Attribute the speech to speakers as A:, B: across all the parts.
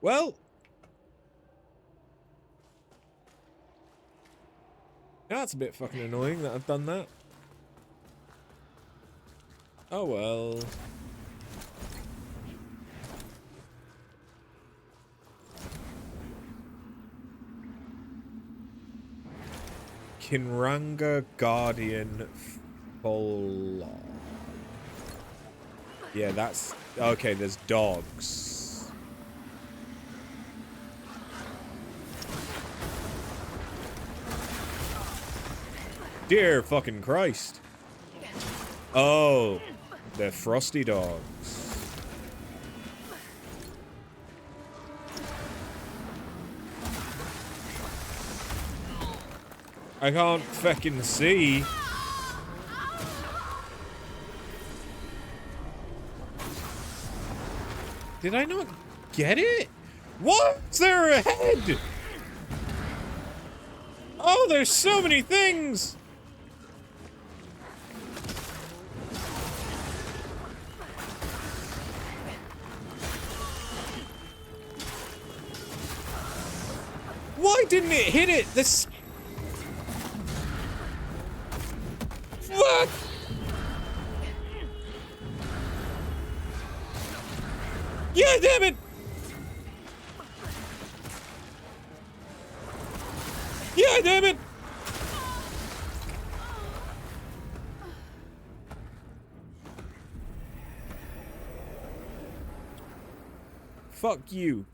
A: Well, that's a bit fucking annoying that I've done that. Oh well. Kinranga Guardian Full. Yeah, that's okay. There's dogs. Dear fucking Christ. Oh, they're frosty dogs. I can't fucking see. Did I not get it? What's there ahead? Oh, there's so many things. Why didn't it hit it? This. What? Yeah, damn it! Yeah, damn it! Fuck you.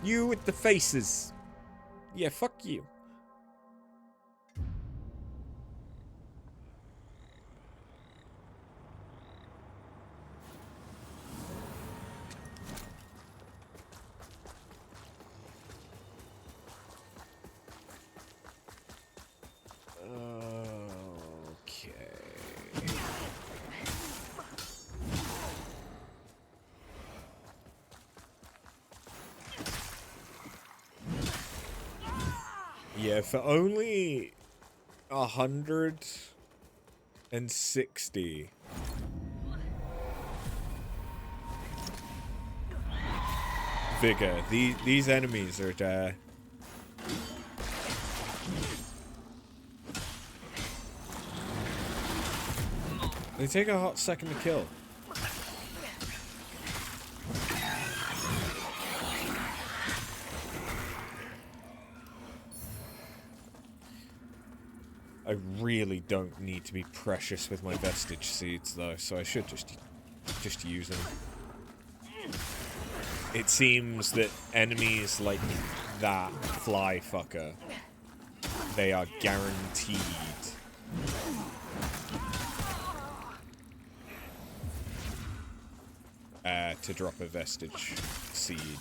A: You with the faces. Yeah, fuck you. Yeah, for only 160. Vigor. These enemies are they take a hot second to kill. I really don't need to be precious with my vestige seeds though, so I should just use them. It seems that enemies like that fly fucker, they are guaranteed to drop a vestige seed.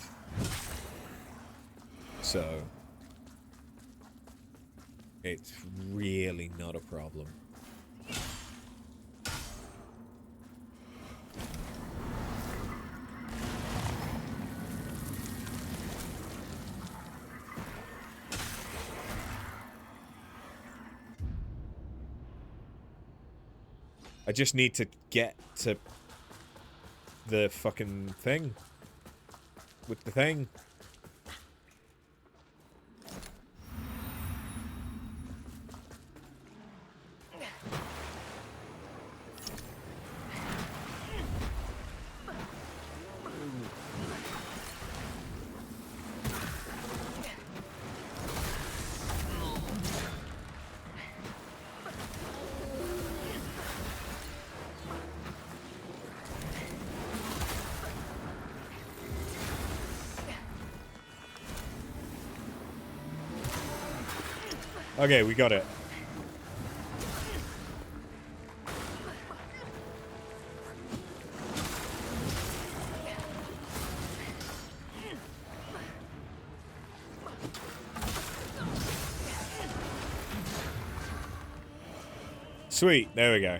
A: So it's really not a problem. I just need to get to the fucking thing. With the thing. Okay, we got it. Sweet, there we go.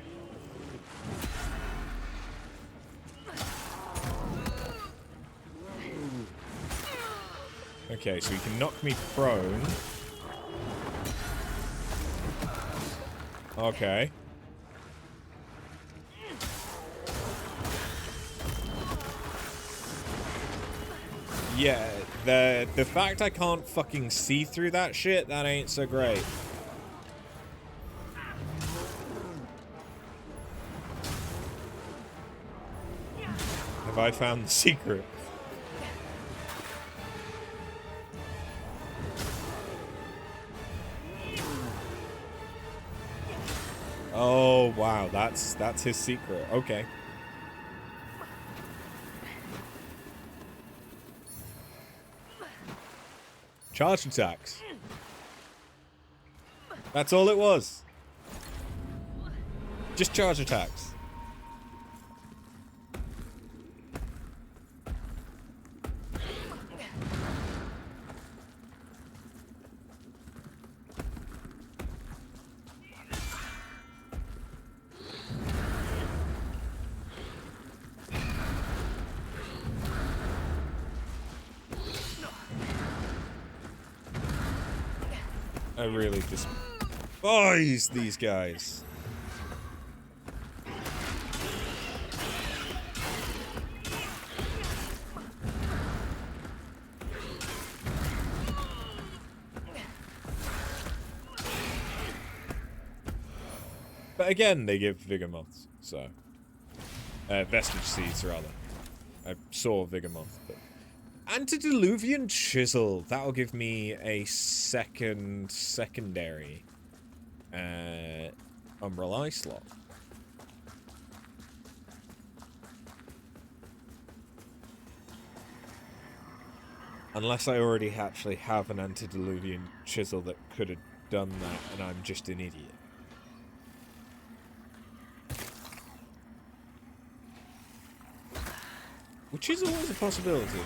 A: Okay, so he can knock me prone. Okay. Yeah, the fact I can't fucking see through that shit, that ain't so great. Have I found the secret? Oh wow, that's his secret. Okay. Charge attacks. That's all it was. Just charge attacks. I really despise these guys. But again, they give Vigor Moths, so... Vestige Seeds, rather. I saw Vigor Moth, but... Antediluvian Chisel. That'll give me a secondary Umbrella slot. Unless I already actually have an Antediluvian Chisel that could have done that, and I'm just an idiot. Which is always a possibility.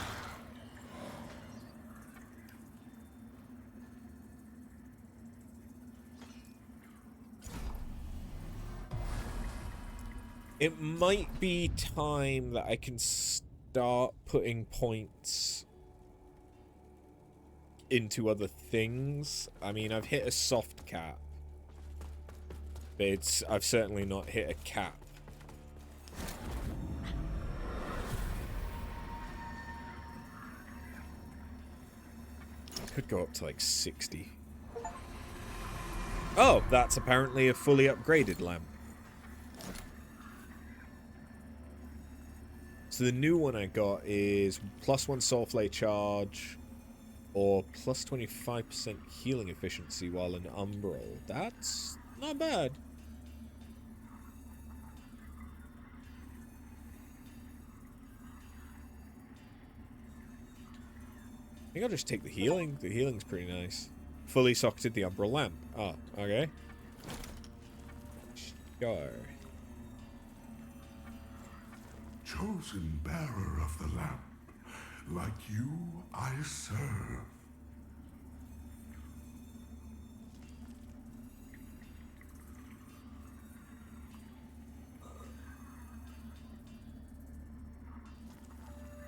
A: It might be time that I can start putting points into other things. I mean, I've hit a soft cap, but I've certainly not hit a cap. Could go up to like 60. Oh, that's apparently a fully upgraded lamp. So the new one I got is +1 Soulflay charge or plus 25% healing efficiency while in Umbral. That's not bad. I think I'll just take the healing. The healing's pretty nice. Fully socketed the Umbral lamp. Oh, okay. Sure.
B: Chosen bearer of the lamp, like you I serve.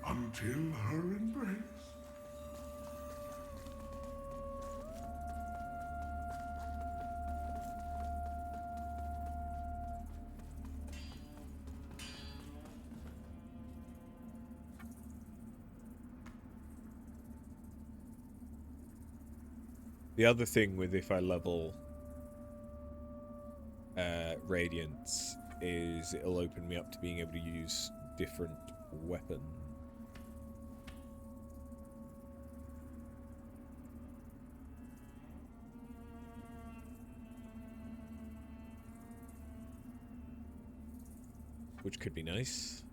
B: Until her embrace.
A: The other thing with if I level Radiance is it'll open me up to being able to use different weapons. Which could be nice.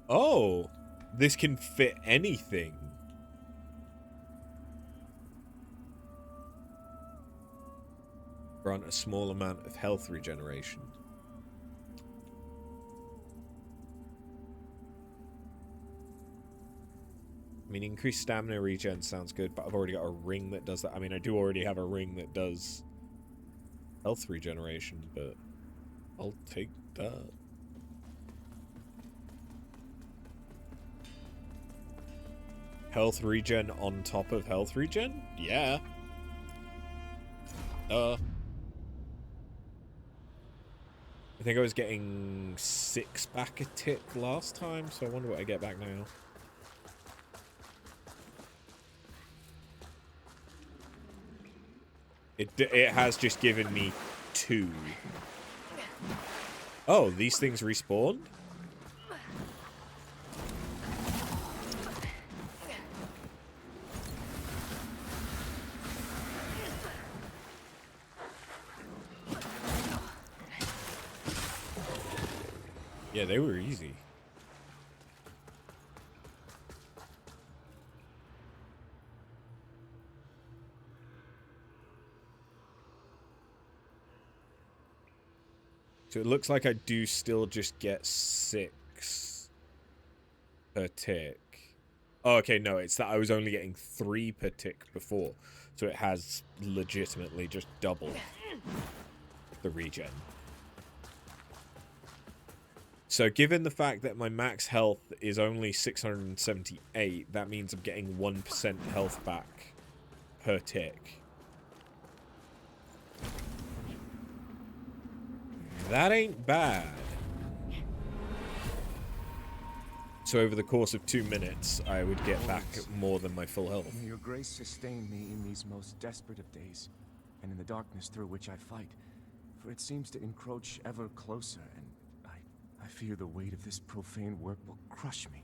A: Oh, this can fit anything. Grant a small amount of health regeneration. I mean, increased stamina regen sounds good, but I've already got a ring that does that. I mean, I do already have a ring that does health regeneration, but I'll take that. Health regen on top of health regen? Yeah. I think I was getting 6 back a tick last time, so I wonder what I get back now. It has just given me 2. Oh, these things respawn? Yeah, they were easy. So it looks like I do still just get 6 per tick. Oh, okay, no, it's that I was only getting 3 per tick before. So it has legitimately just doubled the regen. So given the fact that my max health is only 678, that means I'm getting 1% health back per tick. That ain't bad. So over the course of 2 minutes, I would get back more than my full health.
C: May your grace sustain me in these most desperate of days, and in the darkness through which I fight, for it seems to encroach ever closer, and I fear the weight of this profane work will crush me,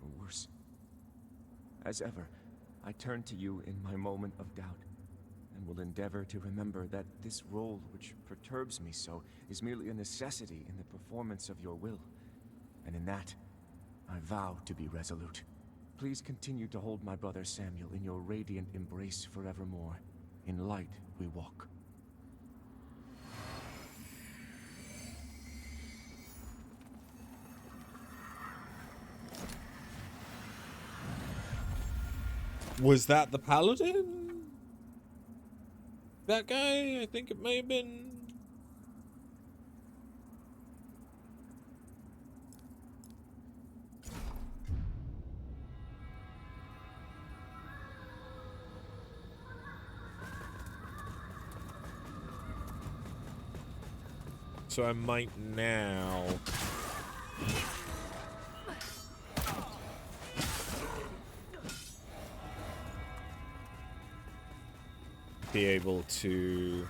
C: or worse. As ever, I turn to you in my moment of doubt, and will endeavor to remember that this role which perturbs me so is merely a necessity in the performance of your will, and in that, I vow to be resolute. Please continue to hold my brother Samuel in your radiant embrace forevermore. In light we walk.
A: Was that the paladin? That guy? I think it may have been. So I might now be able to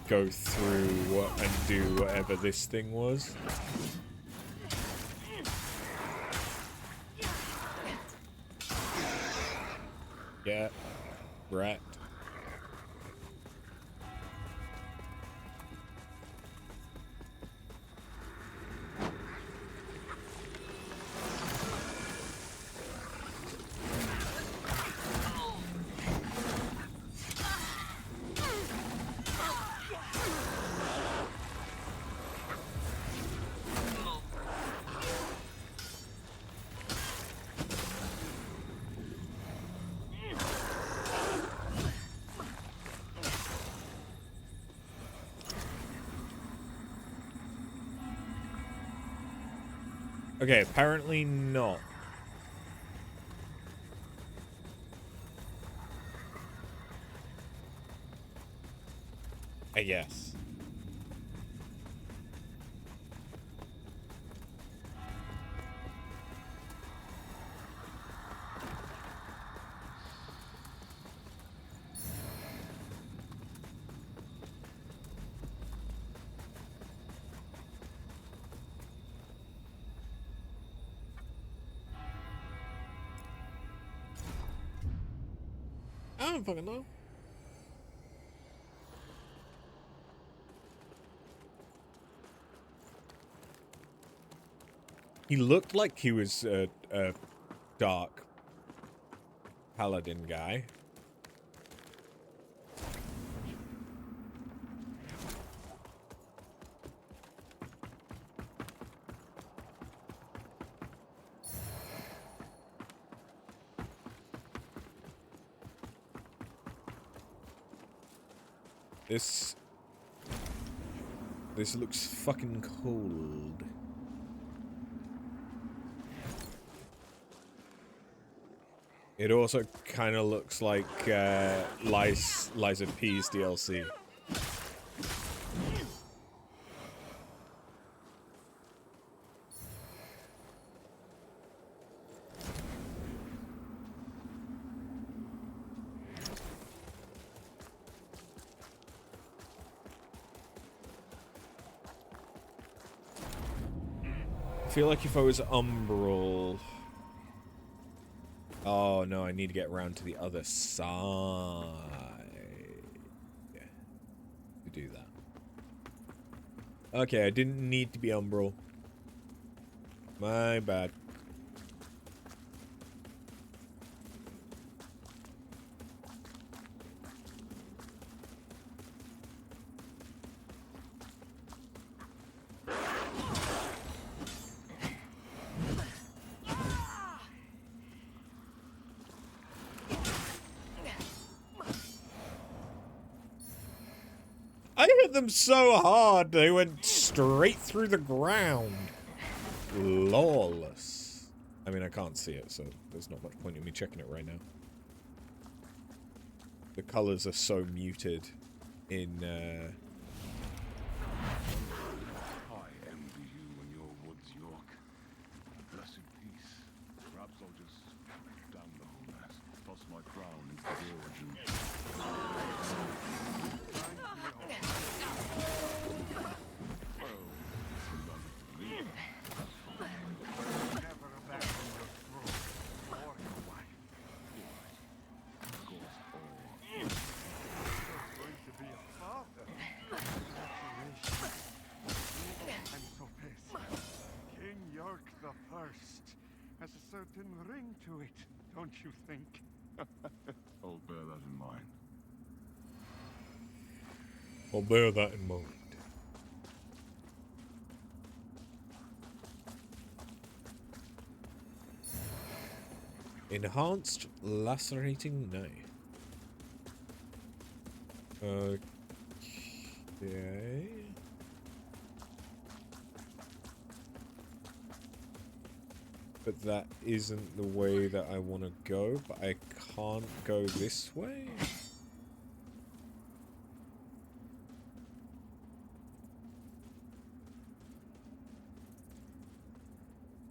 A: go through and do whatever this thing was. Yeah, right. Okay, apparently not. I guess. I don't fucking know. He looked like he was a dark paladin guy. This looks fucking cold. It also kind of looks like Liza P's DLC. I feel like if I was Umbral... Oh no, I need to get around to the other side to do that. Okay, I didn't need to be Umbral. My bad. I hit them so hard, they went straight through the ground. Lawless. I mean, I can't see it, so there's not much point in me checking it right now. The colors are so muted in,
D: I envy you and your woods, York. Blessed peace. Perhaps I'll just damn the whole mess, toss my crown into the gorge and...
B: Has a certain ring to it, don't you think?
D: I'll bear that in mind.
A: I'll bear that in mind. Enhanced lacerating knife. Okay. But that isn't the way that I want to go, but I can't go this way?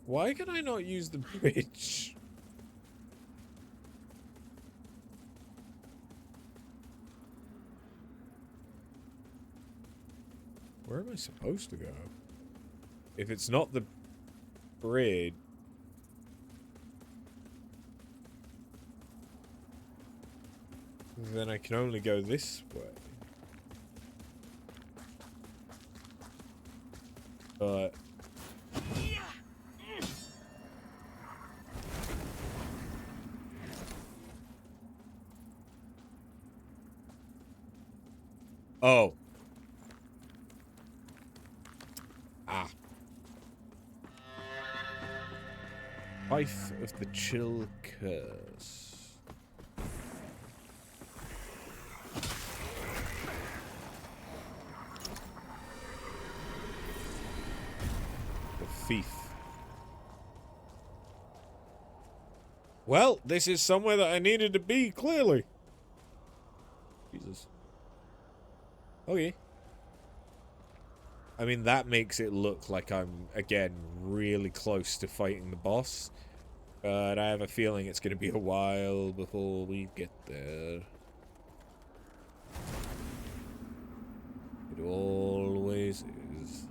A: Why can I not use the bridge? Where am I supposed to go? If it's not the bridge... then I can only go this way. But... oh. Ah. Fife of the Chill Curse. Thief. Well, this is somewhere that I needed to be, clearly. Jesus. Okay. I mean, that makes it look like I'm, again, really close to fighting the boss. But I have a feeling it's going to be a while before we get there. It always is.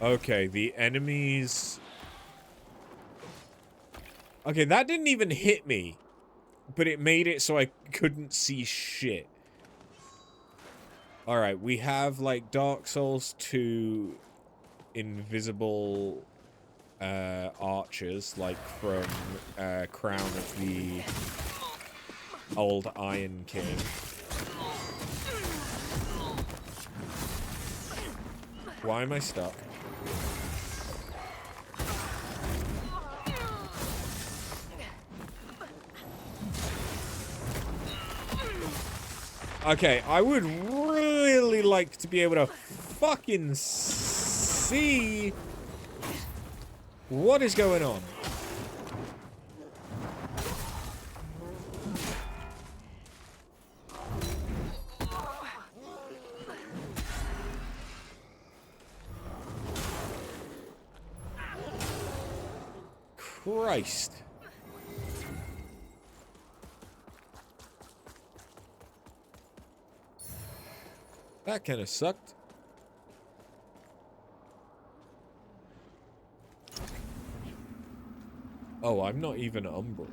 A: Okay, the enemies... okay, that didn't even hit me. But it made it so I couldn't see shit. Alright, we have, like, Dark Souls 2 invisible archers, like from Crown of the Old Iron King. Why am I stuck? Okay, I would really like to be able to fucking see what is going on. Christ. That kind of sucked. Oh, I'm not even umbral.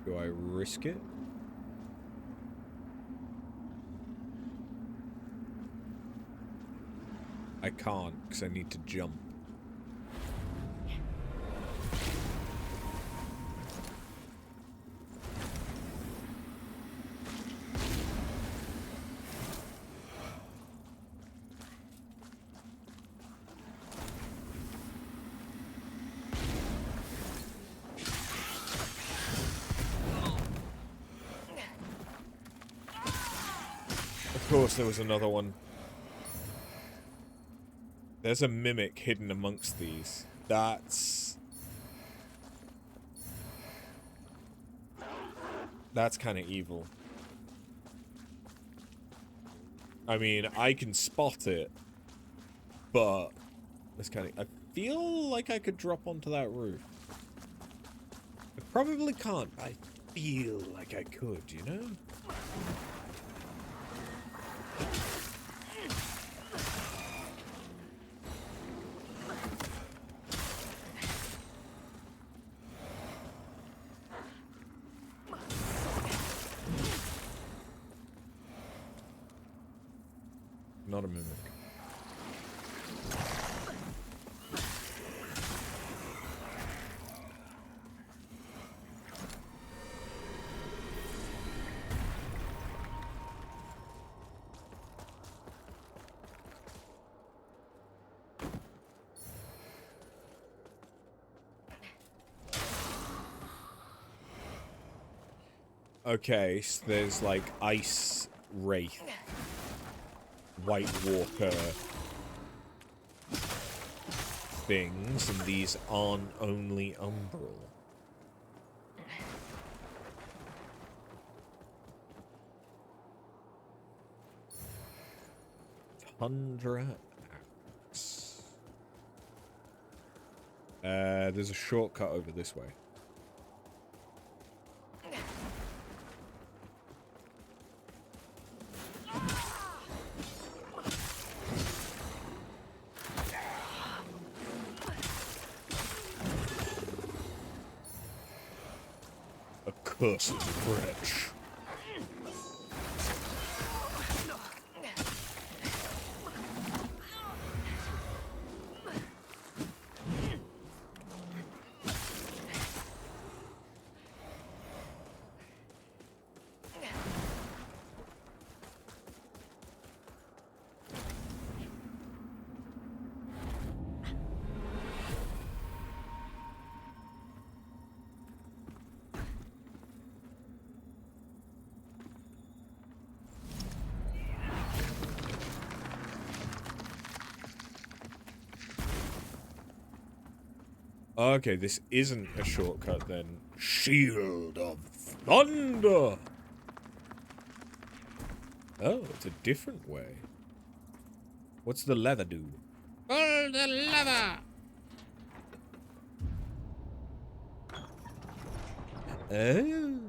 A: Do I risk it? I can't, because I need to jump. Of course, there was another one. There's a mimic hidden amongst these. That's kind of evil. I mean, I can spot it, but it's kind of... I feel like I could drop onto that roof. I probably can't. I feel like I could, you know? Not a mimic. Okay, so there's like ice wraith, White Walker things, and these aren't only umbral. Tundra axe. There's a shortcut over this way. Cursed wretch. Okay, this isn't a shortcut then. Shield of Thunder! Oh, it's a different way. What's the leather do? Pull the lever! Oh.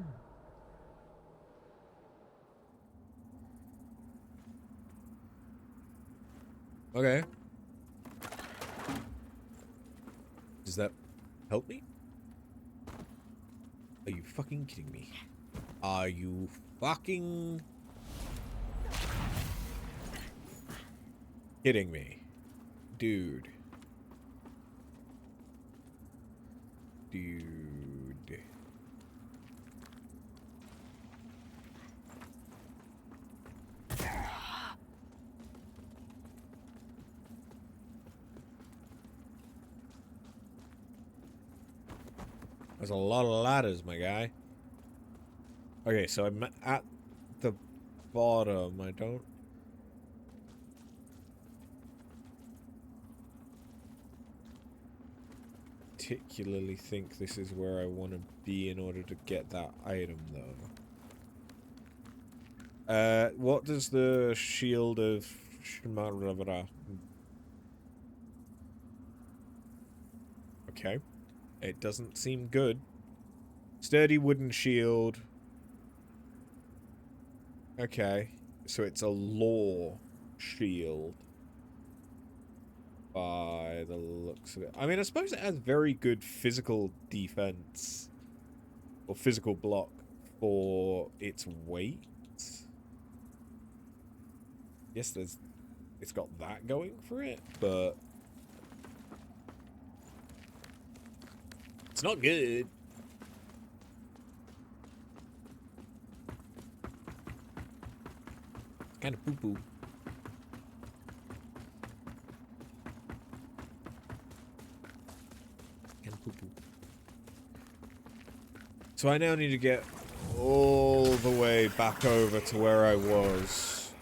A: Okay. Does that help me? Are you fucking kidding me? Are you fucking kidding me? Dude. dude. There's a lot of ladders, my guy. Okay, so I'm at the bottom. I don't... particularly think this is where I want to be in order to get that item, though. What does the shield of... Okay. It doesn't seem good. Sturdy wooden shield. Okay. So it's a law shield. By the looks of it. I mean, I suppose it has very good physical defense. Or physical block for its weight. Yes, it's got that going for it, but it's not good. Kind of poo-poo. Kind of poo-poo. So I now need to get all the way back over to where I was.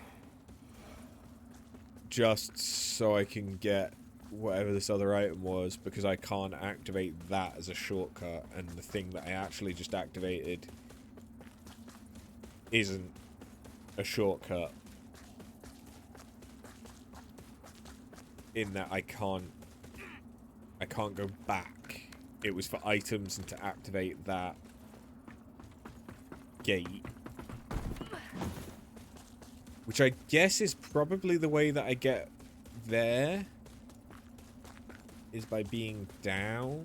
A: Just so I can get whatever this other item was, because I can't activate that as a shortcut, and the thing that I actually just activated isn't a shortcut. In that I can't go back. It was for items and to activate that gate. Which I guess is probably the way that I get there. Is by being down.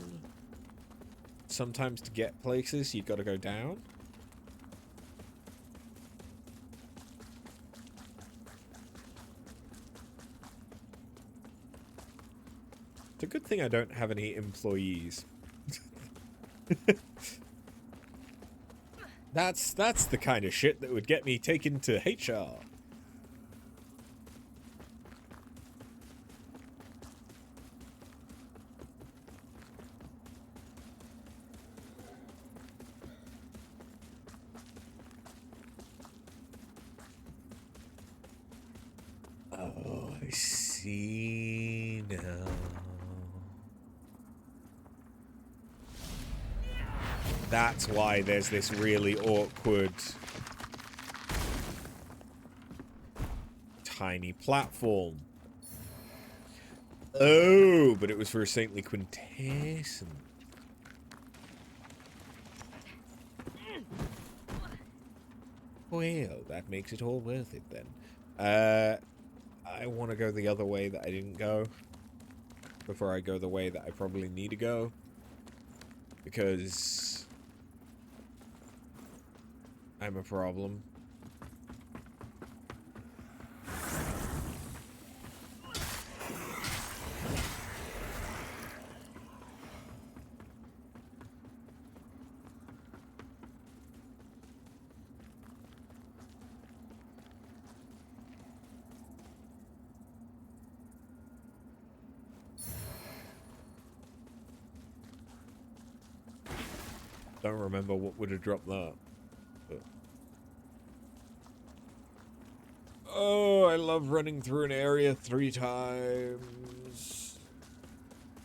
A: Sometimes to get places, you've got to go down. It's a good thing I don't have any employees. That's the kind of shit that would get me taken to HR. Oh, I see now. That's why there's this really awkward tiny platform. Oh, but it was for a saintly quintessence. Well, that makes it all worth it then. I want to go the other way that I didn't go before I go the way that I probably need to go, because I'm a problem. Don't remember what would have dropped that. But... oh, I love running through an area 3 times.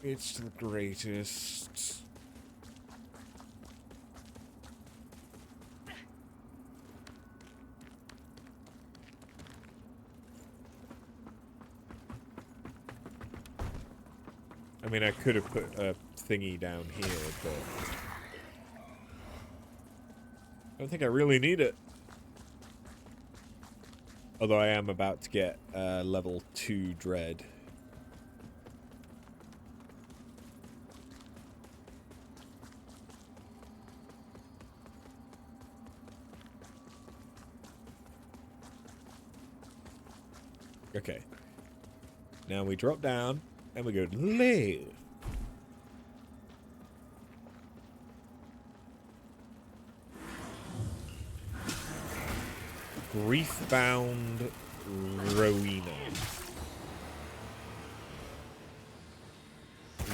A: It's the greatest. I mean, I could have put a thingy down here, but I don't think I really need it. Although I am about to get level 2 dread. Okay. Now we drop down and we go left. Grief-bound Rowena.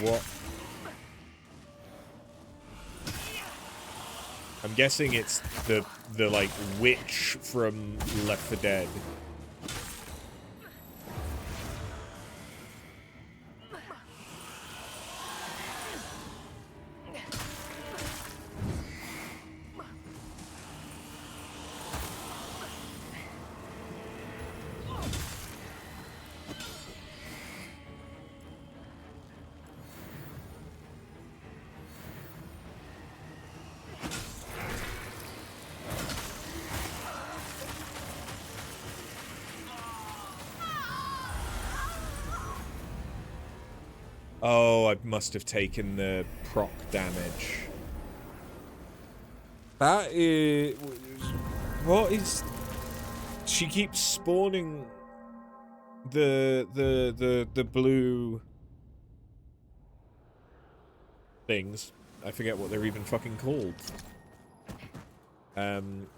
A: What? I'm guessing it's the like witch from Left 4 Dead. Oh, I must have taken the proc damage. That is... What is... She keeps spawning the blue things. I forget what they're even fucking called.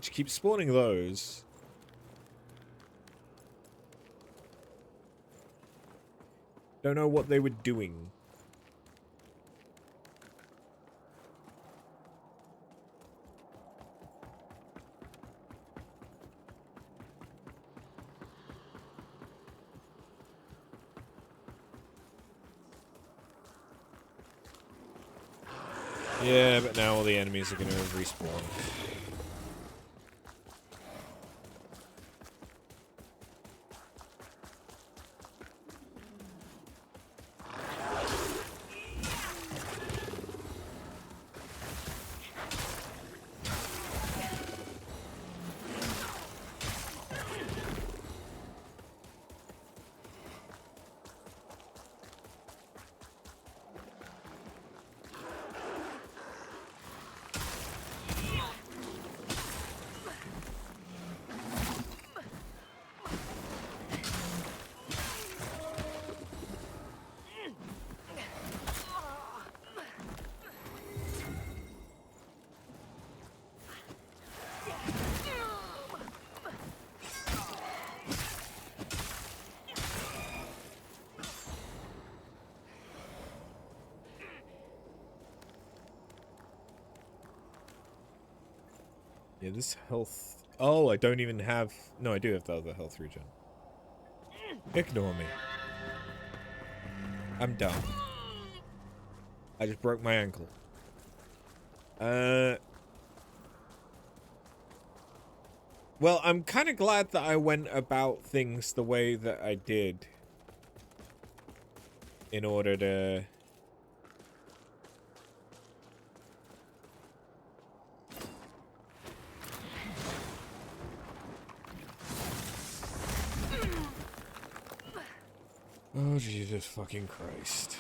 A: She keeps spawning those. Don't know what they were doing. Yeah, but now all the enemies are going to respawn. Yeah, this health... Oh, I don't even have... No, I do have the other health regen. Ignore me. I'm done. I just broke my ankle. Well, I'm kind of glad that I went about things the way that I did. In order to... Oh, Jesus fucking Christ.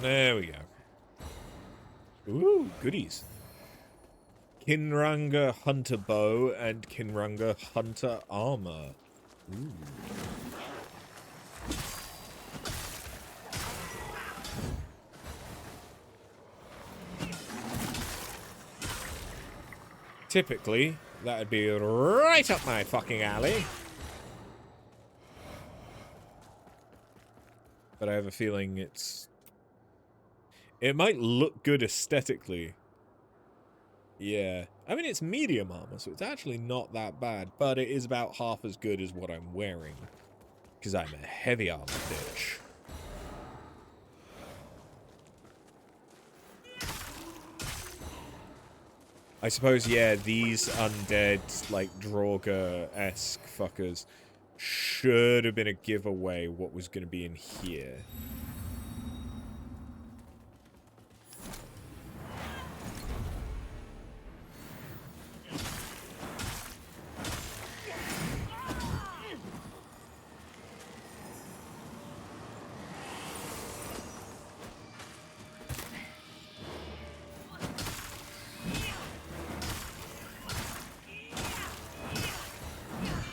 A: There we go. Ooh, goodies. Kinranga Hunter Bow and Kinranga Hunter Armor. Ooh. Typically, that'd be right up my fucking alley. But I have a feeling it might look good aesthetically. Yeah. I mean, it's medium armor, so it's actually not that bad. But it is about half as good as what I'm wearing. Because I'm a heavy armor bitch. I suppose, yeah, these undead, like, Draugr-esque fuckers should have been a giveaway what was going to be in here.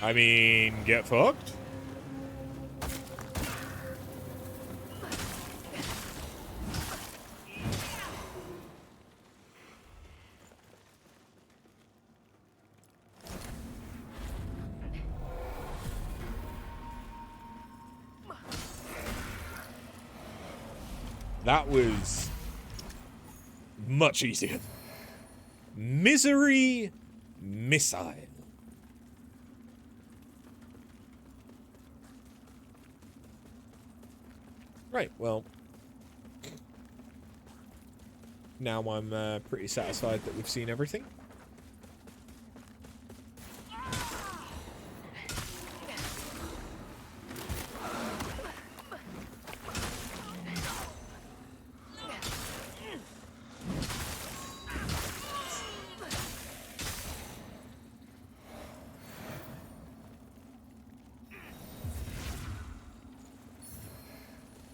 A: I mean, get fucked. That was much easier. Misery missile. Right, well. Now I'm pretty satisfied that we've seen everything.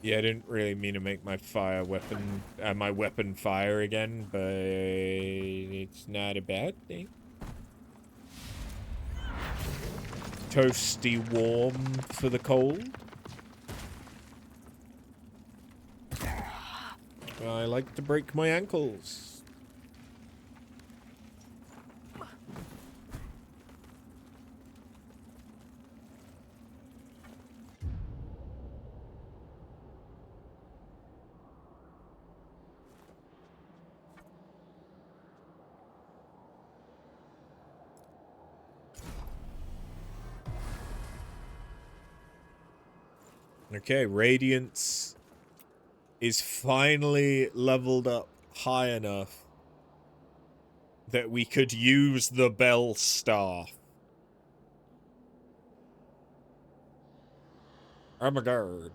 A: Yeah, I didn't really mean to make my my weapon fire again, but it's not a bad thing. Toasty warm for the cold. I like to break my ankles. Okay, Radiance is finally leveled up high enough that we could use the Bell Staff. Oh my god.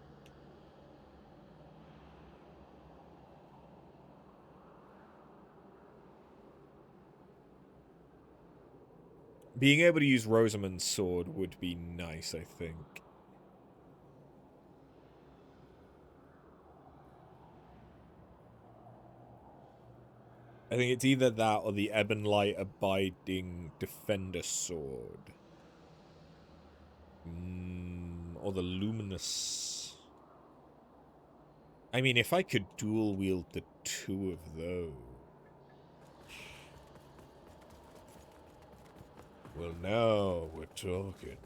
A: Being able to use Rosamund's sword would be nice, I think. I think it's either that or the Ebon Light Abiding Defender Sword. Or the Luminous. I mean, if I could dual wield the two of those. Well, now we're talking.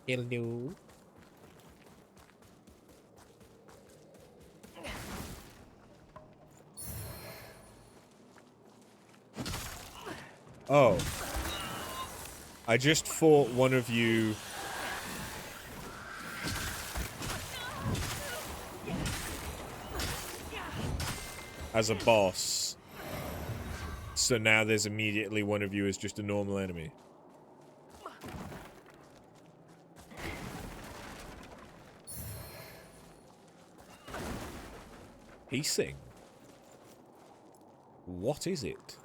A: Hello. Oh. I just fought one of you. As a boss. So now there's immediately one of you as just a normal enemy. Piecing. What is it?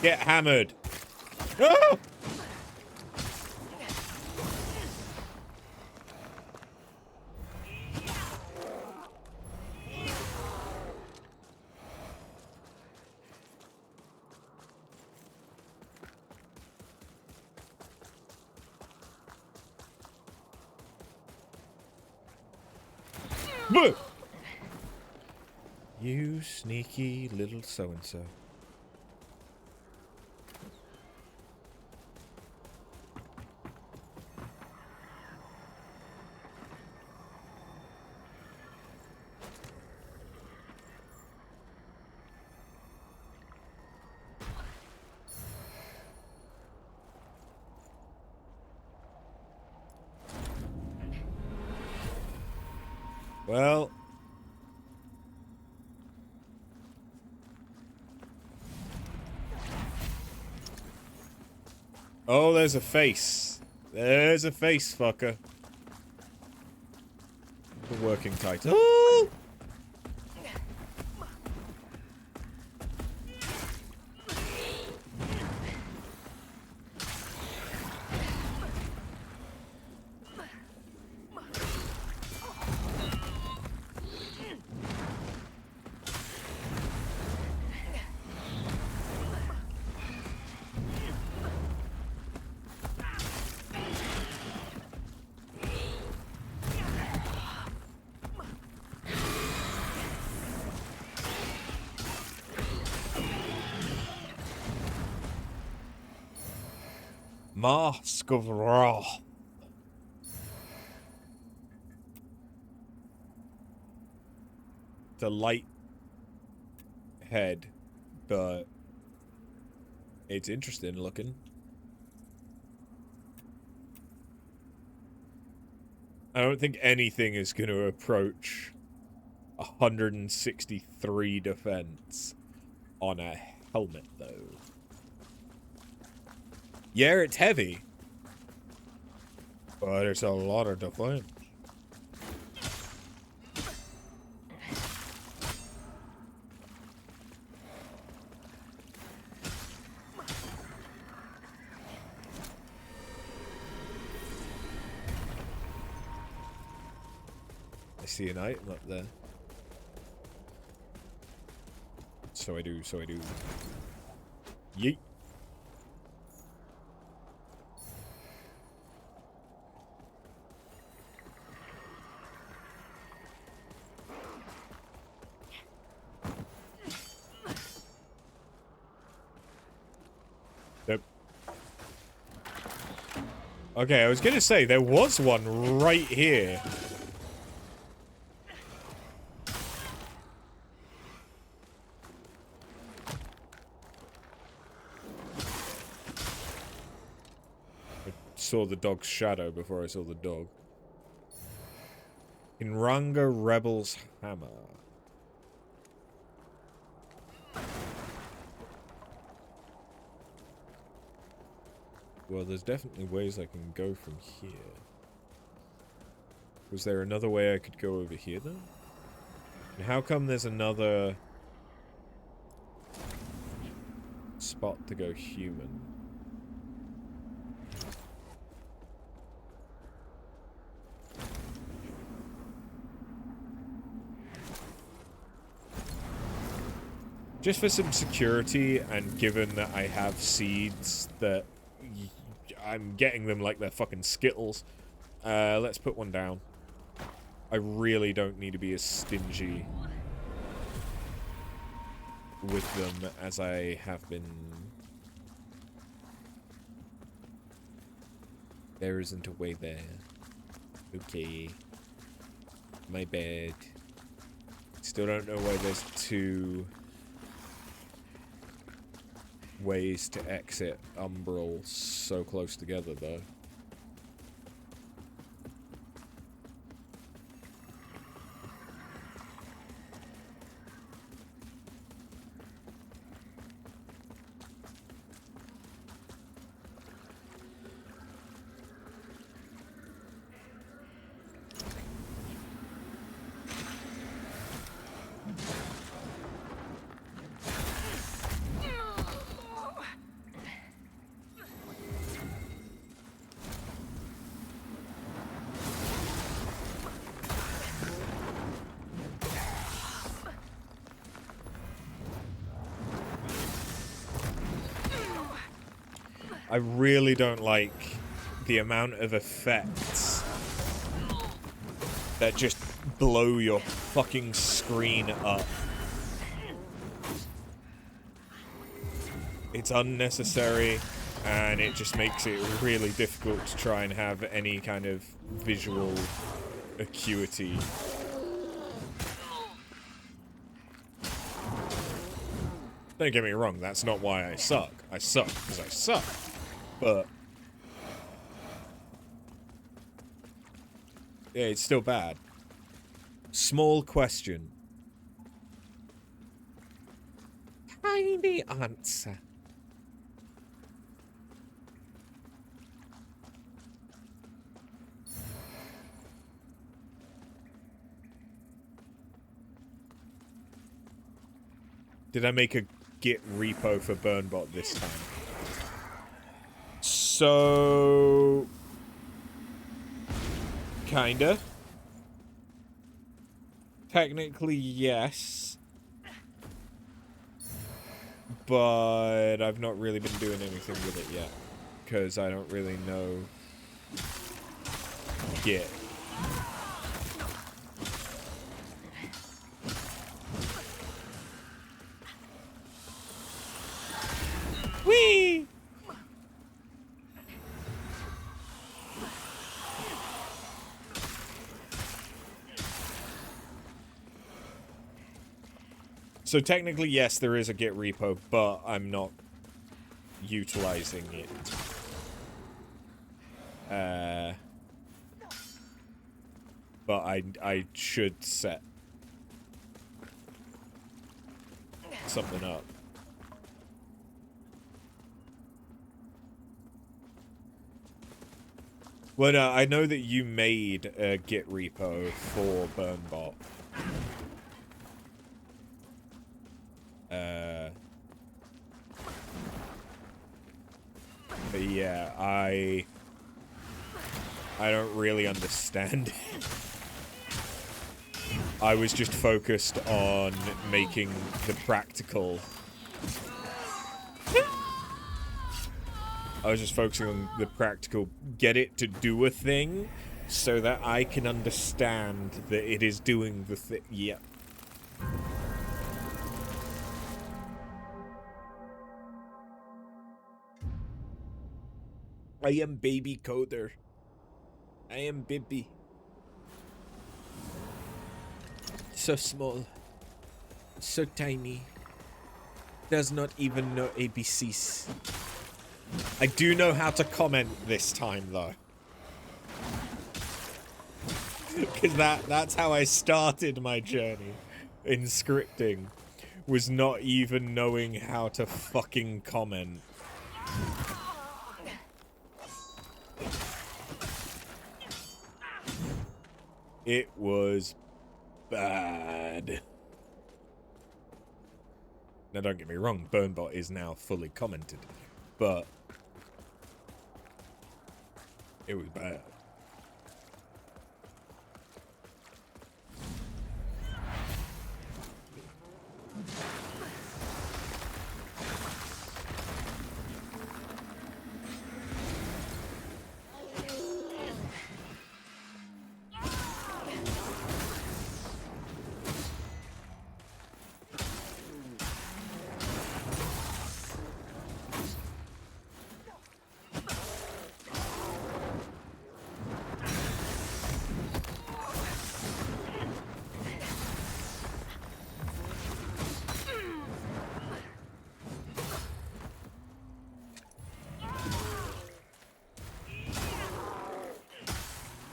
A: Get hammered. Ah! You sneaky little so-and-so. Well... Oh, there's a face. There's a face, fucker. The working title. Oh! Mask of Wrath. The light head, but it's interesting looking. I don't think anything is going to approach 163 defense on a helmet, though. Yeah, it's heavy, but it's a lot of defense. I see an item up there. So I do, so I do. Yeet. Yep. Okay, I was gonna say, there was one right here. Saw the dog's shadow before I saw the dog. Inranga Rebel's Hammer. Well, there's definitely ways I can go from here. Was there another way I could go over here, though? And how come there's another spot to go human? Just for some security, and given that I have seeds that I'm getting them like they're fucking Skittles, let's put one down. I really don't need to be as stingy with them as I have been. There isn't a way there. Okay. My bad. Still don't know why there's two ways to exit Umbral so close together, though. I really don't like the amount of effects that just blow your fucking screen up. It's unnecessary, and it just makes it really difficult to try and have any kind of visual acuity. Don't get me wrong, that's not why I suck. I suck because I suck. But yeah, it's still bad. Small question. Tiny answer. Did I make a Git repo for Burnbot this time? So, kinda. Technically, yes. But I've not really been doing anything with it yet. Because I don't really know Git. Whee! So technically, yes, there is a Git repo, but I'm not utilizing it. But I should set something up. Well, no, I know that you made a Git repo for Burnbot. But yeah, I don't really understand it. I was just focused on making the practical. I was just focusing on the practical, get it to do a thing, so that I can understand that it is doing the thing. Yep. I am baby coder. I am Bibby. So small. So tiny. Does not even know ABCs. I do know how to comment this time, though. Because that's how I started my journey in scripting. Was not even knowing how to fucking comment. It was bad. Now, don't get me wrong, Burnbot is now fully commented, but it was bad.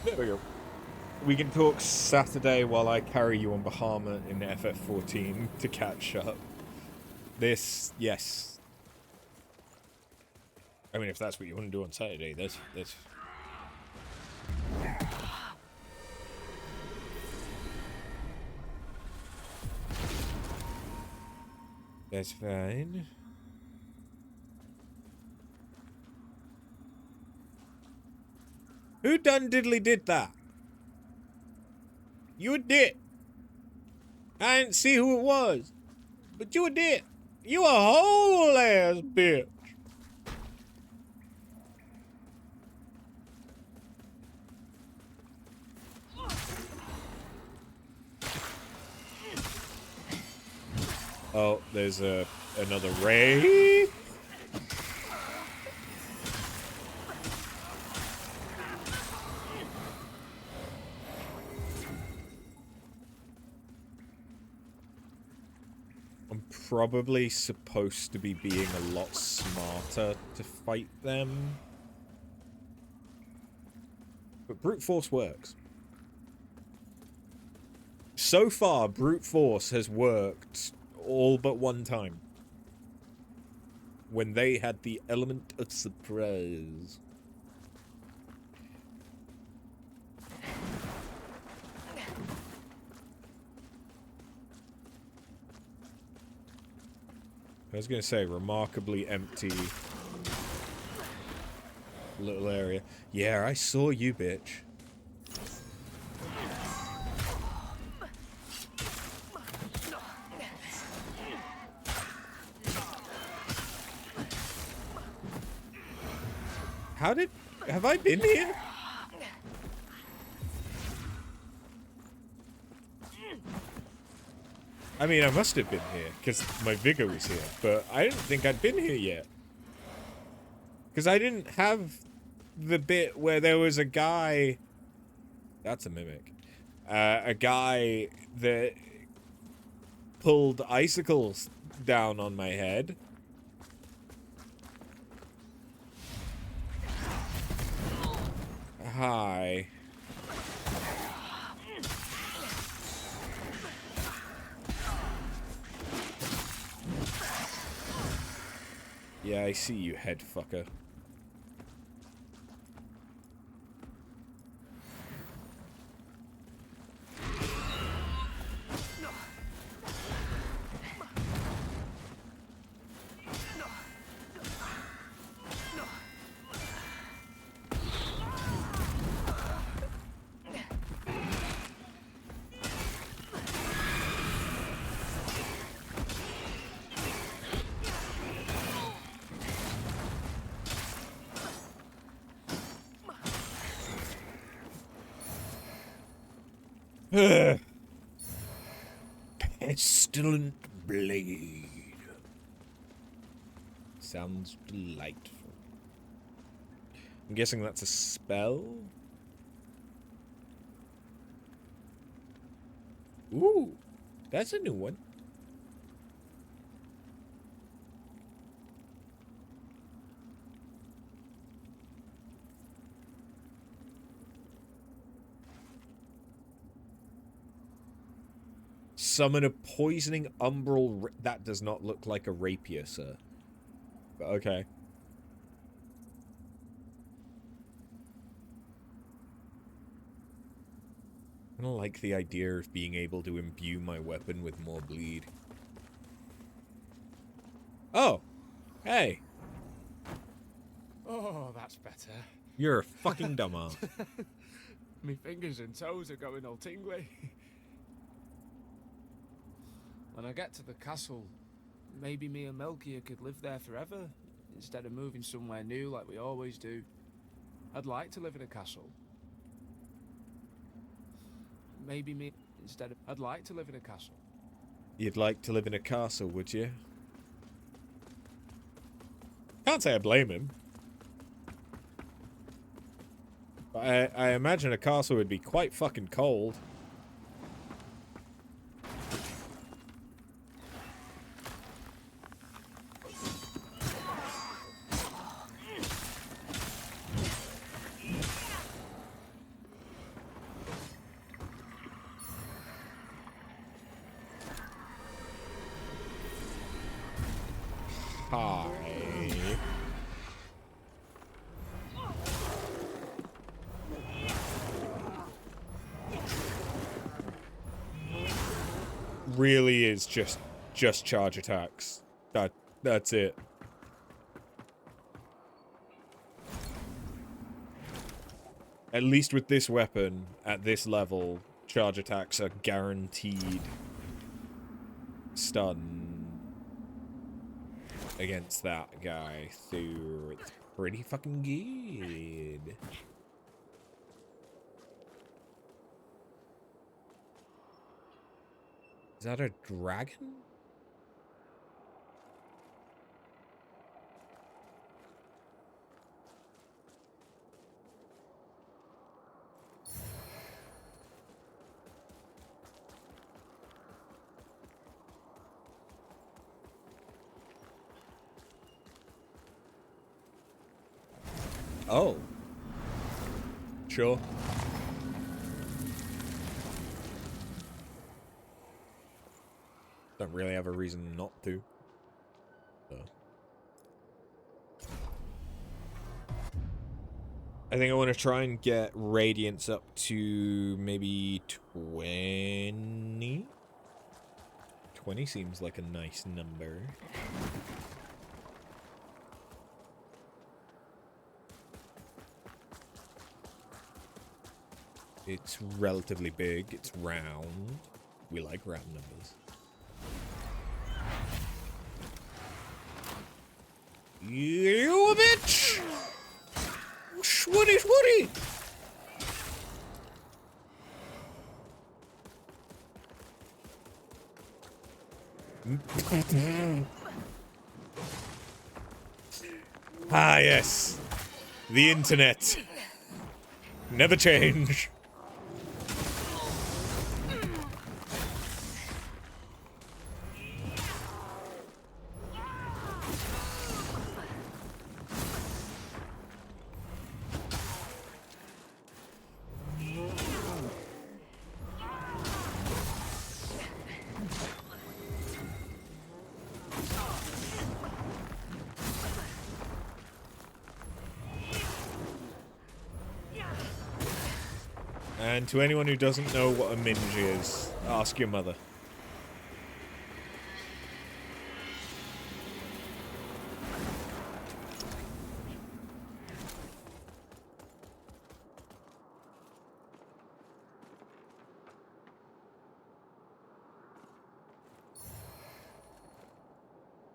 A: There we go. We can talk Saturday while I carry you on Bahama in FF14 to catch up. This, yes. I mean, if that's what you want to do on Saturday, that's... That's fine. Who done diddly did that? You did. I didn't see who it was, but you did. You a whole ass bitch. Oh, there's another ray. I'm probably supposed to be being a lot smarter to fight them. But brute force works. So far, brute force has worked all but one time. When they had the element of surprise. I was going to say, remarkably empty little area. Yeah, I saw you, bitch. Have I been here? I mean, I must have been here, because my vigor was here, but I didn't think I'd been here yet. Because I didn't have the bit where there was a guy... That's a mimic. A guy that pulled icicles down on my head. Hi. Yeah, I see you, head fucker. Pestilent blade. Sounds delightful. I'm guessing that's a spell? Ooh, that's a new one. Summon a poisoning umbral. That does not look like a rapier, sir. But okay. I don't like the idea of being able to imbue my weapon with more bleed. Oh! Hey!
C: Oh, that's better.
A: You're a fucking dumbass.
C: Me fingers and toes are going all tingly. When I get to the castle, maybe me and Melchior could live there forever, instead of moving somewhere new like we always do. I'd like to live in a castle. Maybe me, instead of... I'd like to live in a castle.
A: You'd like to live in a castle, would you? Can't say I blame him. But I imagine a castle would be quite fucking cold. Hi. Really is just charge attacks. That's it. At least with this weapon, at this level, charge attacks are guaranteed stun against that guy, so it's pretty fucking good. Is that a dragon? Oh. Sure. Don't really have a reason not to. So. I think I want to try and get Radiance up to maybe 20. 20 seems like a nice number. It's relatively big. It's round. We like round numbers. You bitch! Swooty, swooty! Ah, yes. The internet. Never change. And to anyone who doesn't know what a minge is, ask your mother.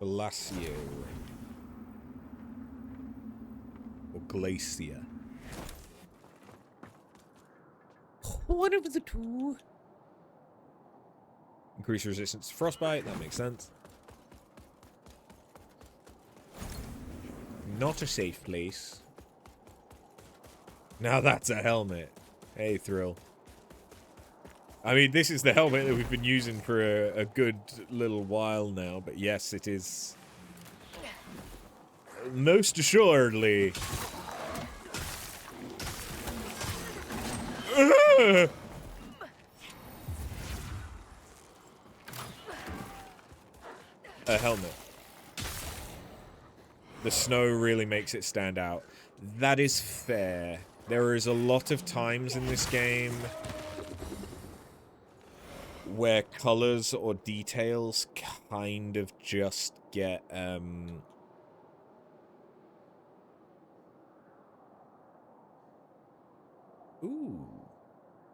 A: Glacio. Or Glacia. One of the two. Increase resistance to frostbite, that makes sense. Not a safe place. Now that's a helmet. Hey, Thrill. I mean, this is the helmet that we've been using for a good little while now, but yes, it is most assuredly. A helmet. The snow really makes it stand out. That is fair. There is a lot of times in this game where colors or details kind of just get, Ooh.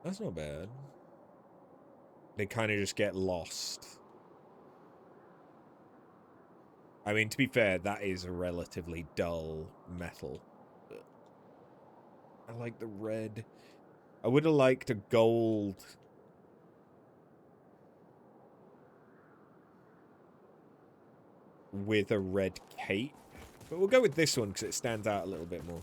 A: That's not bad. They kind of just get lost. I mean, to be fair, that is a relatively dull metal. I like the red. I would have liked a gold. With a red cape. But we'll go with this one because it stands out a little bit more.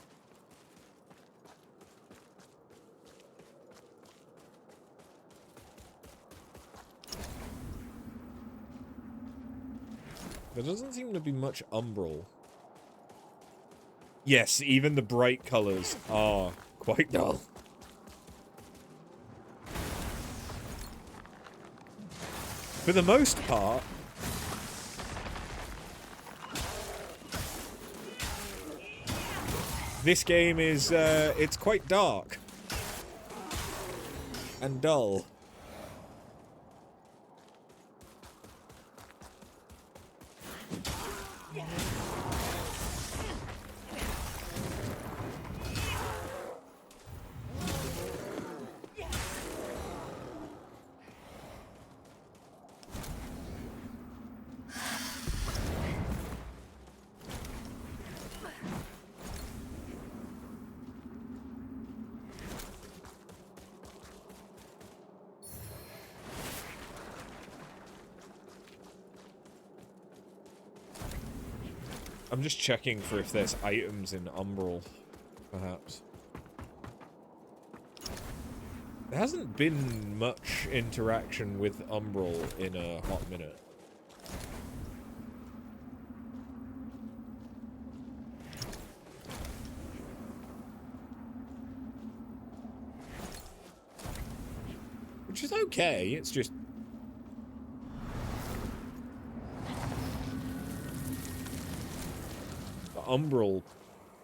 A: There doesn't seem to be much umbral. Yes, even the bright colours are quite dull. For the most part, this game is, it's quite dark. And dull. I'm just checking for if there's items in Umbral, perhaps. There hasn't been much interaction with Umbral in a hot minute. Which is okay, it's just... Umbral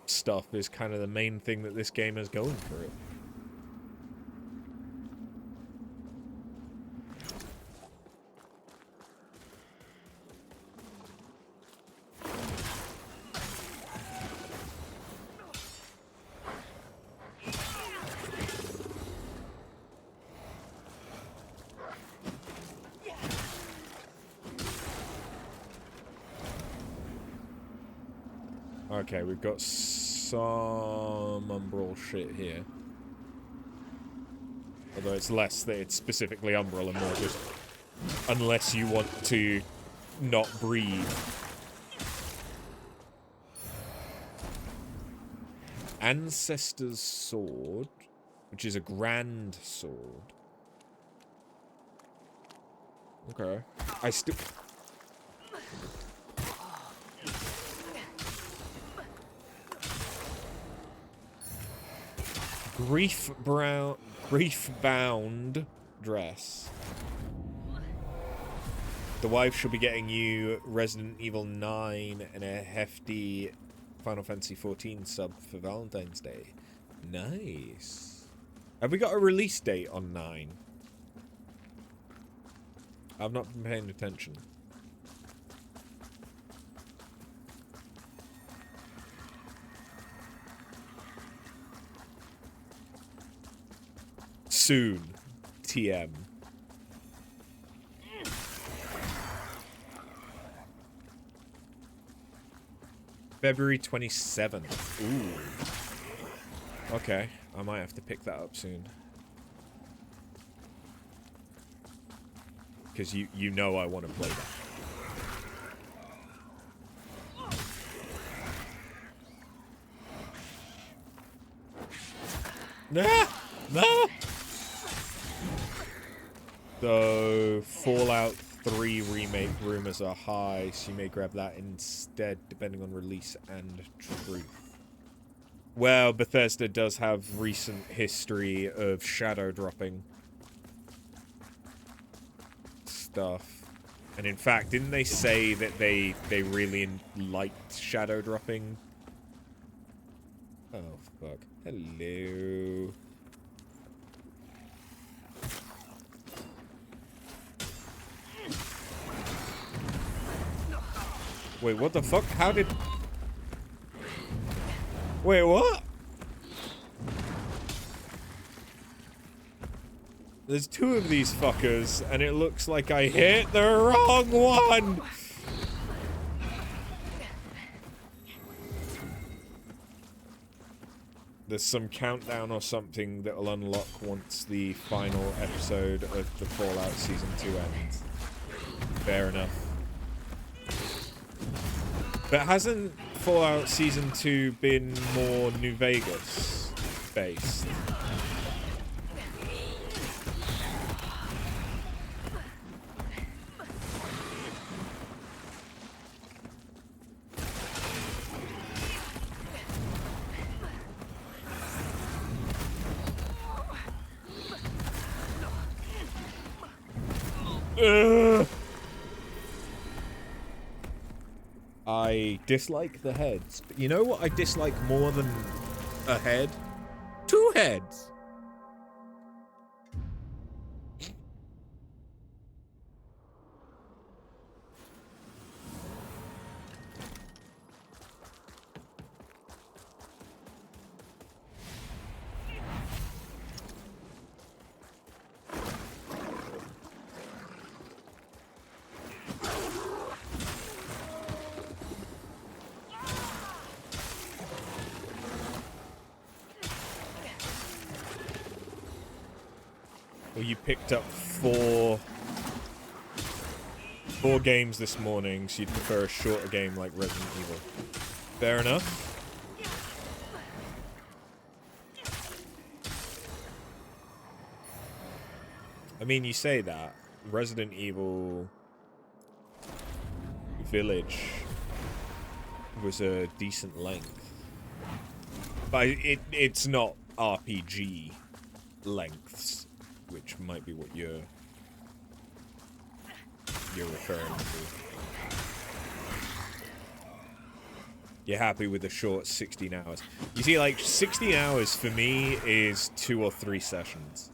A: stuff is kind of the main thing that this game is going for it. Okay, we've got some Umbral shit here. Although it's less that it's specifically Umbral and more just unless you want to not breathe. Ancestor's Sword, which is a grand sword. Okay. I still... Grief-bound dress. The wife should be getting you Resident Evil 9 and a hefty Final Fantasy 14 sub for Valentine's Day. Nice. Have we got a release date on 9? I've not been paying attention. Soon. TM. February 27th. Ooh. Okay, I might have to pick that up soon. Because you know I want to play that. Nah! Nah! So, Fallout 3 remake rumors are high, so you may grab that instead, depending on release and truth. Well, Bethesda does have recent history of shadow dropping stuff. And in fact, didn't they say that they really liked shadow dropping? Oh, fuck. Hello. Wait, what the fuck? How did... Wait, what? There's 2 of these fuckers, and it looks like I hit the wrong one! There's some countdown or something that will unlock once the final episode of the Fallout Season 2 ends. Fair enough. But hasn't Fallout Season 2 been more New Vegas based? I dislike the heads. But you know what I dislike more than a head? 2 heads! Well, you picked up 4 games this morning, so you'd prefer a shorter game like Resident Evil. Fair enough. I mean, you say that. Resident Evil Village was a decent length. But it's not RPG lengths, which might be what you're referring to. You're happy with the short 16 hours. You see, like, 16 hours for me is 2 or 3 sessions.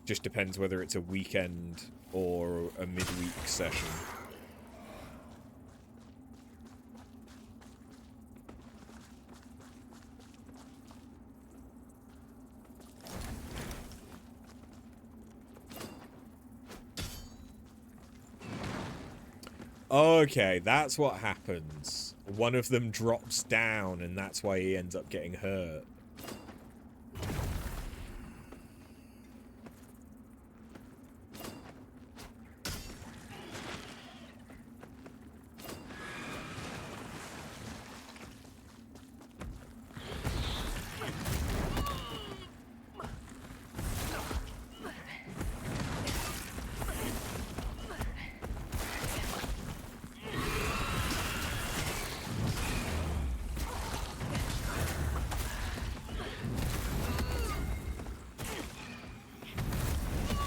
A: Just depends whether it's a weekend or a midweek session. Okay, that's what happens. One of them drops down, and that's why he ends up getting hurt.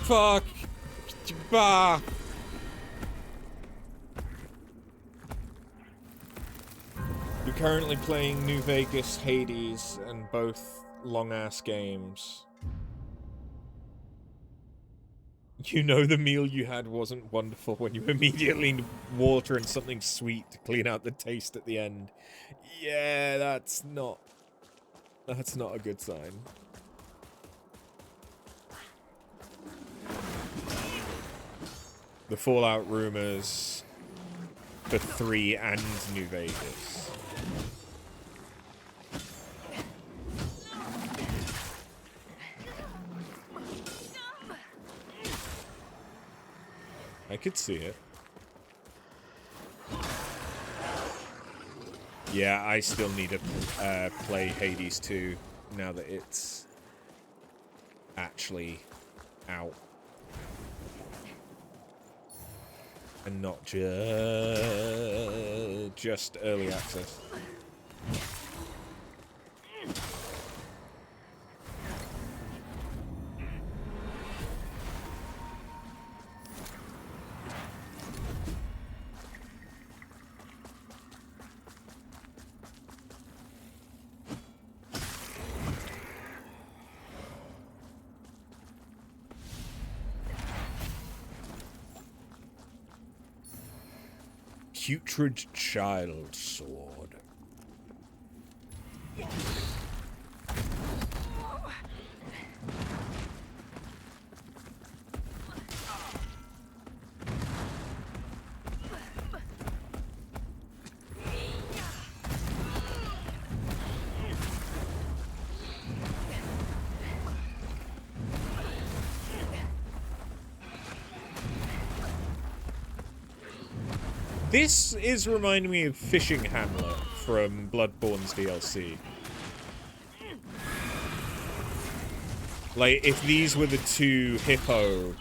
A: Fuck. Bah. You're currently playing New Vegas, Hades, and both long-ass games. You know the meal you had wasn't wonderful when you immediately need water and something sweet to clean out the taste at the end. Yeah, that's not a good sign. The Fallout rumors for 3 and New Vegas. I could see it. Yeah, I still need to play Hades 2 now that it's actually out. And not just early access. Putrid child sword. This is reminding me of Fishing Hamlet from Bloodborne's DLC. Like, if these were the 2 hippo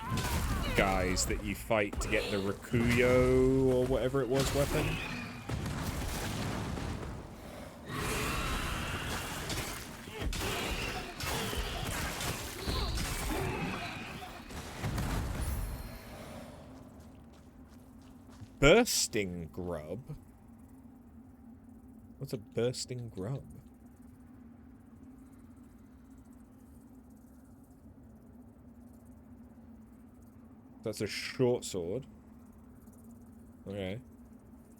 A: guys that you fight to get the Rakuyo or whatever it was weapon. Bursting grub? What's a bursting grub? That's a short sword. Okay.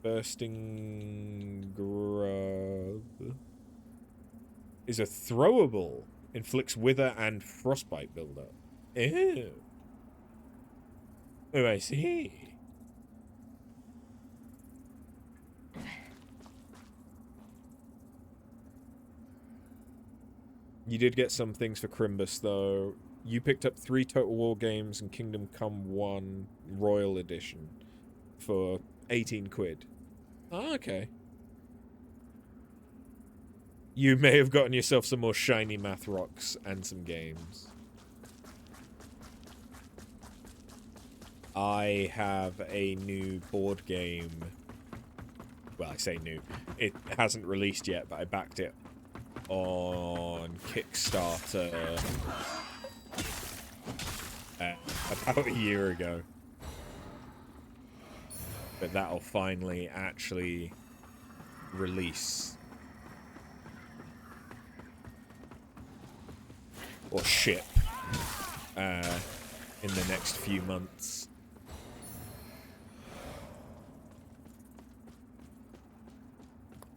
A: Bursting grub is a throwable. Inflicts wither and frostbite buildup. Ew. Oh, I see. You did get some things for Crimbus, though. You picked up 3 Total War games and Kingdom Come 1 Royal Edition for 18 quid. Oh, okay. You may have gotten yourself some more shiny math rocks and some games. I have a new board game. Well, I say new. It hasn't released yet, but I backed it on Kickstarter about a year ago. But that'll finally actually release. Or ship in the next few months.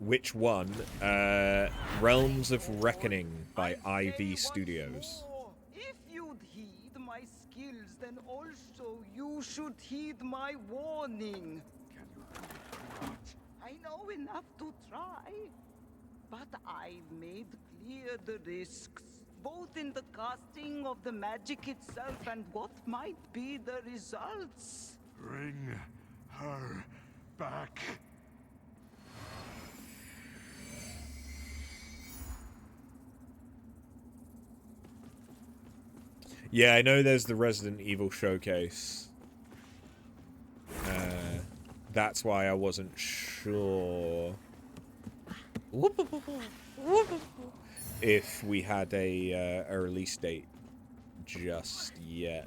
A: Which one? Realms of Reckoning by IV Studios.
E: If you'd heed my skills, then also you should heed my warning.
B: Can you handle it?
E: I know enough to try, but I've made clear the risks, both in the casting of the magic itself and what might be the results.
B: Bring her back.
A: Yeah, I know there's the Resident Evil showcase. That's why I wasn't sure if we had a release date just yet.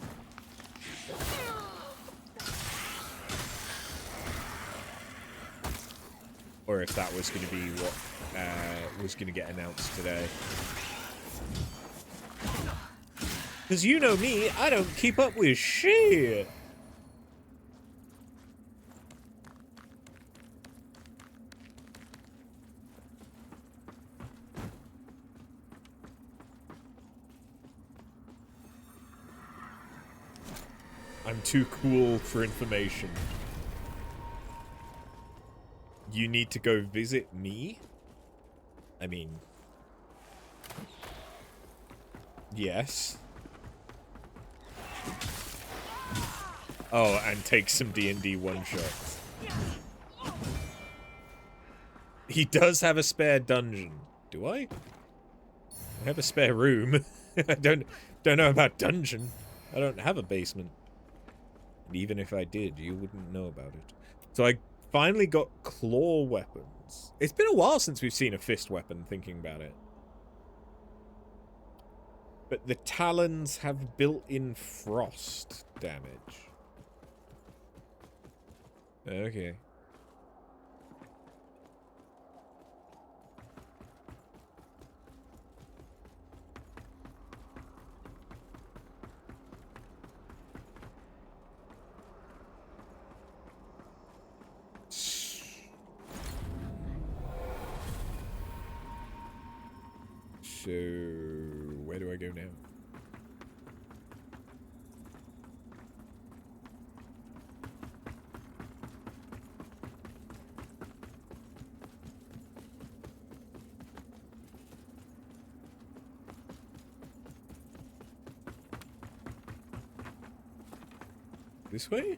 A: Or if that was going to be what was going to get announced today. Because you know me, I don't keep up with shit. I'm too cool for information. You need to go visit me? I mean... yes. Oh, and take some D&D one-shots. He does have a spare dungeon. Do I? I have a spare room. I don't know about dungeon. I don't have a basement. And even if I did, you wouldn't know about it. So I finally got claw weapons. It's been a while since we've seen a fist weapon, thinking about it. But the talons have built-in frost damage. Okay. So, where do I go now? This way?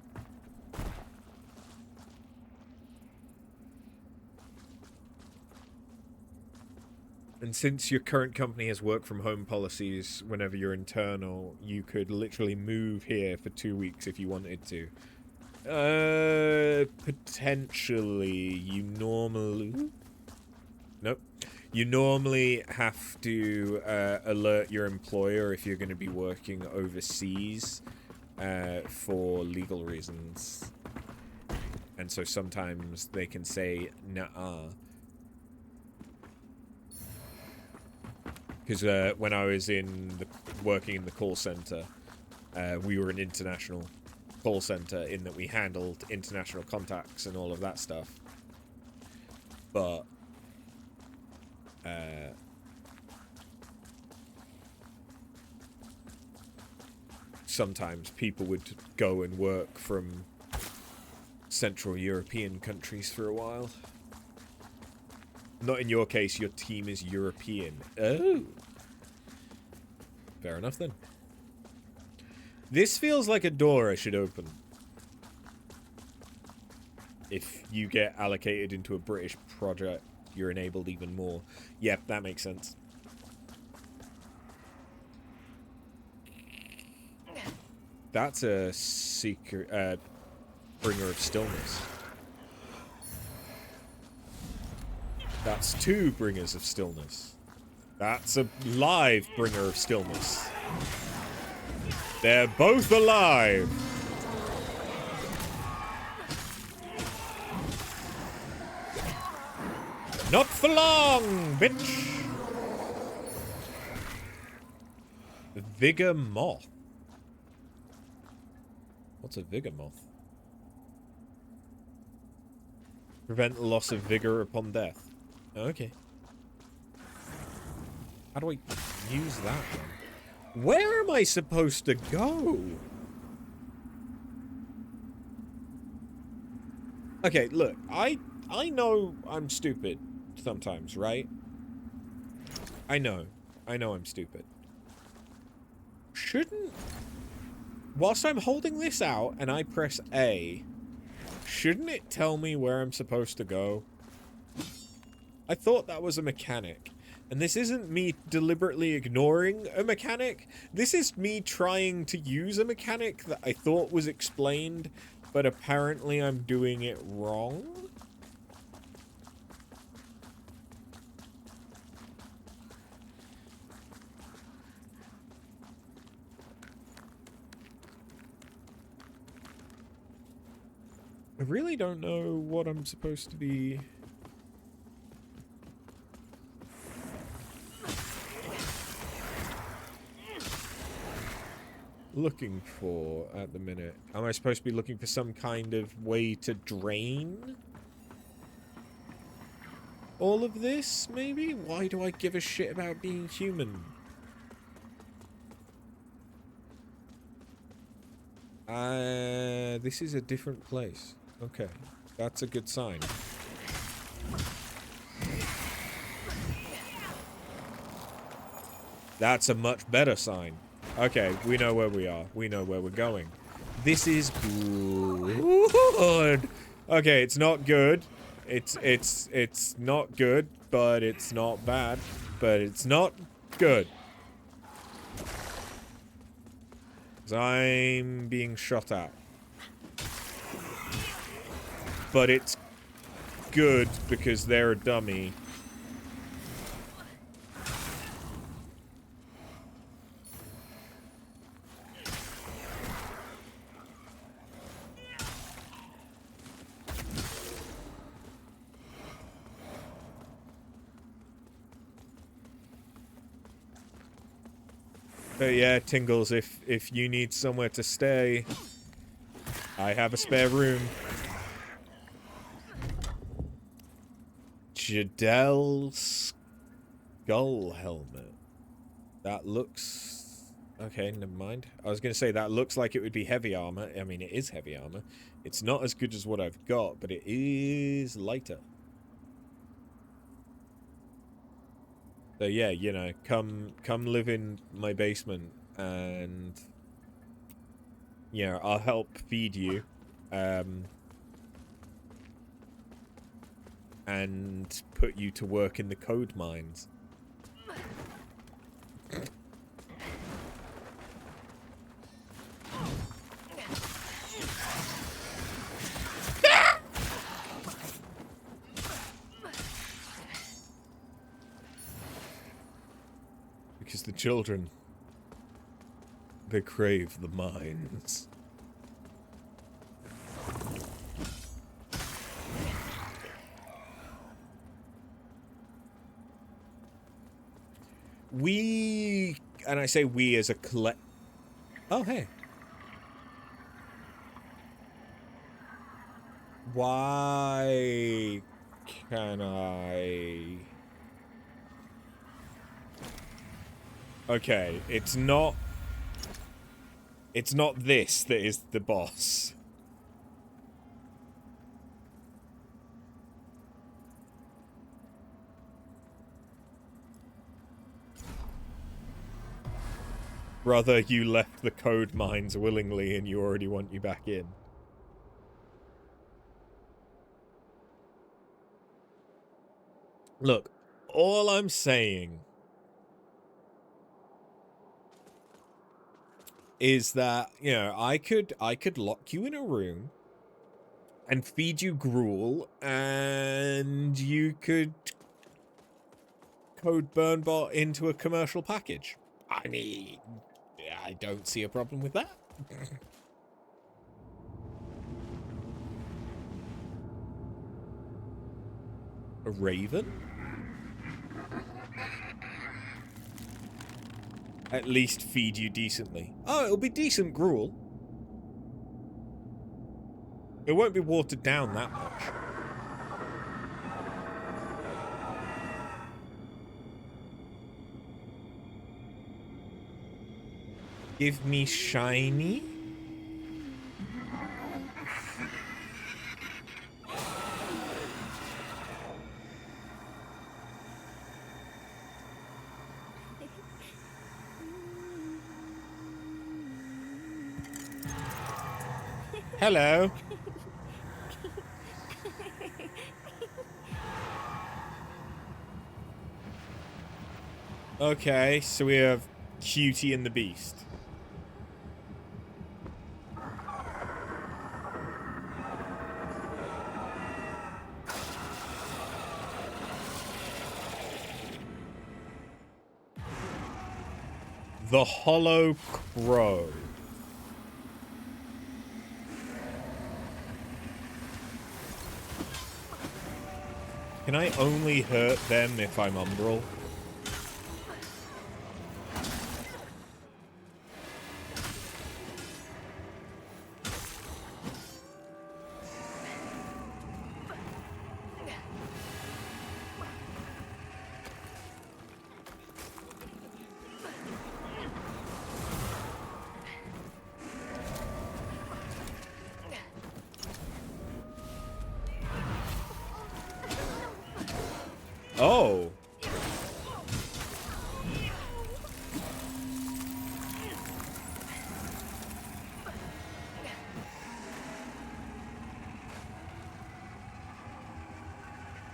A: And since your current company has work from home policies whenever you're internal, you could literally move here for 2 weeks if you wanted to. Potentially. You normally... Nope. You normally have to alert your employer if you're going to be working overseas for legal reasons. And so sometimes they can say, nuh-uh. Because when I was working in the call center, we were an international call center in that we handled international contacts and all of that stuff. But sometimes people would go and work from Central European countries for a while. Not in your case, your team is European. Oh. Fair enough then. This feels like a door I should open. If you get allocated into a British project, you're enabled even more. Yep, that makes sense. That's a secret, bringer of stillness. That's 2 bringers of stillness. That's a live bringer of stillness. They're both alive. Not for long, bitch. Vigor moth. What's a vigor moth? Prevent loss of vigor upon death. Okay. How do I use that then? Where am I supposed to go? Okay, look, I know I'm stupid sometimes, right? I know I'm stupid. Shouldn't... Whilst I'm holding this out and I press A, shouldn't it tell me where I'm supposed to go? I thought that was a mechanic. And this isn't me deliberately ignoring a mechanic. This is me trying to use a mechanic that I thought was explained, but apparently I'm doing it wrong. I really don't know what I'm supposed to be... looking for at the minute? Am I supposed to be looking for some kind of way to drain all of this, maybe? Why do I give a shit about being human? This is a different place. Okay, that's a good sign. That's a much better sign. Okay, we know where we are. We know where we're going. This is good. Okay, it's not good. It's not good, but it's not bad. But it's not good. 'Cause I'm being shot at. But it's good because they're a dummy. But yeah, Tingles, if you need somewhere to stay, I have a spare room. Jadel's skull helmet. That looks... Okay, never mind. I was going to say, that looks like it would be heavy armor. I mean, it is heavy armor. It's not as good as what I've got, but it is lighter. So yeah, you know, come live in my basement and, you know, I'll help feed you. And put you to work in the code mines. Because the children, they crave the mines. We, and I say we as a collect... Oh, hey. Why can I... Okay, it's not this that is the boss. Brother, you left the code mines willingly and you already want you back in. Look, all I'm saying is that, you know, I could lock you in a room and feed you gruel and you could code Burnbot into a commercial package. I mean, I don't see a problem with that. A raven? At least feed you decently. Oh, it'll be decent gruel. It won't be watered down that much. Give me shiny. Hello. Okay, so we have Cutie and the Beast. The Hollow Crow. Can I only hurt them if I'm Umbral? Oh.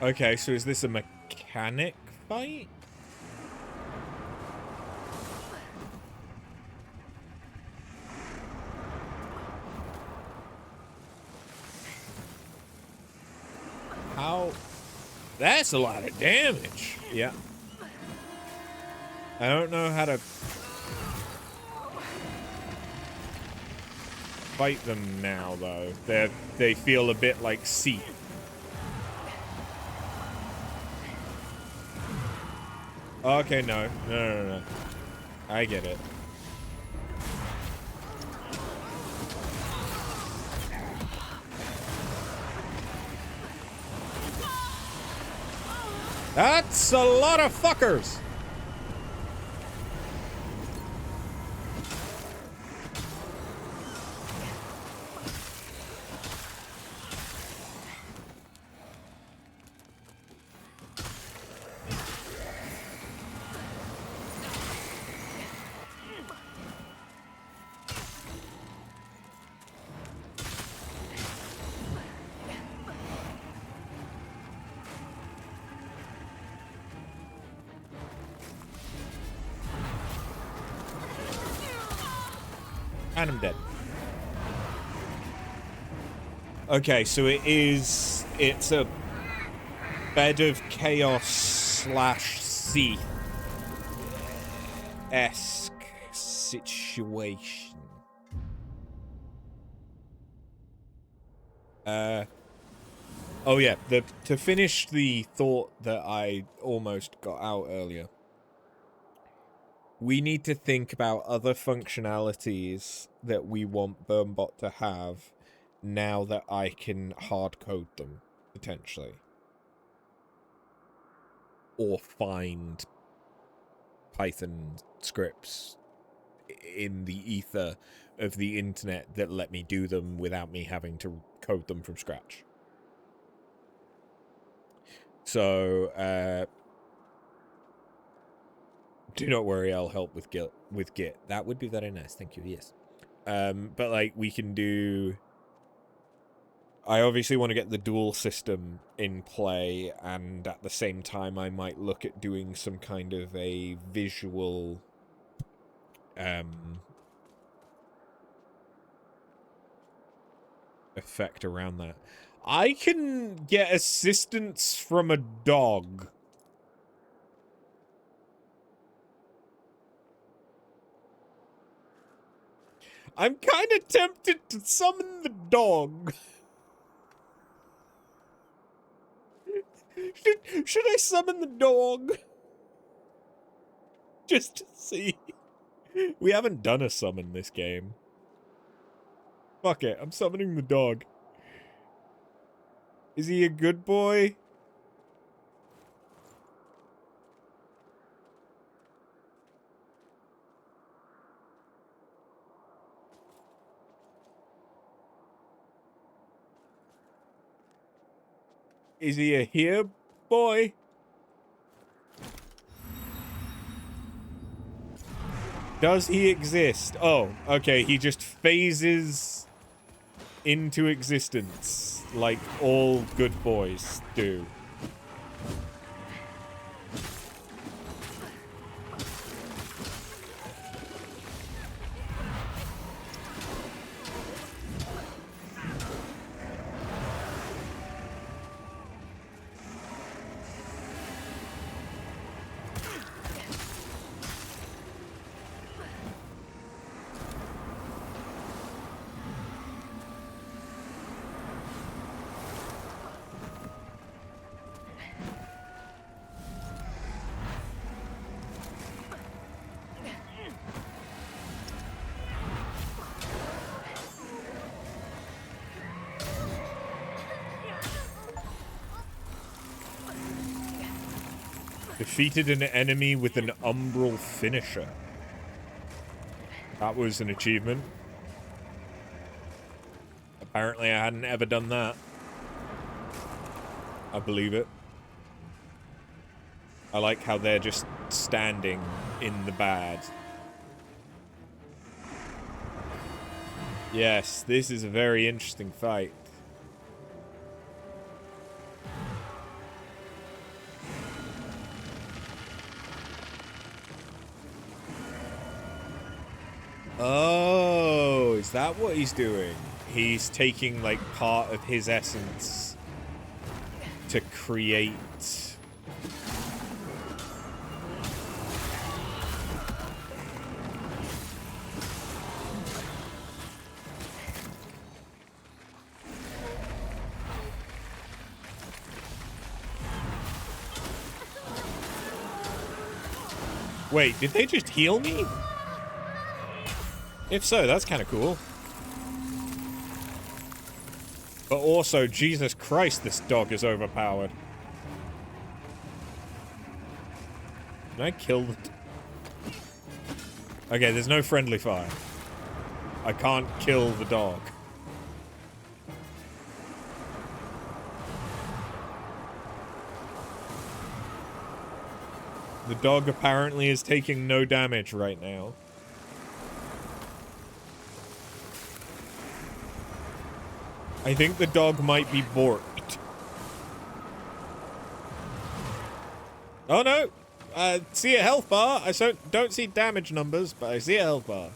A: Okay, so is this a mechanic fight? How? That's a lot of damage. Yeah. I don't know how to fight them now, though. They feel a bit like seat. Okay, no. I get it. That's a lot of fuckers. And I'm dead. Okay, so it's a bed of chaos slash Seath-esque situation. Oh yeah, to finish the thought that I almost got out earlier. We need to think about other functionalities that we want Burnbot to have now that I can hard code them, potentially. Or find Python scripts in the ether of the internet that let me do them without me having to code them from scratch. So, do not worry, I'll help with Git. That would be very nice, thank you, yes. But like we can do... I obviously want to get the dual system in play, and at the same time I might look at doing some kind of a visual effect around that. I can get assistance from a dog. I'm kind of tempted to summon the dog. Should I summon the dog? Just to see. We haven't done a summon this game. Fuck it, I'm summoning the dog. Is he a good boy? Is he a here boy? Does he exist? Oh, okay, he just phases into existence like all good boys do. Defeated an enemy with an umbral finisher. That was an achievement. Apparently I hadn't ever done that. I believe it. I like how they're just standing in the bad. Yes, this is a very interesting fight. Oh, is that what he's doing? He's taking, like, part of his essence to create... Wait, did they just heal me? If so, that's kind of cool. But also, Jesus Christ, this dog is overpowered. Can I kill the... Okay, there's no friendly fire. I can't kill the dog. The dog apparently is taking no damage right now. I think the dog might be borked. Oh no! I see a health bar. I don't see damage numbers, but I see a health bar.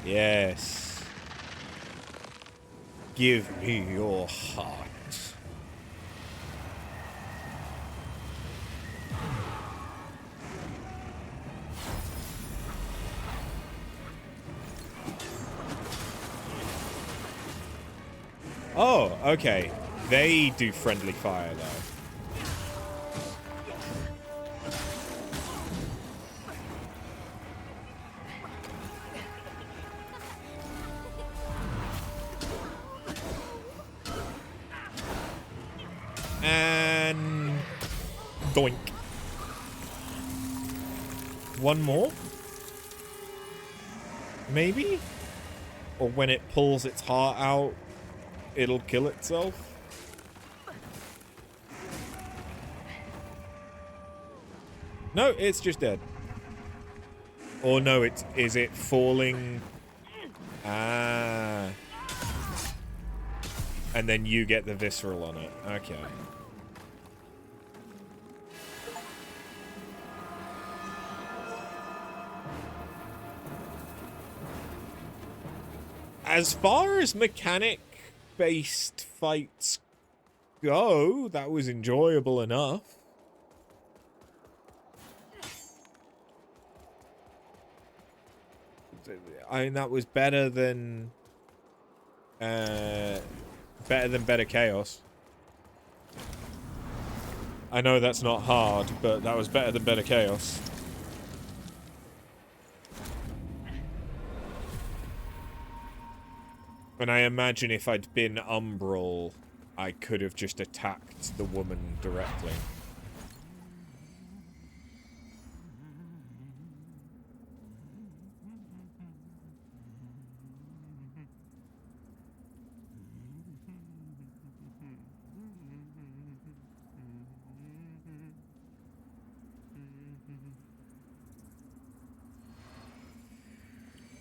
A: Yes. Give me your heart. Oh, okay. They do friendly fire, though. And... doink. One more? Maybe? Or when it pulls its heart out, it'll kill itself? No, it's just dead. Or no, is it falling? Ah. And then you get the visceral on it. Okay. As far as mechanic-based fights go, that was enjoyable enough. I mean, that was better than Better Chaos. I know that's not hard, but that was better than Better Chaos. And I imagine if I'd been Umbral, I could have just attacked the woman directly.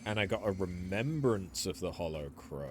A: And I got a remembrance of the Hollow Crow.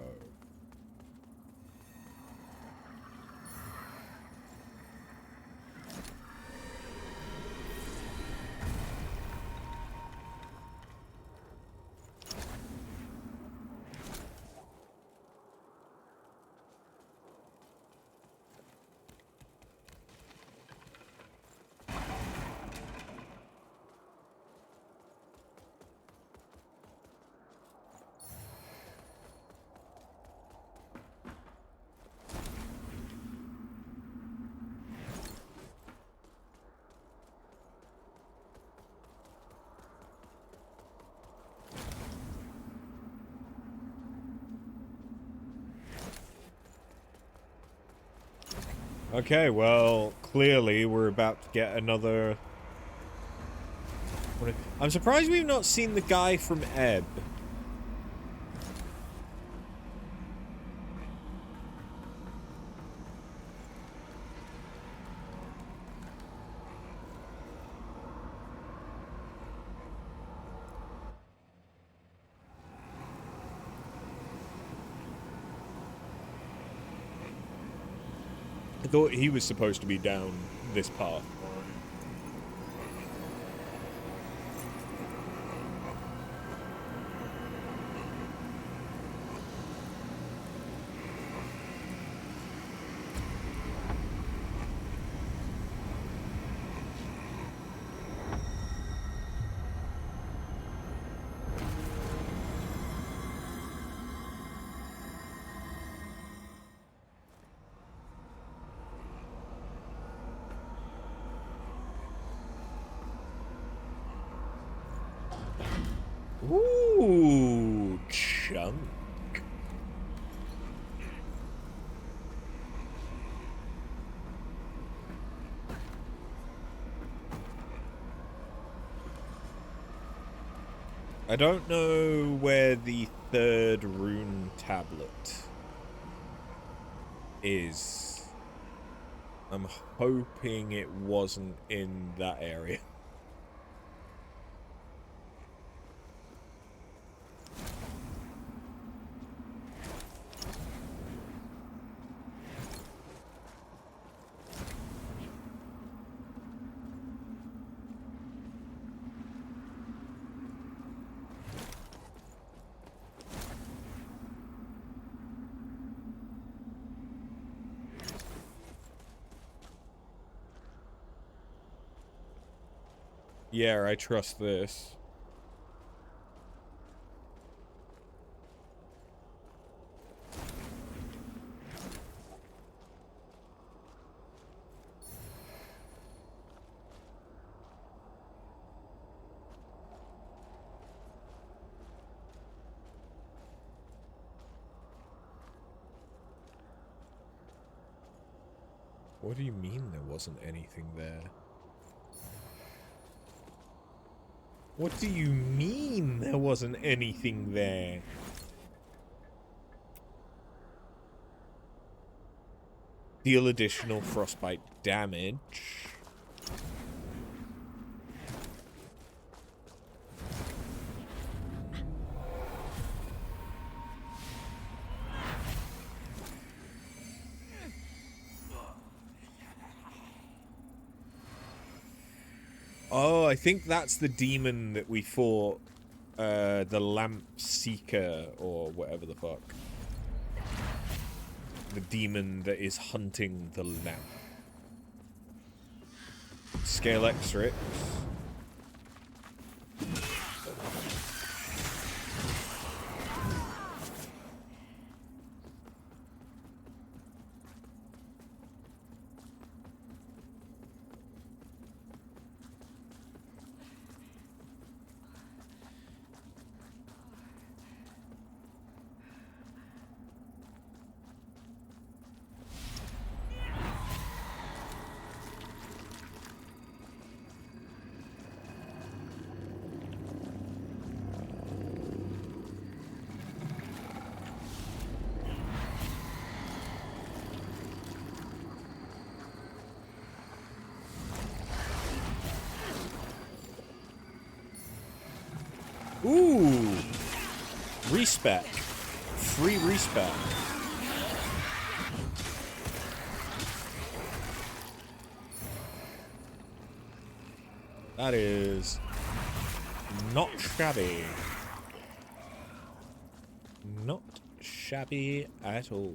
A: Okay, well, clearly we're about to get another... I'm surprised we've not seen the guy from Ebb. I thought he was supposed to be down this path. Ooh, chunk. I don't know where the third rune tablet is. I'm hoping it wasn't in that area. Yeah, I trust this. What do you mean there wasn't anything there? What do you mean there wasn't anything there? Deal additional frostbite damage. Oh, I think that's the demon that we fought. The Lamp Seeker, or whatever the fuck. The demon that is hunting the lamp. Scale X-Rix. Ooh! Respec. Free respec. That is not shabby. Not shabby at all.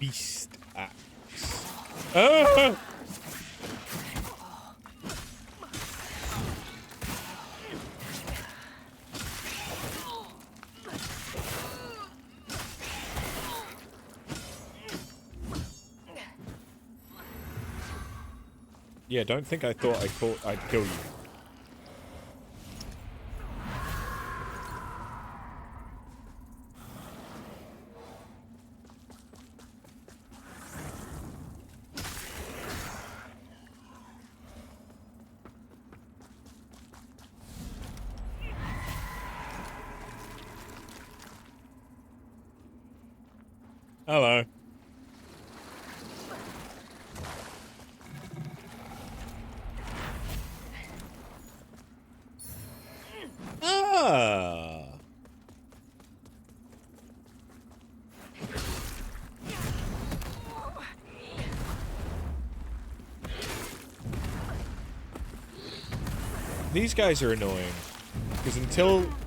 A: Beast axe. Ah! Yeah, don't think I thought I'd kill you. Hello. Ah. These guys are annoying because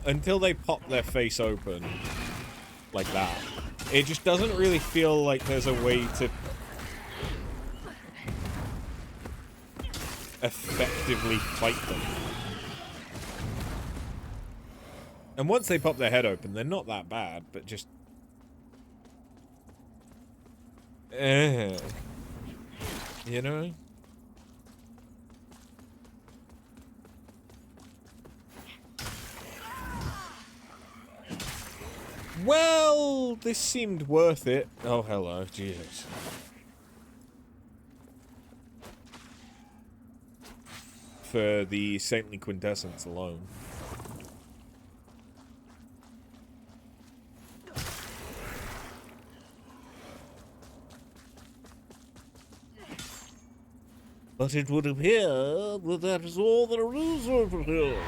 A: until they pop their face open like that, it just doesn't really feel like there's a way to effectively fight them. And once they pop their head open, they're not that bad, but just you know? Well, this seemed worth it. Oh, hello. Jesus. For the saintly quintessence alone. But it would appear that that is all there is over here.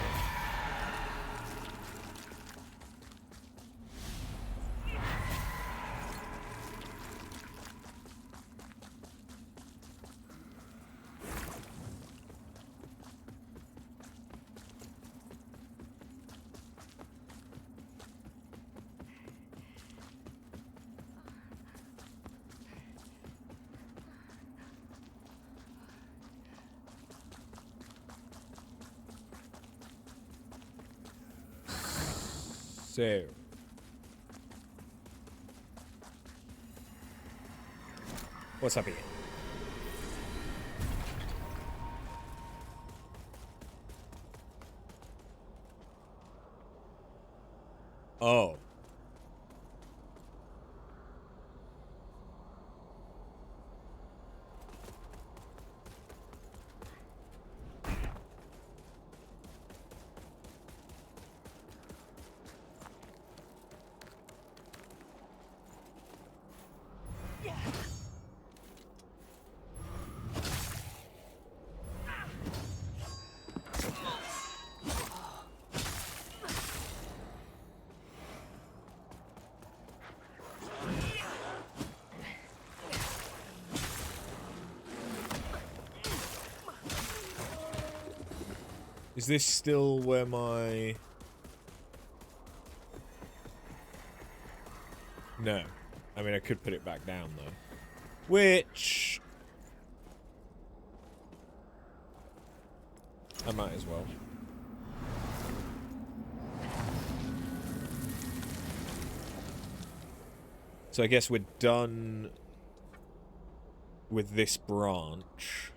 A: So, what's up here? Oh. Is this still where my... No. I mean, I could put it back down, though. Which... I might as well. So I guess we're done with this branch.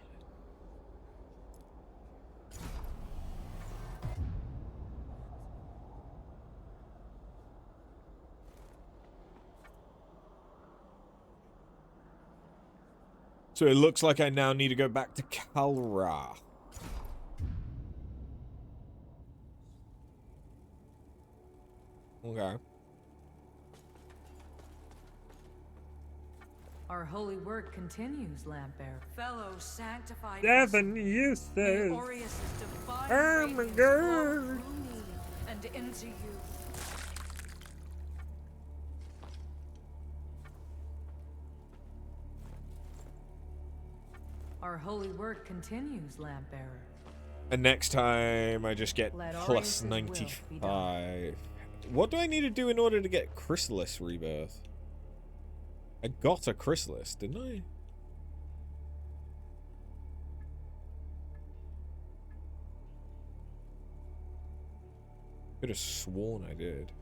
A: So it looks like I now need to go back to Kalra. Okay.
F: Our holy work continues, Lampbearer. Fellow sanctified.
A: Seven uses.
F: Aureus' divine
A: Oh my
F: radiance flow
A: God.
F: through me and into you. Our holy work continues, Lampbearer.
A: And next time I just get
F: Let
A: plus
F: Aureus' will be
A: 95. What do I need to do in order to get Chrysalis Rebirth? I got a Chrysalis, didn't I? Could have sworn I did.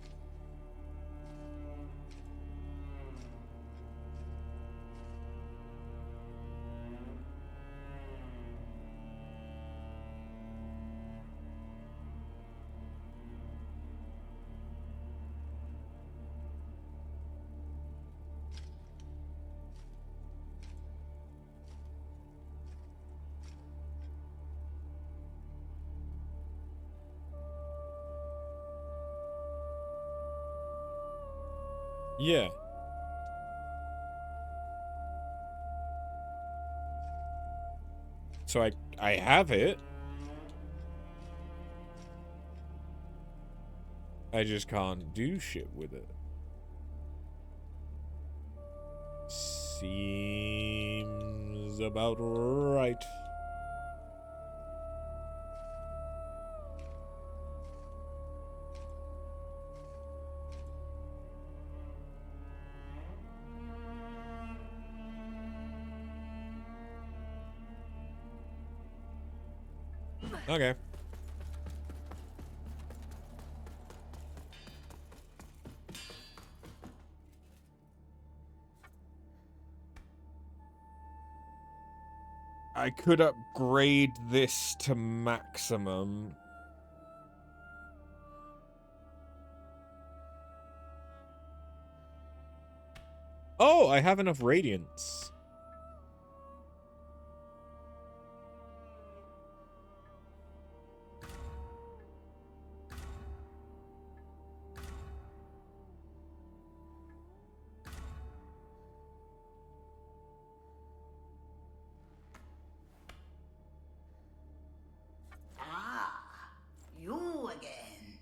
A: Yeah. So I have it. I just can't do shit with it. Seems about right. Okay. I could upgrade this to maximum. Oh, I have enough radiance.
E: Ah, you again.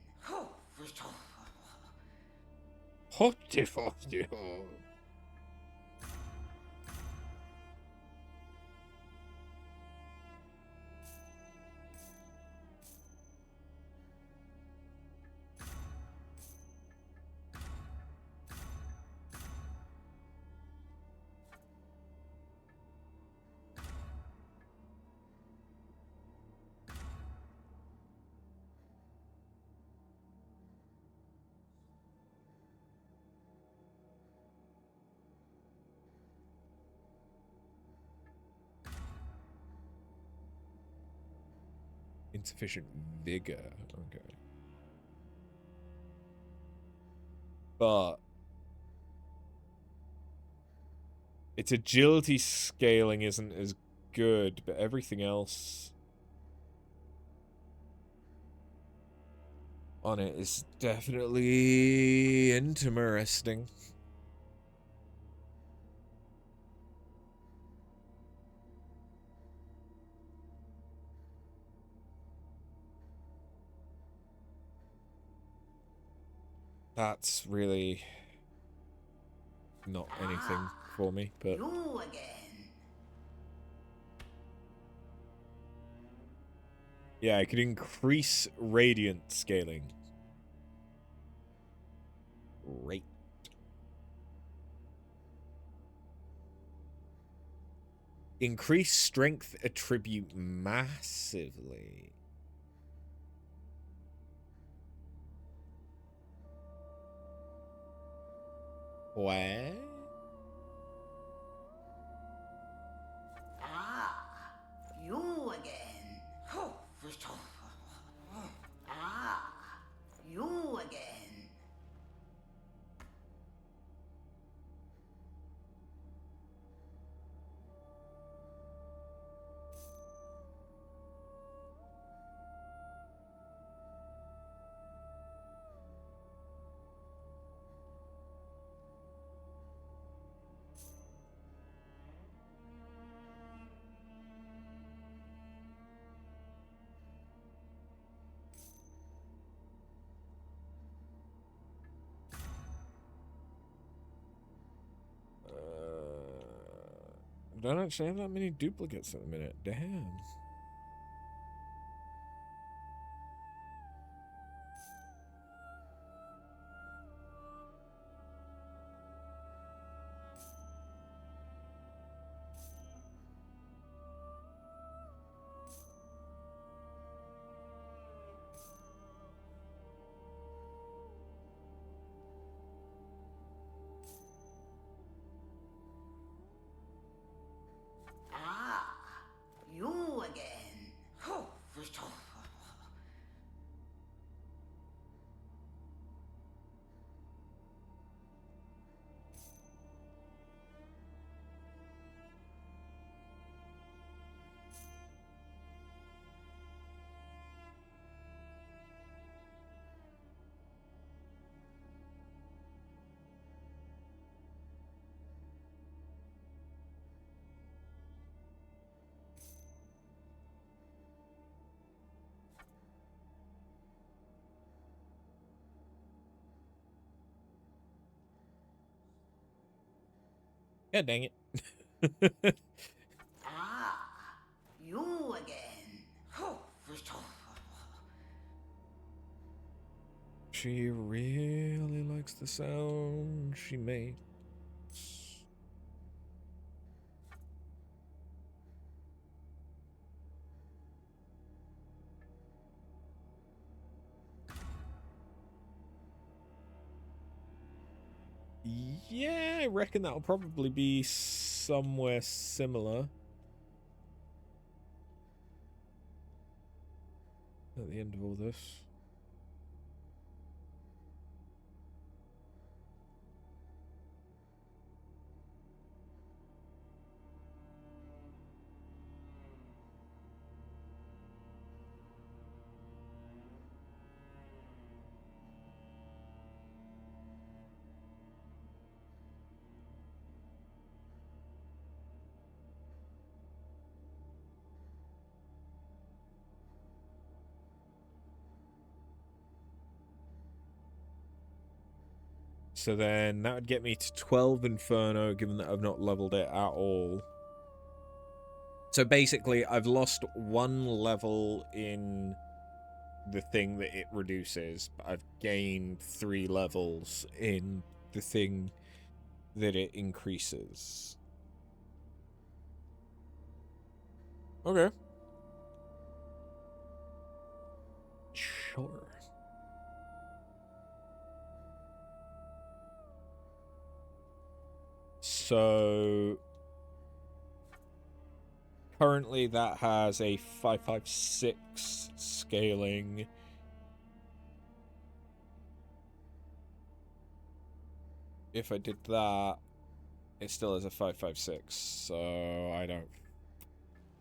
A: Hotty fotty. Insufficient vigor. Okay. But its agility scaling isn't as good, but everything else on it is definitely interesting. That's really not anything for me, but
E: You again.
A: yeah, I could increase radiant scaling. Great. Increase strength attribute massively. What?
E: Ah, you again. Ah, you again.
A: I don't actually have that many duplicates at the minute. Damn.
E: Ah, you again.
A: Yeah, dang it.
G: Ah, you again.
A: She really likes the sound she makes. Yeah, I reckon that'll probably be somewhere similar at the end of all this. So then that would get me to 12 Inferno, given that I've not leveled it at all. So basically, I've lost 1 level in the thing that it reduces, but I've gained 3 levels in the thing that it increases. Okay. Sure. So currently that has a 556 scaling. If I did that, it still has a 556, so I don't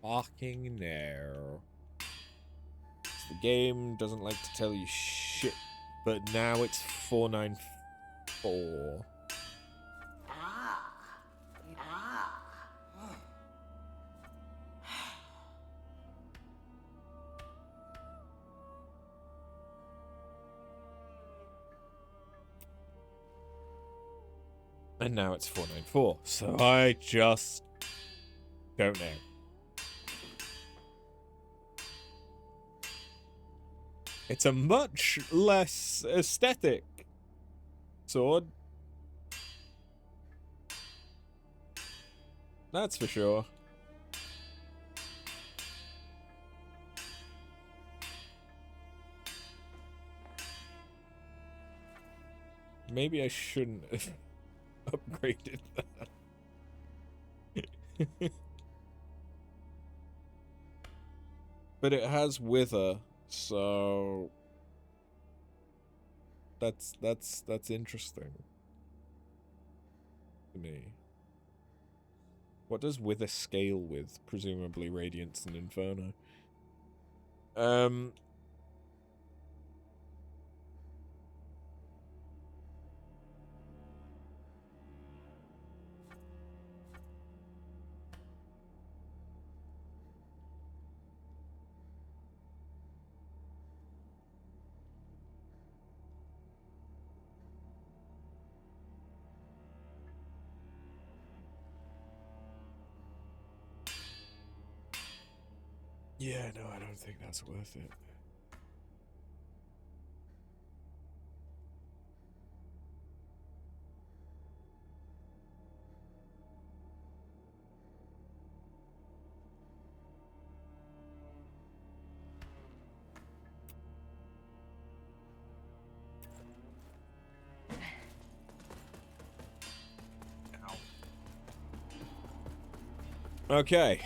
A: fucking know. The game doesn't like to tell you shit, but now it's 494.
G: Ah, ah.
A: And now it's 494, so I just don't know. It's a much less aesthetic sword. That's for sure. Maybe I shouldn't have upgraded that. But it has wither, so that's interesting to me. What does wither scale with? Presumably Radiance and Inferno. Yeah, no, I don't think that's worth it. Okay.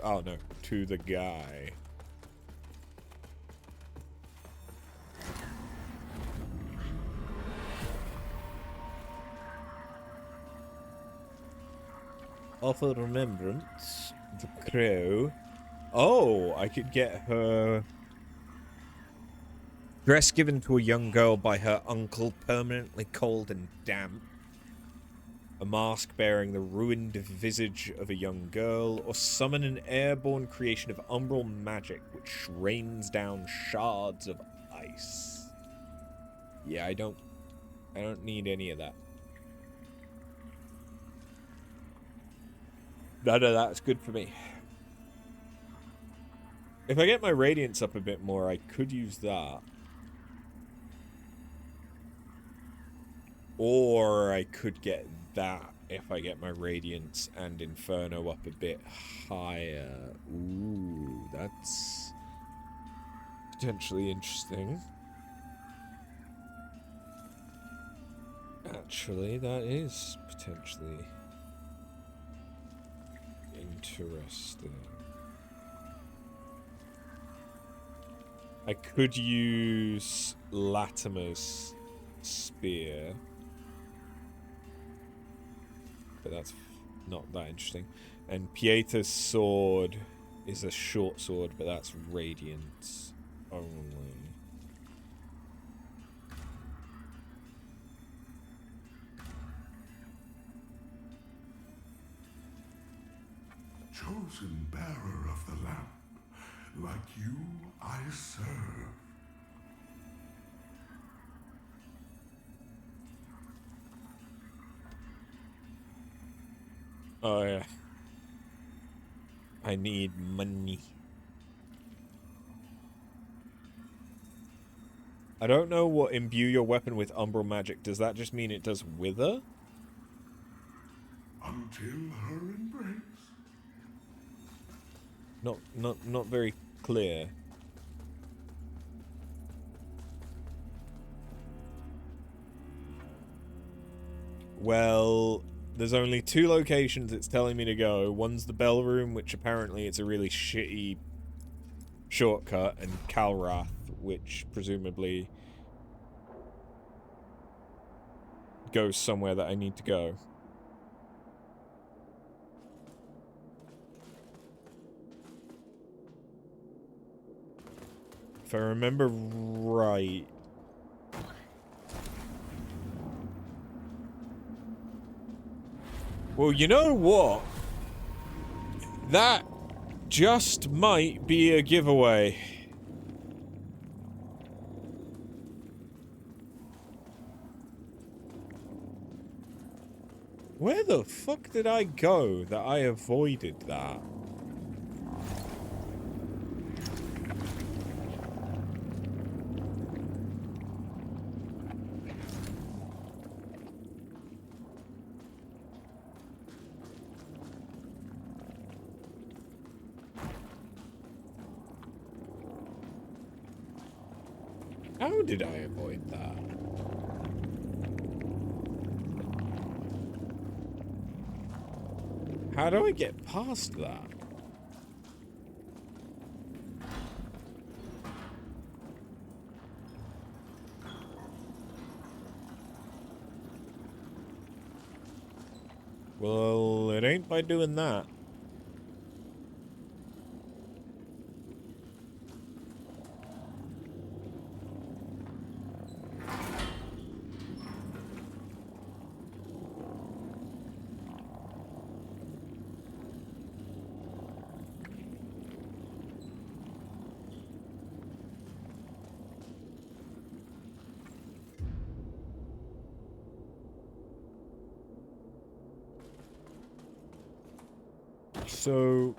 A: Oh no, to the guy. Offer remembrance, the crow. Oh, I could get her dress given to a young girl by her uncle, permanently cold and damp. A mask bearing the ruined visage of a young girl, or summon an airborne creation of umbral magic which rains down shards of ice. Yeah, I don't need any of that. None of that's good for me. If I get my radiance up a bit more, I could use that. Or I could get that if I get my radiance and inferno up a bit higher. Ooh, that's potentially interesting. Actually, that is potentially interesting. I could use Latimer's spear, but that's not that interesting. And Pieter's sword is a short sword, but that's radiance only.
H: Chosen bearer of the lamp, like you I serve.
A: Oh yeah. I need money. I don't know what imbue your weapon with umbral magic. Does that just mean it does wither?
H: Until her embrace.
A: Not very clear. Well, there's only 2 locations it's telling me to go. One's the Bell Room, which apparently it's a really shitty shortcut, and Calrath, which presumably goes somewhere that I need to go. If I remember right... Well, you know what? That just might be a giveaway. Where the fuck did I go that I avoided that? How did I avoid that? How do I get past that? Well, it ain't by doing that. So...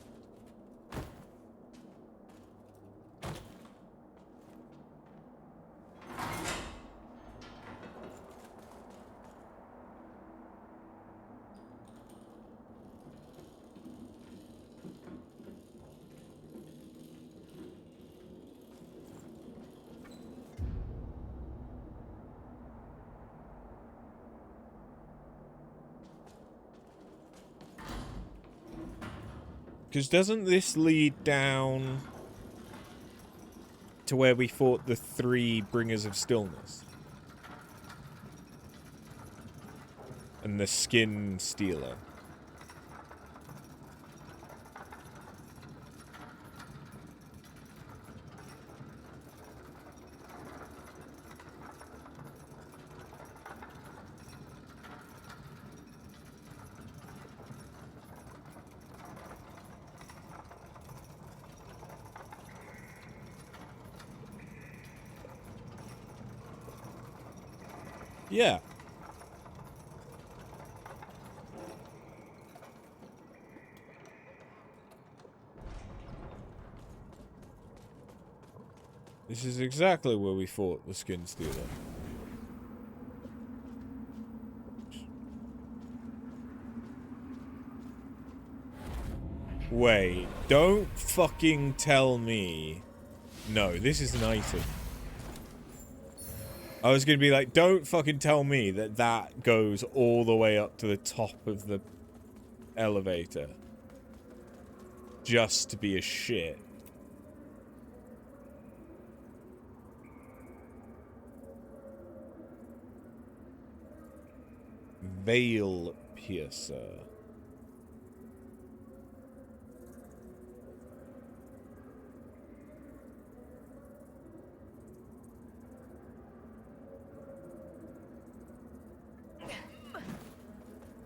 A: Because doesn't this lead down to where we fought the 3 Bringers of Stillness? And the Skin Stealer. Yeah. This is exactly where we fought the skin stealer. Wait, don't fucking tell me. No, this is an item. I was gonna be like, don't fucking tell me that that goes all the way up to the top of the elevator. Just to be a shit. Veil Piercer.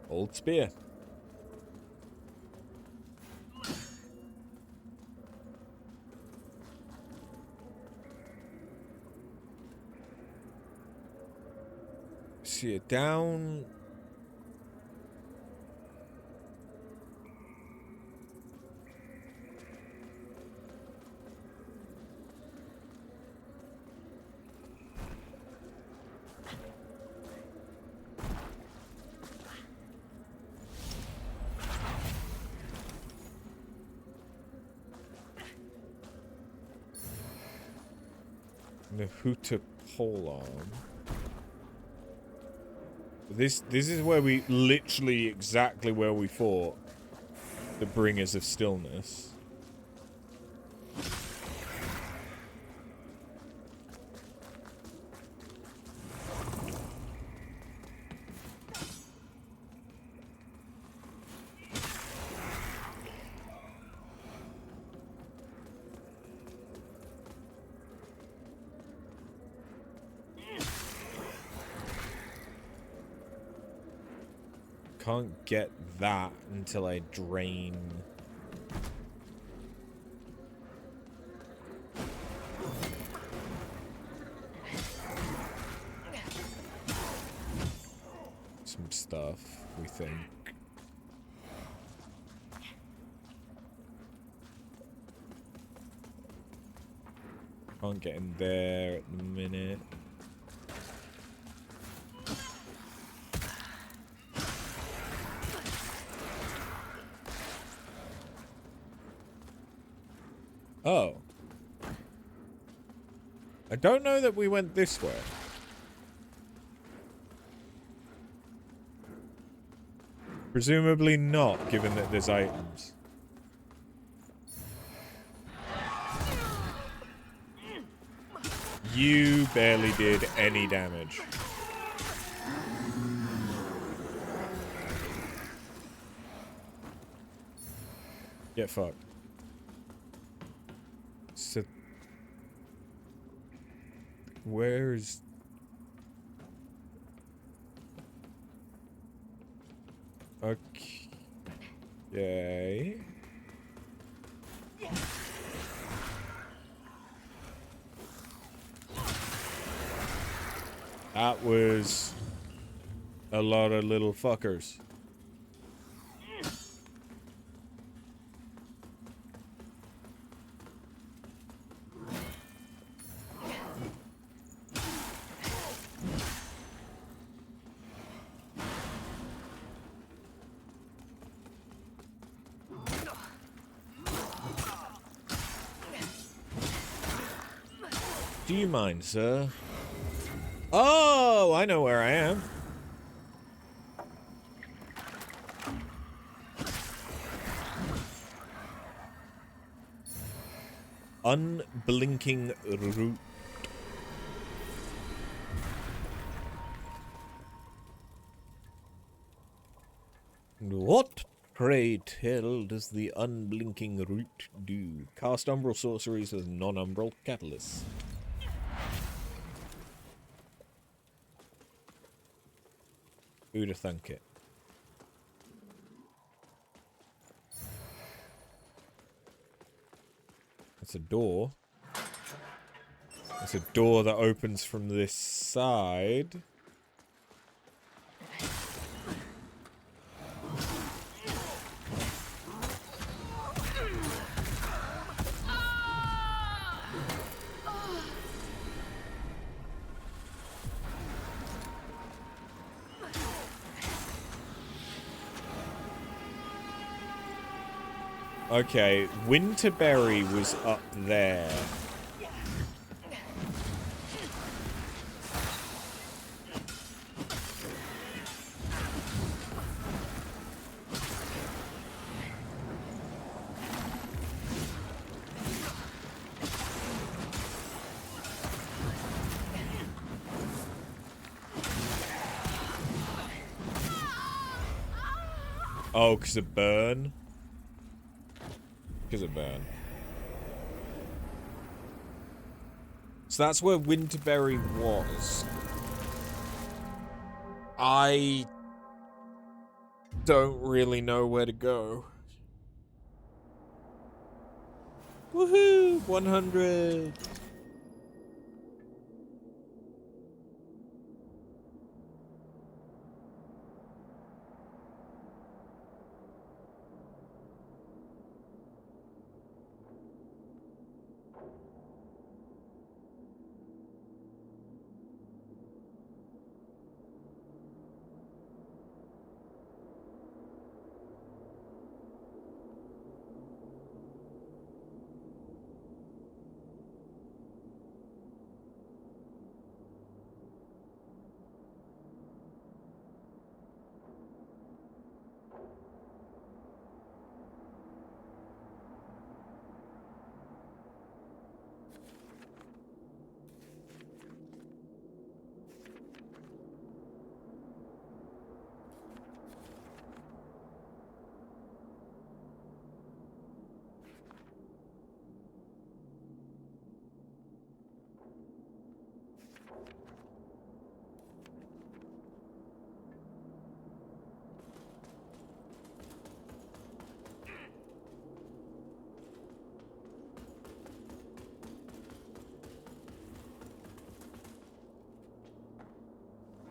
A: Old spear. See it down. Nahuta polearm. This is where we literally exactly where we fought the Bringers of Stillness. Can't get that until I drain. Some stuff, we think. Can't get in there at the minute. Oh. I don't know that we went this way. Presumably not, given that there's items. You barely did any damage. Get fucked. So, where's... Okay. That was a lot of little fuckers. Do you mind, sir? Oh, I know where I am. Unblinking root. What, pray tell, does the unblinking root do? Cast umbral sorceries with non-umbral catalysts. Who'd have thunk it? That's a door. It's a door that opens from this side. Okay, Winterberry was up there. Oh, because of burn? Because of burn. So that's where Winterberry was. I don't really know where to go. Woohoo! 100!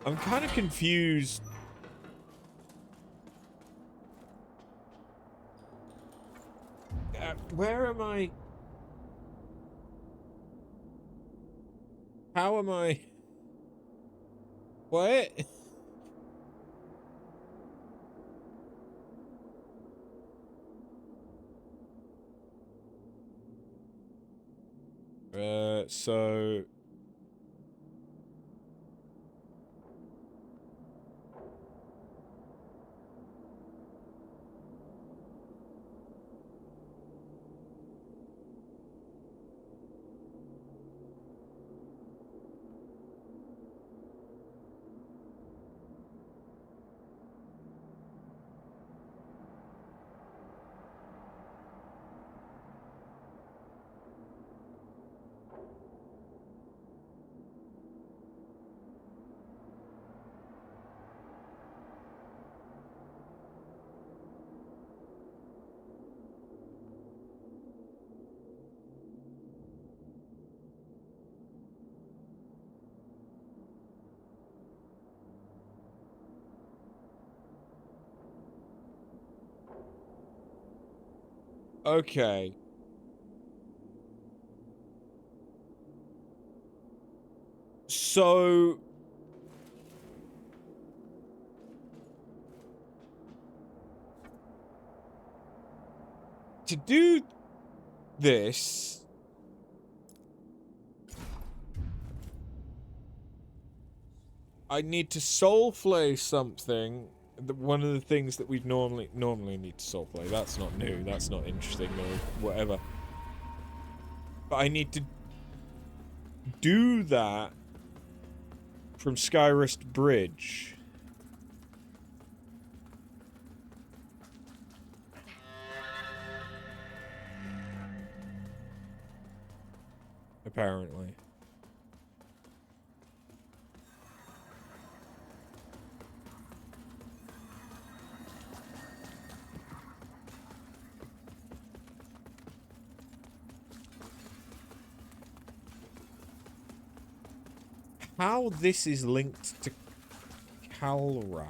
A: I'm kind of confused. Where am I? How am I? What? So... Okay. So... to do this... I need to soulflay something. One of the things that we'd normally need to soulflay. That's not new. That's not interesting or whatever. But I need to do that from Skyrest Bridge. Apparently. How this is linked to Kalra.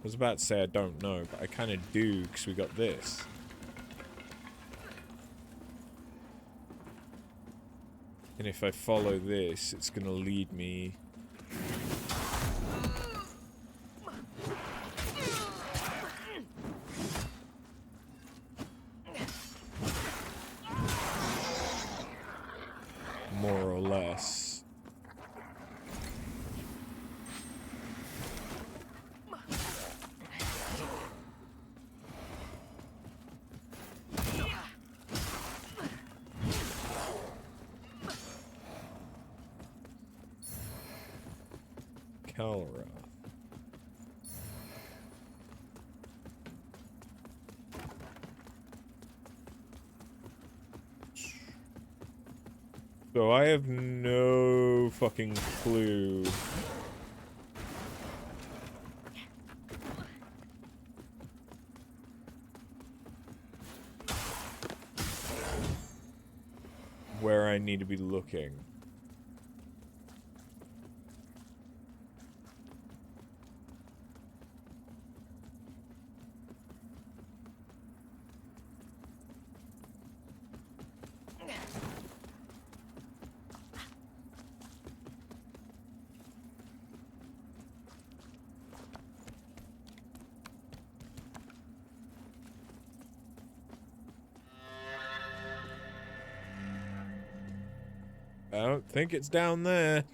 A: I was about to say I don't know, but I kind of do because we got this. And if I follow this, it's going to lead me... more or less. Calra. So I have no fucking clue. Where I need to be looking. I don't think it's down there.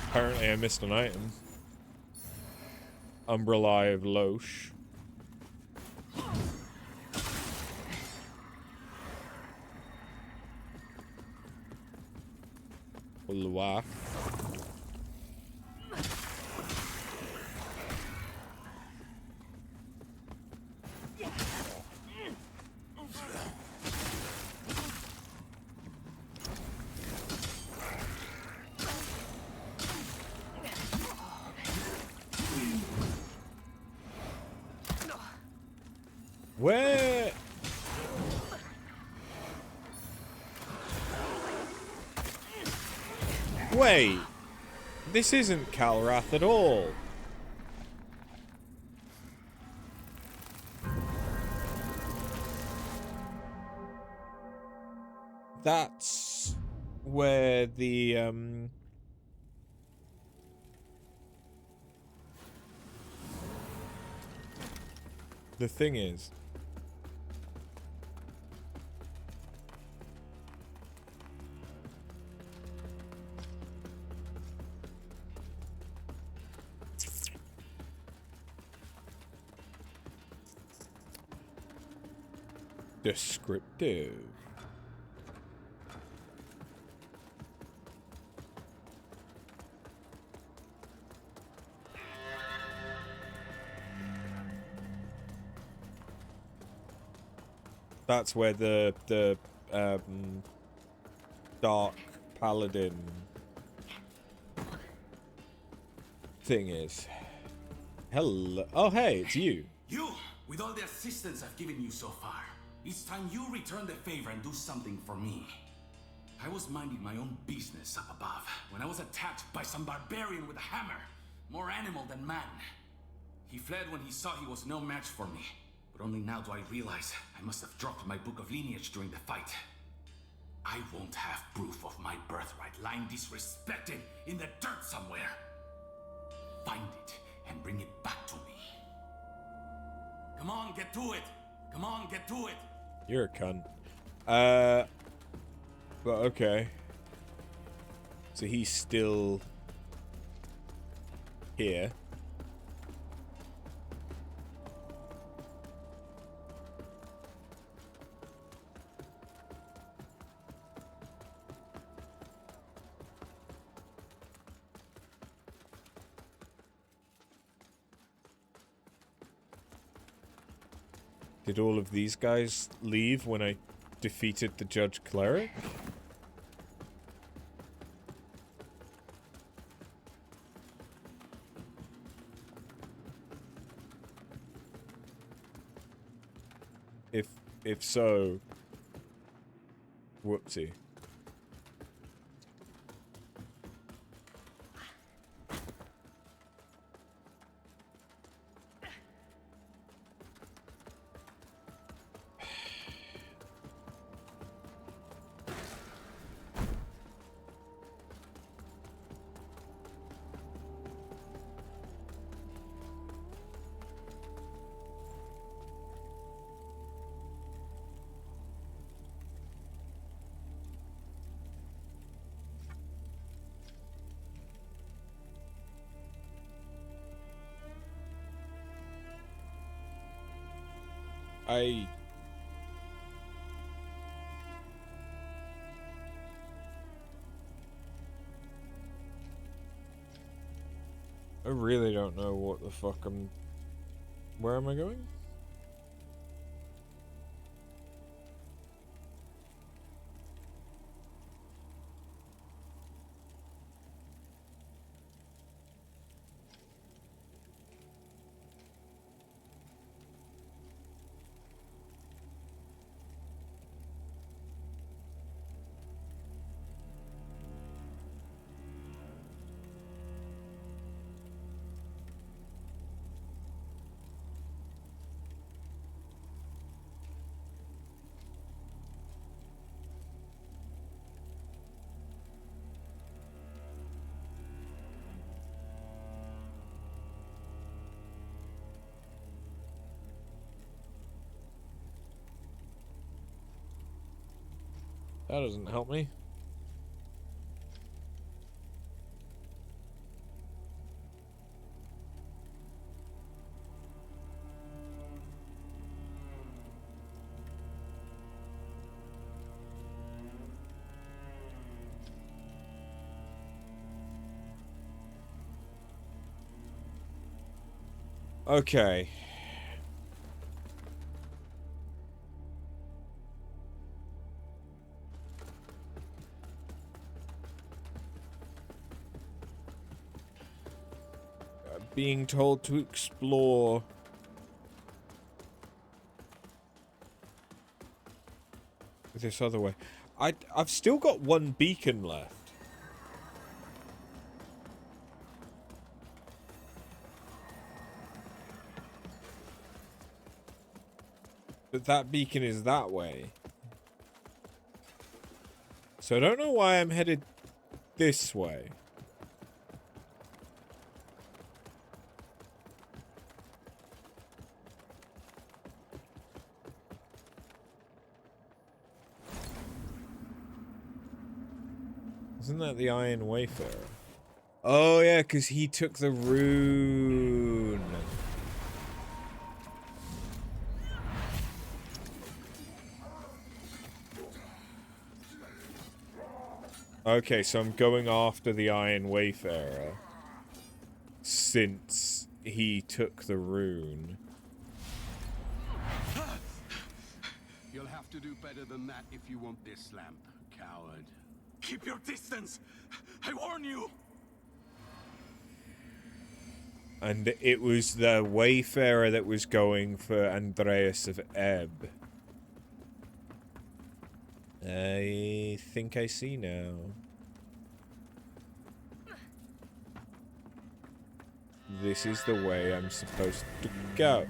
A: Apparently I missed an item. Umbrella of Loche. Loire. Where? Wait. This isn't Calrath at all. That's where the thing is. Descriptive. That's where the dark paladin thing is. Hello. Oh, hey, it's you.
I: You, with all the assistance I've given you so far, it's time you return the favor and do something for me. I was minding my own business up above when I was attacked by some barbarian with a hammer, more animal than man. He fled when he saw he was no match for me, but only now do I realize I must have dropped my book of lineage during the fight. I won't have proof of my birthright lying disrespected in the dirt somewhere. Find it and bring it back to me. Come on, get to it! Come on, get to it!
A: You're a cunt. But okay. So he's still here. Did all of these guys leave when I defeated the Judge Cleric? If so, whoopsie. I really don't know what the fuck where am I going? That doesn't help me. Okay. Being told to explore this other way. I've still got one beacon left. But that beacon is that way. So I don't know why I'm headed this way. Isn't that the Iron Wayfarer? Oh yeah, because he took the rune. Okay, so I'm going after the Iron Wayfarer since he took the rune.
J: You'll have to do better than that if you want this lamp, coward.
I: Keep your distance! I warn you!
A: And it was the Wayfarer that was going for Andreas of Ebb. I think I see now. This is the way I'm supposed to go.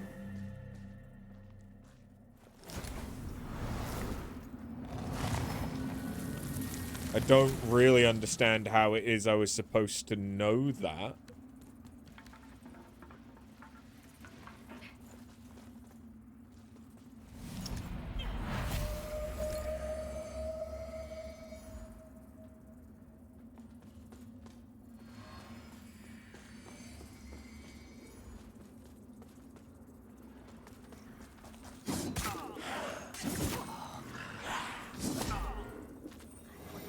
A: I don't really understand how it is I was supposed to know that.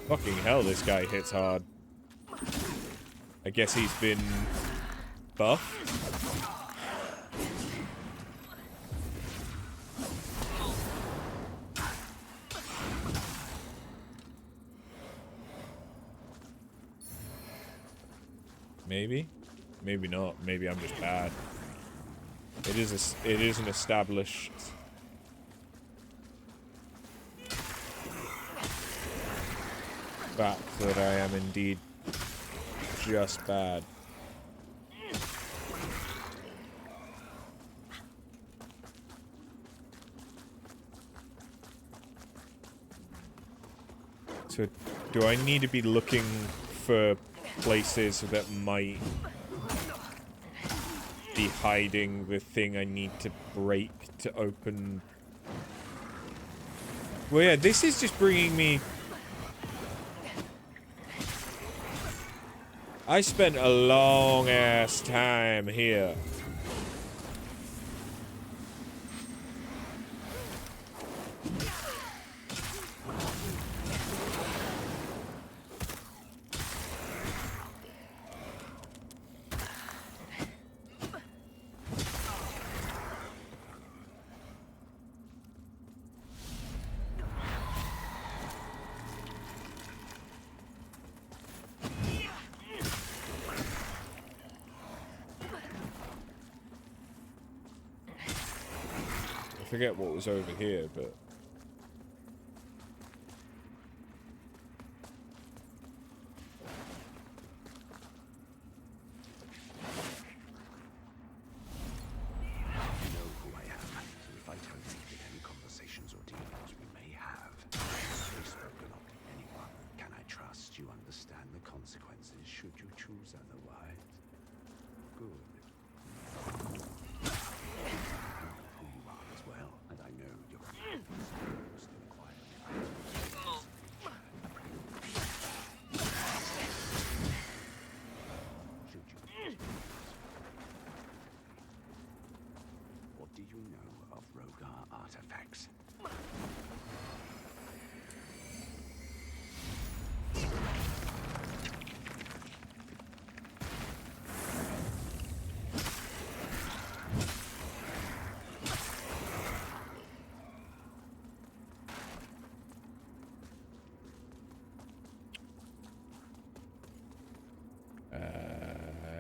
A: Fucking hell, this guy hits hard. I guess he's been buffed. Maybe? Maybe not. Maybe I'm just bad. It is an established fact that I am indeed just bad. So, do I need to be looking for places that might be hiding the thing I need to break to open? Well, yeah, this is just bringing me... I spent a long-ass time here. I forget what was over here, but...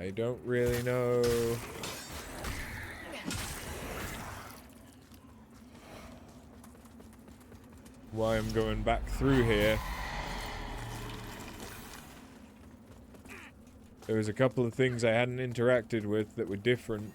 A: I don't really know why I'm going back through here. There was a couple of things I hadn't interacted with that were different.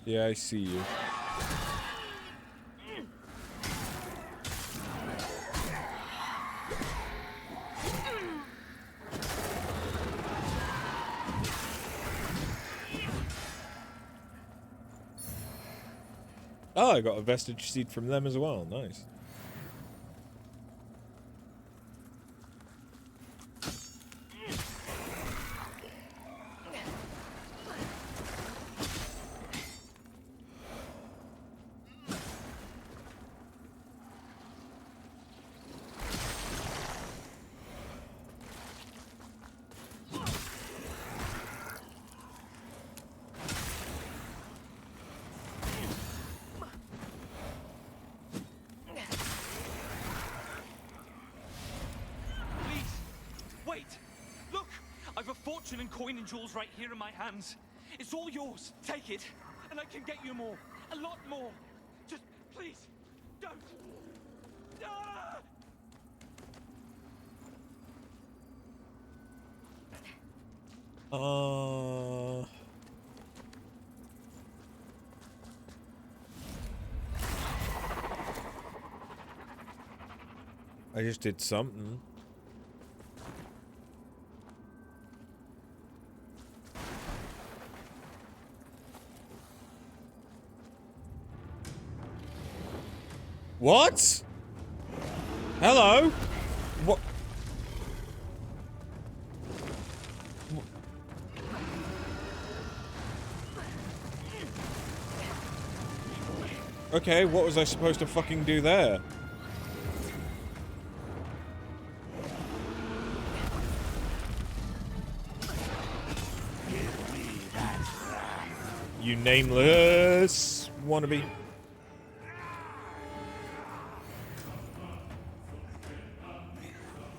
A: Yeah, I see you. Oh, I got a vestige seed from them as well. Nice.
K: And coin and jewels right here in my hands. It's all yours. Take it, and I can get you more. A lot more. Just please, don't.
A: I just did something. What? Hello? What? Okay, what was I supposed to fucking do there? You nameless wannabe.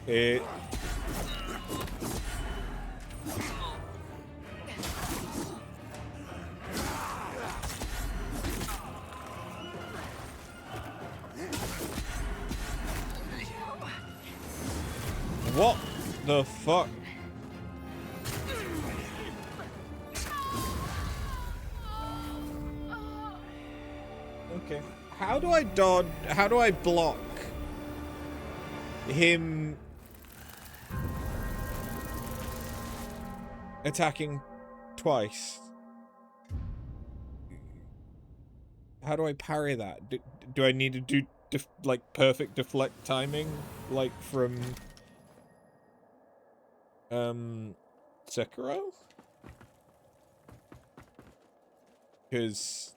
A: It... What the fuck? Okay. How do I dodge? How do I block him attacking twice? How do I parry that? Do I need to do like perfect deflect timing, like from Sekiro? Because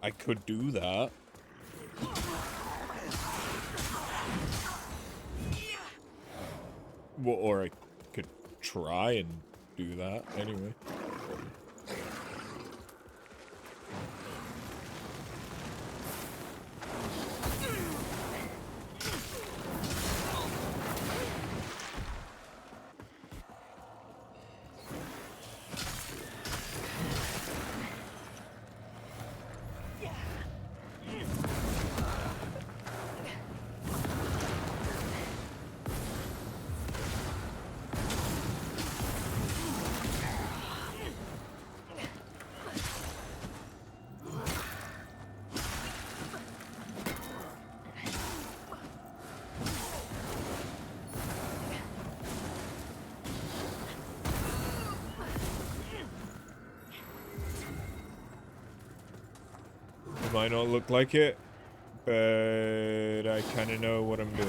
A: I could do that. Well, or I could try and do that anyway. Might not look like it, but I kind of know what I'm doing.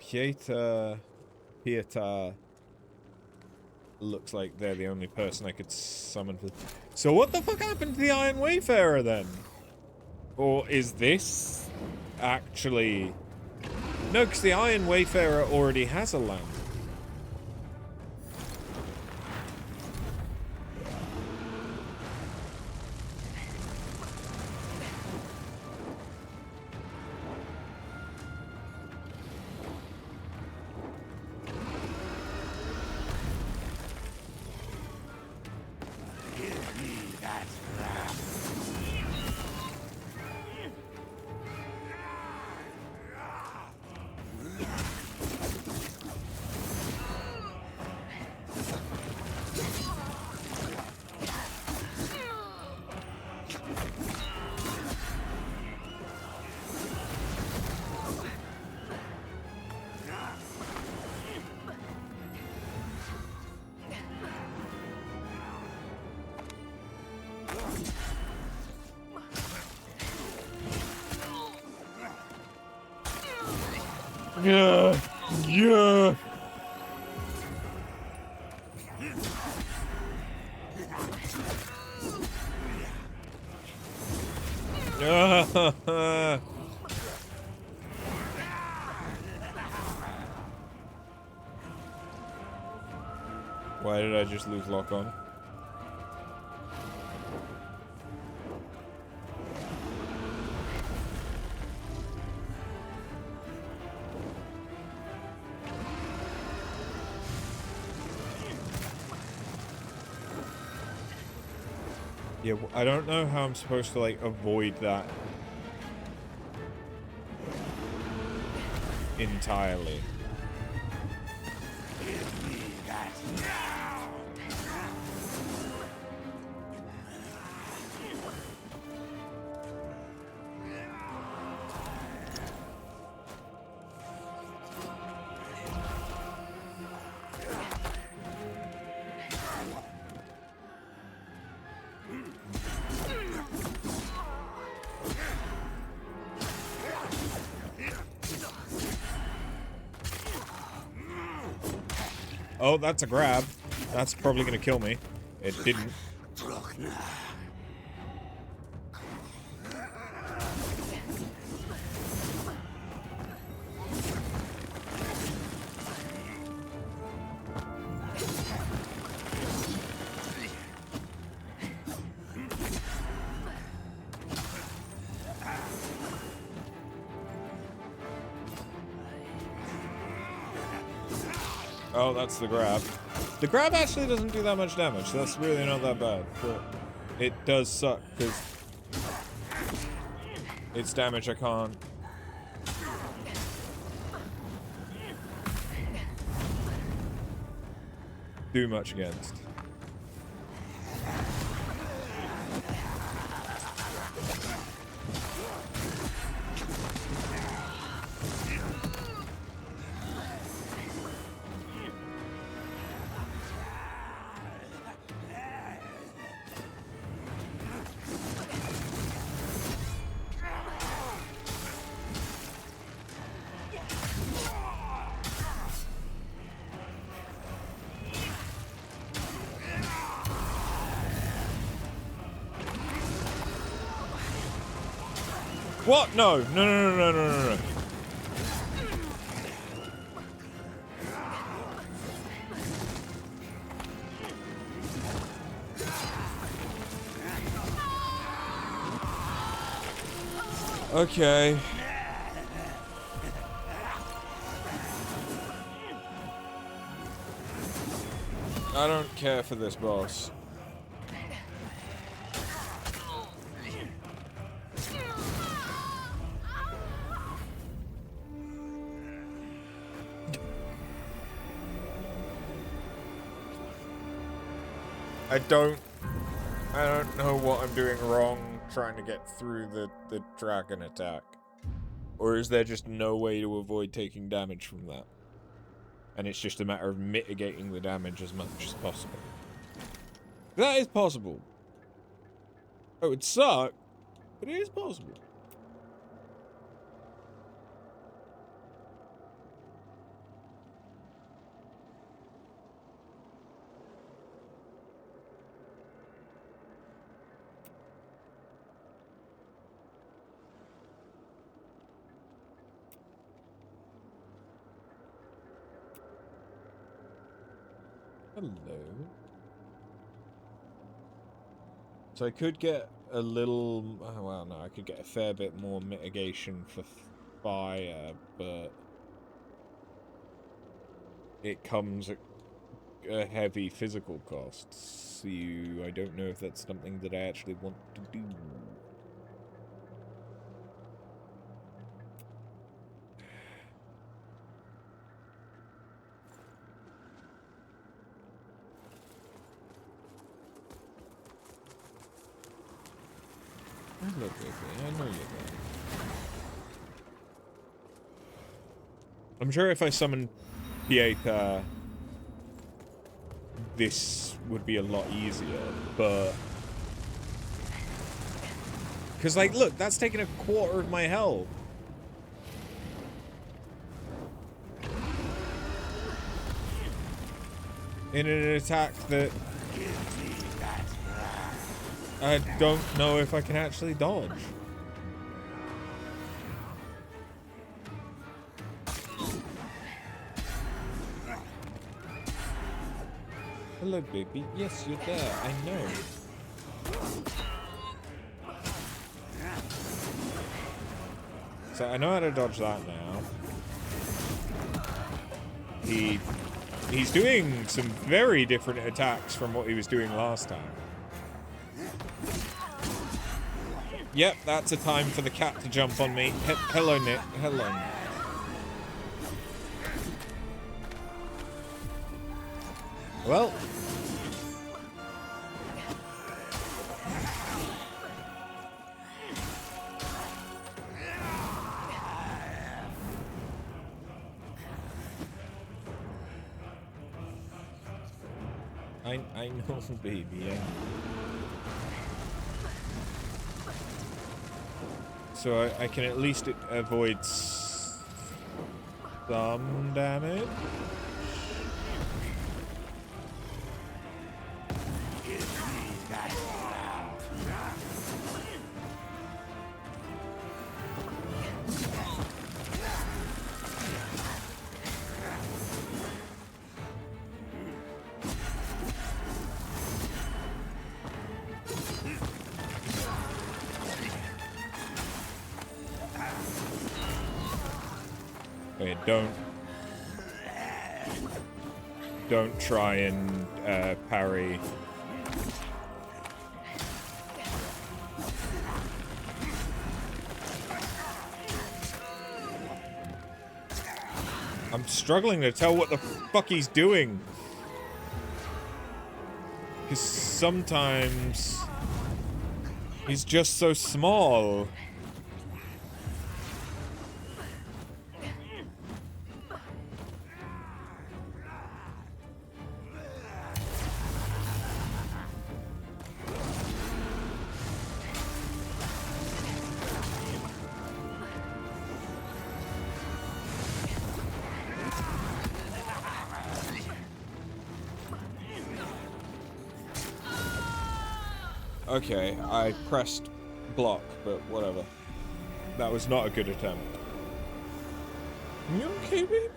A: Pieta looks like they're the only person I could summon for. So what the fuck happened to the Iron Wayfarer then? Or is this actually... No, because the Iron Wayfarer already has a lamp. Yeah. Why did I just lose lock on? Yeah, I don't know how I'm supposed to, like, avoid that entirely. Oh, that's a grab. That's probably gonna kill me. It didn't. Oh, that's the grab. The grab actually doesn't do that much damage, so that's really not that bad. But it does suck, because it's damage I can't do much against. What? No. No, no, no, no, no, no, no. Okay. I don't care for this boss. I don't know what I'm doing wrong trying to get through the dragon attack. Or is there just no way to avoid taking damage from that? And it's just a matter of mitigating the damage as much as possible. That is possible. It would suck, but it is possible. Hello. So I could get a little... Oh, well, no, I could get a fair bit more mitigation for fire, but... it comes at a heavy physical cost. So I don't know if that's something that I actually want to do. Look, I know you're there. I'm sure if I summon Pieta, this would be a lot easier, but... because, like, look, that's taking a quarter of my health. In an attack that... I don't know if I can actually dodge. Hello, baby. Yes, you're there. I know. So I know how to dodge that now. He's doing some very different attacks from what he was doing last time. Yep, that's a time for the cat to jump on me. Hello, Nick. Hello, Nick. Well. I know, baby. So I can at least avoid some damage. Okay, don't try and parry. I'm struggling to tell what the fuck he's doing. Because sometimes he's just so small. Okay, I pressed block, but whatever. That was not a good attempt. You okay, baby?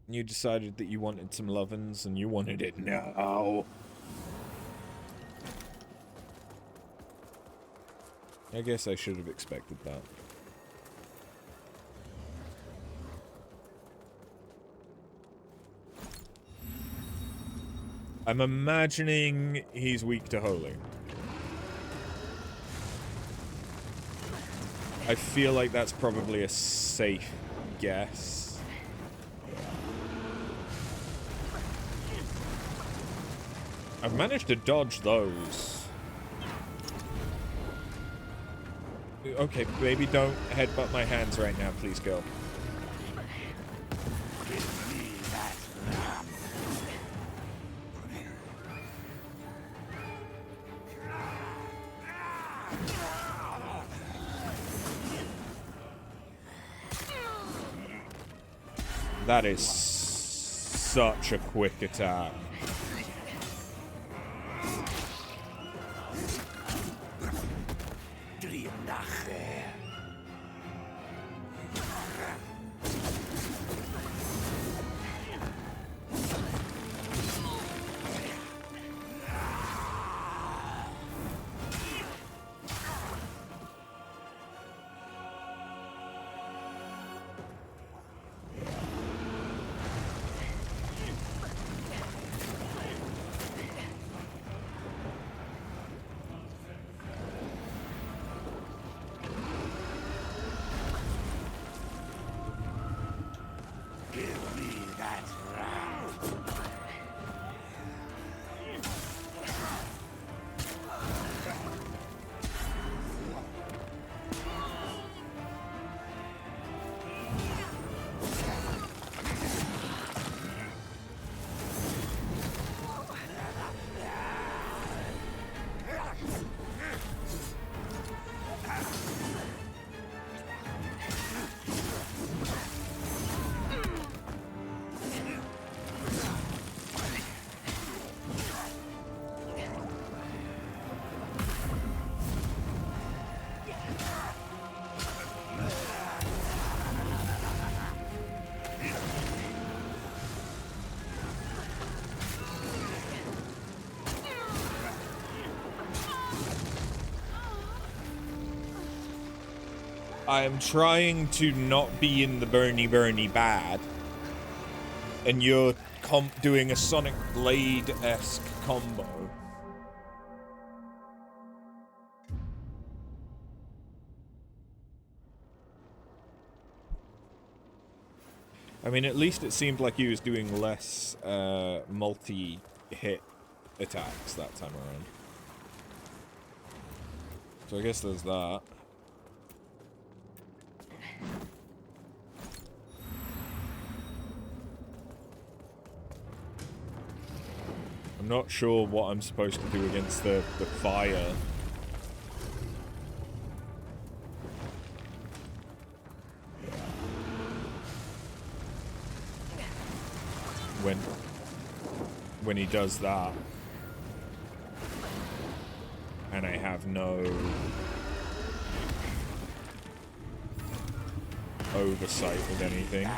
A: You decided that you wanted some lovin's and you wanted it now. I guess I should have expected that. I'm imagining he's weak to holy. I feel like that's probably a safe guess. I've managed to dodge those. Okay, baby, don't headbutt my hands right now, please, girl. That is such a quick attack. I am trying to not be in the Bernie bad, and you're doing a Sonic Blade-esque combo. I mean, at least it seemed like he was doing less multi-hit attacks that time around. So I guess there's that. I'm not sure what I'm supposed to do against the fire. When he does that. And I have no oversight of anything.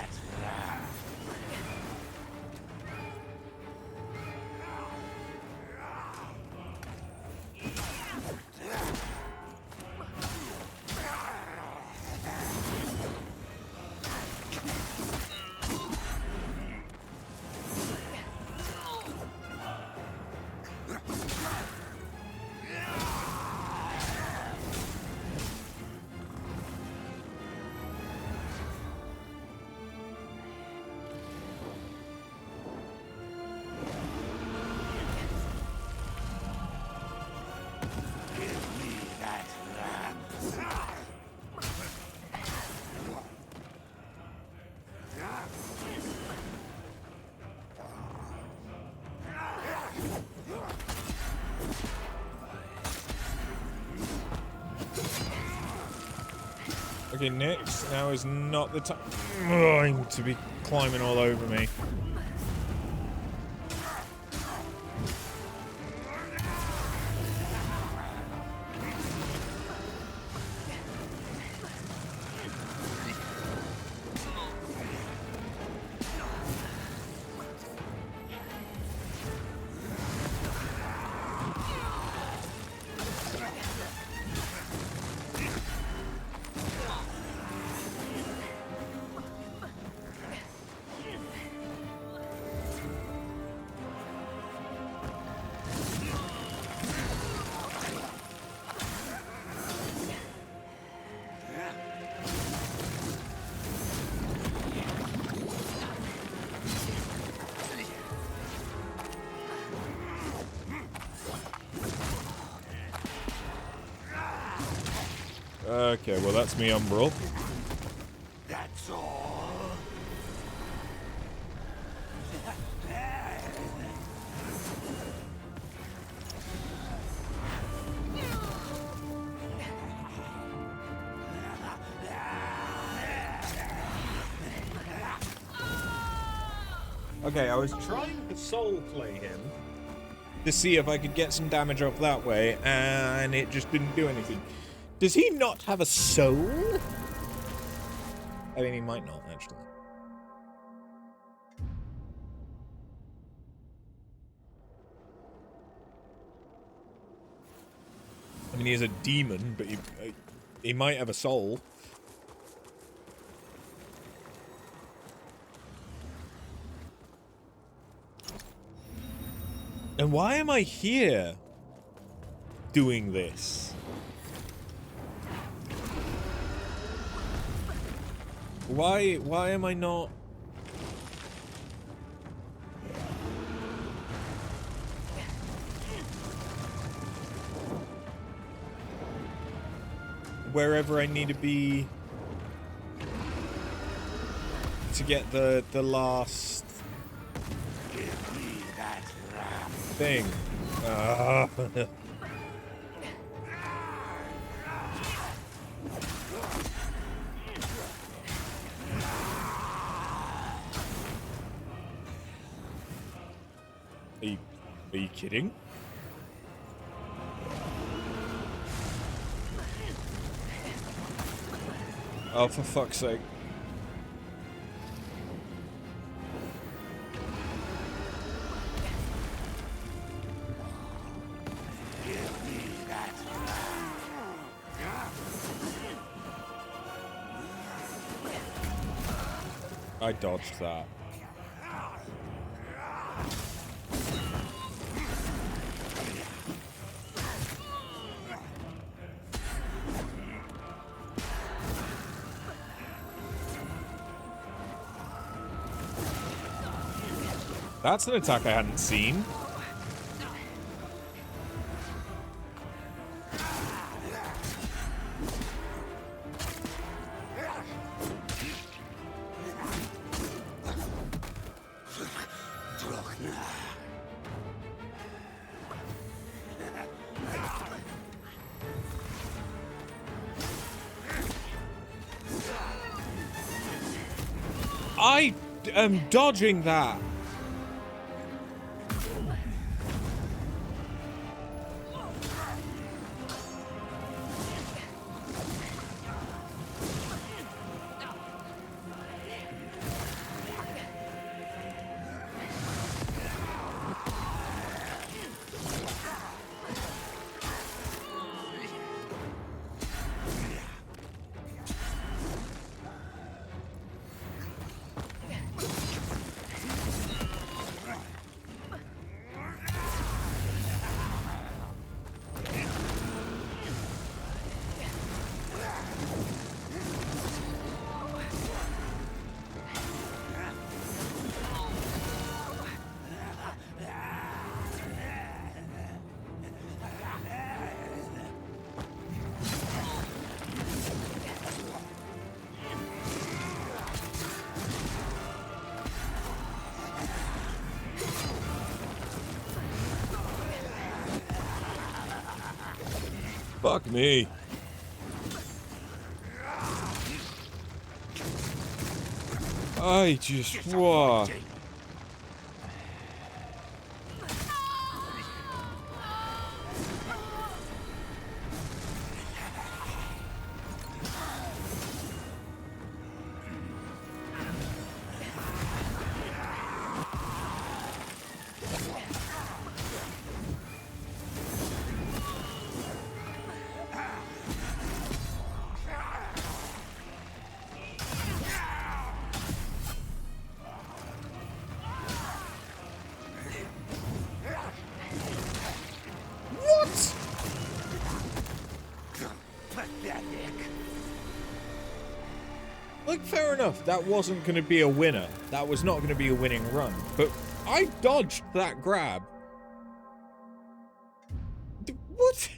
A: Okay, next. Now is not the time to be climbing all over me. Okay, well that's me Umbral.
H: That's all.
A: Okay, I was trying to soul play him to see if I could get some damage off that way, and it just didn't do anything. Does he not have a soul? I mean, he might not, actually. I mean, he is a demon, but he might have a soul. And why am I here doing this? Why am I not? Wherever I need to be to get the last thing. Are you kidding? Oh, for fuck's sake. I dodged that. That's an attack I hadn't seen. I am dodging that. Fuck me. I just... Whoa. Like, fair enough, that wasn't going to be a winner. That was not going to be a winning run. But I dodged that grab. What?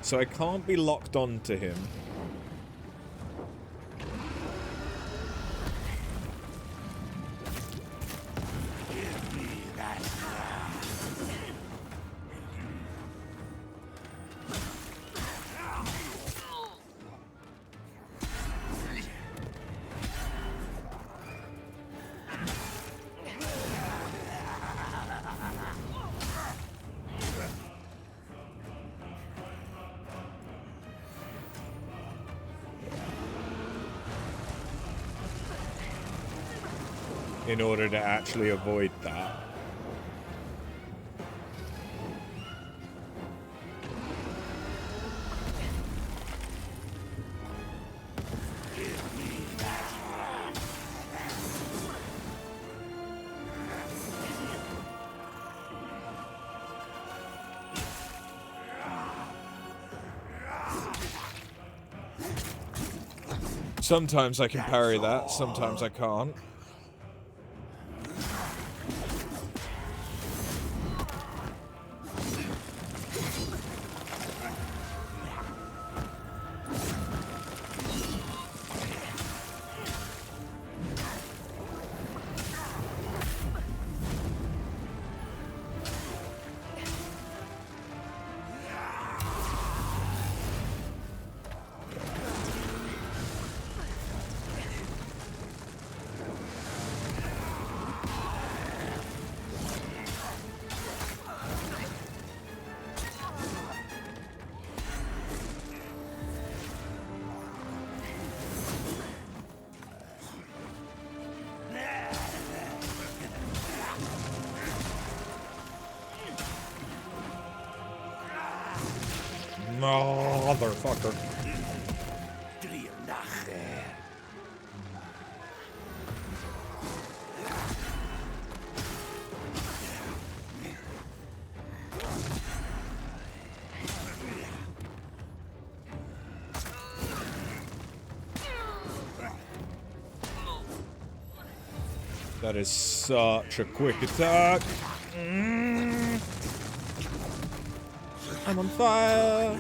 A: So I can't be locked on to him. In order to actually avoid that. Sometimes I can parry that, sometimes I can't. Motherfucker. That is such a quick attack. I'm on fire.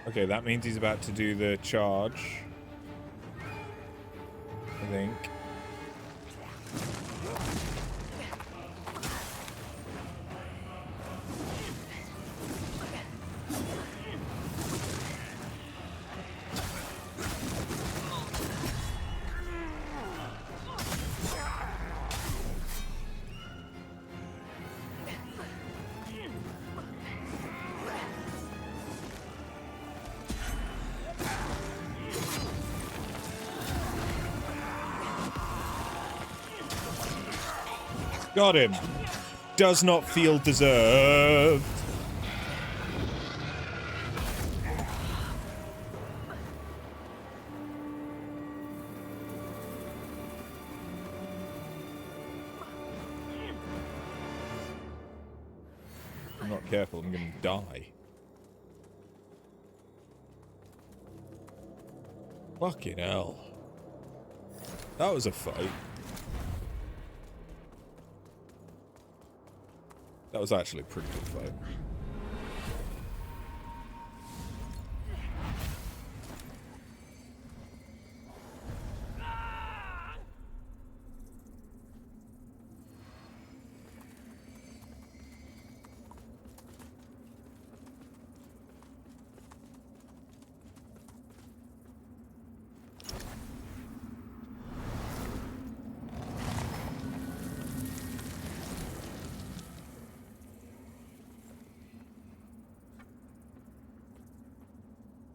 A: Okay, that means he's about to do the charge. I think. Got him. Does not feel deserved. If I'm not careful, I'm gonna die. Fucking hell. That was a fight. That was actually a pretty good fight.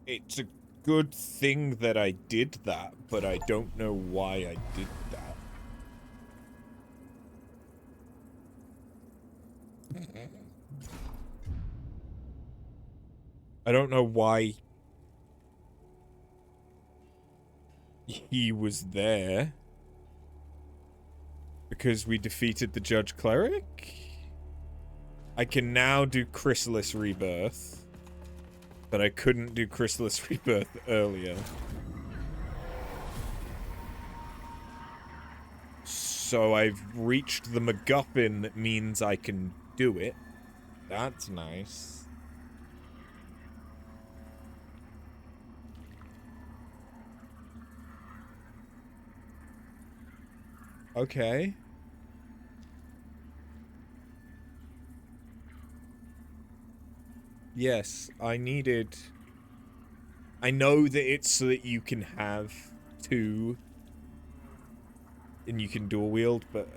A: It's a good thing that I did that, but I don't know why I did that. I don't know why he was there. Because we defeated the Judge Cleric? I can now do Chrysalis Rebirth. But I couldn't do Chrysalis Rebirth earlier. So I've reached the MacGuffin that means I can do it. That's nice. Okay. Yes, I needed... I know that it's so that you can have two and you can dual wield, but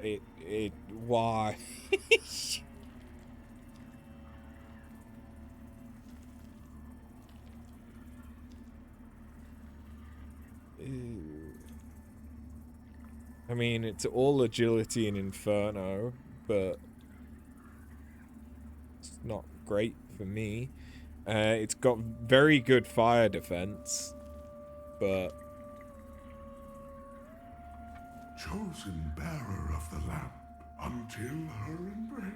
A: why? I mean, it's all agility and Inferno, but it's not great for me. It's got very good fire defense, but...
H: Chosen bearer of the lamp until her embrace.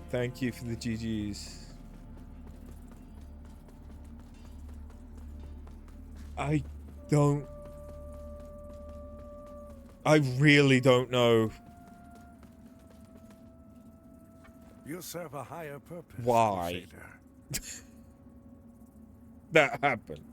A: Thank you for the GGs. I really don't know
H: You serve a higher purpose.
A: Why?
H: Crusader.
A: That happened.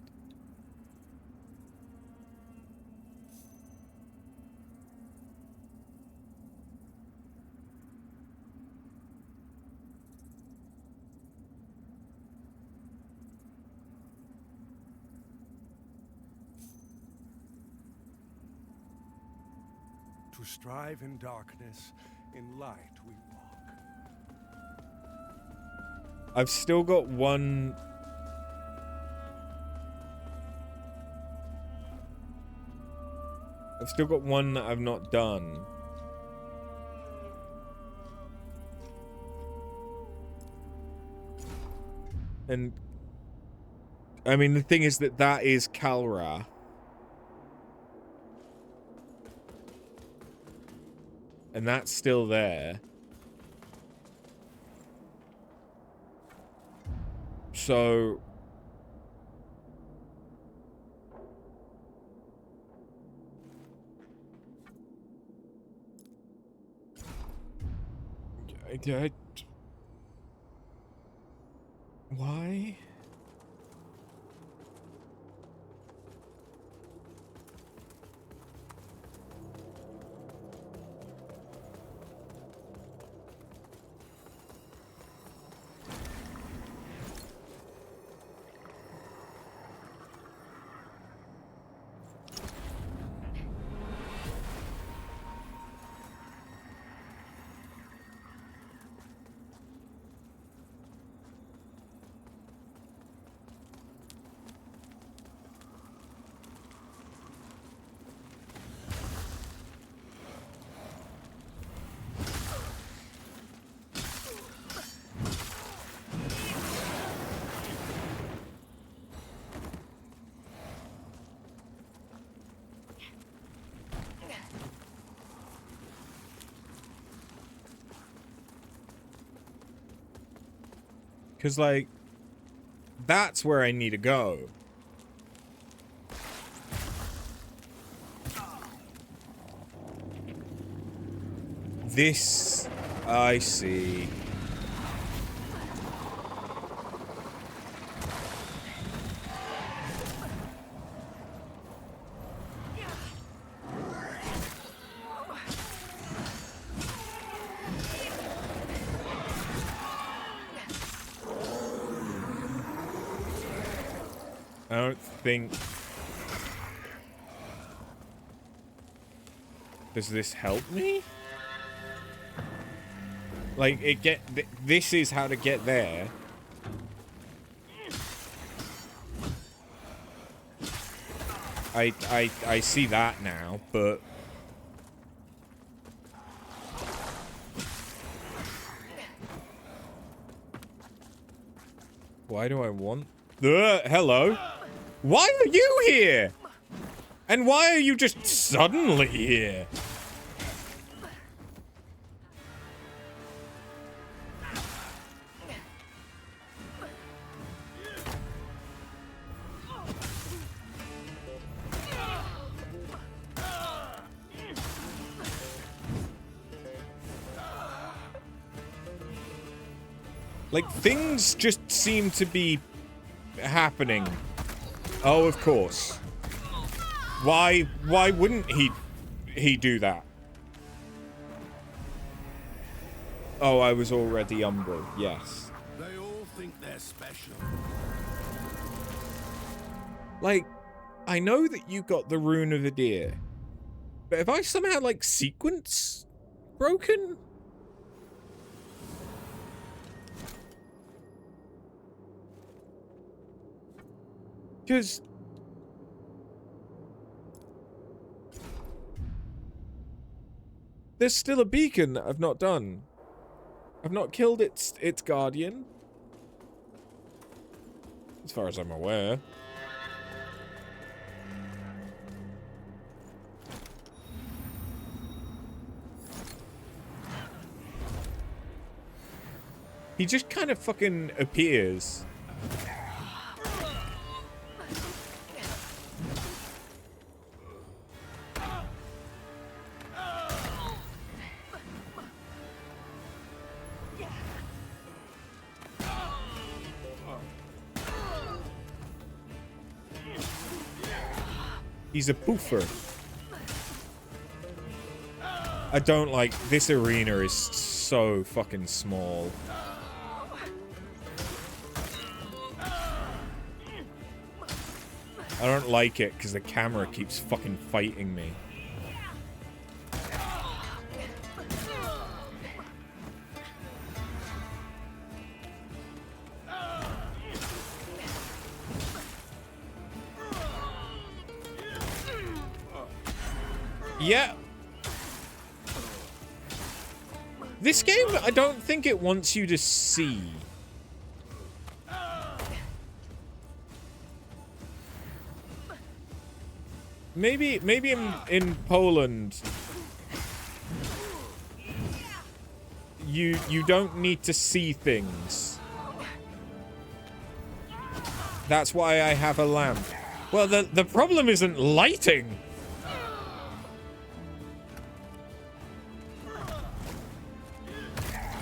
H: To strive in darkness, in light we walk.
A: I've still got one. I've still got one that I've not done. And I mean, the thing is that is Kalra. And that's still there. So why? Because, like, that's where I need to go. This, I see. I don't think... Does this help me? Like, this is how to get there. I see that now, but... Why do I want... hello? Why are you here? And why are you just suddenly here? Like, things just seem to be happening. Oh, of course. Why wouldn't he do that? Oh, I was already Umbral. Yes.
J: They all think they're special.
A: Like, I know that you got the Rune of Adir, but have I somehow, like, sequence broken? Because there's still a beacon that I've not done. I've not killed its guardian, as far as I'm aware. He just kind of fucking appears. He's a poofer. I don't like... This arena is so fucking small. I don't like it because the camera keeps fucking fighting me. Yeah. This game, I don't think it wants you to see. Maybe in Poland, you don't need to see things. That's why I have a lamp. Well, the problem isn't lighting.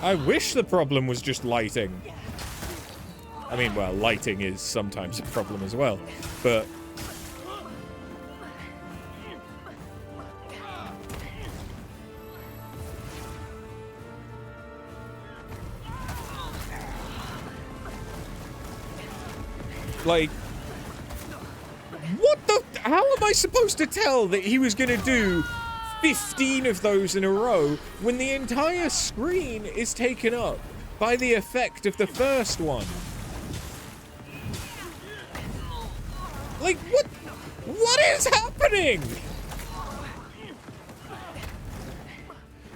A: I wish the problem was just lighting. I mean, well, lighting is sometimes a problem as well, but... Like... What the... How am I supposed to tell that he was gonna do 15 of those in a row when the entire screen is taken up by the effect of the first one? Like, what? What is happening?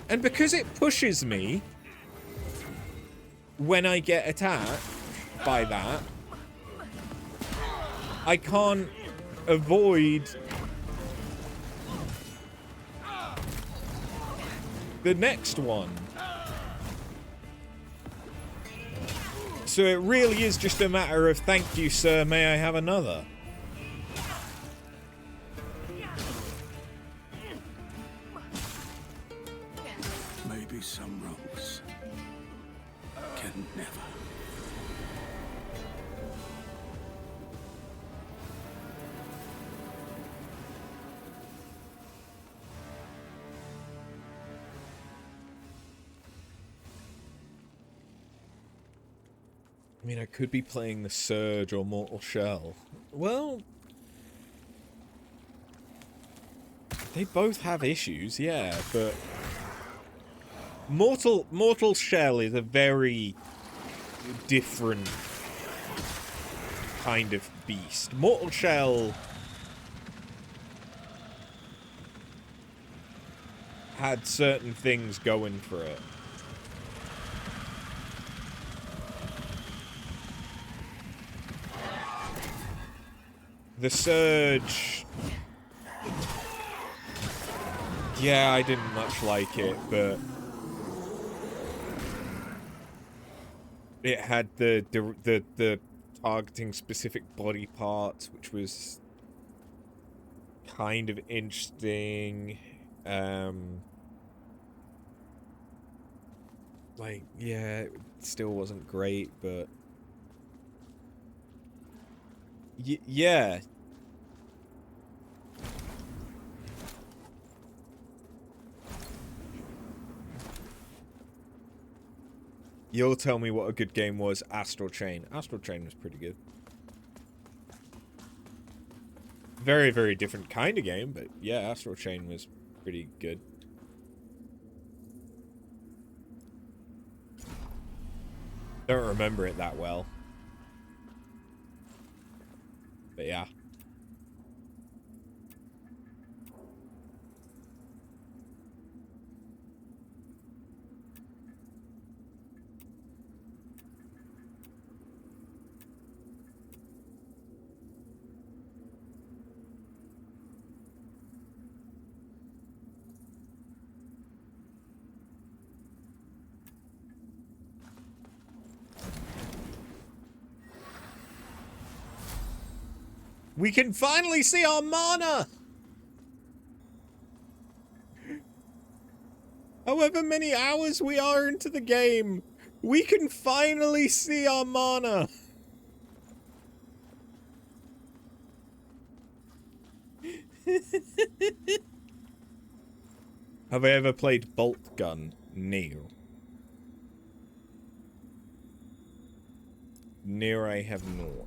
A: And because it pushes me when I get attacked by that, I can't avoid the next one. So it really is just a matter of, thank you, sir, may I have another?
J: Maybe some rogues can never.
A: I mean, I could be playing the Surge or Mortal Shell. Well, they both have issues, yeah, but Mortal Shell is a very different kind of beast. Mortal Shell had certain things going for it. The Surge... Yeah, I didn't much like it, but... It had the targeting specific body parts, which was kind of interesting. Like, yeah, it still wasn't great, but... yeah. You'll tell me what a good game was. Astral Chain. Astral Chain was pretty good. Very, very different kind of game, but yeah, Astral Chain was pretty good. Don't remember it that well. But yeah. We can finally see our mana! However many hours we are into the game, we can finally see our mana! Have I ever played Bolt Gun? No. No, I have not.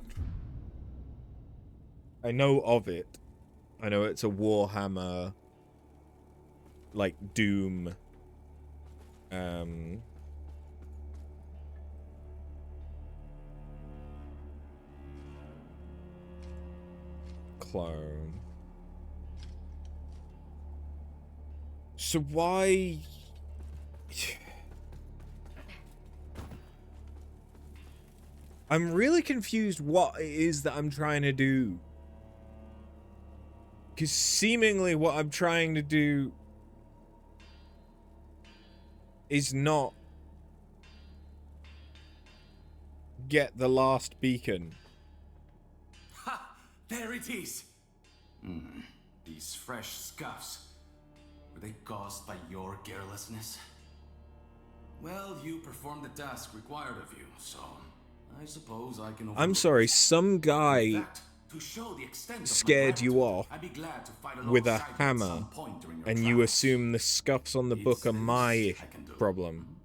A: I know of it. I know it's a Warhammer, like, Doom, clone. So why... I'm really confused what it is that I'm trying to do. Because seemingly what I'm trying to do is not get the last beacon.
I: Ha! There it is! These fresh scuffs. Were they caused by your carelessness? Well, you performed the task required of you, so I suppose I can overlook.
A: I'm sorry, some guy
I: In fact, to show the extent of my
A: scared you
I: gratitude,
A: off
I: I'd be glad to fight
A: with a
I: alongside you at
A: hammer,
I: some point during your
A: and you
I: travels.
A: assume the scuffs on the book
I: It's
A: are
I: the
A: my
I: least I can do.
A: problem.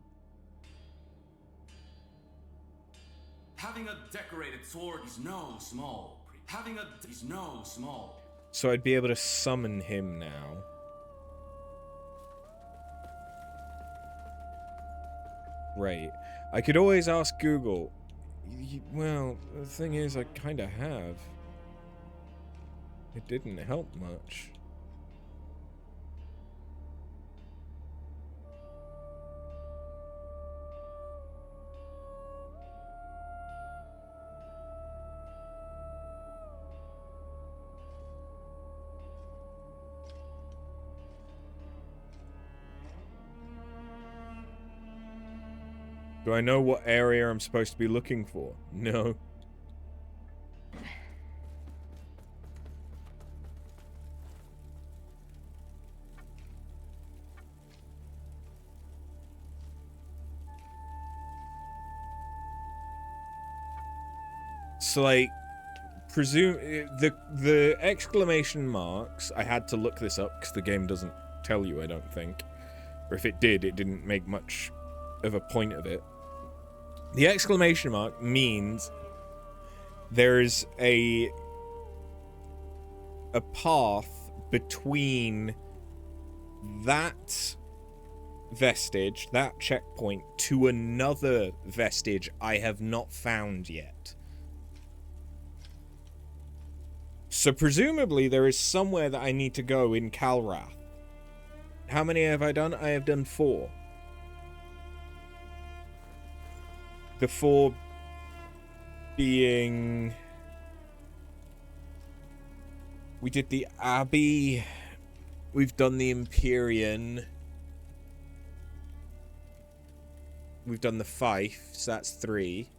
I: Having a decorated sword is no small. Is no small.
A: So I'd be able to summon him now. Right. I could always ask Google. Well, the thing is, I kind of have. It didn't help much. Do I know what area I'm supposed to be looking for? No. So, like, presume the exclamation marks, I had to look this up because the game doesn't tell you, I don't think. Or if it did, it didn't make much of a point of it. The exclamation mark means there's a path between that vestige, that checkpoint, to another vestige I have not found yet. So presumably there is somewhere that I need to go in Calrath. How many have I done? I have done 4. The 4 being... We did the Abbey. We've done the Empyrean. We've done the Fife, so that's 3.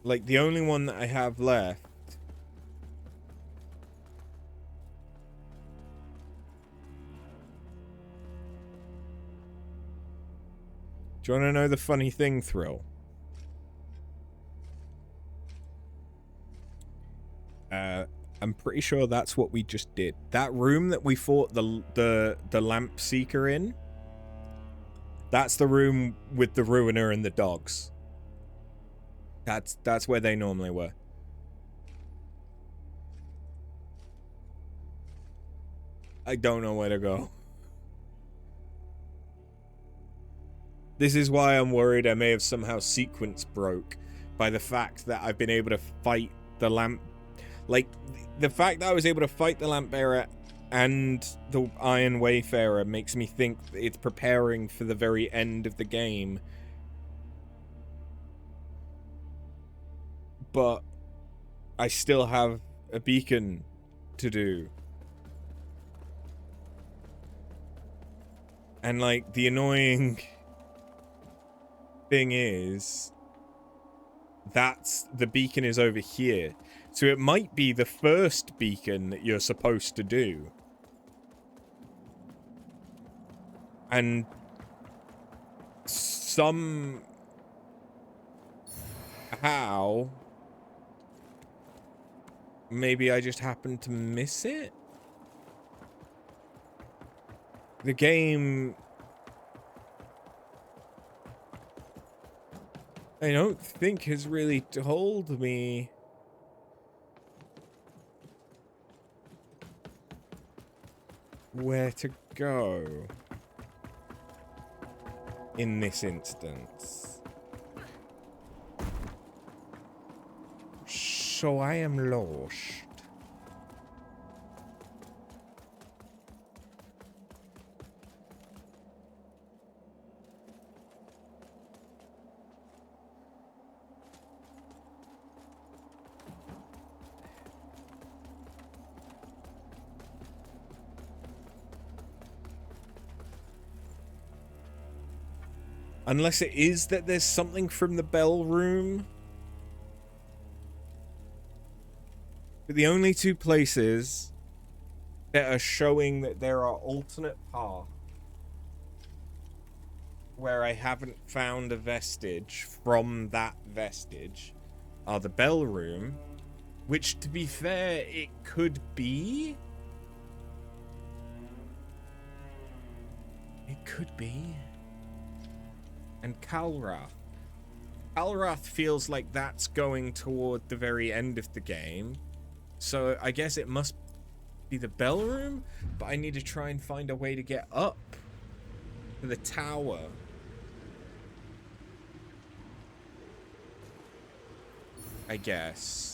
A: Like, the only one that I have left... Do you want to know the funny thing, Thrill? I'm pretty sure that's what we just did. That room that we fought the lamp seeker in, that's the room with the ruiner and the dogs. That's where they normally were. I don't know where to go. This is why I'm worried I may have somehow sequence broke by the fact that I've been able to fight the lamp. Like, the fact that I was able to fight the lamp bearer and the Iron Wayfarer makes me think it's preparing for the very end of the game. But I still have a beacon to do. And, like, the annoying thing is, the beacon is over here. So it might be the first beacon that you're supposed to do. And How? Maybe I just happened to miss it? The game... I don't think has really told me... where to go in this instance. So I am lost. Unless it is that there's something from the bell room. But the only two places that are showing that there are alternate paths where I haven't found a vestige from that vestige are the bell room, which, to be fair, it could be. It could be. And Kalrath. Kalrath feels like that's going toward the very end of the game. So I guess it must be the bell room, but I need to try and find a way to get up to the tower. I guess.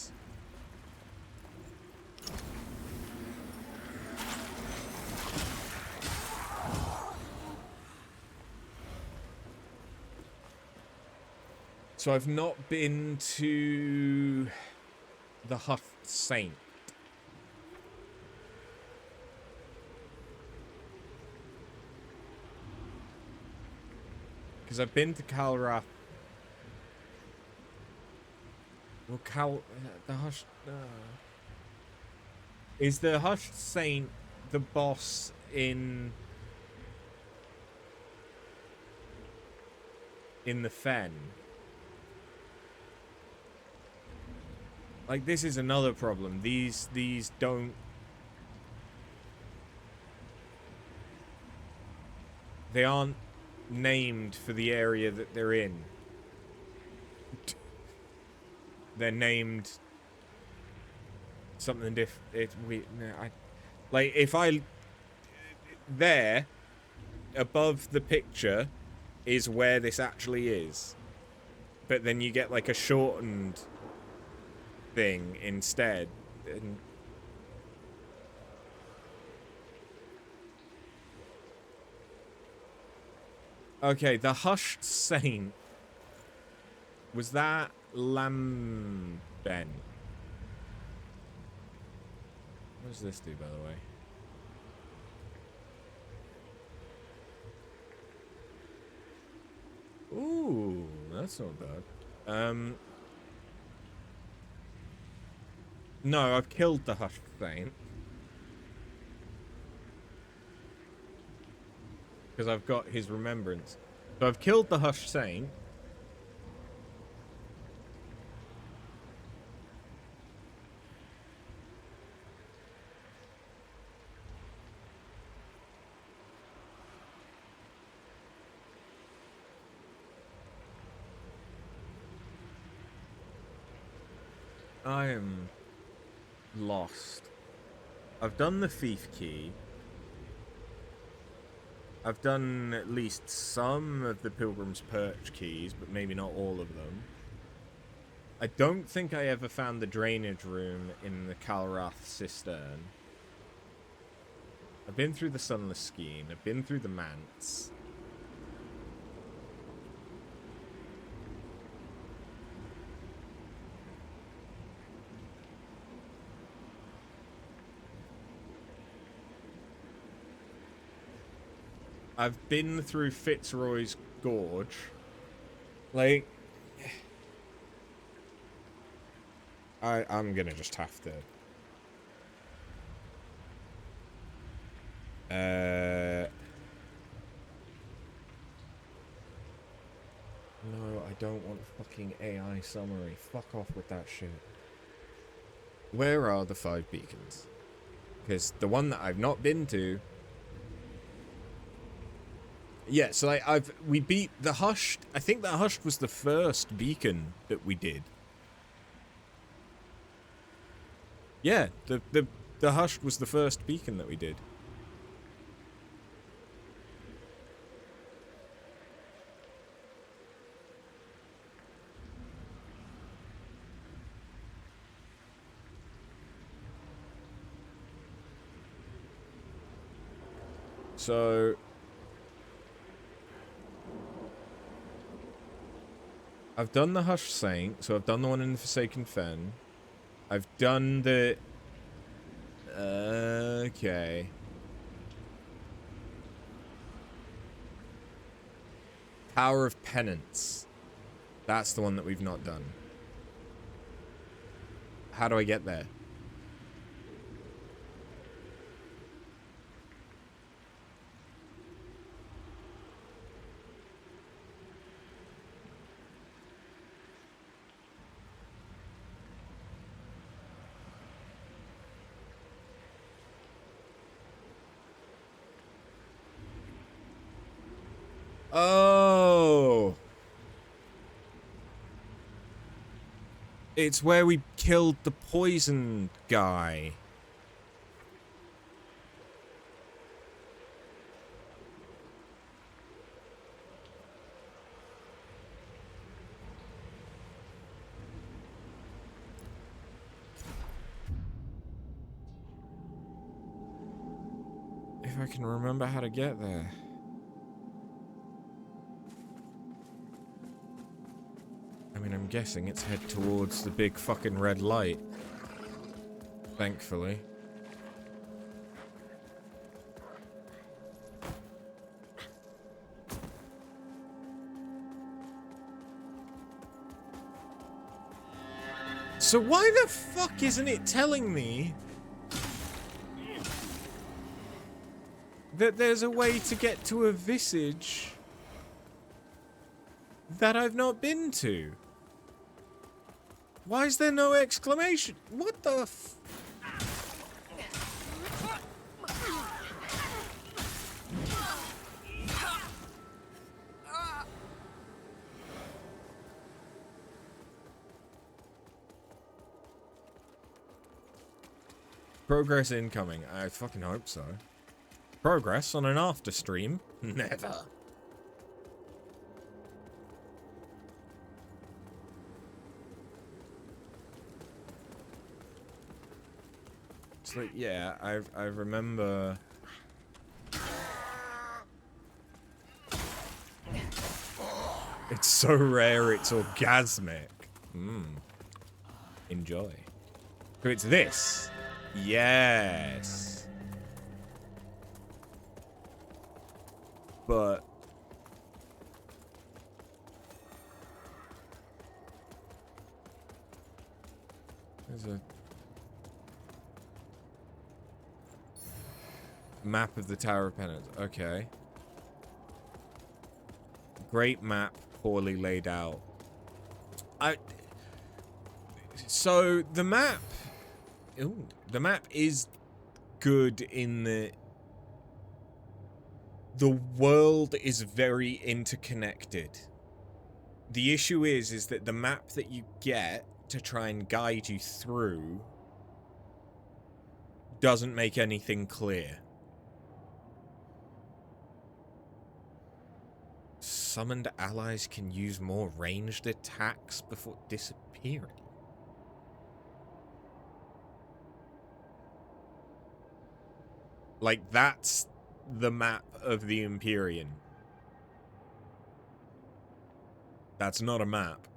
A: So I've not been to the Hushed Saint. Because I've been to Kalrath. Well, the Hushed... Is the Hushed Saint the boss in the Fen? Like, this is another problem. These don't... They aren't named for the area that they're in. They're named something different. Like, if I... There, above the picture, is where this actually is. But then you get, like, a shortened thing instead. And okay, the Hushed Saint. Was that Lamben? What does this do, by the way? Ooh, that's not bad. No, I've killed the Hushed Saint. Because I've got his remembrance. So I've killed the Hushed Saint. I am lost. I've done the Thief Key. I've done at least some of the Pilgrim's Perch keys, but maybe not all of them. I don't think I ever found the drainage room in the Kalrath Cistern. I've been through the Sunless Scheme. I've been through the Manse. I've been through Fitzroy's Gorge. Like... I'm gonna just have to... don't want fucking AI summary. Fuck off with that shit. Where are the 5 beacons? Because the one that I've not been to... Yeah, so we beat the Hushed. I think the Hushed was the first beacon that we did. Yeah, the Hushed was the first beacon that we did. So I've done the Hush Saint, so I've done the one in the Forsaken Fen. I've done the... Okay. Tower of Penance. That's the one that we've not done. How do I get there? Oh! It's where we killed the poison guy. If I can remember how to get there. I mean, I'm guessing it's head towards the big fucking red light. Thankfully. So why the fuck isn't it telling me that there's a way to get to a visage that I've not been to? Why is there no exclamation? What the f... Progress incoming. I fucking hope so. Progress on an after stream? Never. It's like, yeah, I remember. It's so rare, it's orgasmic. Enjoy. So it's this. Yes. But there's a map of the Tower of Penance. Okay. Great map, poorly laid out. So the map... Ooh, the map is good in the world is very interconnected. The issue is that the map that you get to try and guide you through doesn't make anything clear. Summoned allies can use more ranged attacks before disappearing. Like, that's the map of the Empyrean. That's not a map.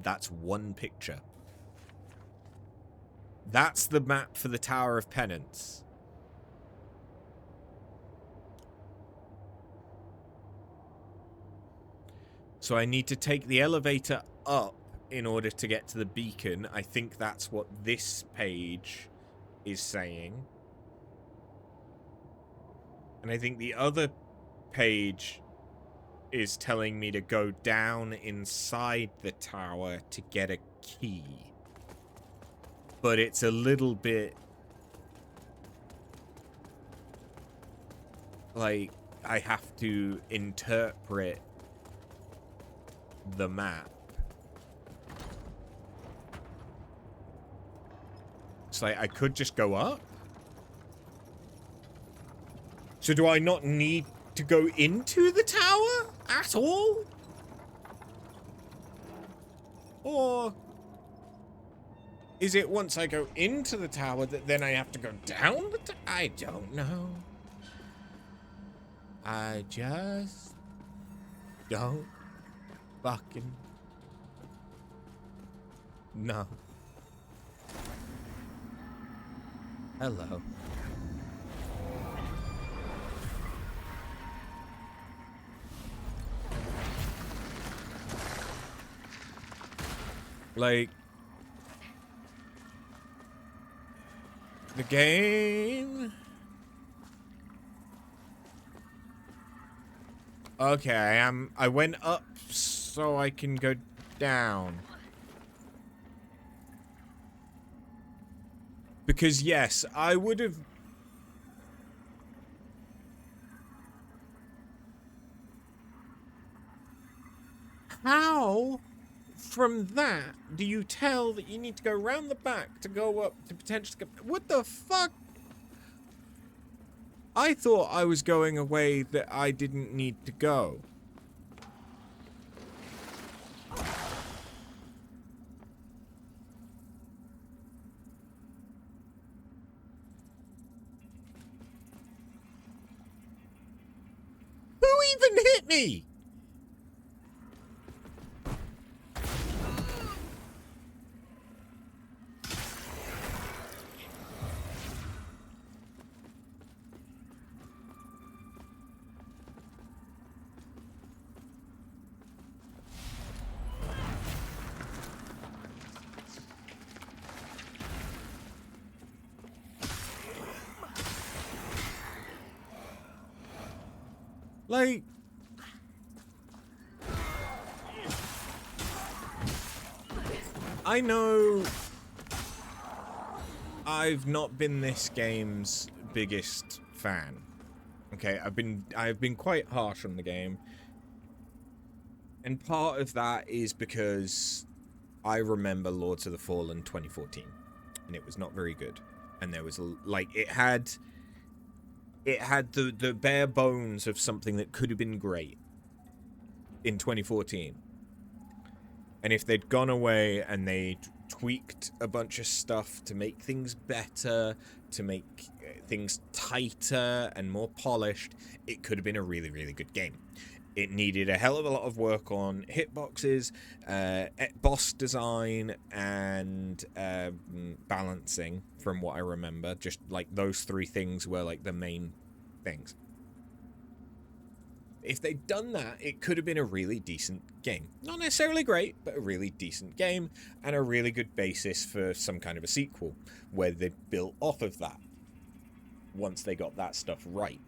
A: That's one picture. That's the map for the Tower of Penance. So I need to take the elevator up in order to get to the beacon. I think that's what this page is saying. And I think the other page is telling me to go down inside the tower to get a key. But it's a little bit... like, I have to interpret the map. It's like, I could just go up? So do I not need to go into the tower at all? Or is it once I go into the tower that then I have to go down the tower? I don't know. I just don't fucking know. Hello. Like, the game... Okay, I went up so I can go down. Because yes, I would have... How, from that, do you tell that you need to go around the back to go up to potentially go... What the fuck? I thought I was going a way that I didn't need to go. Who even hit me? Like... I know I've not been this game's biggest fan. Okay, I've been quite harsh on the game. And part of that is because I remember Lords of the Fallen 2014 and it was not very good. And there was like it had the bare bones of something that could have been great in 2014. And if they'd gone away and they'd tweaked a bunch of stuff to make things better, to make things tighter and more polished, it could have been a really, really good game. It needed a hell of a lot of work on hitboxes, boss design, and balancing, from what I remember. Just like those three things were like the main things. If they'd done that, it could have been a really decent game. Not necessarily great, but a really decent game, and a really good basis for some kind of a sequel, where they built off of that, once they got that stuff right.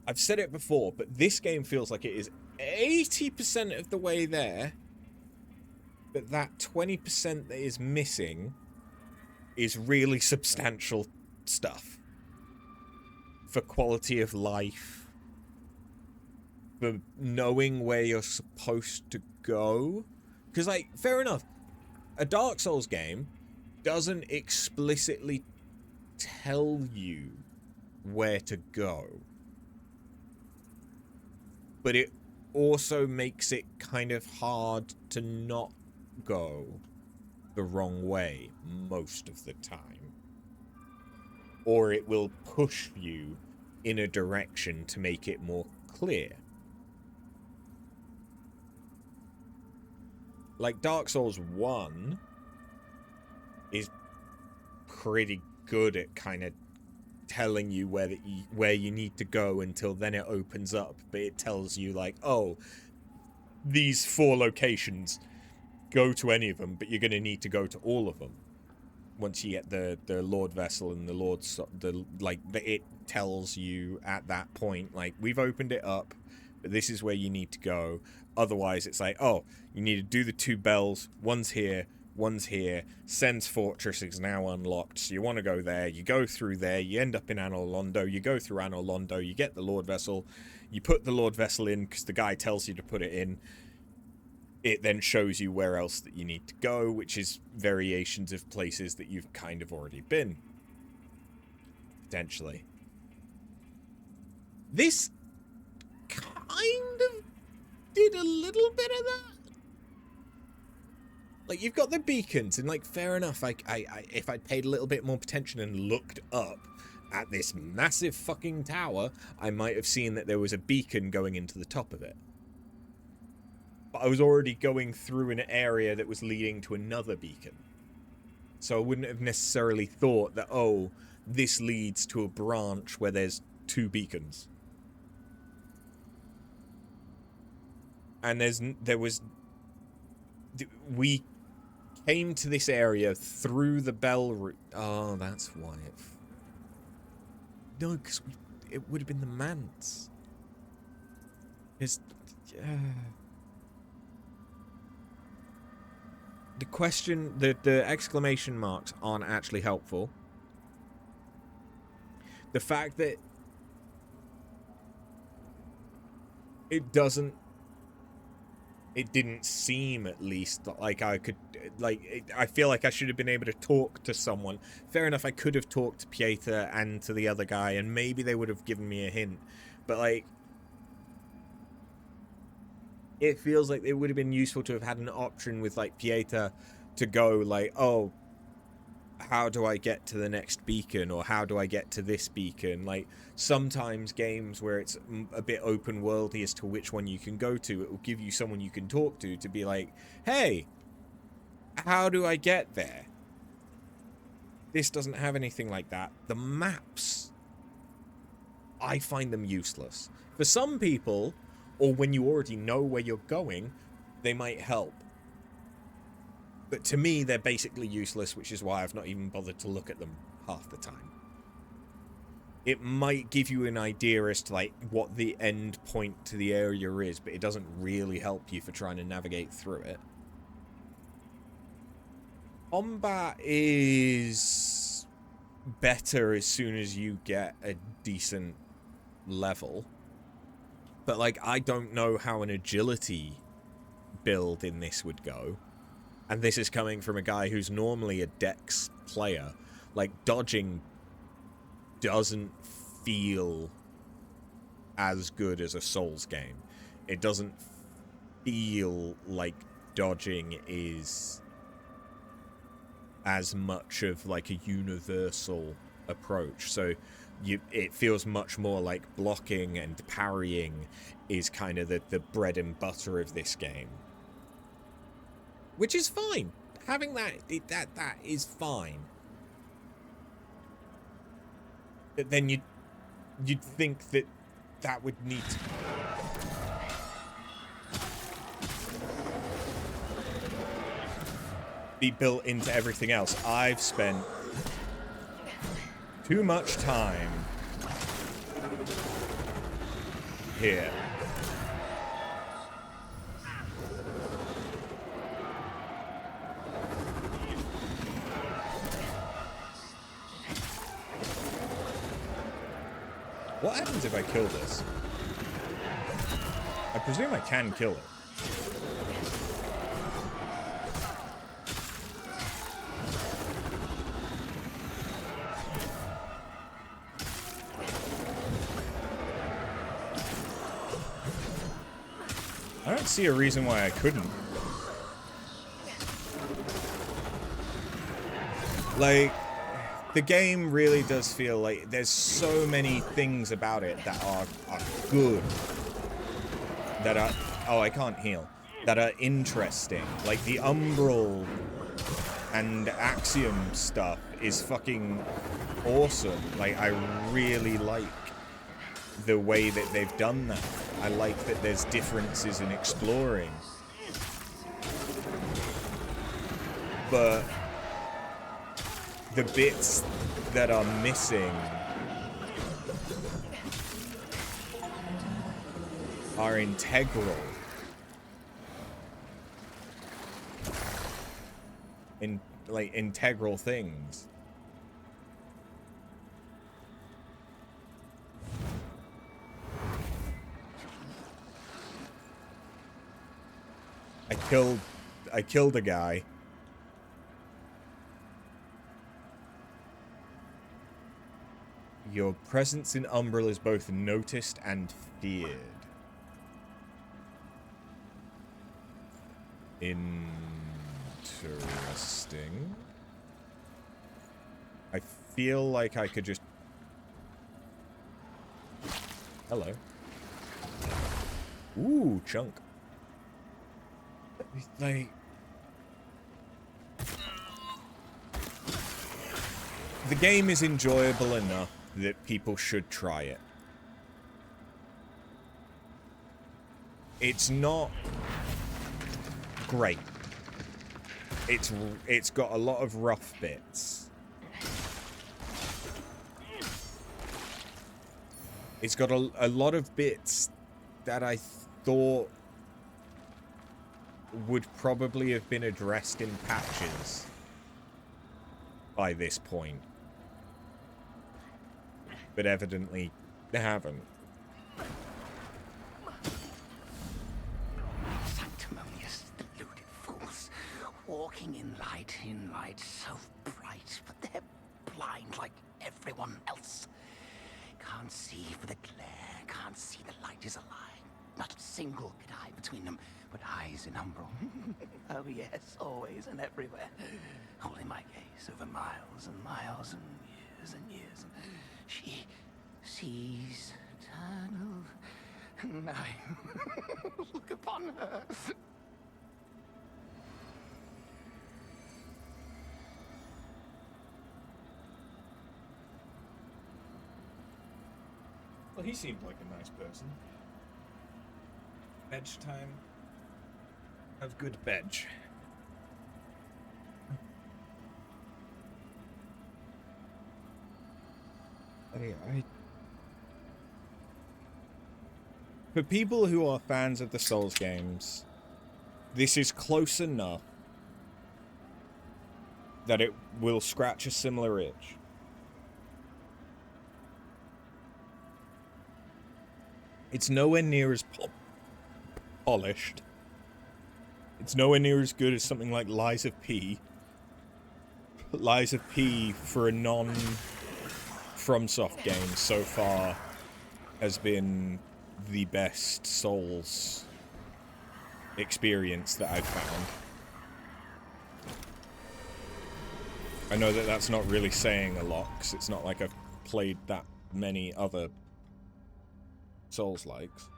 A: I've said it before, but this game feels like it is 80% of the way there, but that 20% that is missing is really substantial stuff. For quality of life, for knowing where you're supposed to go. Because, like, fair enough, a Dark Souls game doesn't explicitly tell you where to go. But it also makes it kind of hard to not go the wrong way most of the time. Or it will push you in a direction to make it more clear. Like Dark Souls 1 is pretty good at kind of telling you where you need to go until then it opens up, but it tells you like, oh, these 4 locations, go to any of them, but you're going to need to go to all of them once you get the Lord Vessel and the Lord's it tells you at that point, like, we've opened it up, but this is where you need to go. Otherwise, it's like, oh, you need to do the 2 bells. One's here. Sen's Fortress is now unlocked, so you want to go there. You go through there. You end up in Anor Londo. You go through Anor Londo. You get the Lord Vessel. You put the Lord Vessel in because the guy tells you to put it in. It then shows you where else that you need to go, which is variations of places that you've kind of already been. Potentially. This kind of did a little bit of that. Like, you've got the beacons, and, like, fair enough, if I'd paid a little bit more attention and looked up at this massive fucking tower, I might have seen that there was a beacon going into the top of it. But I was already going through an area that was leading to another beacon. So I wouldn't have necessarily thought that, oh, this leads to a branch where there's 2 beacons. And we came to this area through the bell route. Oh, that's why it... No, because it would have been the manse. It's... The question... The exclamation marks aren't actually helpful. The fact that it doesn't... It didn't seem, at least, like I could... Like, I feel like I should have been able to talk to someone. Fair enough, I could have talked to Pieter and to the other guy, and maybe they would have given me a hint. But, like... It feels like it would have been useful to have had an option with, like, Pieter to go, like, oh, how do I get to the next beacon, or how do I get to this beacon? Like, sometimes games where it's a bit open worldy as to which one you can go to, it will give you someone you can talk to be like, hey, how do I get there? This doesn't have anything like that. The maps, I find them useless. For some people, or when you already know where you're going, they might help. But to me, they're basically useless, which is why I've not even bothered to look at them half the time. It might give you an idea as to, like, what the end point to the area is, but it doesn't really help you for trying to navigate through it. Combat is better as soon as you get a decent level. But, like, I don't know how an agility build in this would go. And this is coming from a guy who's normally a dex player. Like, dodging doesn't feel as good as a Souls game. It doesn't feel like dodging is as much of, like, a universal approach. So it feels much more like blocking and parrying is kind of the bread and butter of this game. Which is fine. Having that is fine. But then you'd think that would need to be built into everything else. I've spent too much time here. What happens if I kill this? I presume I can kill it. I don't see a reason why I couldn't. Like, the game really does feel like there's so many things about it that are good. That are... Oh, I can't heal. That are interesting. Like, the Umbral and Axiom stuff is fucking awesome. Like, I really like the way that they've done that. I like that there's differences in exploring. But the bits that are missing are integral. Like integral things. I killed a guy. Your presence in Umbral is both noticed and feared. Interesting. I feel like I could just... Hello. Ooh, chunk. Like... The game is enjoyable enough that people should try it. It's not great. It's got a lot of rough bits. It's got a lot of bits that I thought would probably have been addressed in patches by this point. But evidently they haven't.
G: Sanctimonious, deluded fools, walking in light so bright, but they're blind like everyone else. Can't see for the glare, can't see the light is a lie. Not a single good eye between them, but eyes in umbral. Oh yes, always and everywhere. Holding my gaze over miles and miles and years and years. She sees eternal, and I look upon her.
A: Well, he seemed like a nice person. Veg time. Have good veg. For people who are fans of the Souls games, this is close enough that it will scratch a similar itch. It's nowhere near as polished. It's nowhere near as good as something like Lies of P. Lies of P for a non-FromSoft game so far has been the best Souls experience that I've found. I know that that's not really saying a lot, because it's not like I've played that many other Souls-likes.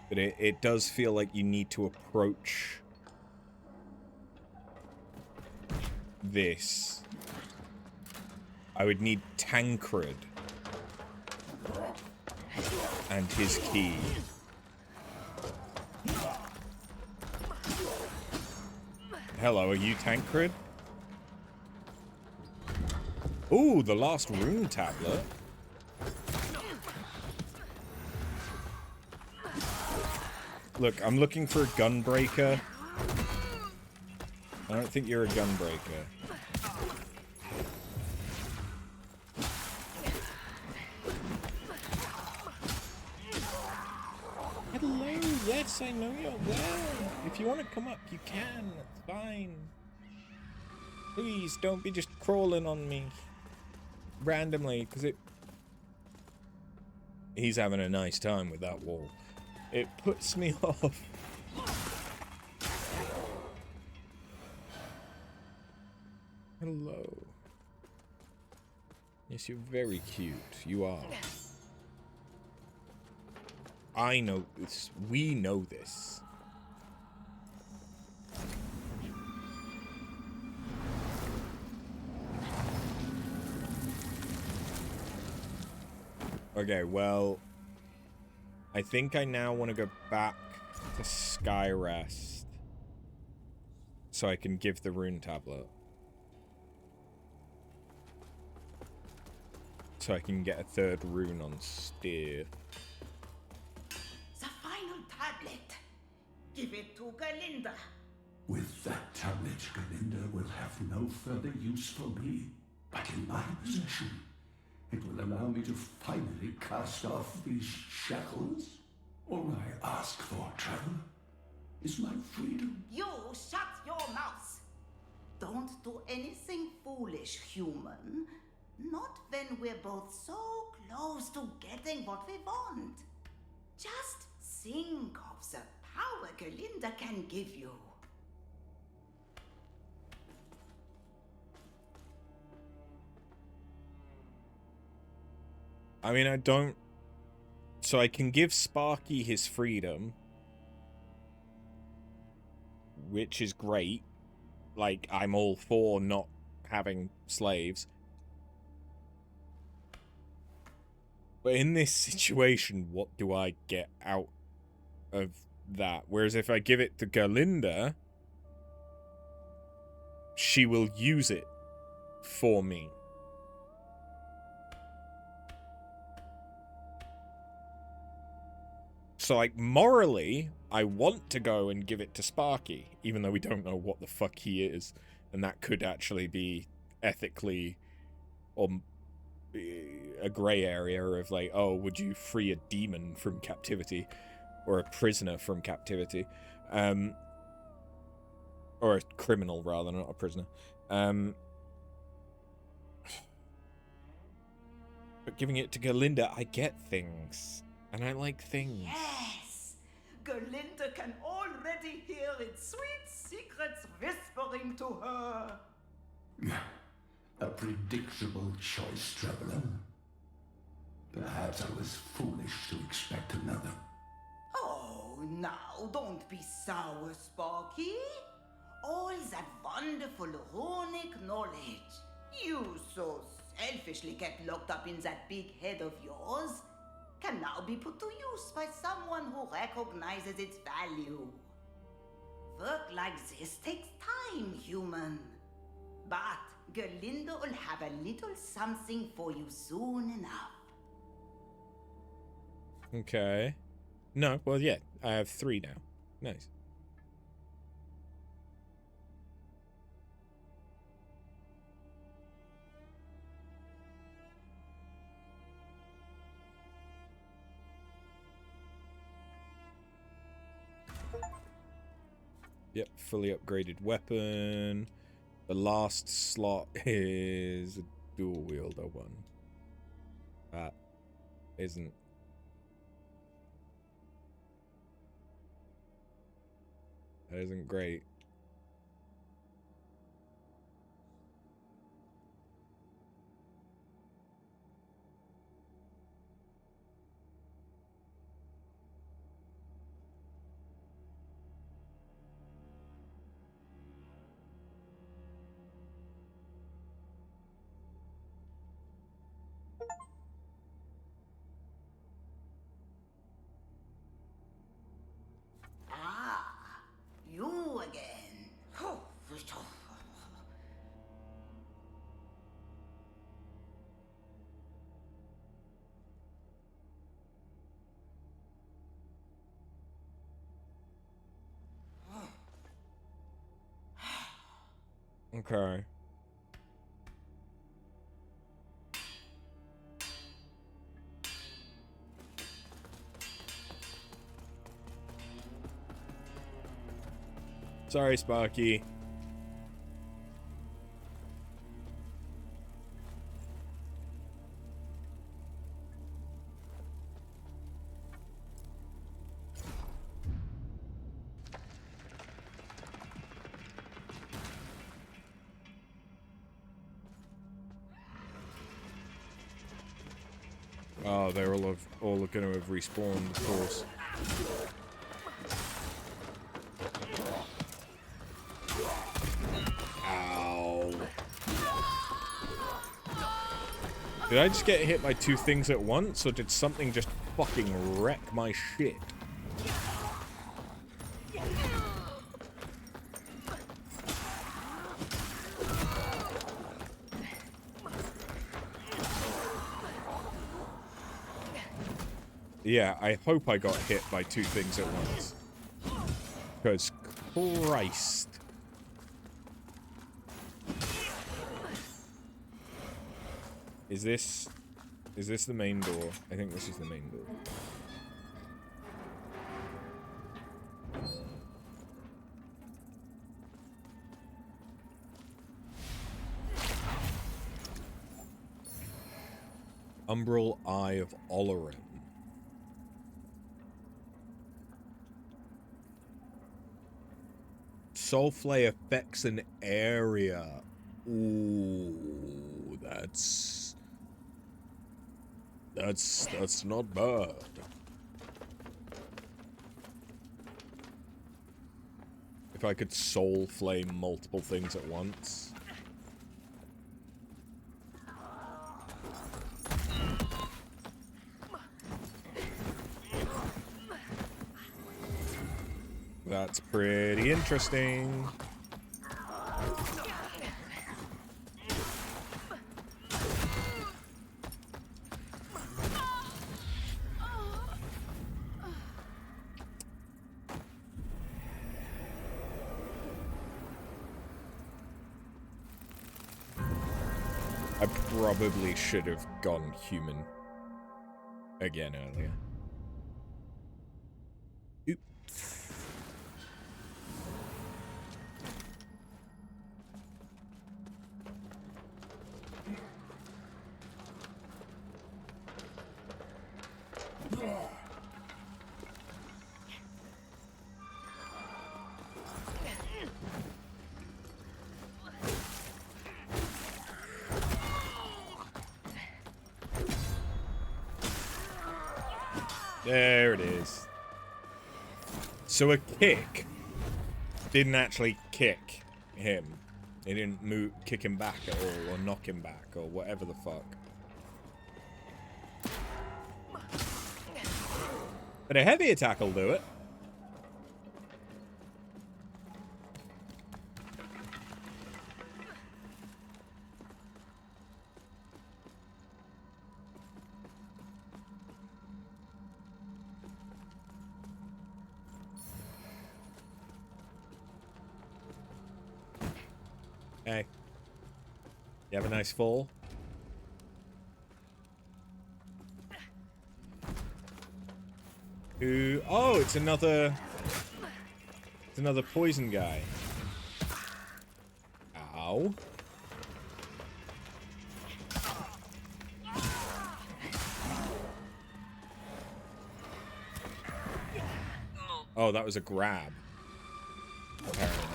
A: But it does feel like you need to approach this. I would need Tancred and his key. Hello, are you Tancred? Ooh, the last rune tablet. Look, I'm looking for a gunbreaker. I don't think you're a gunbreaker. Hello, yes, I know you're there. If you want to come up, you can. That's fine. Please, don't be just crawling on me randomly, because it... He's having a nice time with that wall. It puts me off. Hello. Yes, you're very cute. You are. I know this. We know this. Okay, well... I think I now want to go back to Skyrest so I can give the rune tablet. So I can get a third rune on Steer.
E: The final tablet. Give it to Galinda.
H: With that tablet, Galinda will have no further use for me. But in my possession, it will allow me to finally cast off these shackles. All I ask for, traveler, is my freedom.
E: You shut your mouth. Don't do anything foolish, human. Not when we're both so close to getting what we want. Just think of the power Galinda can give you.
A: I mean, I don't... So I can give Sparky his freedom, which is great. Like, I'm all for not having slaves. But in this situation, what do I get out of that? Whereas if I give it to Galinda, she will use it for me. So, like, morally, I want to go and give it to Sparky, even though we don't know what the fuck he is. And that could actually be ethically or a grey area of, like, oh, would you free a demon from captivity? Or a prisoner from captivity? Or a criminal, rather, not a prisoner. But giving it to Galinda, I get things. And I like things.
E: Yes! Galinda can already hear its sweet secrets whispering to her.
H: A predictable choice, traveler. Perhaps I was foolish to expect another.
E: Oh, now don't be sour, Sparky. All that wonderful runic knowledge you so selfishly kept locked up in that big head of yours can now be put to use by someone who recognizes its value. Work like this takes time, human. But Galinda will have a little something for you soon enough.
A: Okay. No, well, yeah, I have 3 now. Nice. Yep, fully upgraded weapon. The last slot is a dual wielder one. That isn't. That isn't great.
E: You again.
A: Okay. Sorry, Sparky. Oh, they're all going to have respawned, of course. Ow. Did I just get hit by 2 things at once, or did something just fucking wreck my shit. Yeah, I hope I got hit by two things at once. Because Christ. Is this the main door? I think this is the main door. Umbral Eye of Oleron. Soulflay affects an area. Ooh, that's not bad. If I could soul flame multiple things at once. That's pretty interesting. I probably should have gone human again earlier. Oops. There it is. So a kick didn't actually kick him. It didn't kick him back at all, or knock him back, or whatever the fuck. But a heavy attack will do it. Hey. You have a nice fall? Ooh, oh, it's another poison guy. Ow. Oh, that was a grab. Apparently.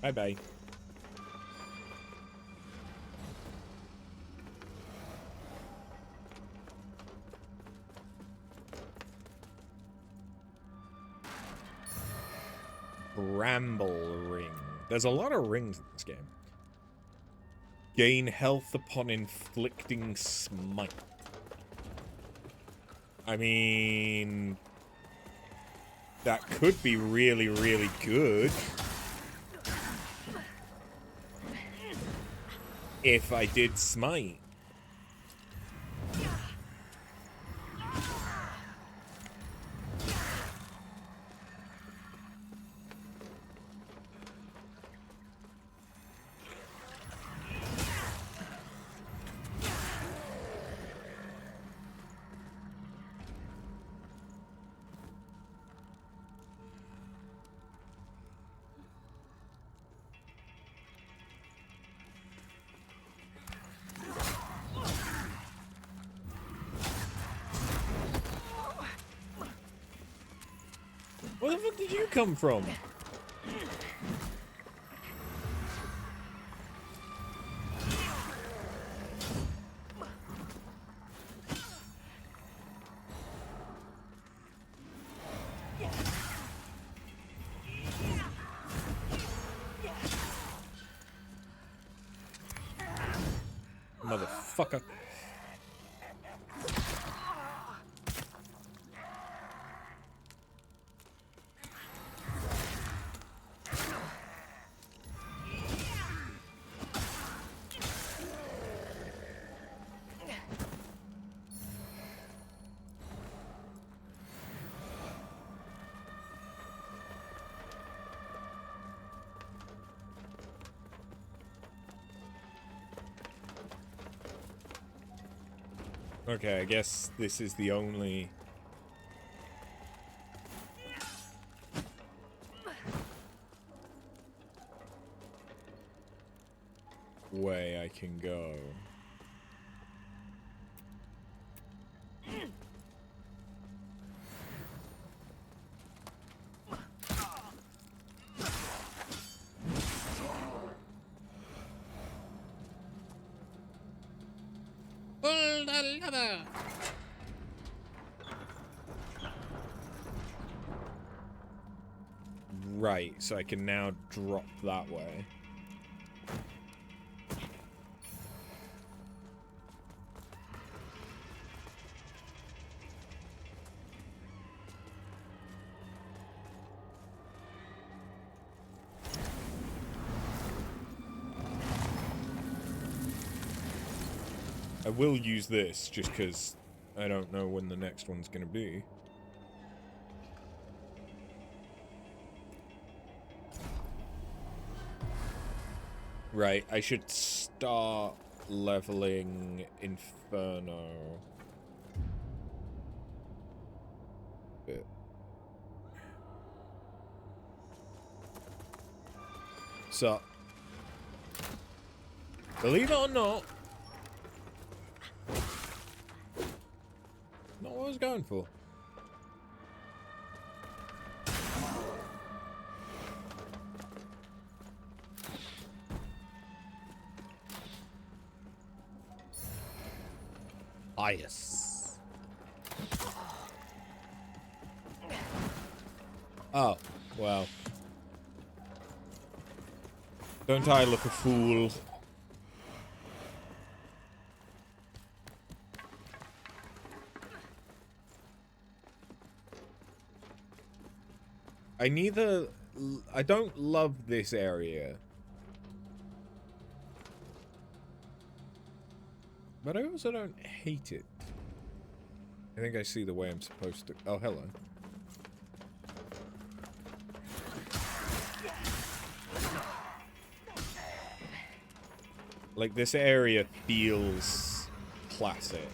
A: Bye-bye. Bramble ring. There's a lot of rings in this game. Gain health upon inflicting smite. I mean, that could be really, really good. If I did smite. Where the fuck did you come from? Motherfucker. Okay, I guess this is the only way I can go. Pull the lever! Right, so I can now drop that way. I will use this just because I don't know when the next one's going to be. Right, I should start leveling Inferno. So, believe it or not, not what I was going for. Ah, yes. Oh, well. Don't I look a fool? I don't love this area. But I also don't hate it. I think I see the way I'm supposed to. Oh, hello. Like, this area feels classic.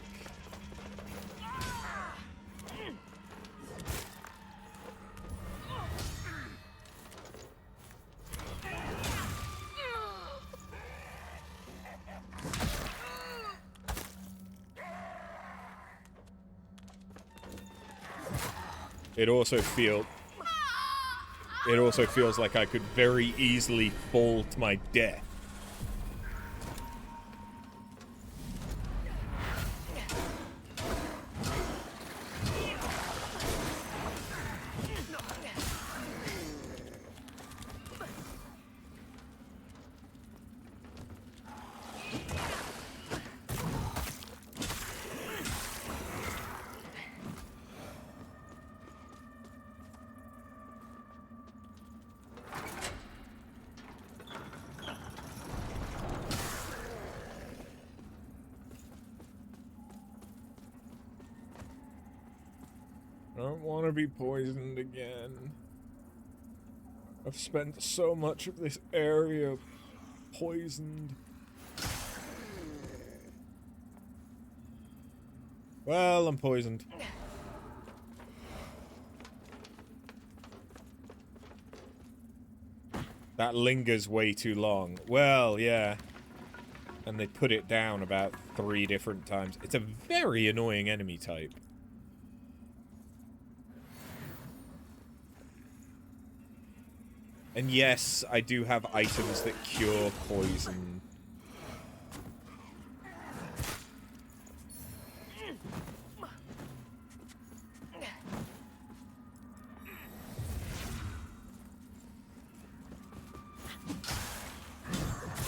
A: It also feels like I could very easily fall to my death. I don't want to be poisoned again. I've spent so much of this area poisoned. Well, I'm poisoned. That lingers way too long. Well, yeah. And they put it down about 3 different times. It's a very annoying enemy type. And yes, I do have items that cure poison.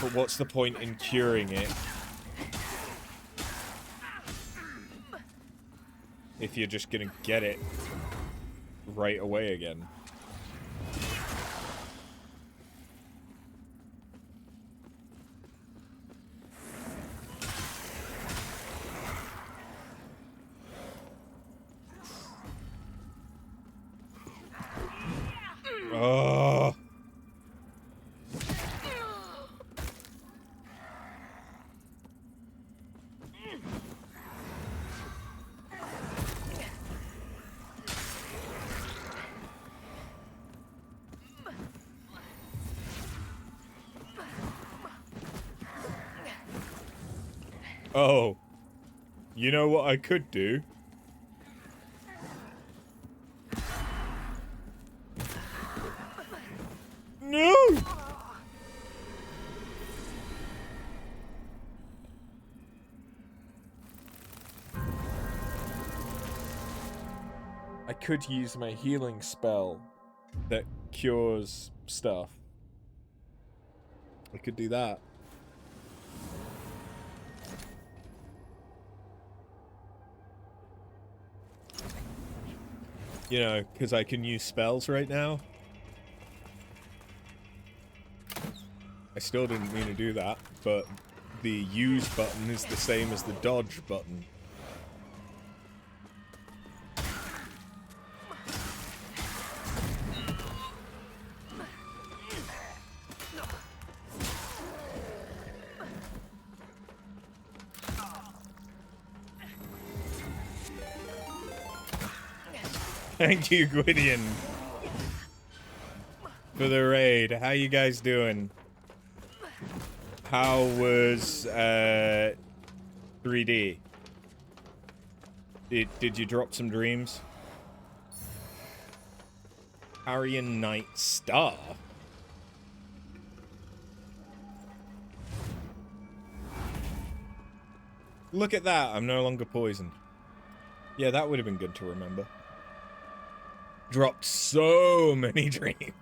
A: But what's the point in curing it if you're just gonna get it right away again? Oh. Oh. You know what I could do? No! I could use my healing spell that cures stuff. I could do that. You know, because I can use spells right now. I still didn't mean to do that, but the use button is the same as the dodge button. Thank you, Gwydion, for the raid. How you guys doing? How was 3D? Did you drop some dreams? Aryan Knight Star? Look at that, I'm no longer poisoned. Yeah, that would have been good to remember. Dropped so many dreams.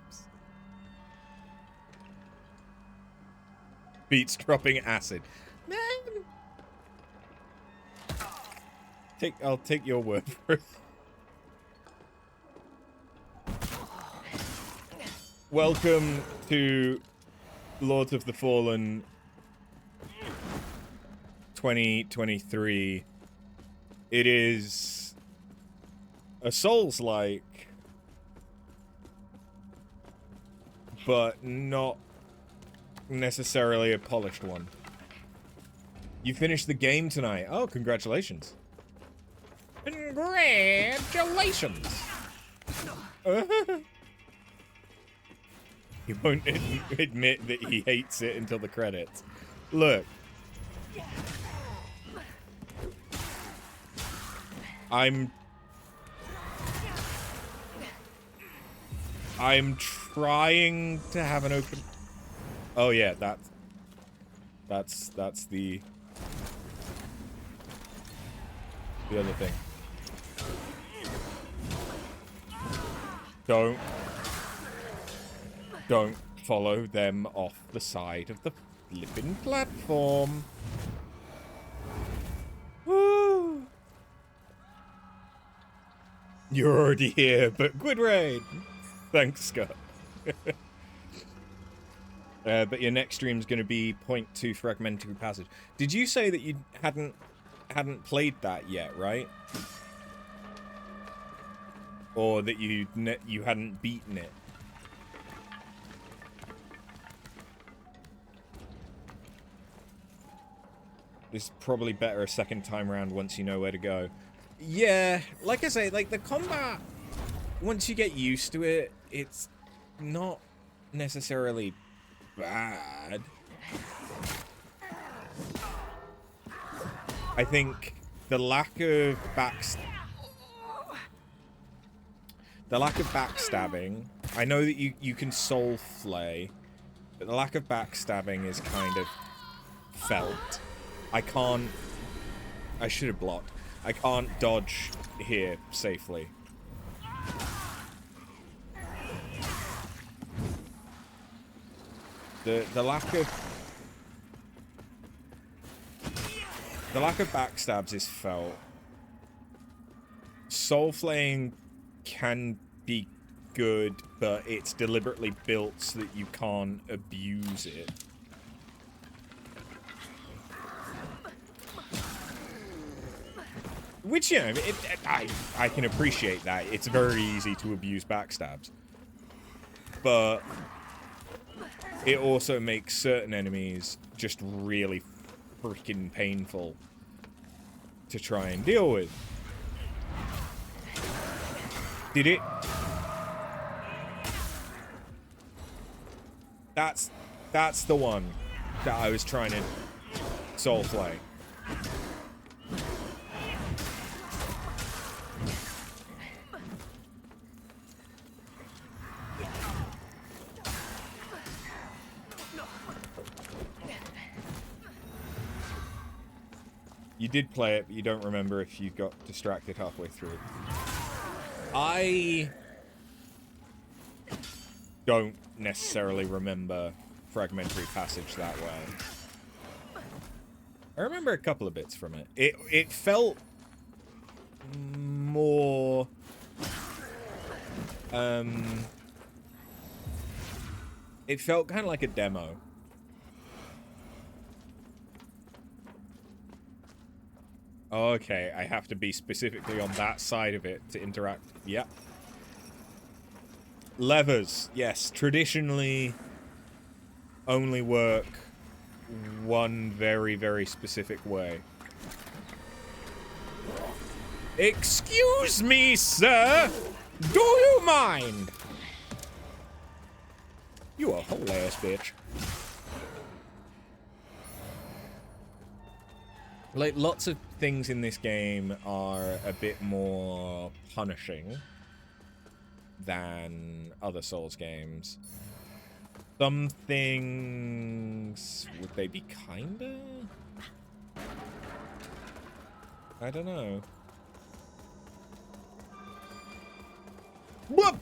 A: Beats dropping acid. Man. I'll take your word for it. Welcome to Lords of the Fallen 2023. It is a Souls-like, but not necessarily a polished one. You finished the game tonight. Oh, congratulations. Congratulations. He won't admit that he hates it until the credits. Look. I'm trying to have an open... Oh yeah, that's the other thing. Don't follow them off the side of the flippin' platform. Woo! You're already here, but good raid. Thanks, Scott. But your next stream is going to be Point to Fragmentary Passage. Did you say that you hadn't played that yet, right? Or that you hadn't beaten it? It's probably better a second time around once you know where to go. Yeah, like I say, like the combat, once you get used to it, it's not necessarily bad. I think the lack of backstabbing I know that you can soul flay, but the lack of backstabbing is kind of felt. I can't... I should have blocked. I can't dodge here safely. The lack of... The lack of backstabs is felt. Soul flaying can be good, but it's deliberately built so that you can't abuse it. Which, you know, I can appreciate that. It's very easy to abuse backstabs. But it also makes certain enemies just really freaking painful to try and deal with. Did it? That's the one that I was trying to soul flay. You did play it, but you don't remember if you got distracted halfway through. I don't necessarily remember Fragmentary Passage that well. I remember a couple of bits from it. It felt more... it felt kind of like a demo. Okay, I have to be specifically on that side of it to interact. Yep. Levers, yes, traditionally only work one very, very specific way. Excuse me, sir! Do you mind? You a whole ass bitch. Like, lots of things in this game are a bit more punishing than other Souls games. Some things... would they be kinda? I don't know. Whoop!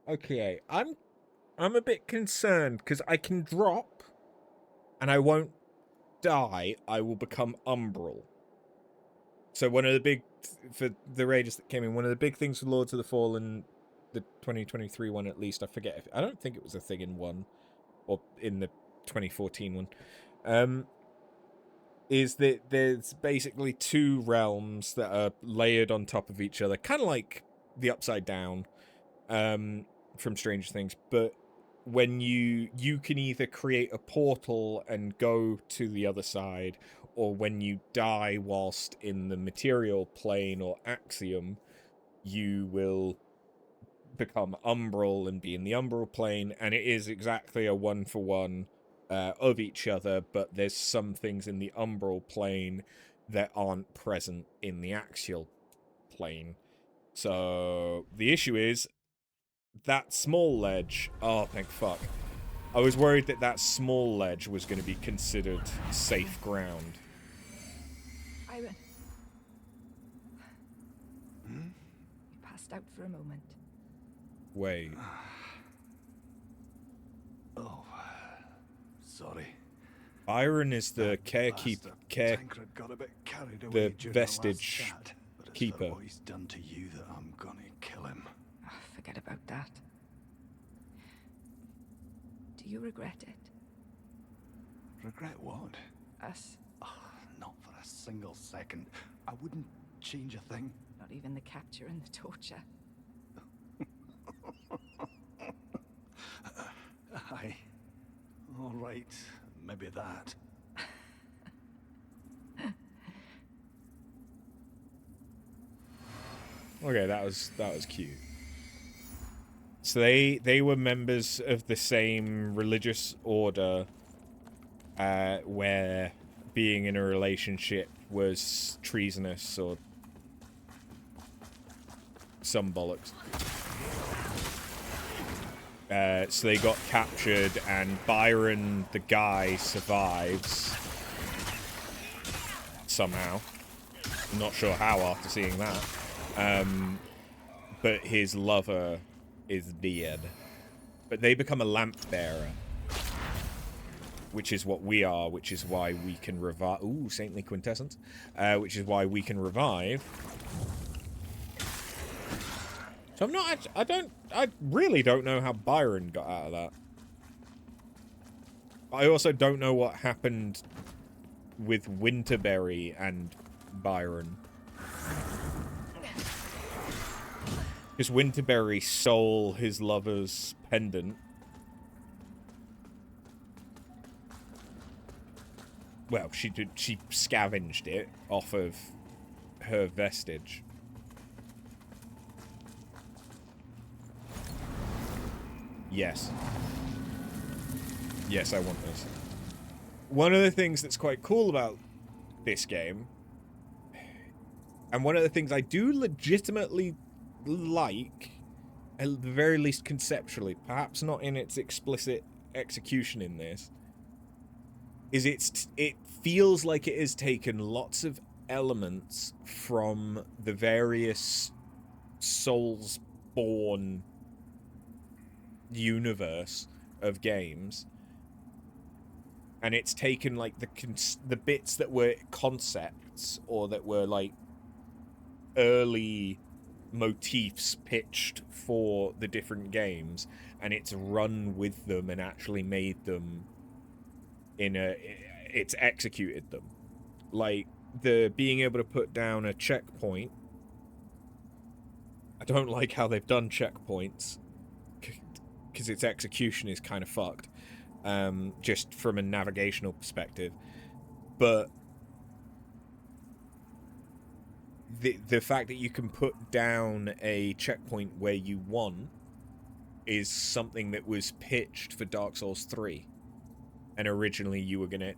A: Okay, I'm a bit concerned because I can drop and I won't die. I will become umbral. So one of the big for the raiders that came in, one of the big things for Lords of the Fallen, the 2023 one at least, I forget if I don't think it was a thing in one or in the 2014 one. Is that there's basically two realms that are layered on top of each other, kind of like the Upside Down. From Stranger Things, but when you can either create a portal and go to the other side, or when you die whilst in the material plane or axiom, you will become umbral and be in the umbral plane, and it is exactly a one-for-one of each other, but there's some things in the umbral plane that aren't present in the axial plane. So the issue is that small ledge... oh, thank fuck. I was worried that that small ledge was going to be considered safe ground.
L: Byron. You passed out for a moment.
A: Wait.
H: Oh, sorry.
A: Byron is the carekeeper...
H: Tancred got a bit carried
A: the
H: away during
A: vestige
H: the last chat, but it's
A: keeper.
H: for what he's done to you that I'm gonna kill him.
L: Oh, forget about that. Do you regret it?
H: Regret what?
L: Us.
H: Oh, not for a single second. I wouldn't change a thing.
L: Not even the capture and the torture.
J: right. Maybe that.
A: Okay, that was cute. So they were members of the same religious order where being in a relationship was treasonous or some bollocks. So they got captured, and Byron, the guy, survives somehow. I'm not sure how after seeing that. But his lover is dead. But they become a lamp bearer, which is what we are, which is why we can revive. Ooh, saintly quintessence. Which is why we can revive. So I'm not. I really don't know how Byron got out of that. I also don't know what happened with Winterberry and Byron. Because Winterberry stole his lover's pendant. Well, she scavenged it off of her vestige. Yes. Yes, I want this. One of the things that's quite cool about this game, and one of the things I do legitimately like, at the very least conceptually, perhaps not in its explicit execution in this, is it feels like it has taken lots of elements from the various Soulsborne universe of games, and it's taken like the bits that were concepts or that were like early motifs pitched for the different games, and it's run with them and actually made them it's executed them. Like the being able to put down a checkpoint. I don't like how they've done checkpoints, because its execution is kind of fucked, just from a navigational perspective. But the fact that you can put down a checkpoint where you want is something that was pitched for Dark Souls 3. And originally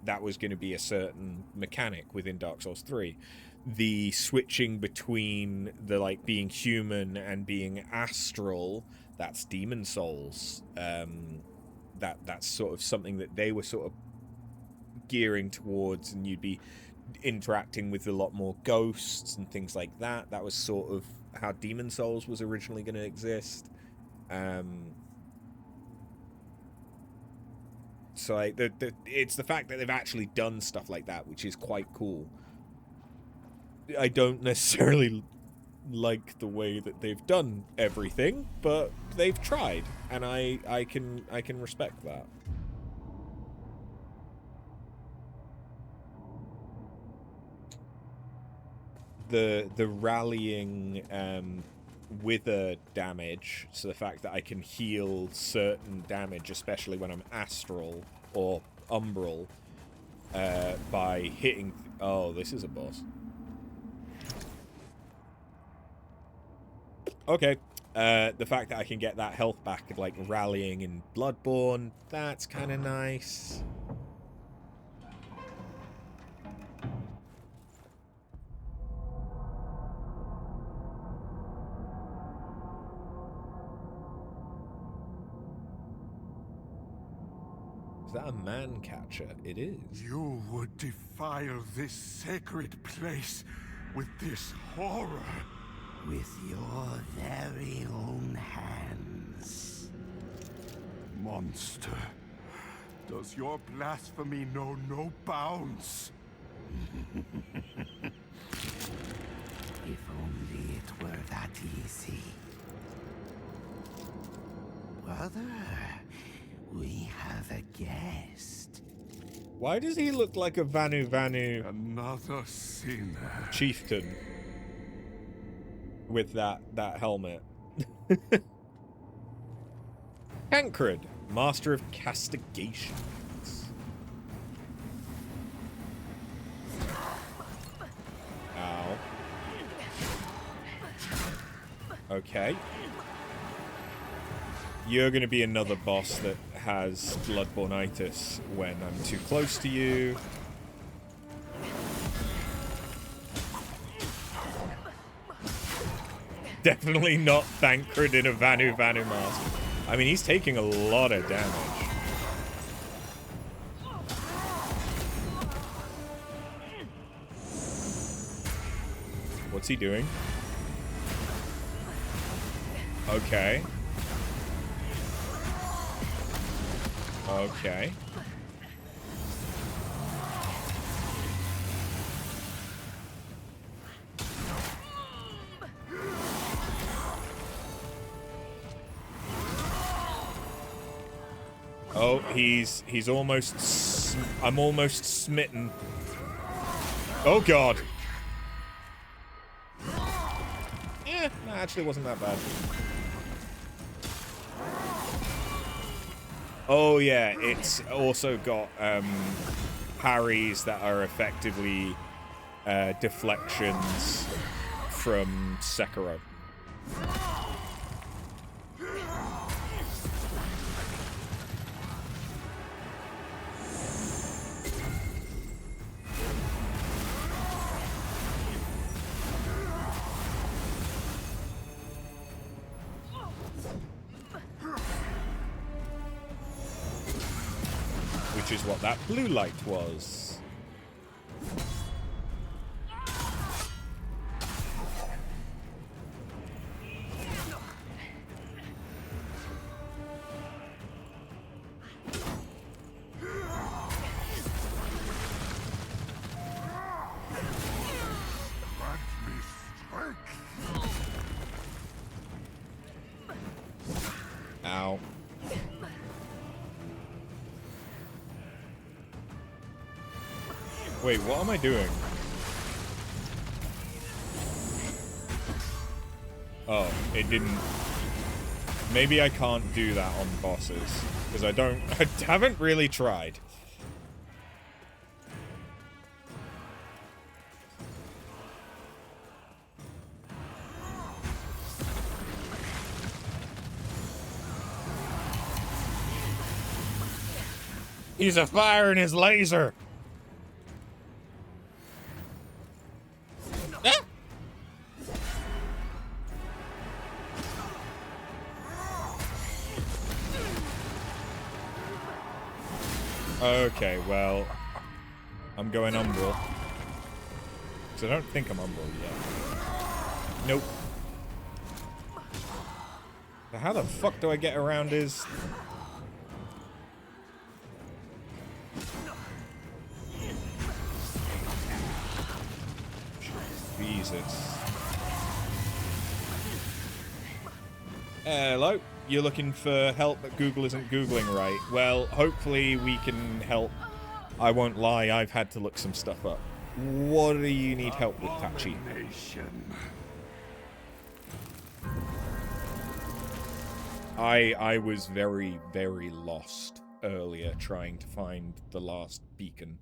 A: that was gonna be a certain mechanic within Dark Souls 3. The switching between the like being human and being astral, that's Demon Souls. That's sort of something that they were sort of gearing towards, and you'd be interacting with a lot more ghosts and things like that. That was sort of how Demon Souls was originally going to exist. So like it's the fact that they've actually done stuff like that, which is quite cool. I don't necessarily like the way that they've done everything, but they've tried, and I can respect that. The rallying wither damage, so the fact that I can heal certain damage, especially when I'm astral or umbral, by hitting. Oh, this is a boss. Okay. The fact that I can get that health back, like rallying in Bloodborne, that's kind of nice. Is that a man catcher? It is.
B: You would defile this sacred place with this horror.
G: With your very own hands.
B: Monster, does your blasphemy know no bounds?
G: If only it were that easy. Brother, we have a guest.
A: Why does he look like a Vanu
B: Another sinner
A: chieftain with that helmet? Tancred, master of castigations. Okay. You're going to be another boss that has bloodborne-itis when I'm too close to you. Definitely not Thancred in a Vanu mask. I mean, he's taking a lot of damage. What's he doing? Okay. Okay. Oh, he's almost... I'm almost smitten. Oh, God. Yeah, no, actually it wasn't that bad. Oh, yeah, it's also got parries that are effectively deflections from Sekiro. Which is what that blue light was. Ow. Wait, what am I doing? Oh, it didn't... Maybe I can't do that on bosses. Because I haven't really tried. He's a firing his laser! Okay, well, I'm going Umbral. Because I don't think I'm Umbral yet. Nope. So how the fuck do I get around his... Jesus. Hello? You're looking for help, but Google isn't Googling right. Well, hopefully we can help. I won't lie, I've had to look some stuff up. What do you need help with, Tachi? I was very, very lost earlier trying to find the last beacon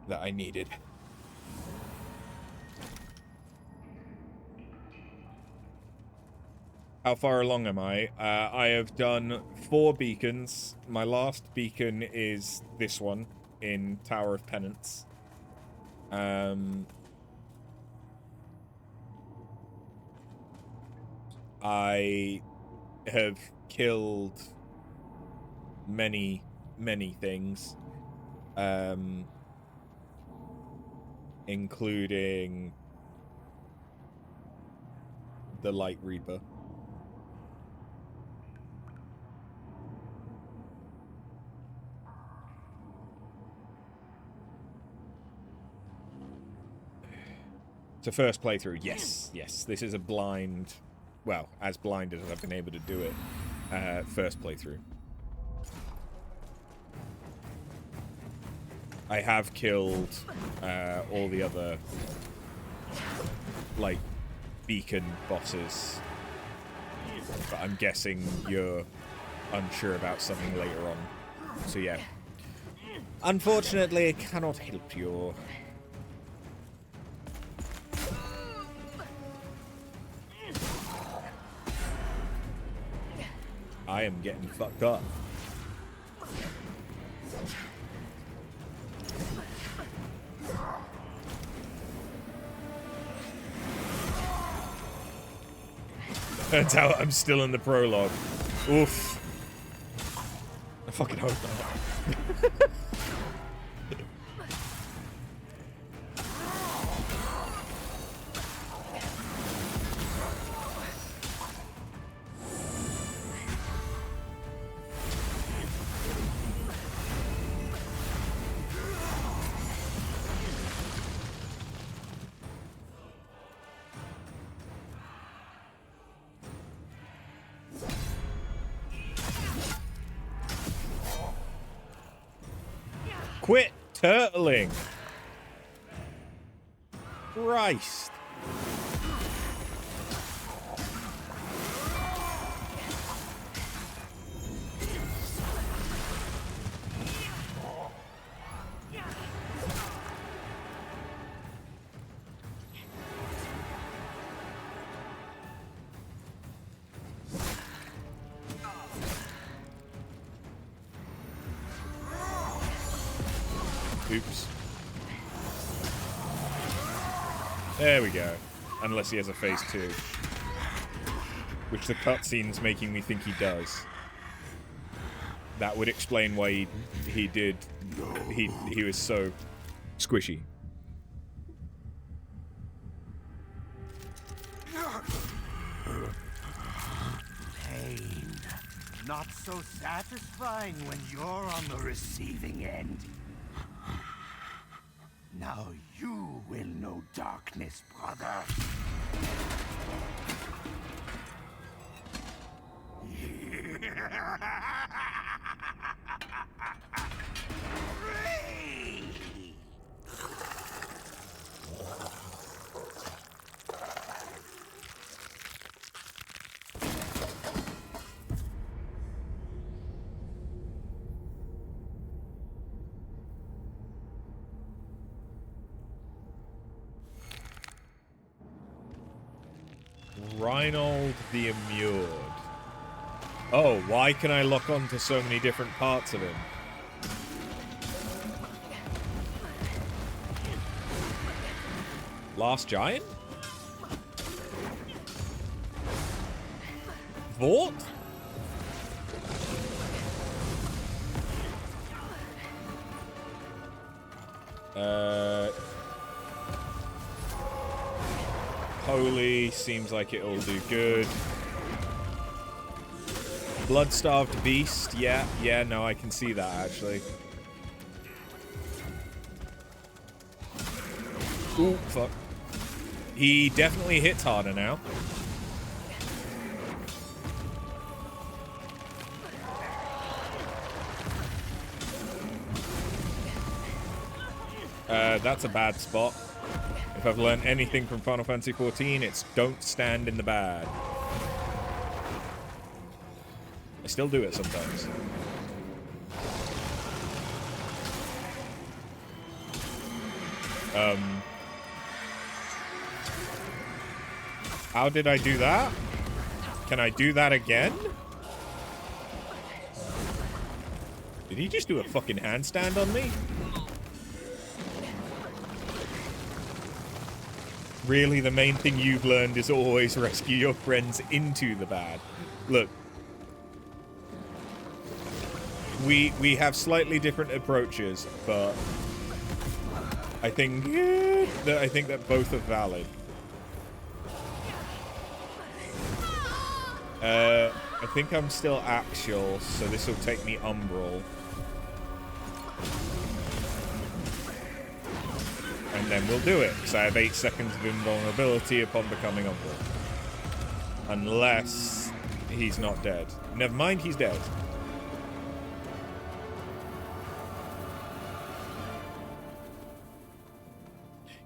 A: that I needed. How far along am I? I have done 4 beacons. My last beacon is this one in Tower of Penance. I have killed many, many things. Including the Light Reaper. It's a first playthrough. Yes, yes. This is a blind... Well, as blind as I've been able to do it. First playthrough. I have killed all the other, like, beacon bosses. But I'm guessing you're unsure about something later on. So, yeah. Unfortunately, I cannot help you. I am getting fucked up. Turns out I'm still in the prologue. Oof. I fucking hope not. Quit turtling. Christ. Oops. There we go. Unless he has a phase 2. Which the cutscene's making me think he does. That would explain why he was so squishy.
G: Pain. Not so satisfying when you're on the receiving end. Now you will know darkness, brother.
A: Reinald the Immured. Oh, why can I lock on to so many different parts of him? Last Giant? Vort? Holy seems like it'll do good. Blood-starved beast, yeah, no, I can see that actually. Ooh, fuck. He definitely hits harder now. That's a bad spot. If I've learned anything from Final Fantasy XIV, it's don't stand in the bad. I still do it sometimes. How did I do that? Can I do that again? Did he just do a fucking handstand on me? Really, the main thing you've learned is always rescue your friends into the bad. Look. We have slightly different approaches, but I think that both are valid. I think I'm still Axial, so this will take me Umbral. And then we'll do it, because I have 8 seconds of invulnerability upon becoming Umbral. Unless he's not dead. Never mind, he's dead.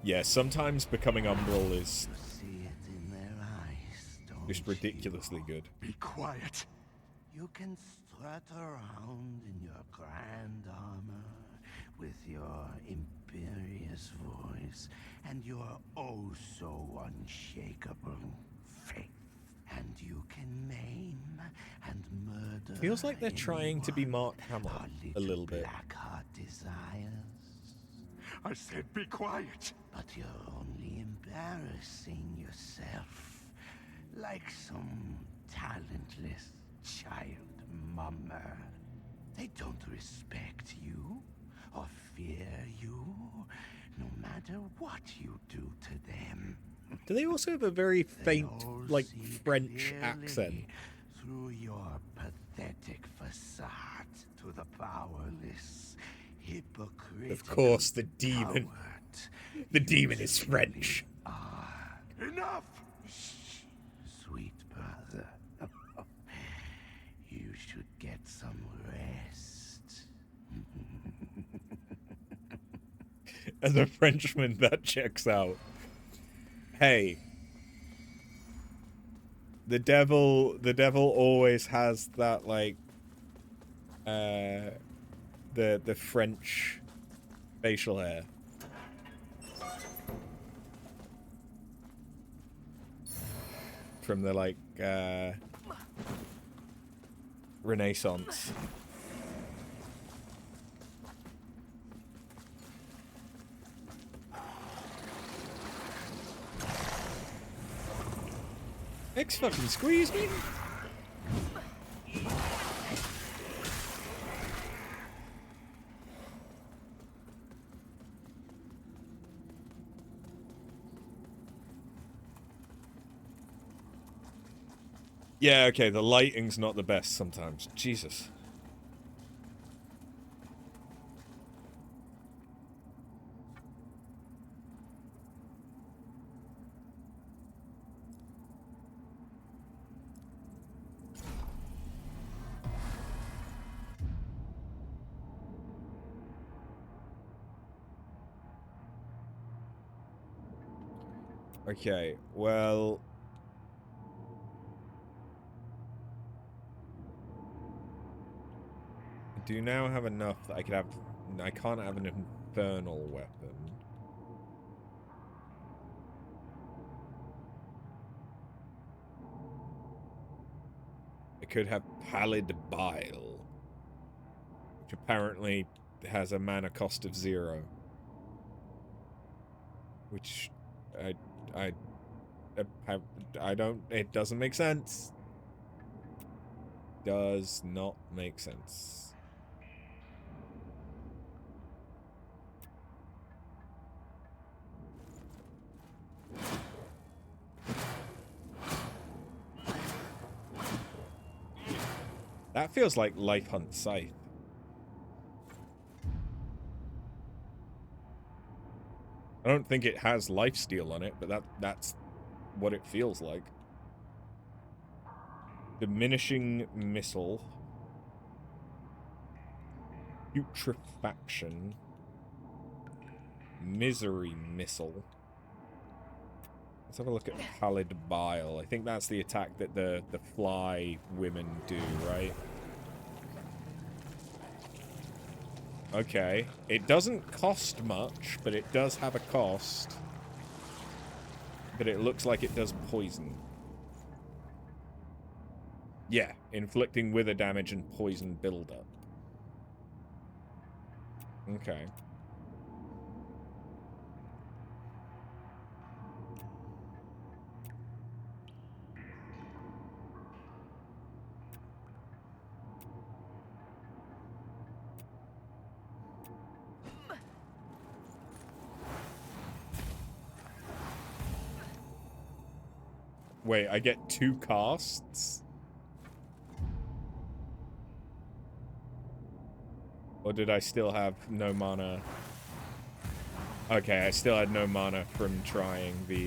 A: Yeah, sometimes becoming Umbral is just ridiculously good.
G: Be quiet. You can strut around in your grand armor with your imperious voice and your oh so unshakable faith and and you can maim and murder.
A: Feels like they're trying to be Mark Hamill a little bit.
G: Blackheart desires.
B: I said be quiet.
G: But you're only embarrassing yourself, like some talentless child mummer. They don't respect you or fear you, no matter what you do to them.
A: Do they also have a very faint, like, French accent?
G: Through your pathetic facade to the powerless, hypocritical.
A: Of course, the demon. The demon is French.
B: Enough!
G: Shh, sweet brother. You should get some rest.
A: As a Frenchman, that checks out. Hey. The devil always has that, like, the French facial hair. From the, like, Renaissance. X fucking squeeze me. Yeah, okay, the lighting's not the best sometimes. Jesus. Okay, well... I do now have enough that I could have... I can't have an infernal weapon. I could have Pallid Bile, which apparently has a mana cost of 0. Which... I don't... It doesn't make sense. Does not make sense. That feels like Life Hunt Scythe. I don't think it has lifesteal on it, but that's what it feels like. Diminishing Missile. Putrefaction. Misery Missile. Let's have a look at Pallid Bile. I think that's the attack that the fly women do, right? Okay. It doesn't cost much, but it does have a cost. But it looks like it does poison. Yeah, inflicting wither damage and poison buildup. Okay. Wait, I get 2 casts? Or did I still have no mana? Okay, I still had no mana from trying the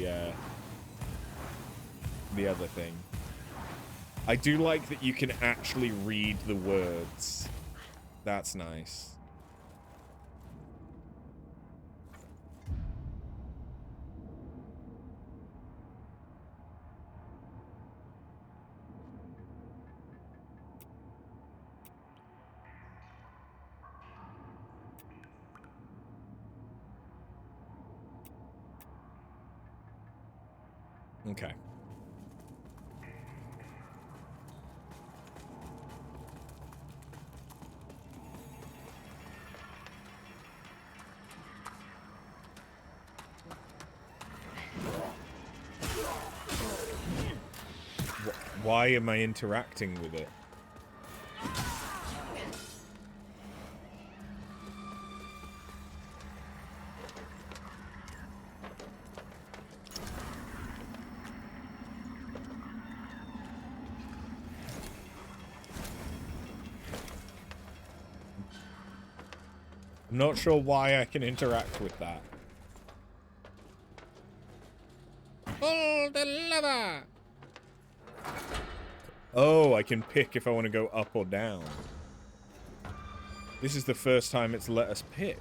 A: other thing. I do like that you can actually read the words. That's nice. Okay. Why am I interacting with it? I'm not sure why I can interact with that. Pull the lever! Oh, I can pick if I want to go up or down. This is the first time it's let us pick.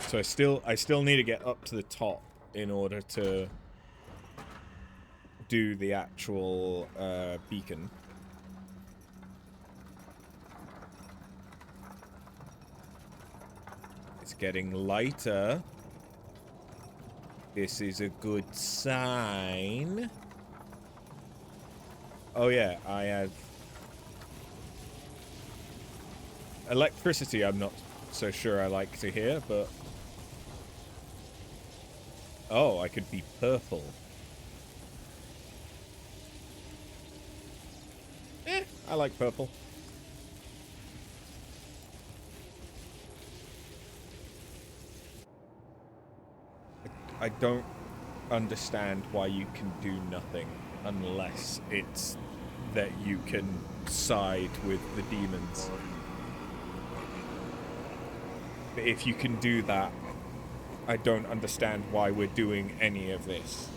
A: So I still need to get up to the top in order to do the actual beacon. It's getting lighter. This is a good sign. Oh yeah, I have electricity. I'm not so sure I like to hear, but oh, I could be purple. I like purple. I don't understand why you can do nothing unless it's that you can side with the demons. But if you can do that, I don't understand why we're doing any of this.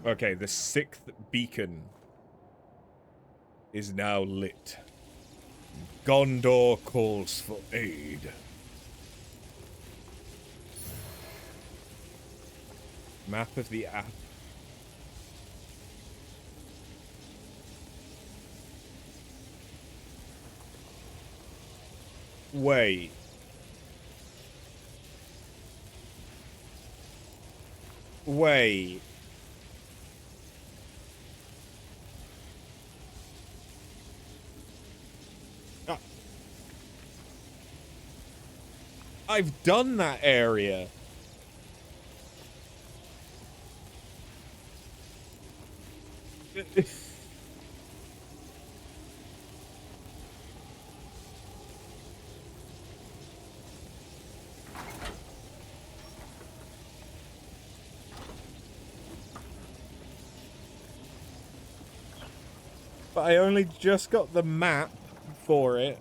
A: Okay, the 6th beacon is now lit. Gondor calls for aid. Map of the app. Wait. Wait. I've done that area. But I only just got the map for it.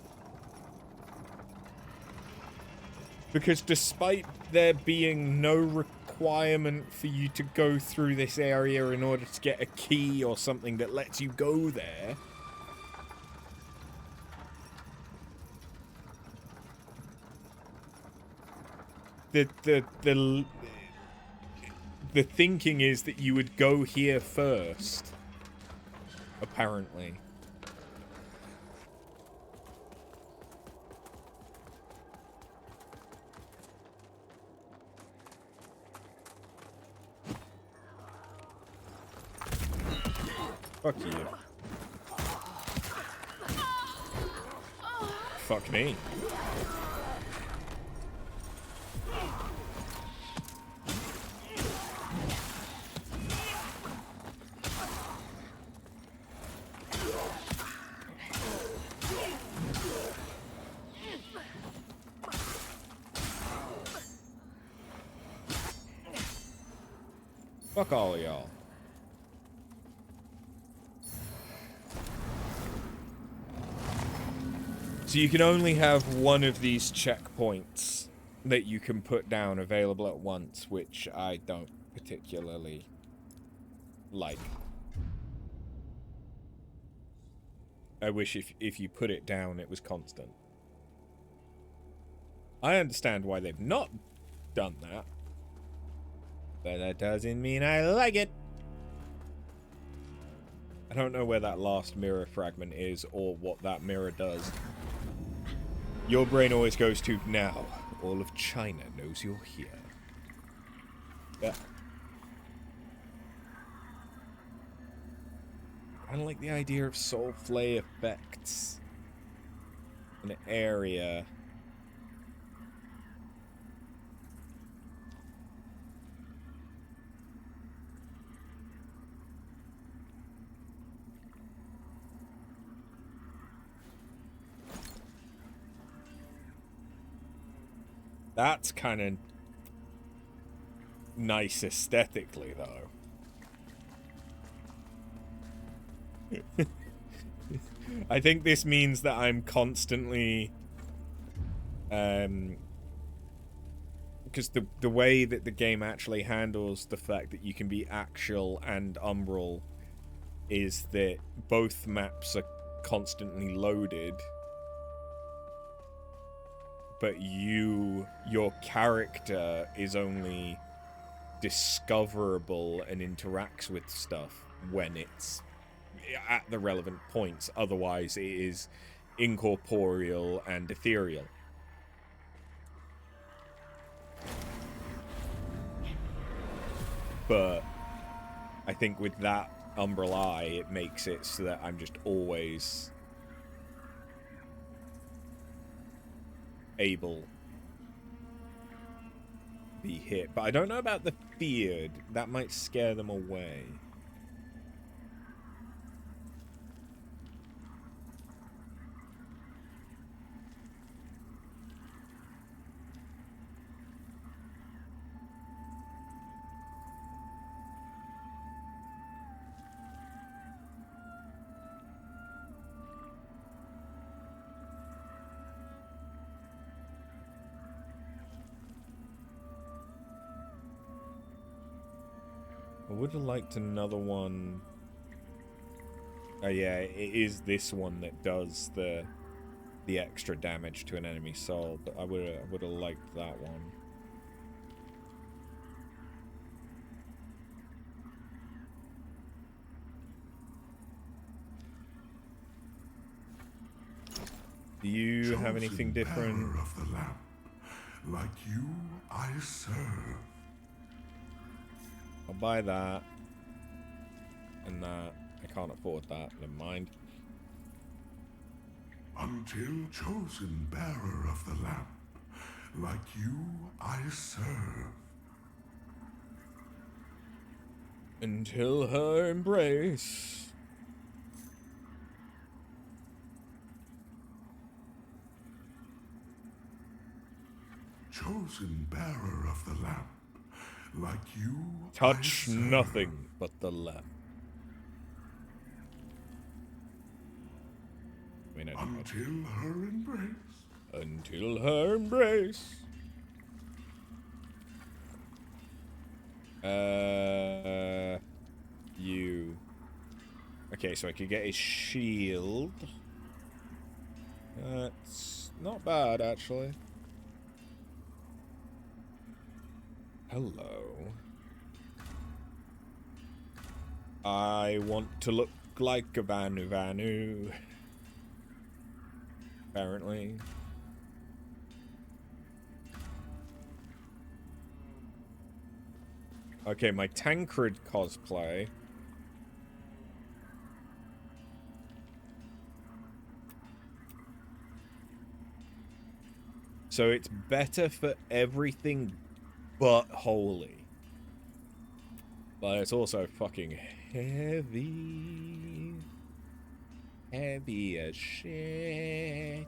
A: Because despite there being no requirement for you to go through this area in order to get a key or something that lets you go there, the thinking is that you would go here first, apparently. Fuck you. Fuck me. Fuck all of y'all. So you can only have one of these checkpoints that you can put down available at once, which I don't particularly like. I wish if you put it down, it was constant. I understand why they've not done that, but that doesn't mean I like it. I don't know where that last mirror fragment is or what that mirror does. Your brain always goes to now. All of China knows you're here. Yeah. I don't like the idea of soul flay effects. An area. That's kind of nice aesthetically, though. I think this means that I'm constantly, because the way that the game actually handles the fact that you can be axial and umbral is that both maps are constantly loaded. But your character is only discoverable and interacts with stuff when it's at the relevant points. Otherwise, it is incorporeal and ethereal. But I think with that umbral eye, it makes it so that I'm just always able to be hit. But I don't know about the feared. That might scare them away. I would have liked another one. Oh yeah, it is this one that does the extra damage to an enemy soul, but I would have liked that one. Do you have anything different?
B: Of the lamp, like you, I serve.
A: I'll buy that. And that. I can't afford that. Never mind.
B: Until chosen bearer of the lamp, like you, I serve.
A: Until her embrace.
B: Chosen bearer of the lamp, like you,
A: touch nothing but the lamp. I mean,
B: until her embrace.
A: Until her embrace. You. Okay, so I could get his shield. That's not bad, actually. Hello. I want to look like a Vanu. Apparently. Okay, my Tancred cosplay. So it's better for everything but holy. But it's also fucking heavy. Heavy as shit.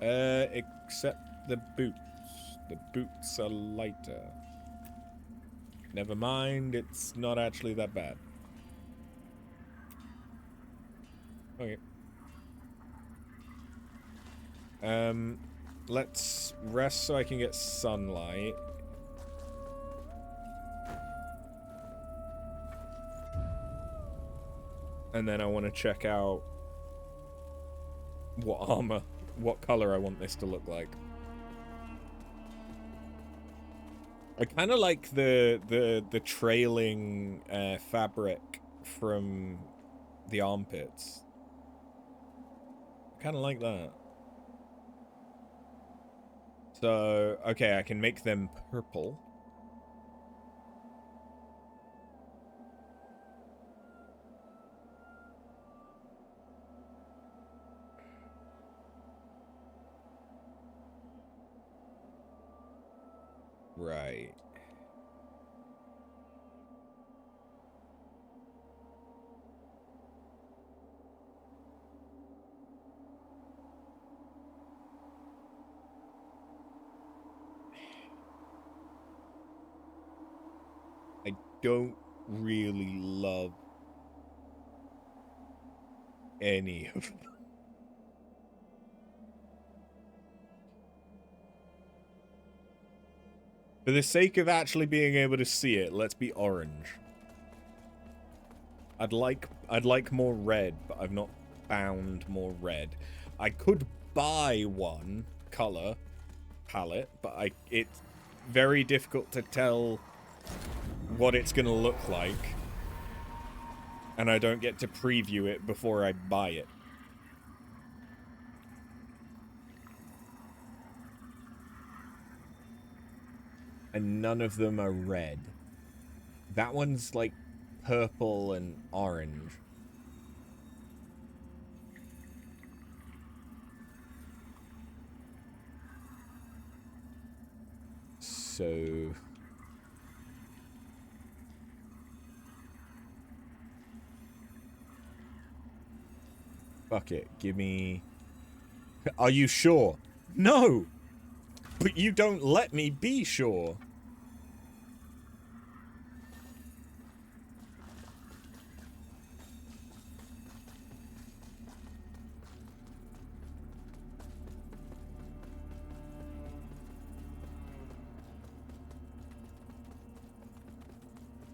A: Except the boots. The boots are lighter. Never mind, it's not actually that bad. Okay. Let's rest so I can get sunlight. And then I want to check out what armor, what color I want this to look like. I kind of like the trailing fabric from the armpits. I kind of like that. So, okay, I can make them purple. Right. I don't really love any of them. For the sake of actually being able to see it, let's be orange. I'd like more red, but I've not found more red. I could buy one color palette, but it's very difficult to tell what it's gonna look like, and I don't get to preview it before I buy it. And none of them are red. That one's like purple and orange. So fuck it. Give me... Are you sure? No! But you don't let me be sure.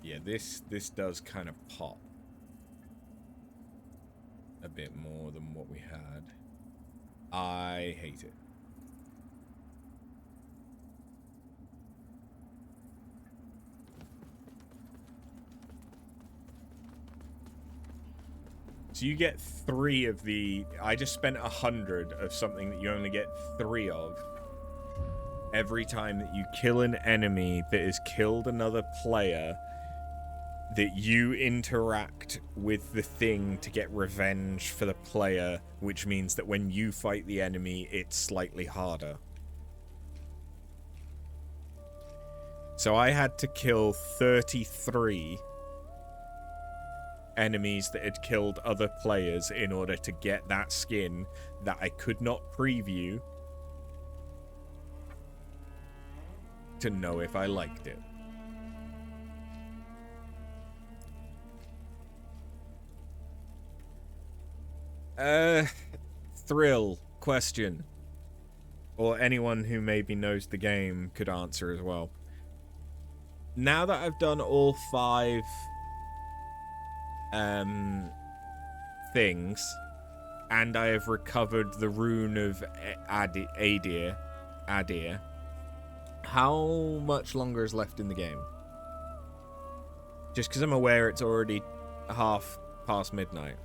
A: Yeah, this does kind of pop a bit more than what we had. I hate it. So you get 3 of the... I just spent 100 of something that you only get 3 of. Every time that you kill an enemy that has killed another player, that you interact with the thing to get revenge for the player, which means that when you fight the enemy, it's slightly harder. So I had to kill 33 enemies that had killed other players in order to get that skin that I could not preview to know if I liked it. Thrill question, or anyone who maybe knows the game could answer as well. Now that I've done all 5 things, and I have recovered the rune of Adir, how much longer is left in the game? Just because I'm aware it's already half past midnight.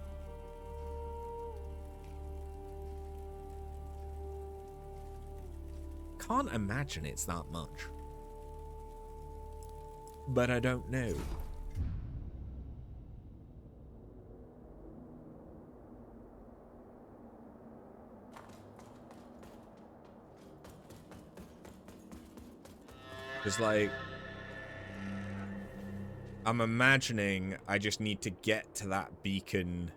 A: Can't imagine it's that much. But I don't know. Because, like, I'm imagining I just need to get to that beacon,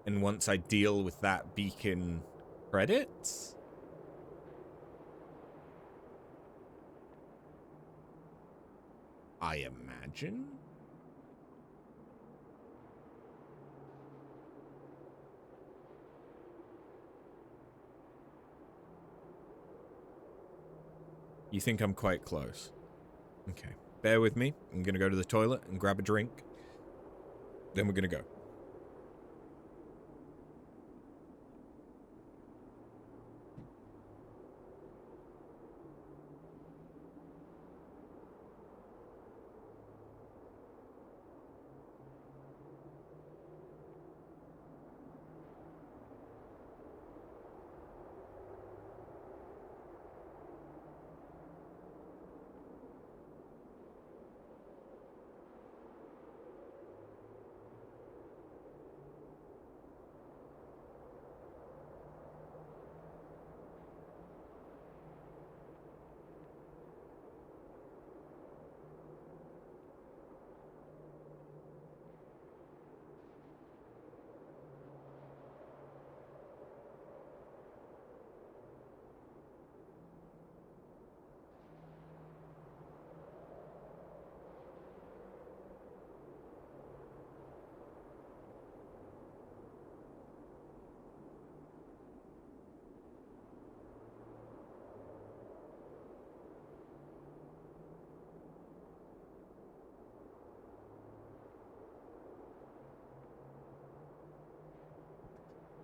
A: and once I deal with that beacon, credits? I imagine? You think I'm quite close. Okay. Bear with me. I'm going to go to the toilet and grab a drink. Then we're going to go.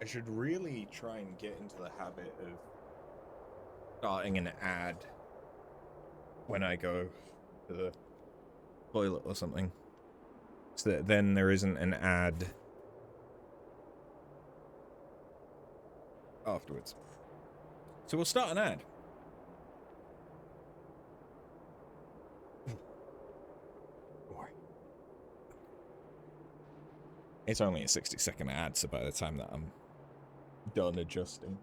A: I should really try and get into the habit of starting an ad when I go to the toilet or something. So that then there isn't an ad afterwards. So we'll start an ad. It's only a 60-second ad, so by the time that I'm done adjusting,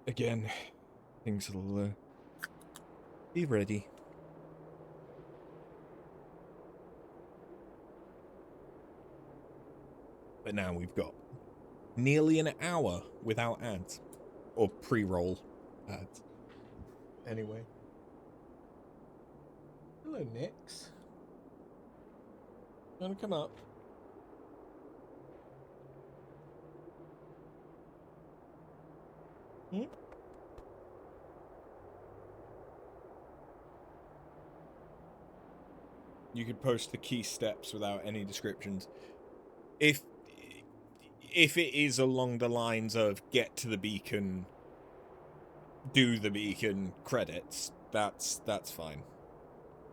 A: again, things will be ready. But now we've got nearly an hour without ads. Or pre-roll ads. Anyway. Hello, Nix. You wanna come up? Hmm? You could post the key steps without any descriptions. If it is along the lines of get to the beacon, do the beacon credits, that's fine.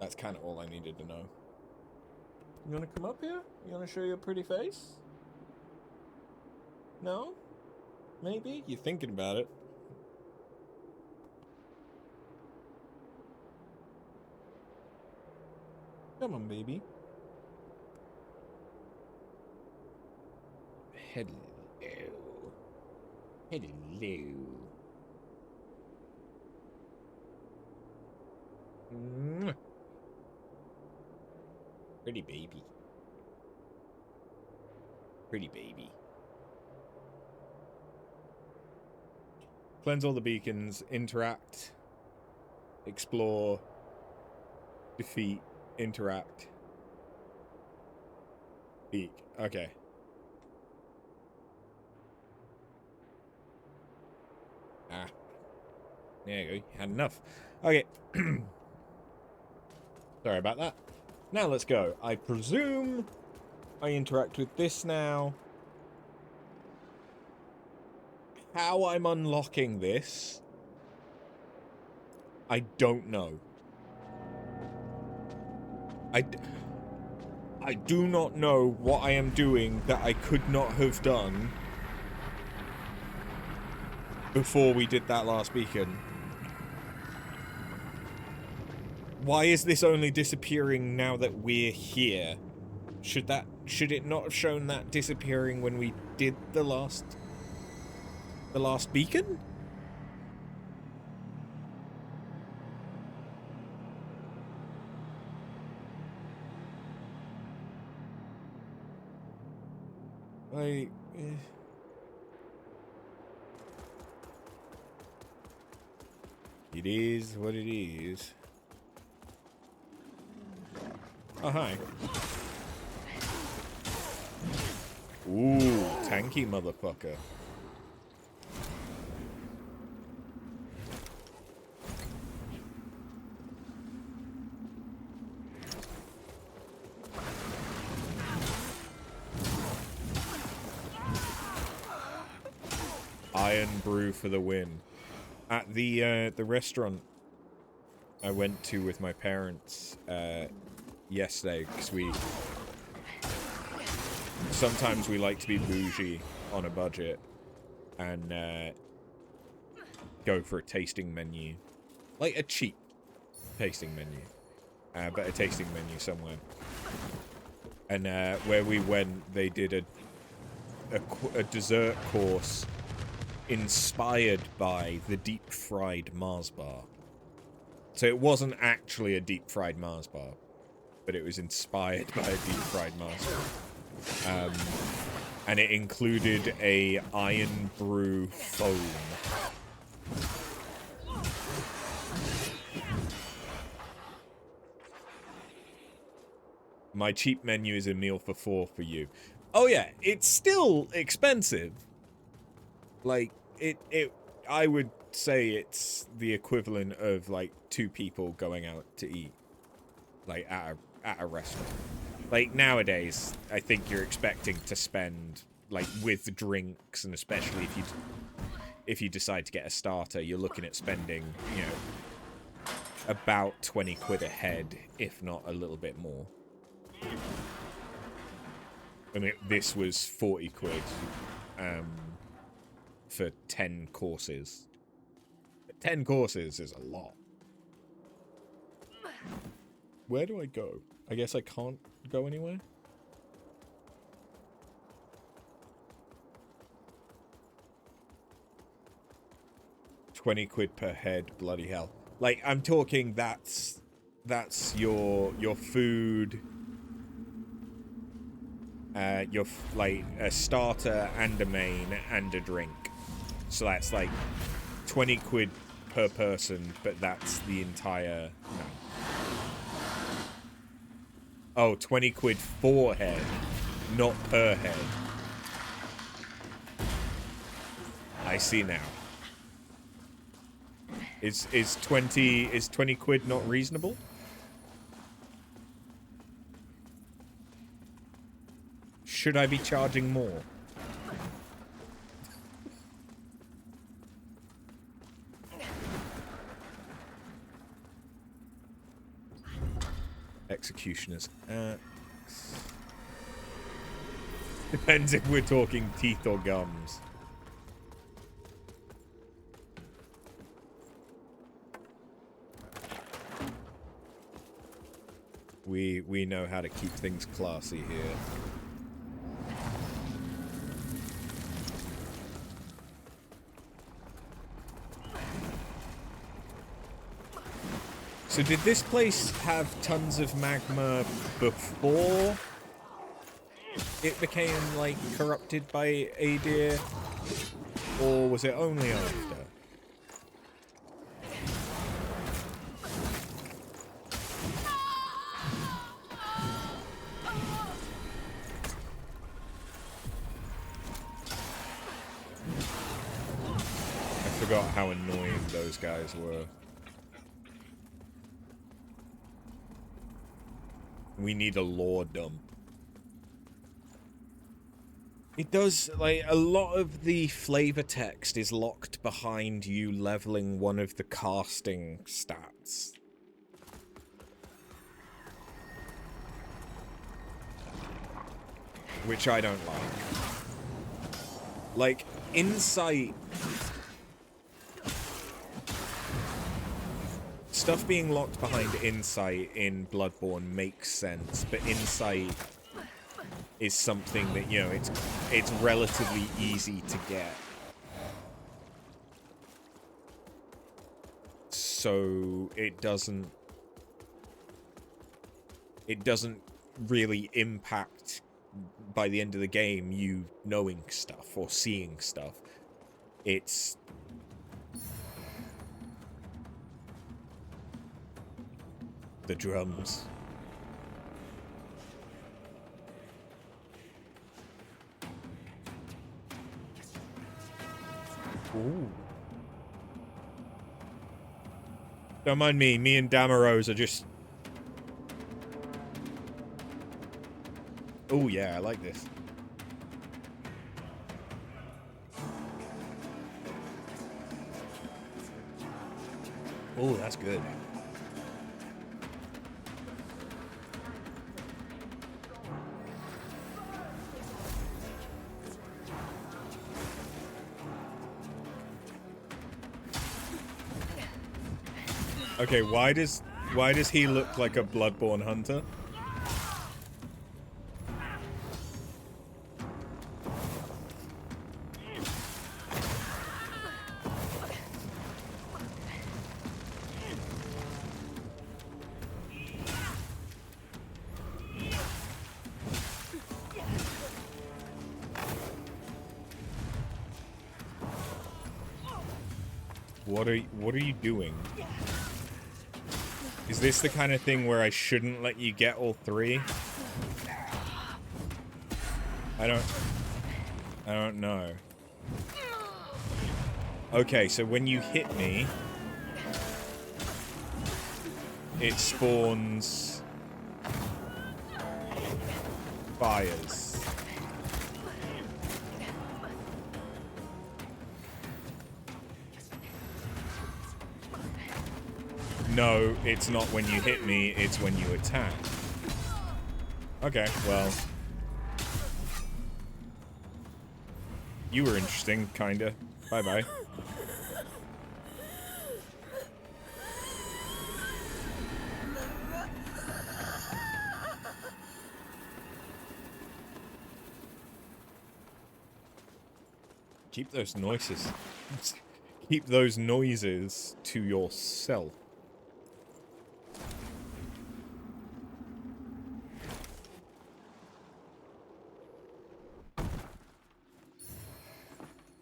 A: That's kind of all I needed to know. You want to come up here? You want to show your pretty face? No? Maybe? You're thinking about it. Come on, baby. Hello. Hello. Mwah. Pretty baby. Pretty baby. Cleanse all the beacons, interact, explore, defeat, interact, beak. Okay. Ah. There you go. You had enough. Okay. Sorry about that. Now let's go. I presume I interact with this now. How I'm unlocking this, I don't know. I do not know what I am doing that I could not have done before we did that last beacon. Why is this only disappearing now that we're here? Should it not have shown that disappearing when we did the last beacon? It is what it is. Oh, hi. Ooh, tanky motherfucker. Iron brew for the win. At the restaurant I went to with my parents yesterday, because sometimes we like to be bougie on a budget and go for a tasting menu, like a cheap tasting menu, but a tasting menu somewhere. And where we went, they did a dessert course inspired by the deep fried Mars bar. So it wasn't actually a deep fried Mars bar, but it was inspired by a deep fried Mars bar. And it included a iron brew foam. My cheap menu is a meal for 4 for you. Oh yeah, it's still expensive. Like, I would say it's the equivalent of, like, 2 people going out to eat. Like, at a restaurant. Like, nowadays, I think you're expecting to spend, like, with drinks, and especially if you decide to get a starter, you're looking at spending, you know, about 20 quid a head, if not a little bit more. I mean, this was 40 quid for 10 courses. 10 courses is a lot. Where do I go? I guess I can't go anywhere? £20 per head, bloody hell. Like, I'm talking that's your food, like a starter and a main and a drink. So that's like 20 quid per person, but that's the entire... No. Oh, 20 quid for head, not per head. I see now. Is 20 quid not reasonable? Should I be charging more? Executioner's axe. Depends if we're talking teeth or gums. We know how to keep things classy here. So did this place have tons of magma before it became, like, corrupted by Adir? Or was it only after? I forgot how annoying those guys were. We need a lore dump. It does, like, a lot of the flavor text is locked behind you leveling one of the casting stats. Which I don't like. Like, insight... Stuff being locked behind insight in Bloodborne makes sense, but insight is something that, you know, it's relatively easy to get. So it doesn't really impact by the end of the game you knowing stuff or seeing stuff. It's the drums. Ooh. Don't mind me. Me and Damaros are just... Oh yeah, I like this. Oh, that's good. Okay, why does he look like a Bloodborne hunter? What are you doing? Is this the kind of thing where I shouldn't let you get all three? I don't know. Okay, so when you hit me, it spawns fires. No, it's not when you hit me, it's when you attack. Okay, well. You were interesting, kinda. Bye-bye. Keep those noises. Keep those noises to yourself.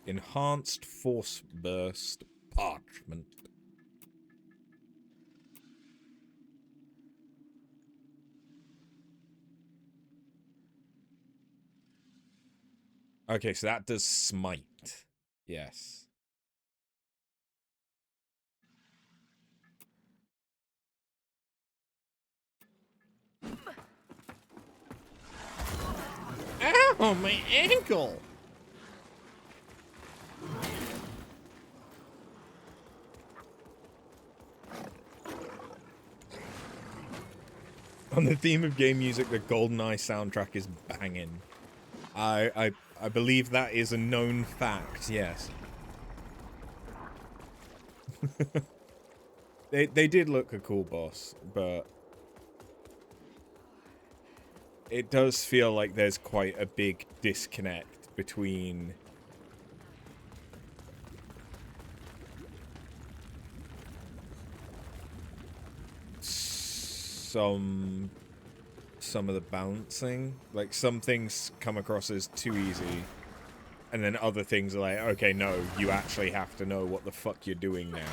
A: Enhanced force burst parchment. Okay, so that does smite. Yes. Ow, my ankle! On the theme of game music, the GoldenEye soundtrack is banging. I believe that is a known fact, yes. They did look a cool boss, but it does feel like there's quite a big disconnect between some of the bouncing. Like, some things come across as too easy, and then other things are like, okay, no, you actually have to know what the fuck you're doing now.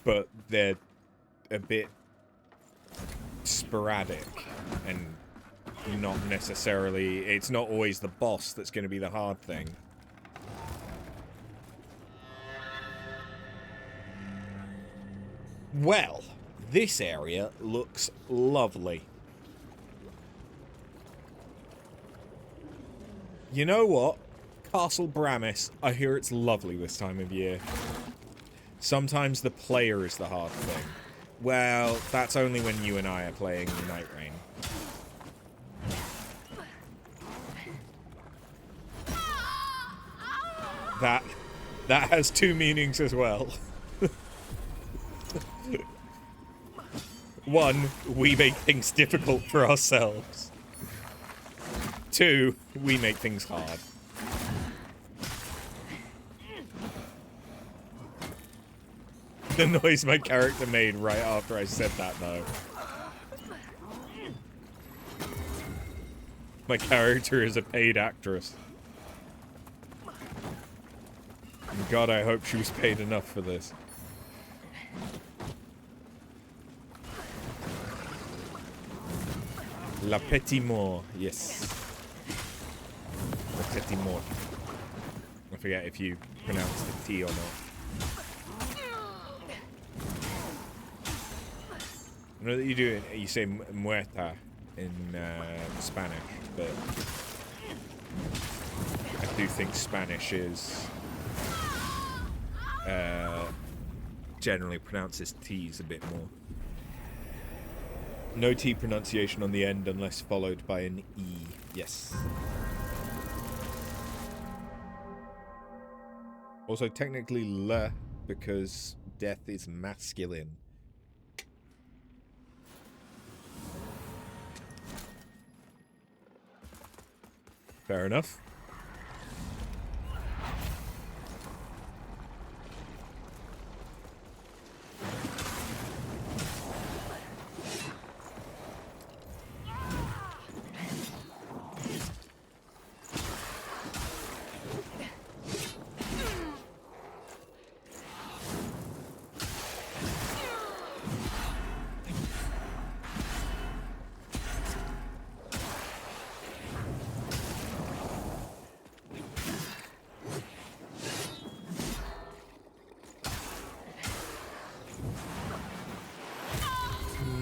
A: But they're a bit sporadic, and not necessarily, it's not always the boss that's going to be the hard thing. Well, this area looks lovely. You know what? Castle Bramis, I hear it's lovely this time of year. Sometimes the player is the hard thing. Well, that's only when you and I are playing Night Rain. That has two meanings as well. One, we make things difficult for ourselves. Two, we make things hard. The noise my character made right after I said that, though. My character is a paid actress. And God, I hope she was paid enough for this. La Petit Mort, yes. La Petit Mort. I forget if you pronounce the T or not. I know that you say muerta in Spanish, but I do think Spanish is generally pronounces T's a bit more. No T pronunciation on the end unless followed by an E. Yes. Also technically le, because death is masculine. Fair enough.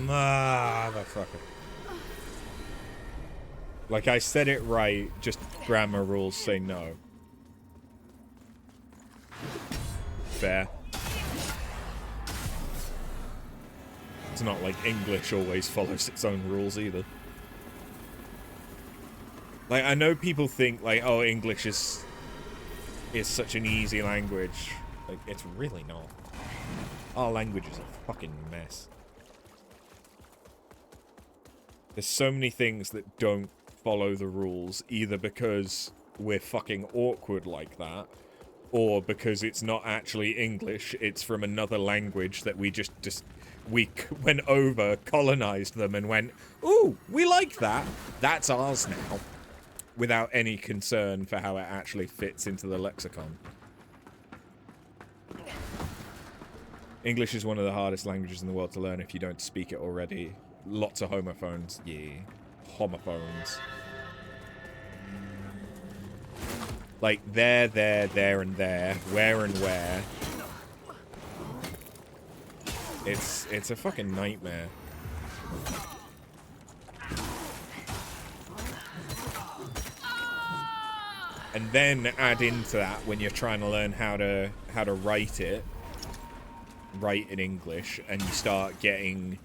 A: Motherfucker. Like, I said it right, just grammar rules say no. Fair. It's not like English always follows its own rules either. Like, I know people think, like, oh, English is such an easy language. Like, it's really not. Our language is a fucking mess. There's so many things that don't follow the rules, either because we're fucking awkward like that, or because it's not actually English, it's from another language that we we went over, colonized them, and went, ooh, we like that. That's ours now. Without any concern for how it actually fits into the lexicon. English is one of the hardest languages in the world to learn if you don't speak it already. Lots of homophones. Yeah. Homophones. Like, there, and there. Where and where. It's a fucking nightmare. And then add into that when you're trying to learn how to write in English, and you start getting,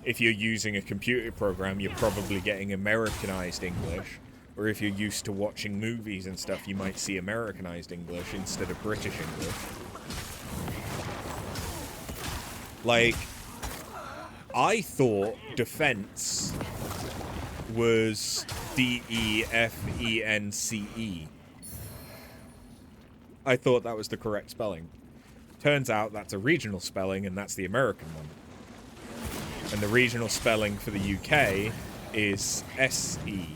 A: if you're using a computer program, you're probably getting Americanized English, or if you're used to watching movies and stuff, you might see Americanized English instead of British English. Like, I thought defense was D-E-F-E-N-C-E. I thought that was the correct spelling. Turns out that's a regional spelling, and that's the American one. And the regional spelling for the UK is S-E.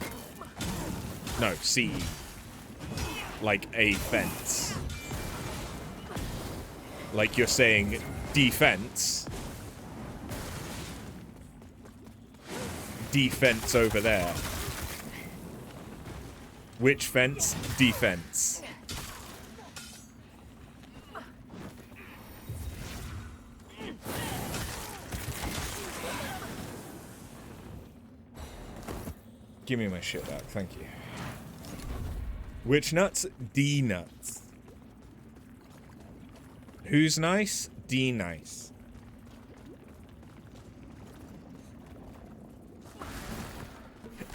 A: No, C-E. Like a fence. Like you're saying defense. Defense over there. Which fence? Defense. Give me my shit back, thank you. Which nuts? D nuts. Who's nice? D nice.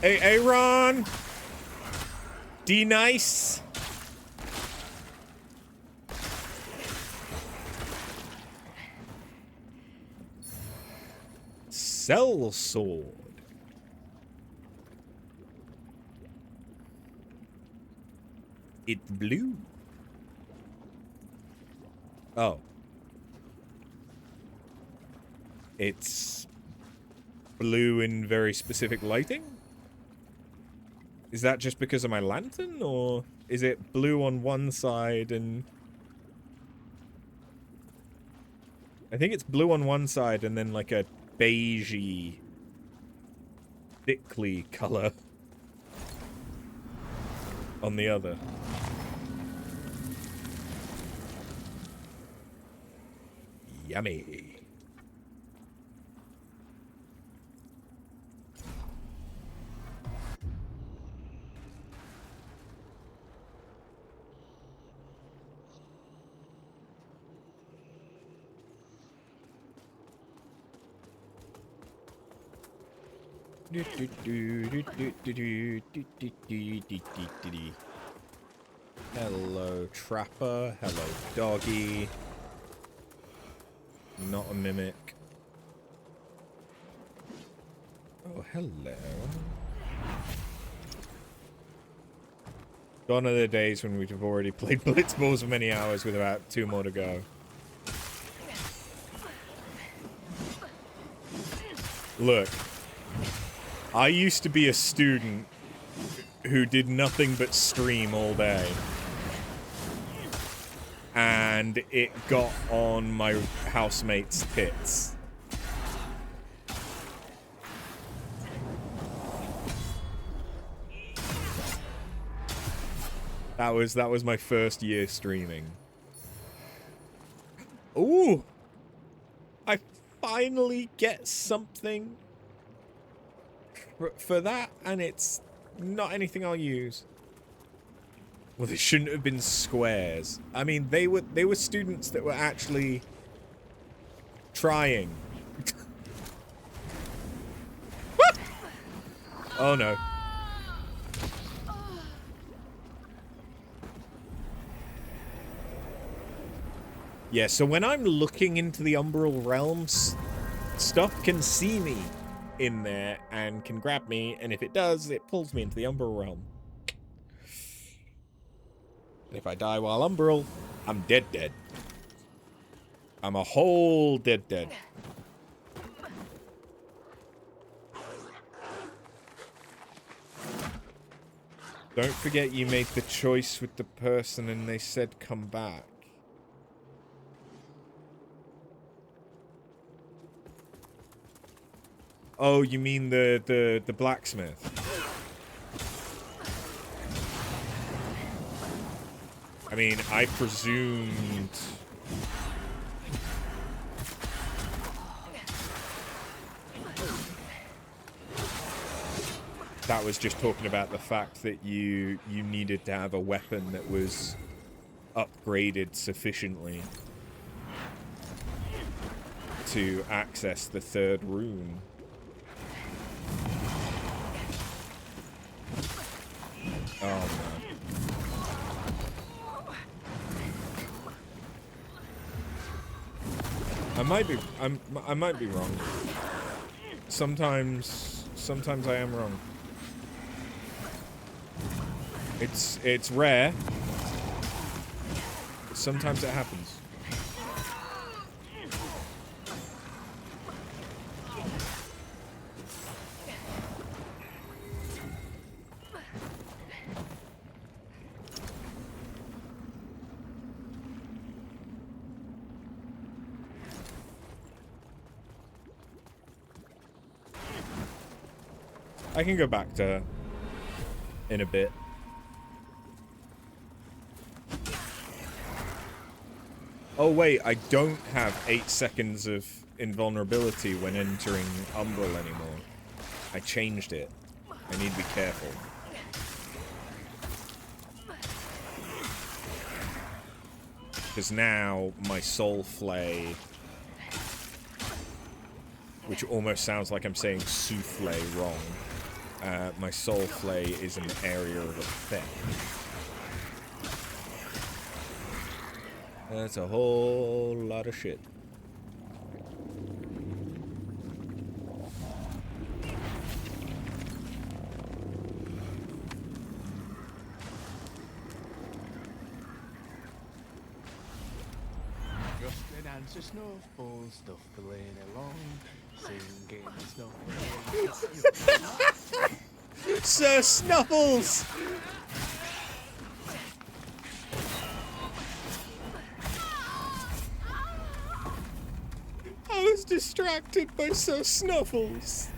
A: Hey, Aaron! D nice. Cell sword. It's blue. Oh. It's blue in very specific lighting? Is that just because of my lantern, or is it blue on one side and... I think it's blue on one side and then like a beigey, thickly color on the other. Yummy. Hello, Trapper. Hello, Doggy. Not a mimic. Oh, hello. Gone are the days when we'd have already played Blitzballs for many hours with about 2 more to go. Look, I used to be a student who did nothing but stream all day. And it got on my housemates' tits. That was my first year streaming. Ooh! I finally get something for that, and it's not anything I'll use. Well, they shouldn't have been squares. I mean, they were students that were actually trying. Oh no. Yeah, so when I'm looking into the Umbral Realms, stuff can see me in there and can grab me, and if it does, it pulls me into the Umbral Realm. And if I die while Umbral, I'm dead. I'm a whole dead. Don't forget you made the choice with the person and they said come back. Oh, you mean the blacksmith? I mean, I presumed... that was just talking about the fact that you needed to have a weapon that was upgraded sufficiently to access the 3rd rune. Oh man. I might be wrong. Sometimes I am wrong. It's rare. But sometimes it happens. I can go back to her in a bit. Oh wait, I don't have 8 seconds of invulnerability when entering Umbral anymore. I changed it. I need to be careful. Because now my soul flay, which almost sounds like I'm saying souffle wrong. My soul flay is an area of effect. That's a whole lot of shit.
C: Just answer snowballs, stuff playing along, singing snowballs.
A: Sir Snuffles! I was distracted by Sir Snuffles.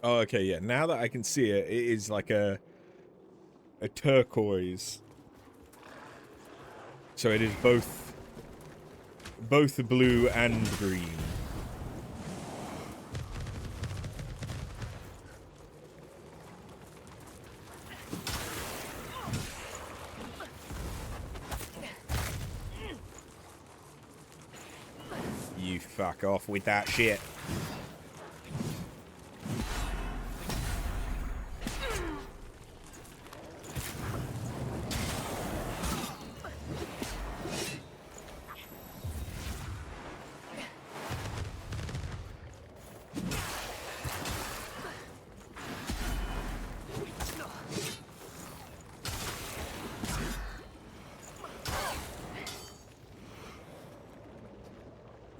A: Oh, okay, yeah. Now that I can see it, it is like a turquoise. So it is both both blue and green. You fuck off with that shit.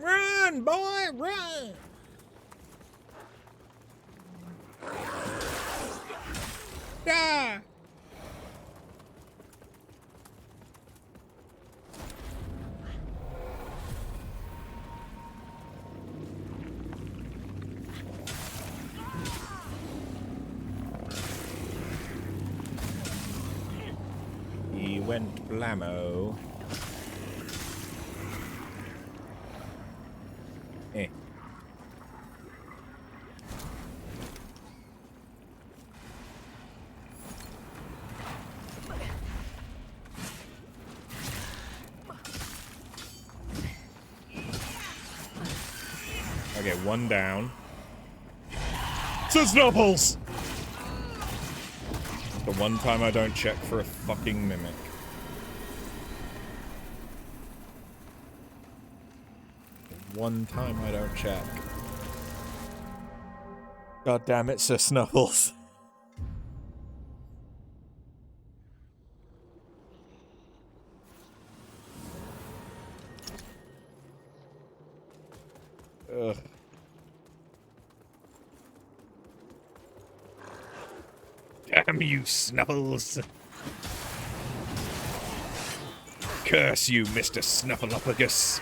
A: Run, boy, run! Die! He went blammo. Eh. Okay, one down. Snowballs! The one time I don't check for a fucking mimic. The one time I don't check. God damn it, Sir Snuffles. Ugh. Damn you, Snuffles! Curse you, Mr. Snuffleupagus!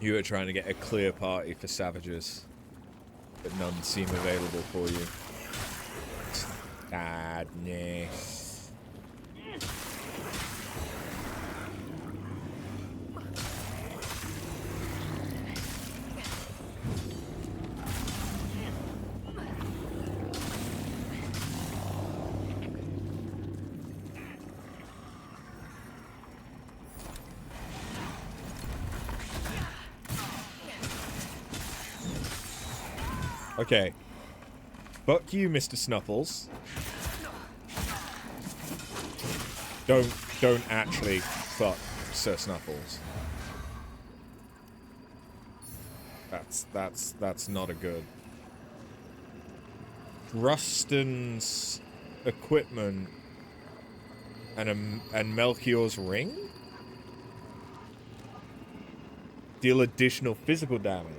A: You are trying to get a clear party for savages, but none seem available for you. Sadness. Okay. Fuck you, Mr. Snuffles. Don't actually fuck Sir Snuffles. That's not a good. Rustin's equipment and Melchior's ring deal additional physical damage.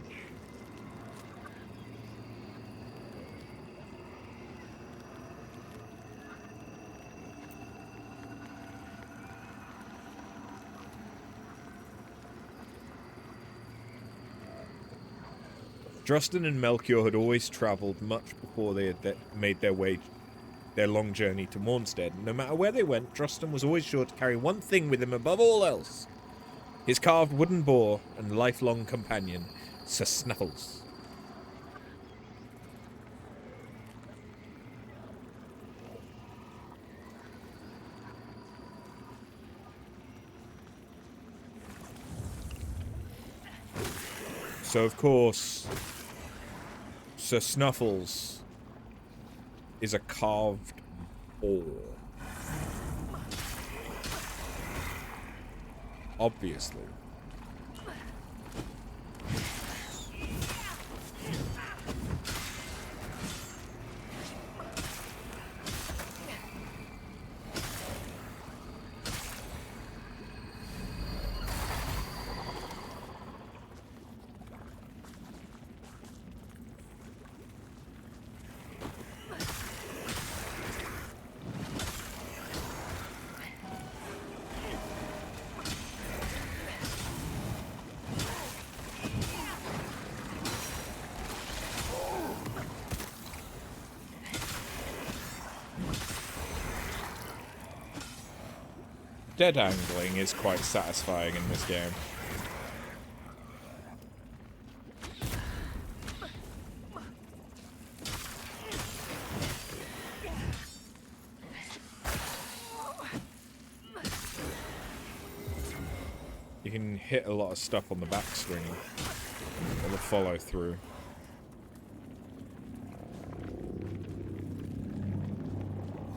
A: Drustin and Melchior had always travelled much before they had made their long journey to Mornstead. No matter where they went, Drustin was always sure to carry one thing with him above all else. His carved wooden boar and lifelong companion, Sir Snuffles. So, of course, Sir Snuffles is a carved boar. Obviously. Dead angling is quite satisfying in this game. You can hit a lot of stuff on the back screen, or the follow through.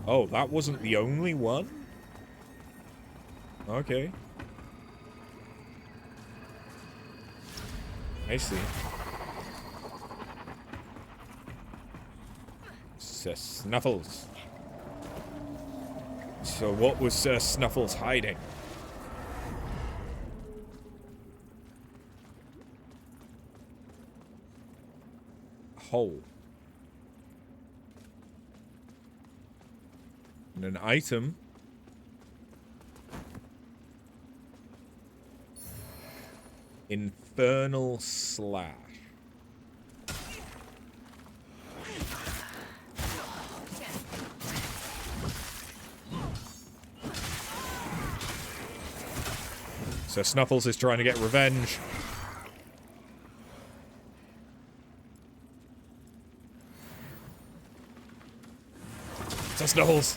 A: Oh, that wasn't the only one? Okay. I see. Sir Snuffles. So what was Sir Snuffles hiding? Hole. And an item. Infernal Slash. So Snuffles is trying to get revenge. So Snuffles.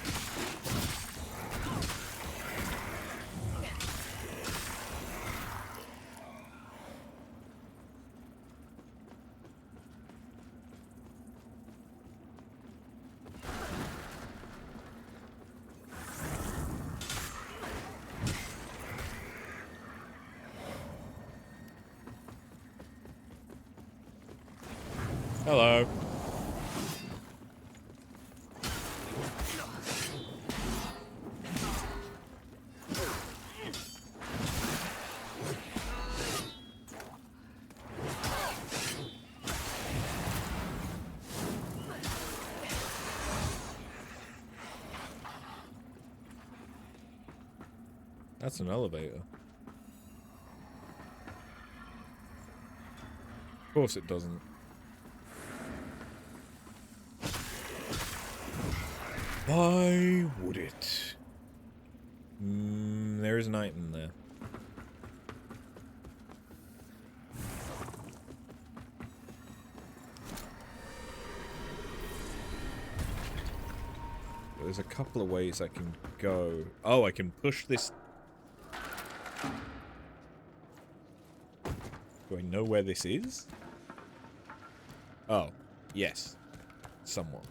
A: Hello. That's an elevator. Of course it doesn't. Why would it? There is an item there. There's a couple of ways I can go. Oh, I can push this. Do I know where this is? Oh, yes. Somewhat.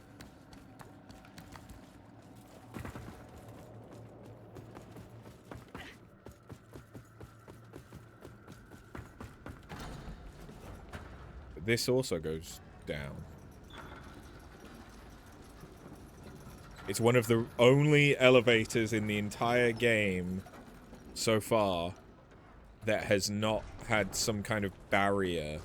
A: But this also goes down. It's one of the only elevators in the entire game so far that has not had some kind of barrier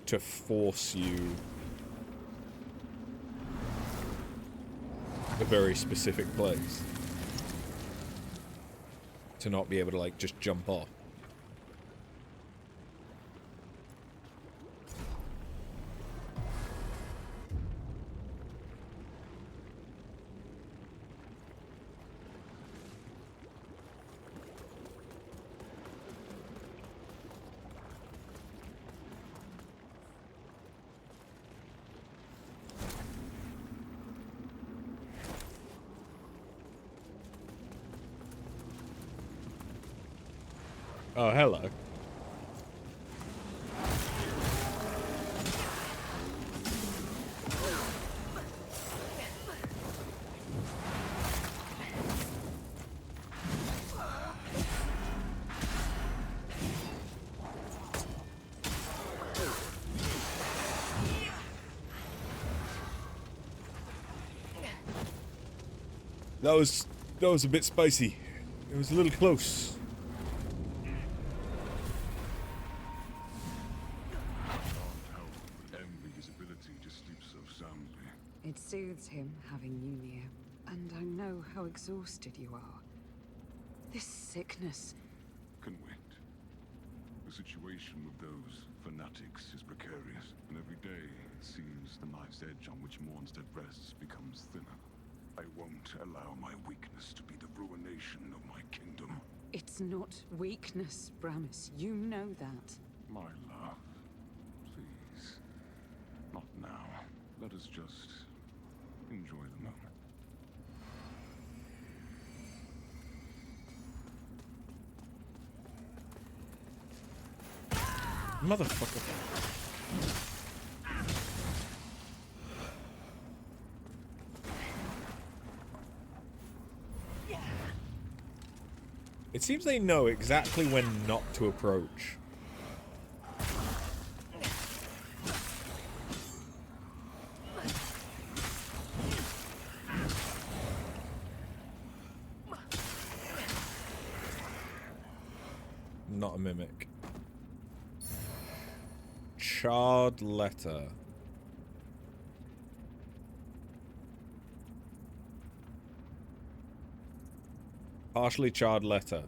A: to force you a very specific place. To not be able to, like, just jump off. Oh, hello. That was a bit spicy. It was a little close.
M: It soothes him having you near, and I know how exhausted you are. This sickness...
D: Can wait. The situation with those fanatics is precarious, and every day it seems the knife's edge on which Mornstead rests becomes thinner. I won't allow my weakness to be the ruination of my kingdom.
M: It's not weakness, Bramis. You know that.
D: My love, please. Not now. Let us just enjoy the moment.
A: Motherfucker. It seems they know exactly when not to approach. Not a mimic. Charred letter. Partially charred letter.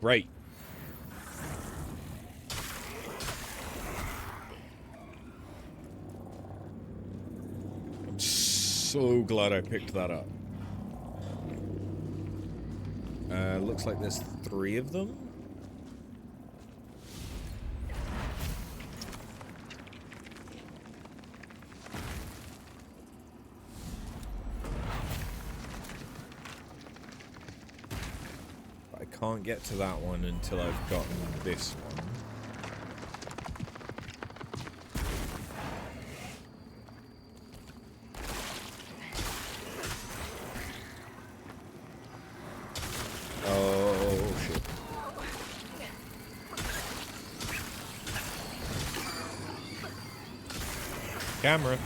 A: Great. I'm so glad I picked that up. Looks like there's 3 of them. But I can't get to that one until I've gotten this one. Camera.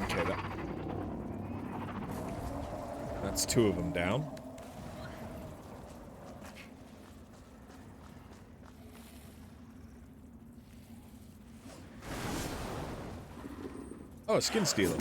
A: Okay, that's 2 of them down. Oh, a skin stealer.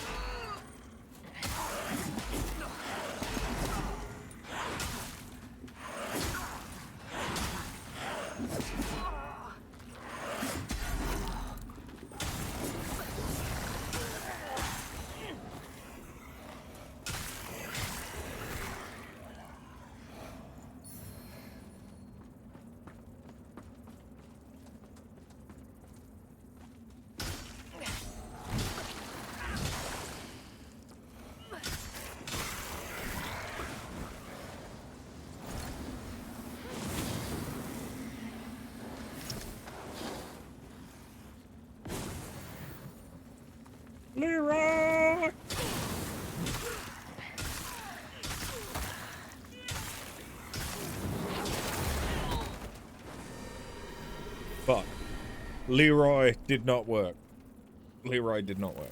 A: Leroy! But Leroy did not work. Leroy did not work.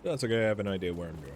A: That's okay, I have an idea where I'm going now.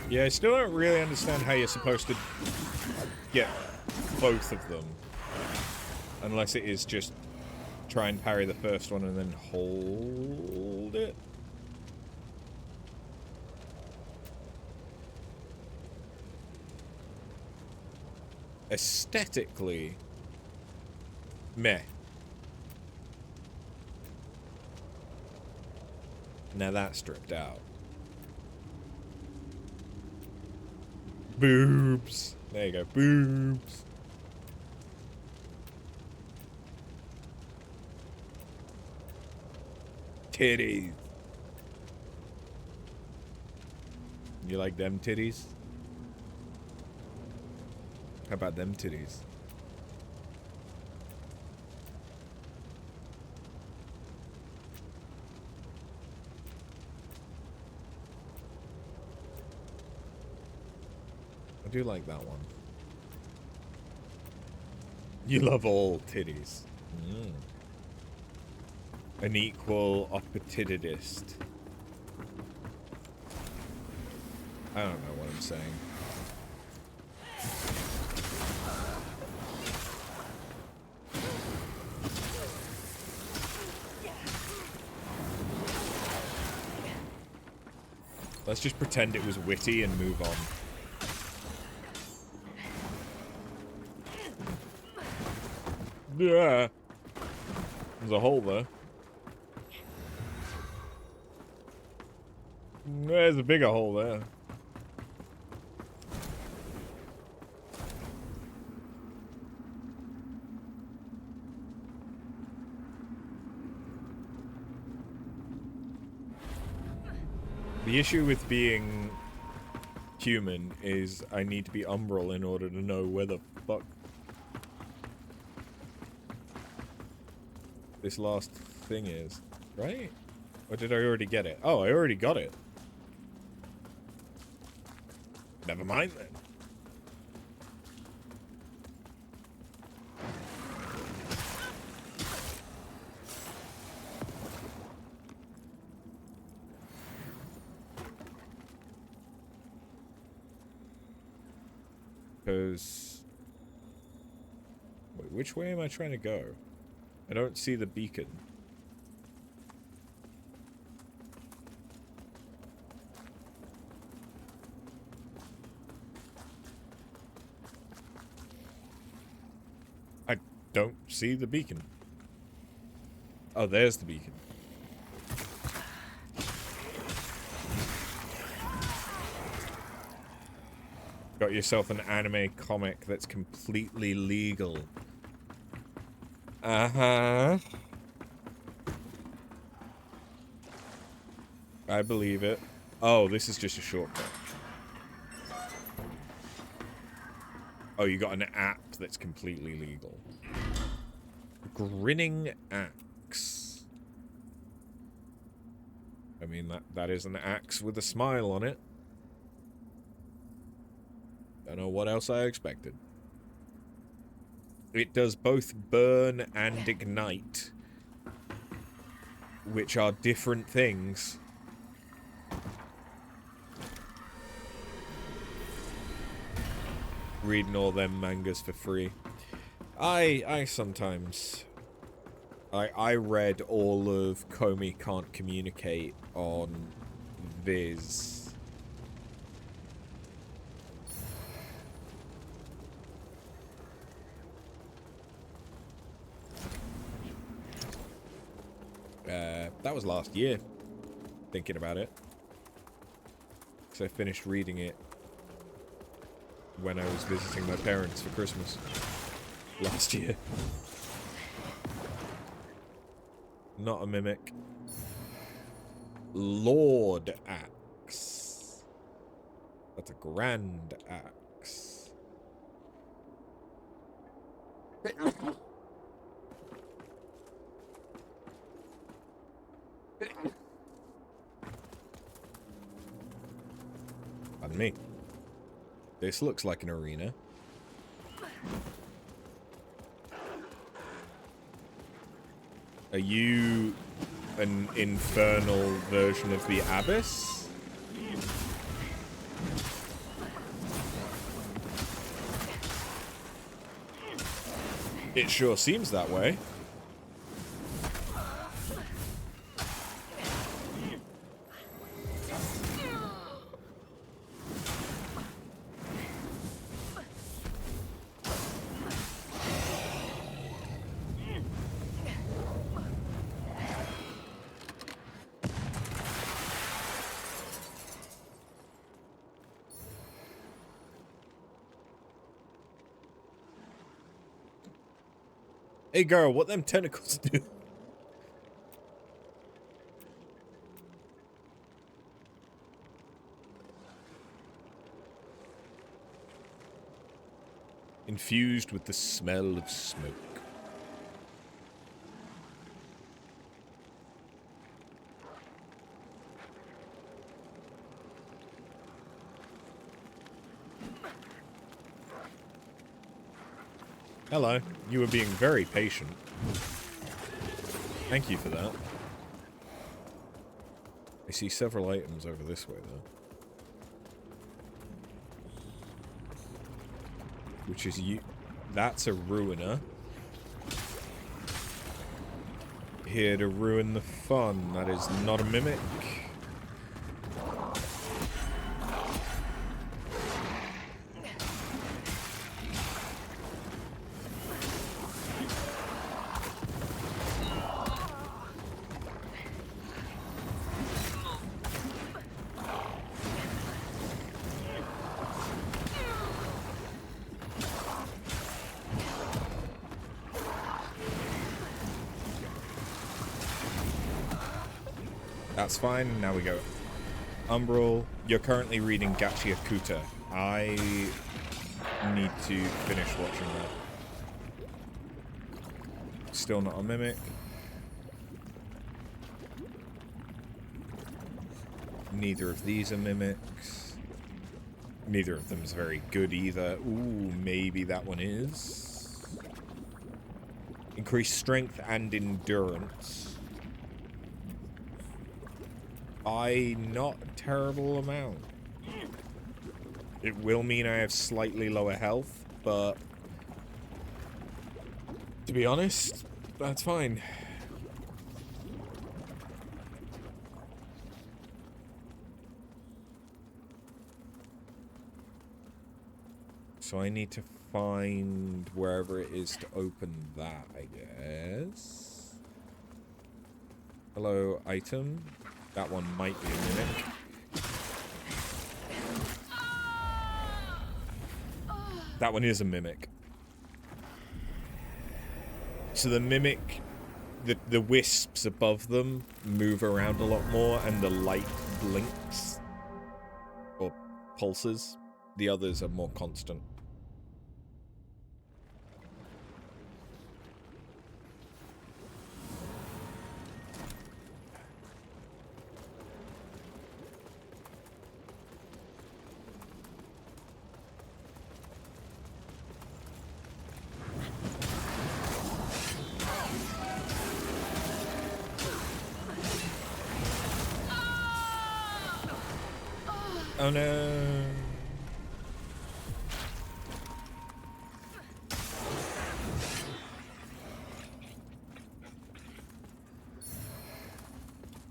A: Yeah, I still don't really understand how you're supposed to get both of them. Unless it is just try and parry the first one and then hold it. Aesthetically, meh. Now that's stripped out. Boobs. There you go, boobs. Titties. You like them titties? How about them titties? I do like that one. You love all titties. Mm. An equal opportunist. I don't know what I'm saying. Let's just pretend it was witty and move on. Yeah. There's a hole there. There's a bigger hole there. The issue with being human is I need to be umbral in order to know where the fuck this last thing is, right? Or did I already get it? Oh, I already got it. Never mind then. Because... Wait, which way am I trying to go? I don't see the beacon. I don't see the beacon. Oh, there's the beacon. Got yourself an anime comic that's completely legal. Uh-huh. I believe it. Oh, this is just a shortcut. Oh, you got an app that's completely legal. Grinning axe. I mean, that is an axe with a smile on it. Don't know what else I expected. It does both burn and ignite, which are different things. Reading all them mangas for free. I sometimes... I read all of Comey Can't Communicate on Viz. That was last year, thinking about it. So I finished reading it when I was visiting my parents for Christmas last year. Not a mimic. Lord Axe. That's a grand axe. Pardon me. This looks like an arena. Are you an infernal version of the Abyss? It sure seems that way. Hey girl, what them tentacles do? Infused with the smell of smoke. Hello. You were being very patient. Thank you for that. I see several items over this way, though. Which is you. That's a ruiner. Here to ruin the fun. That is not a mimic. That's fine. Now we go. Umbral, you're currently reading Gachia Kuta. I need to finish watching that. Still not a mimic. Neither of these are mimics. Neither of them is very good either. Ooh, maybe that one is. Increase strength and endurance. By not a terrible amount. It will mean I have slightly lower health, but to be honest, that's fine. So I need to find wherever it is to open that, I guess. Hello, item. That one might be a mimic. That one is a mimic. So the mimic, the wisps above them move around a lot more and the light blinks or pulses. The others are more constant. Oh no.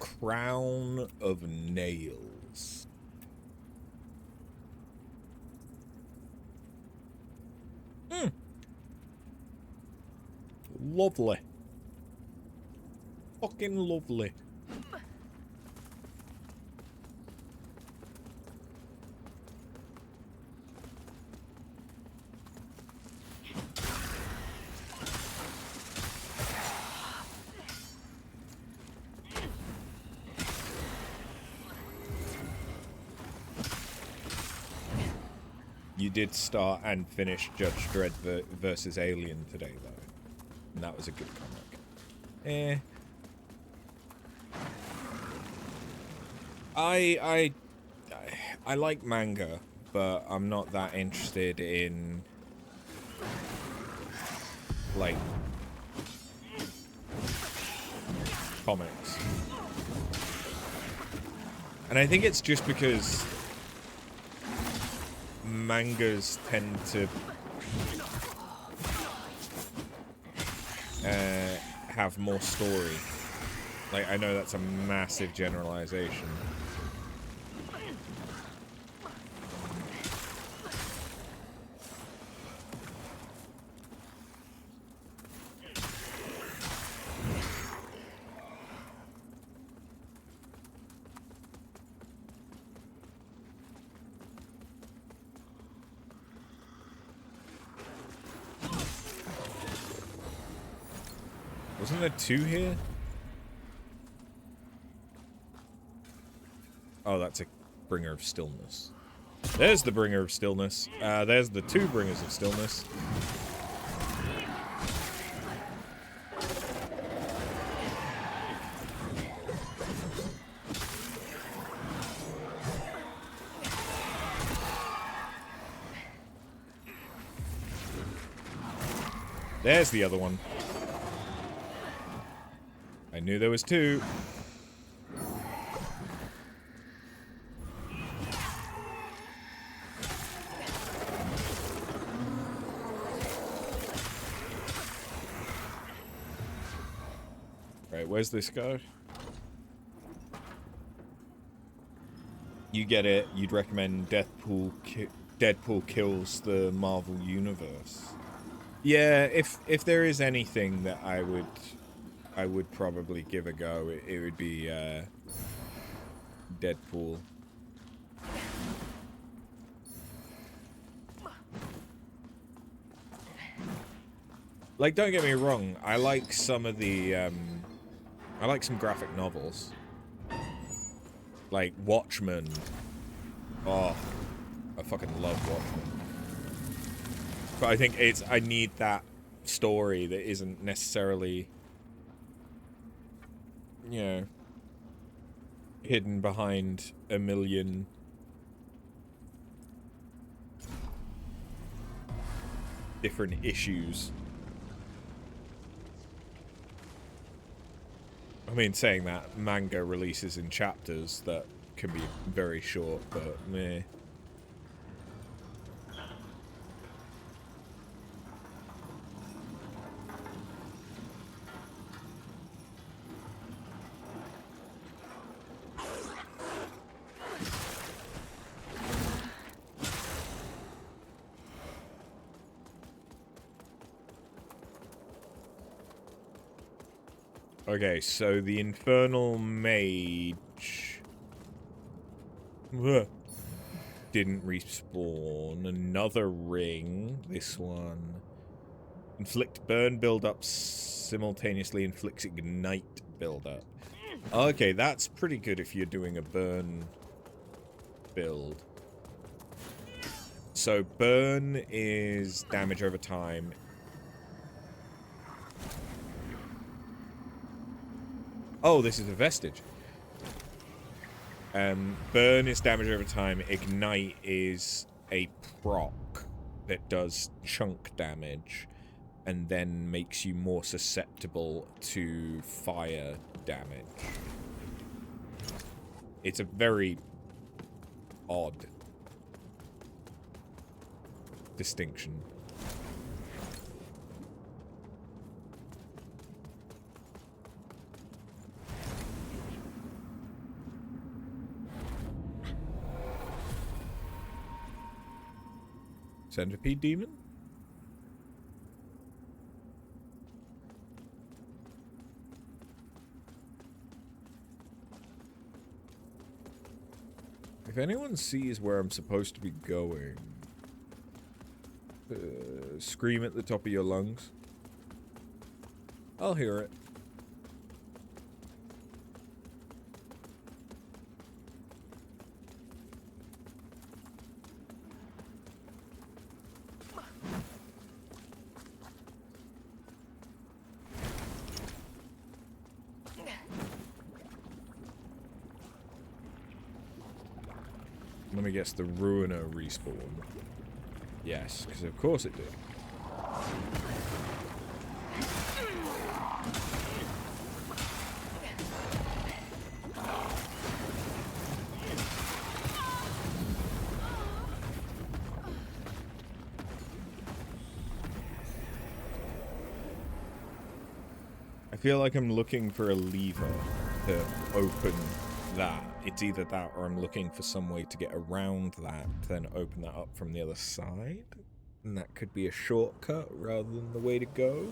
A: Crown of Nails. Lovely. Fucking lovely. You did start and finish Judge Dredd versus Alien today, though. And that was a good comic. I like manga, but I'm not that interested in, like, comics. And I think it's just because mangas tend to have more story. Like, I know that's a massive generalization. Wasn't there 2 here? Oh, that's a bringer of stillness. There's the bringer of stillness. There's the 2 bringers of stillness. There's the other one. I knew there was 2. Right, where's this guy? You get it. You'd recommend Deadpool kills the Marvel Universe. Yeah, if there is anything that I would probably give a go, it would be Deadpool. Like, don't get me wrong, I like some of the I like some graphic novels. Like Watchmen. Oh, I fucking love Watchmen. But I think I need that story that isn't necessarily, you know, hidden behind a million different issues. I mean, saying that, manga releases in chapters that can be very short, but meh. Okay, so the Infernal Mage didn't respawn. Another ring. This one. Inflict burn build-up simultaneously inflicts ignite build-up. Okay, that's pretty good if you're doing a burn build. So burn is damage over time. Oh, this is a vestige. Burn is damage over time. Ignite is a proc that does chunk damage and then makes you more susceptible to fire damage. It's a very odd distinction. Centipede demon? If anyone sees where I'm supposed to be going, scream at the top of your lungs. I'll hear it. Let me guess, the Ruiner respawn. Yes, because of course it did. I feel like I'm looking for a lever to open that. It's either that or I'm looking for some way to get around that, then open that up from the other side. And that could be a shortcut rather than the way to go.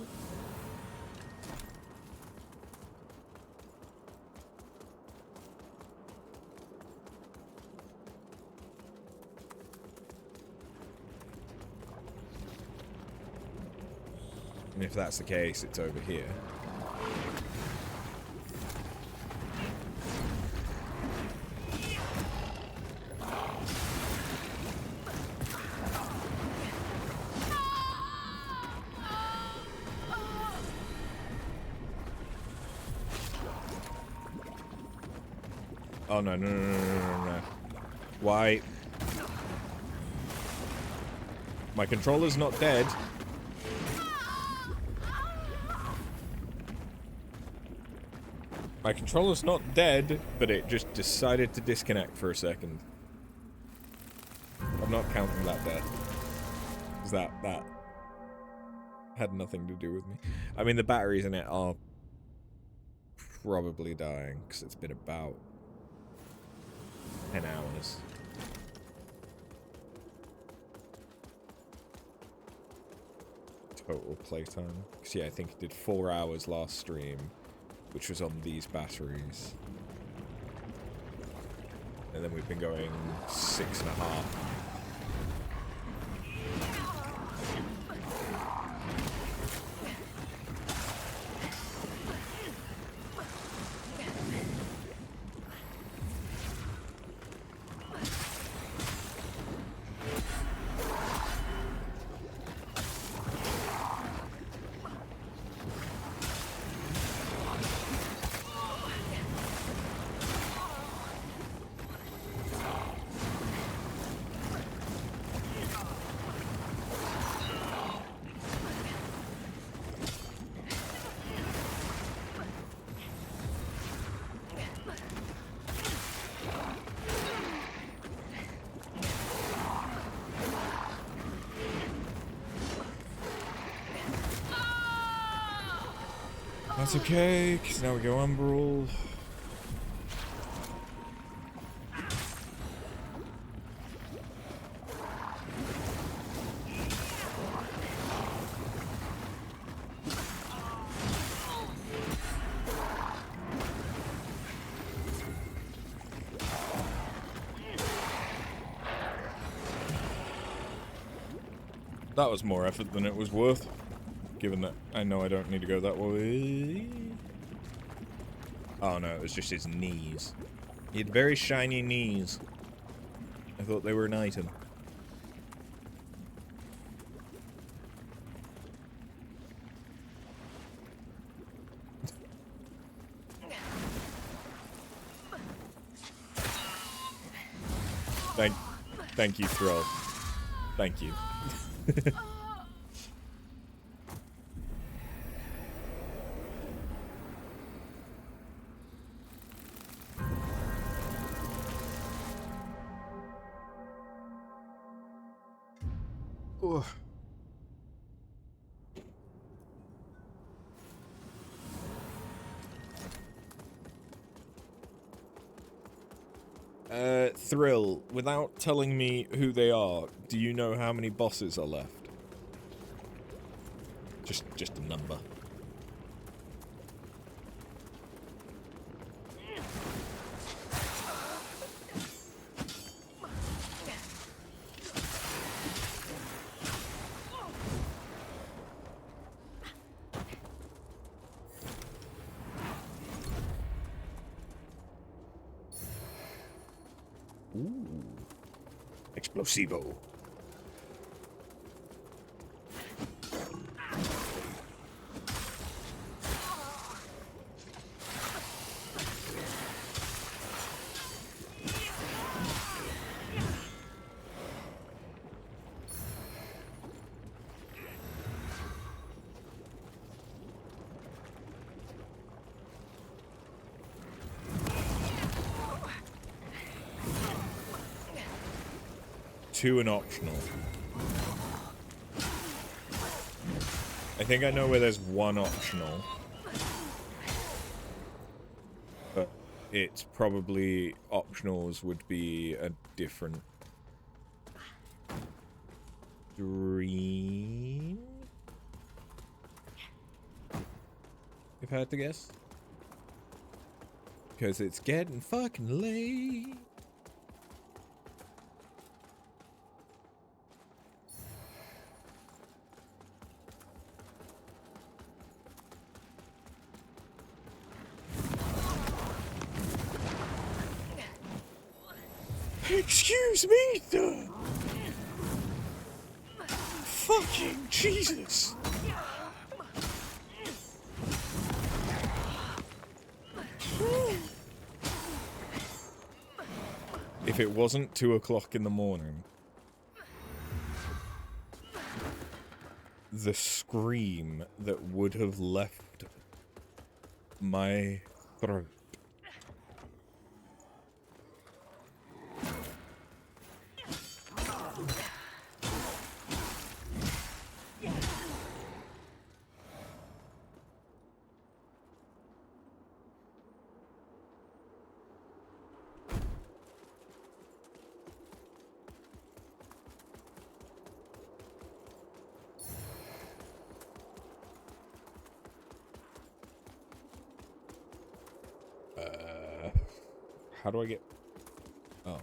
A: And if that's the case, it's over here. Oh, no, no, no, no, no, no, no. Why? My controller's not dead. My controller's not dead, but it just decided to disconnect for a second. I'm not counting that death. Because that had nothing to do with me. I mean, the batteries in it are probably dying, because it's been about 10 hours. Total playtime. Because yeah, I think it did 4 hours last stream, which was on these batteries. And then we've been going 6.5. That's okay, because now we go Umbral. That was more effort than it was worth. Given that I know I don't need to go that way. Oh no, it was just his knees. He had very shiny knees. I thought they were an item. Thank you, Thrall. Thank you. Thrill, without telling me who they are, do you know how many bosses are left? Just a number. Explosivo. Two and optional. I think I know where there's one optional. it's probably optionals would be a different dream, if I had to guess. Because it's getting fucking late. Excuse me, sir. Fucking Jesus. If it wasn't 2 o'clock in the morning, the scream that would have left my throat. How do I get... Oh.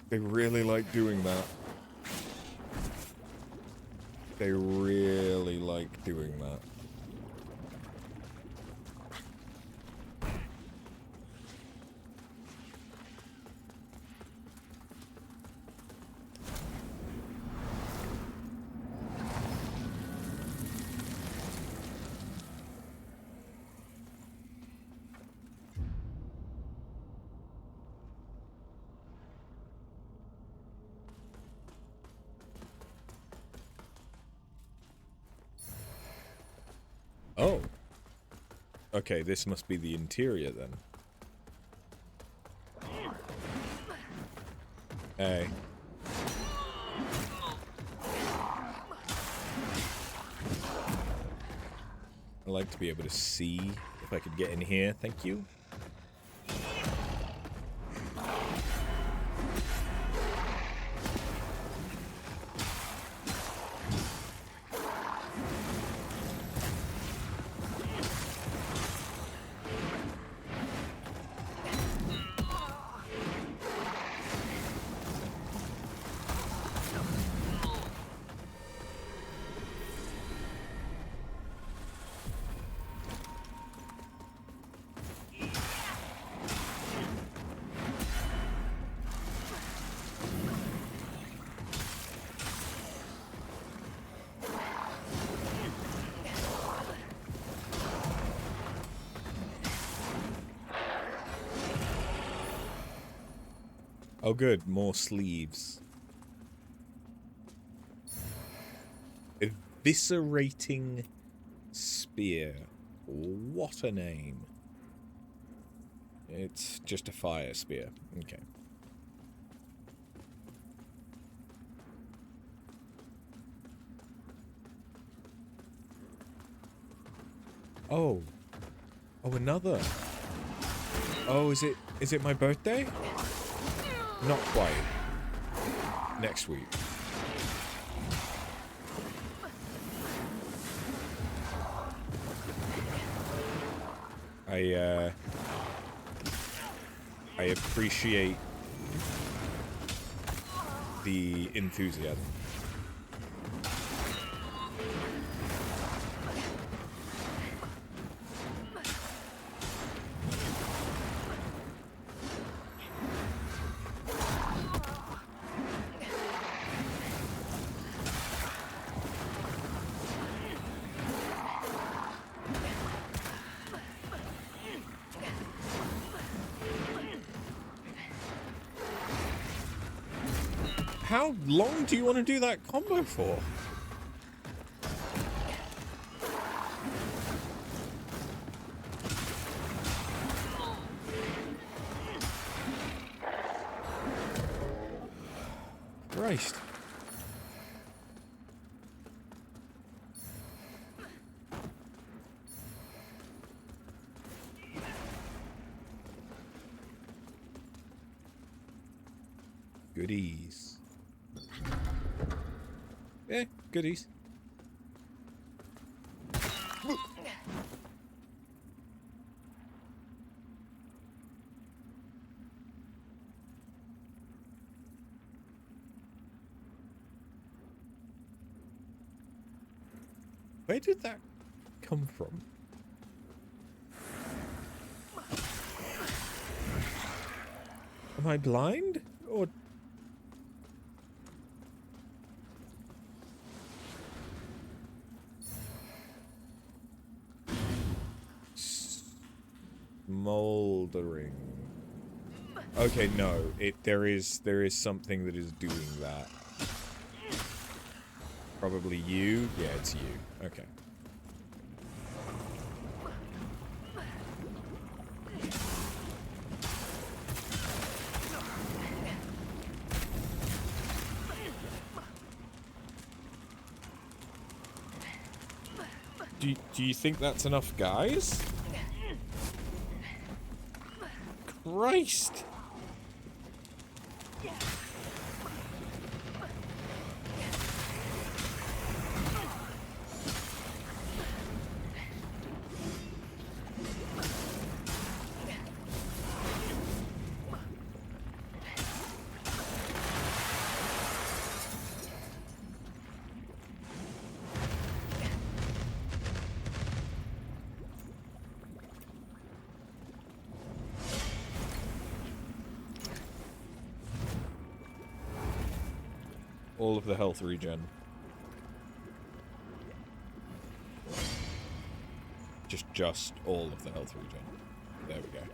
A: They really like doing that. They really like doing that. Oh. Okay, this must be the interior then. Hey. I'd like to be able to see if I could get in here. Thank you. Oh good, more sleeves. Eviscerating spear. What a name. It's just a fire spear. Okay. Oh. Oh, another. Oh, is it my birthday? Not quite. Next week. I appreciate the enthusiasm. How long do you want to do that combo for? Christ. Goodies. Yeah, goodies. Where did that come from? Am I blind? Or... Smoldering. Okay, no. There is something that is doing that. Probably you? Yeah, it's you. Okay. Do you think that's enough, guys? Christ! All of the health regen. Just all of the health regen. There we go.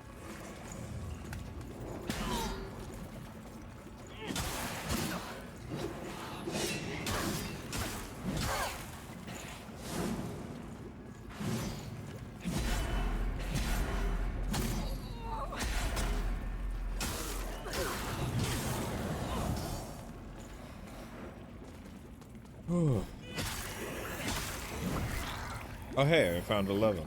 A: Oh hey, I found 11.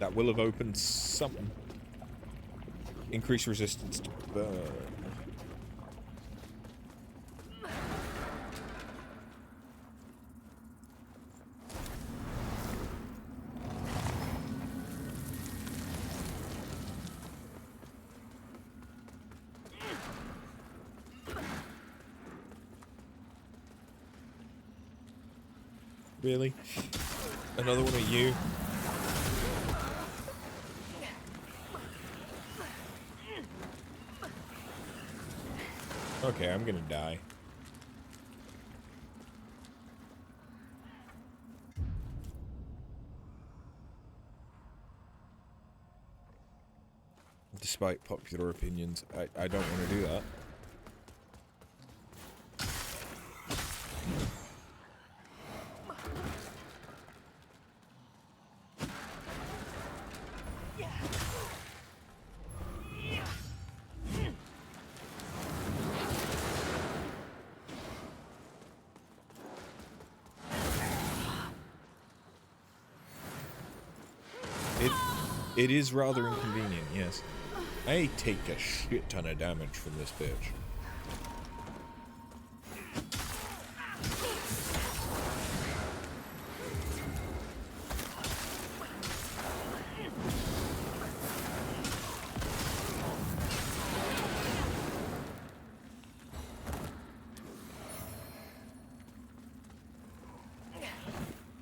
A: That will have opened something. Increase resistance to burn. Really? Another one of you? Okay, I'm gonna die. Despite popular opinions, I don't want to do that. It is rather inconvenient, yes. I take a shit ton of damage from this bitch.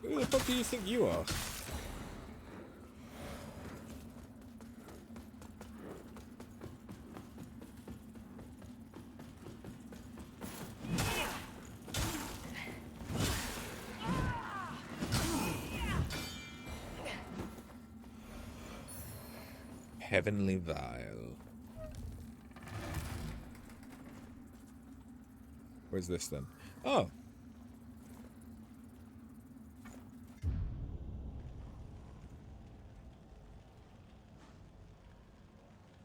A: Who the fuck do you think you are? Heavenly Vial. Where's this then? Oh.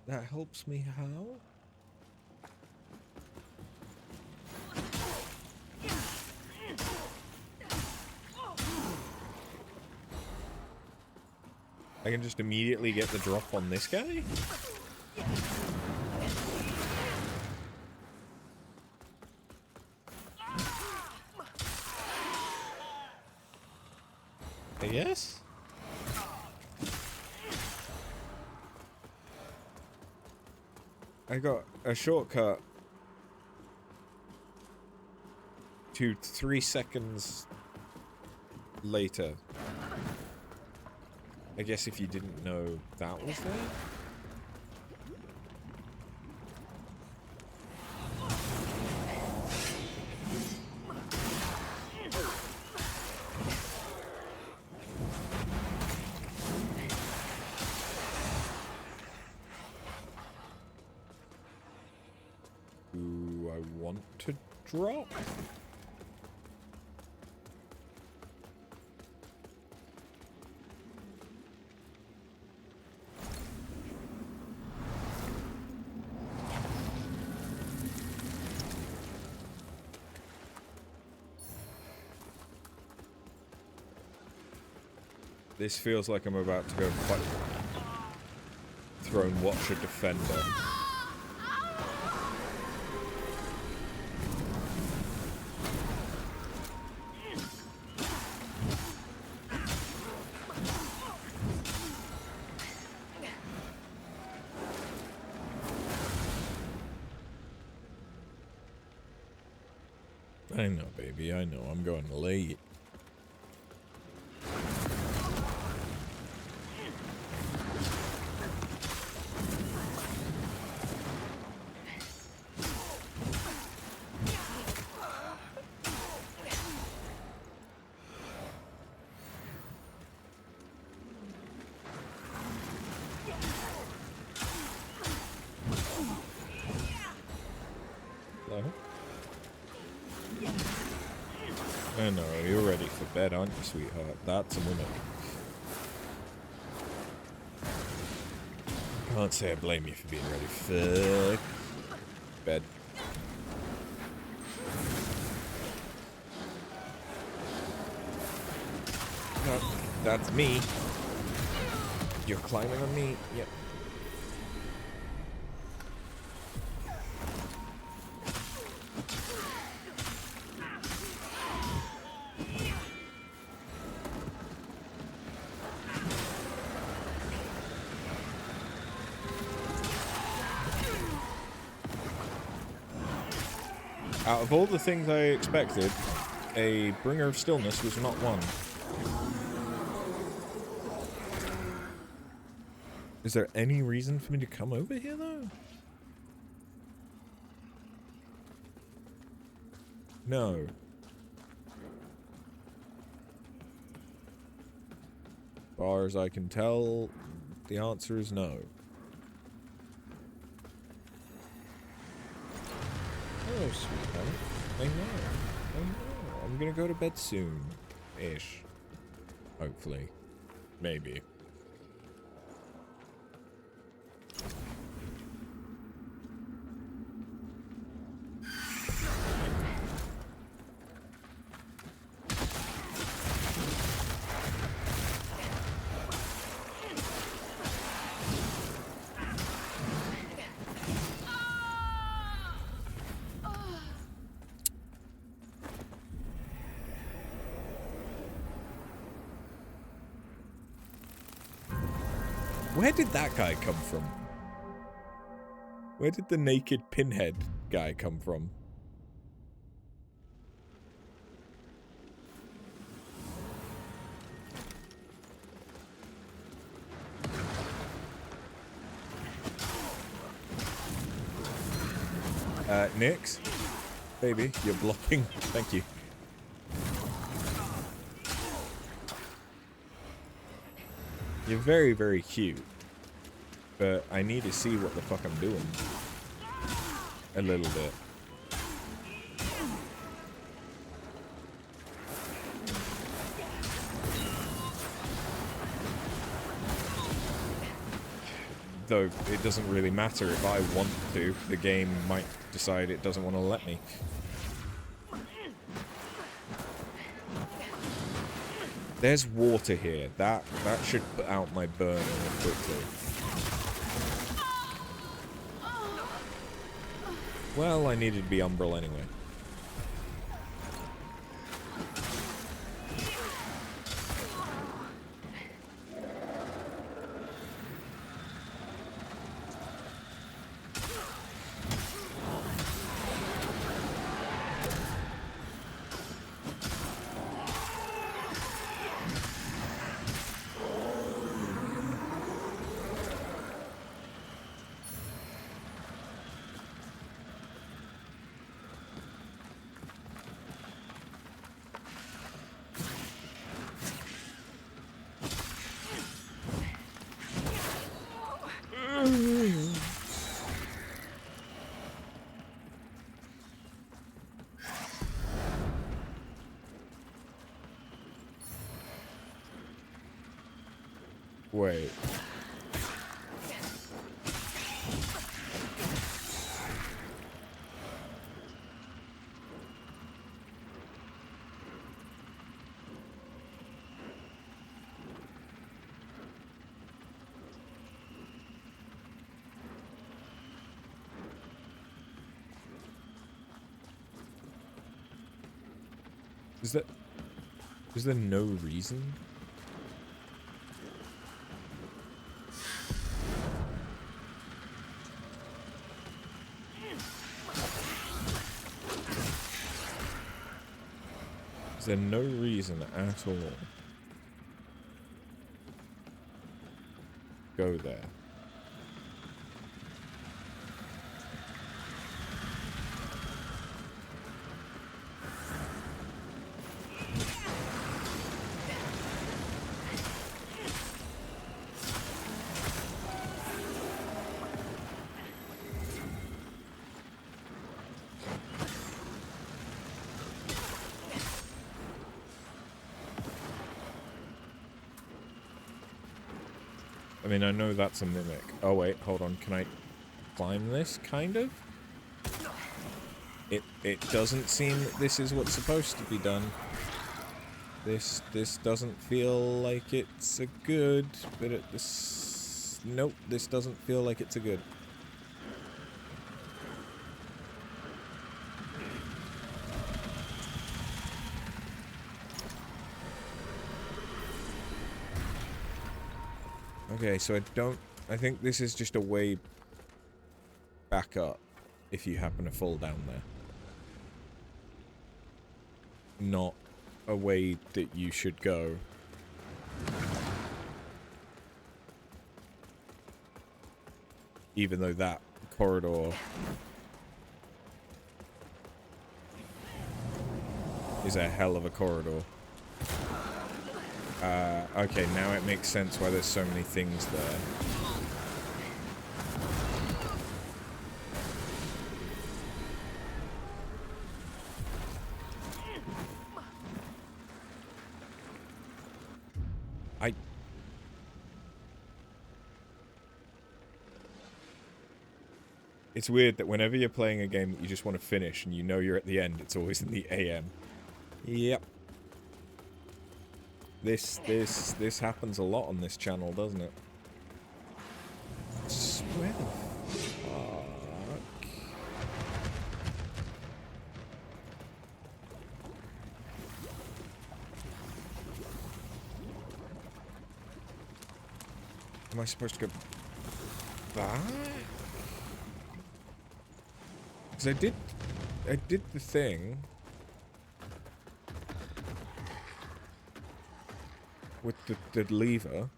A: That helps me how? I can just immediately get the drop on this guy? I guess? I got a shortcut to 3 seconds later. I guess if you didn't know that was there. Do I want to drop? This feels like I'm about to go fight. Throne Watcher Defender. I know, baby, I know. I'm going late. I know, you're ready for bed, aren't you, sweetheart? That's a mimic. Can't say I blame you for being ready for bed. No, that's me. You're climbing on me. Yep. Out of all the things I expected, a Bringer of Stillness was not one. Is there any reason for me to come over here, though? No. As far as I can tell, the answer is no. Oh, sweetheart. I know. I'm gonna go to bed soon-ish. Hopefully. Maybe. Where did that guy come from? Where did the naked pinhead guy come from? Nix? Baby, you're blocking. Thank you. You're very, very cute. But I need to see what the fuck I'm doing. A little bit. Though it doesn't really matter if I want to. The game might decide it doesn't want to let me. There's water here. That should put out my burn more quickly. Well, I needed to be umbral anyway. Wait. Is there no reason? Is there no reason at all? Go there. I mean, I know that's a mimic. Oh wait, hold on. Can I climb this? Kind of? It doesn't seem that this is what's supposed to be done. This doesn't feel like it's a good, but at this... Nope, this doesn't feel like it's a good. Okay, so I think this is just a way back up if you happen to fall down there. Not a way that you should go. Even though that corridor is a hell of a corridor. Okay, now it makes sense why there's so many things there. It's weird that whenever you're playing a game that you just want to finish and you know you're at the end, it's always in the AM. Yep. This happens a lot on this channel, doesn't it? Where the fuck? Am I supposed to go back? Because I did the thing with the lever.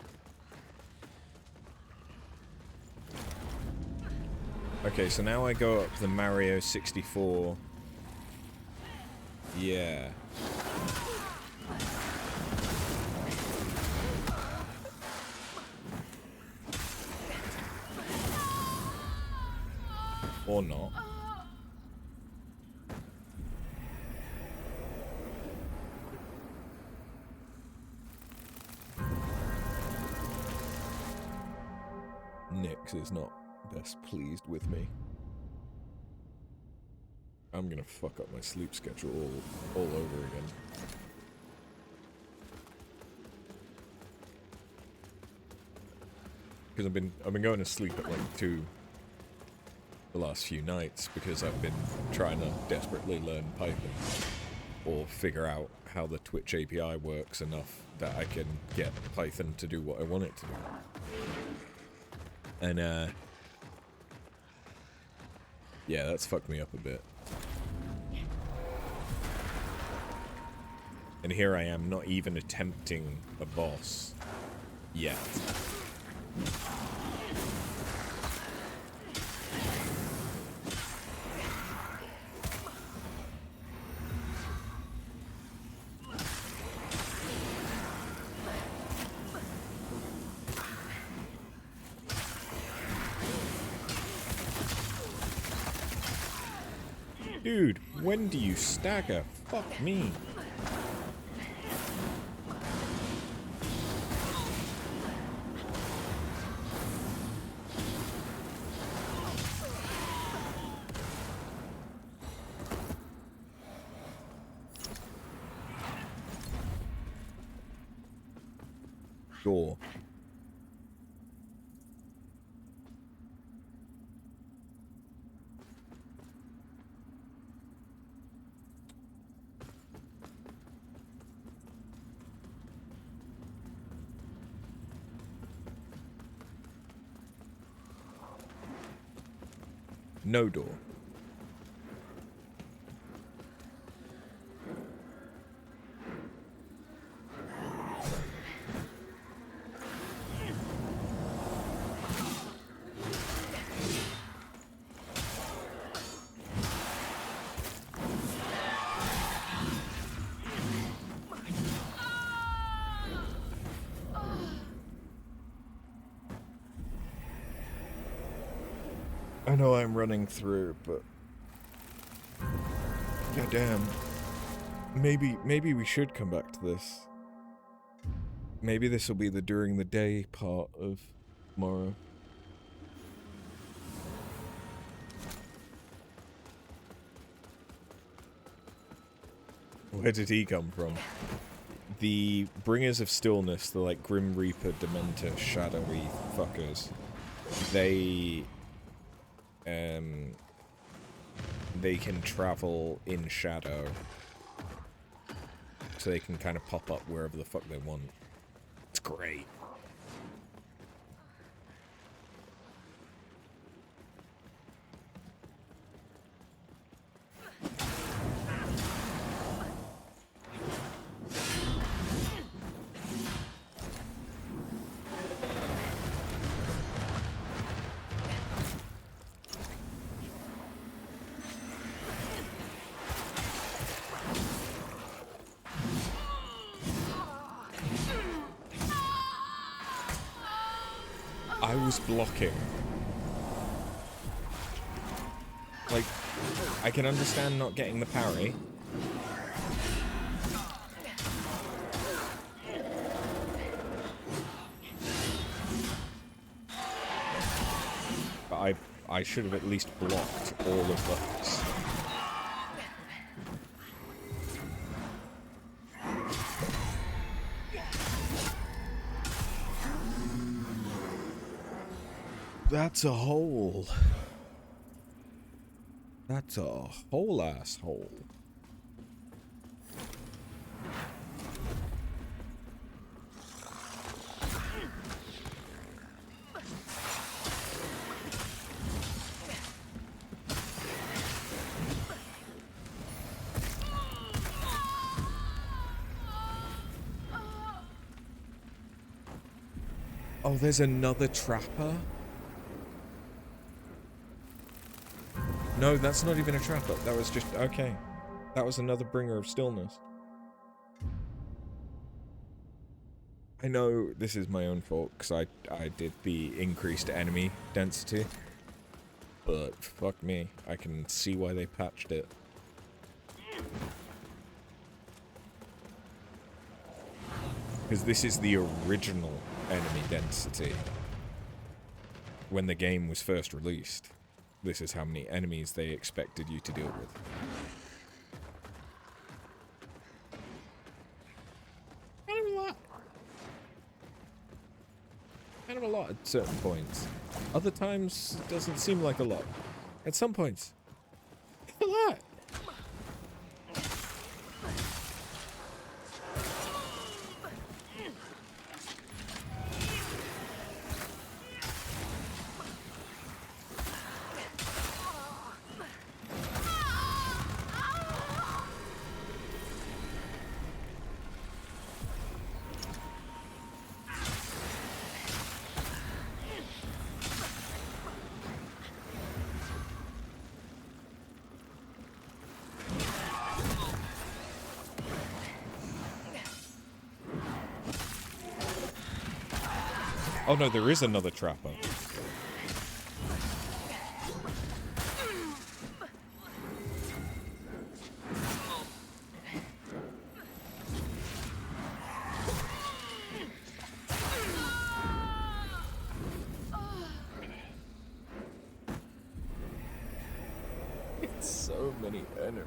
A: Okay, so now I go up the Mario 64. Yeah. Or not. Nick. Alex is not best pleased with me. I'm gonna fuck up my sleep schedule all over again. Because I've been going to sleep at like 2 the last few nights because I've been trying to desperately learn Python or figure out how the Twitch API works enough that I can get Python to do what I want it to do. And yeah, that's fucked me up a bit. And here I am not even attempting a boss yet. Dude, when do you stagger? Fuck me. Sure. No door. I know I'm running through, but goddamn, maybe we should come back to this. Maybe this will be the during the day part of tomorrow. Where did he come from? The Bringers of Stillness, the like Grim Reaper, Dementor, shadowy fuckers. They can travel in shadow, so they can kind of pop up wherever the fuck they want. It's great. I was blocking. Like, I can understand not getting the parry. But I should have at least blocked all of those. That's a hole. That's a whole asshole. Oh, there's another trapper? No, that's not even a trapper. That was just... okay. That was another Bringer of Stillness. I know this is my own fault, because I did the increased enemy density. But fuck me. I can see why they patched it. Because this is the original enemy density. when the game was first released, this is how many enemies they expected you to deal with. Kind of a lot at certain points. Other times, it doesn't seem like a lot. At some points, a lot. Oh no, there is another trapper. It's so many enemies.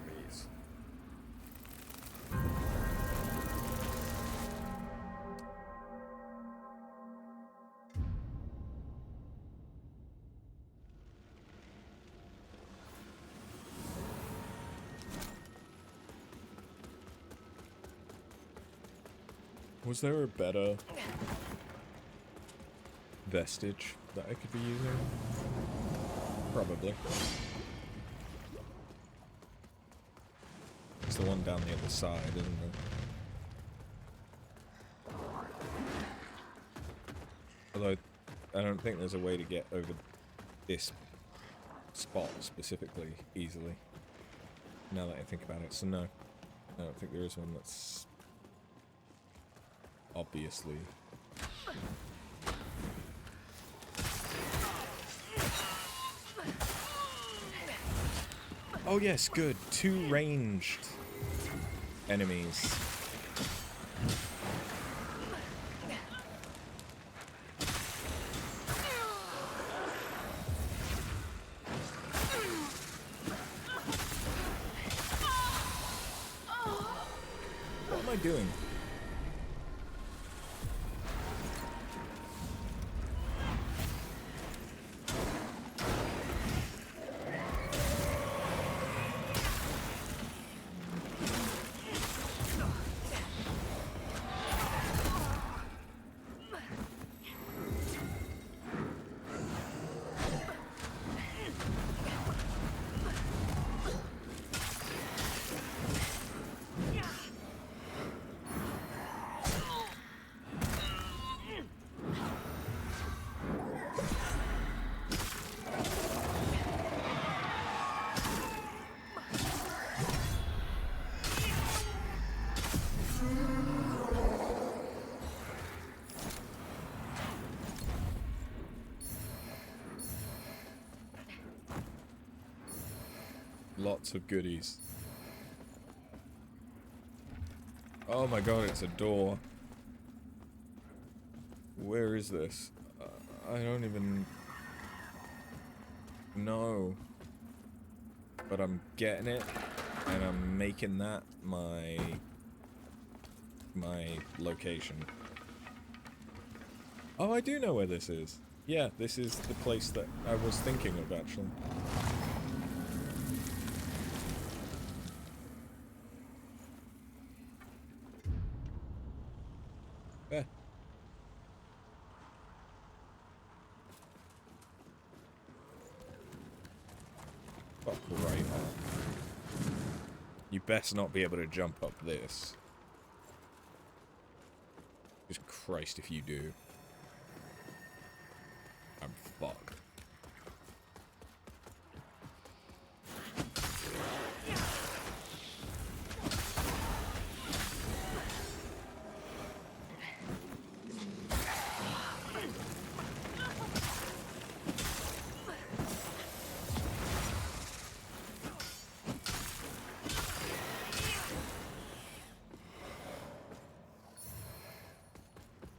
A: Was there a better vestige that I could be using? Probably. It's the one down the other side, isn't it? Although, I don't think there's a way to get over this spot specifically easily. Now that I think about it, so no. I don't think there is one that's obviously. Oh yes, good. 2 ranged enemies. What am I doing? Lots of goodies. Oh my god, it's a door. Where is this? I don't even know. But I'm getting it, and I'm making that my location. Oh, I do know where this is. Yeah, this is the place that I was thinking of, actually. Yeah. Fuck right up. You best not be able to jump up this. Just Christ if you do. I'm fucked.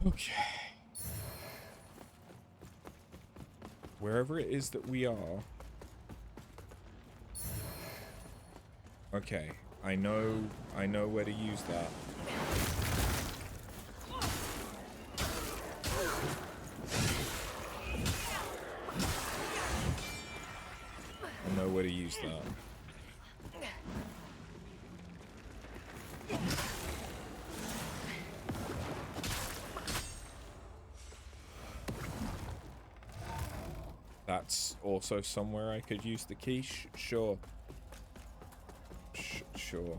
A: Okay. wherever it is that we are. Okay, I know where to use that. I know where to use that. That's also somewhere I could use the key. Sure. Sure.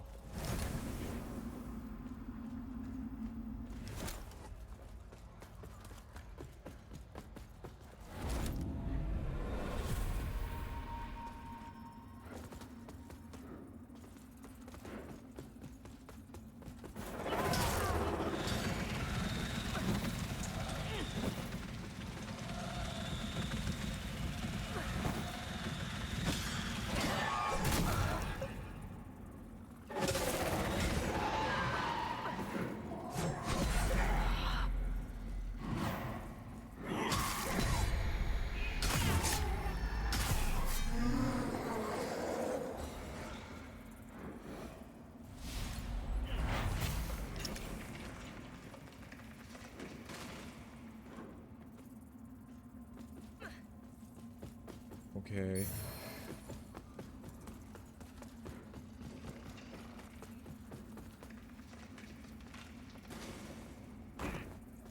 A: Okay.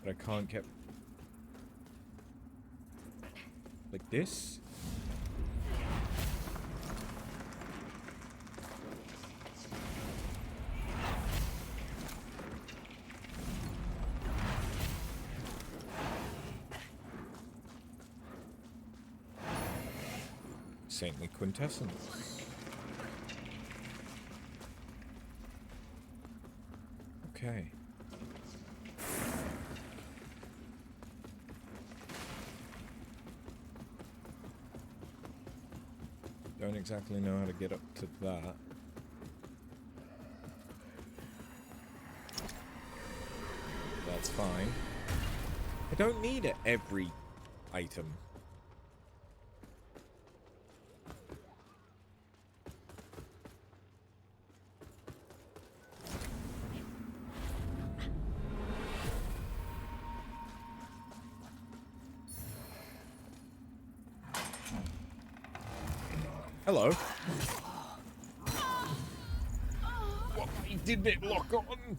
A: But I can't get... like this? Saintly quintessence. Okay. Don't exactly know how to get up to that. That's fine. I don't need it every item. Hello. Why did it lock on?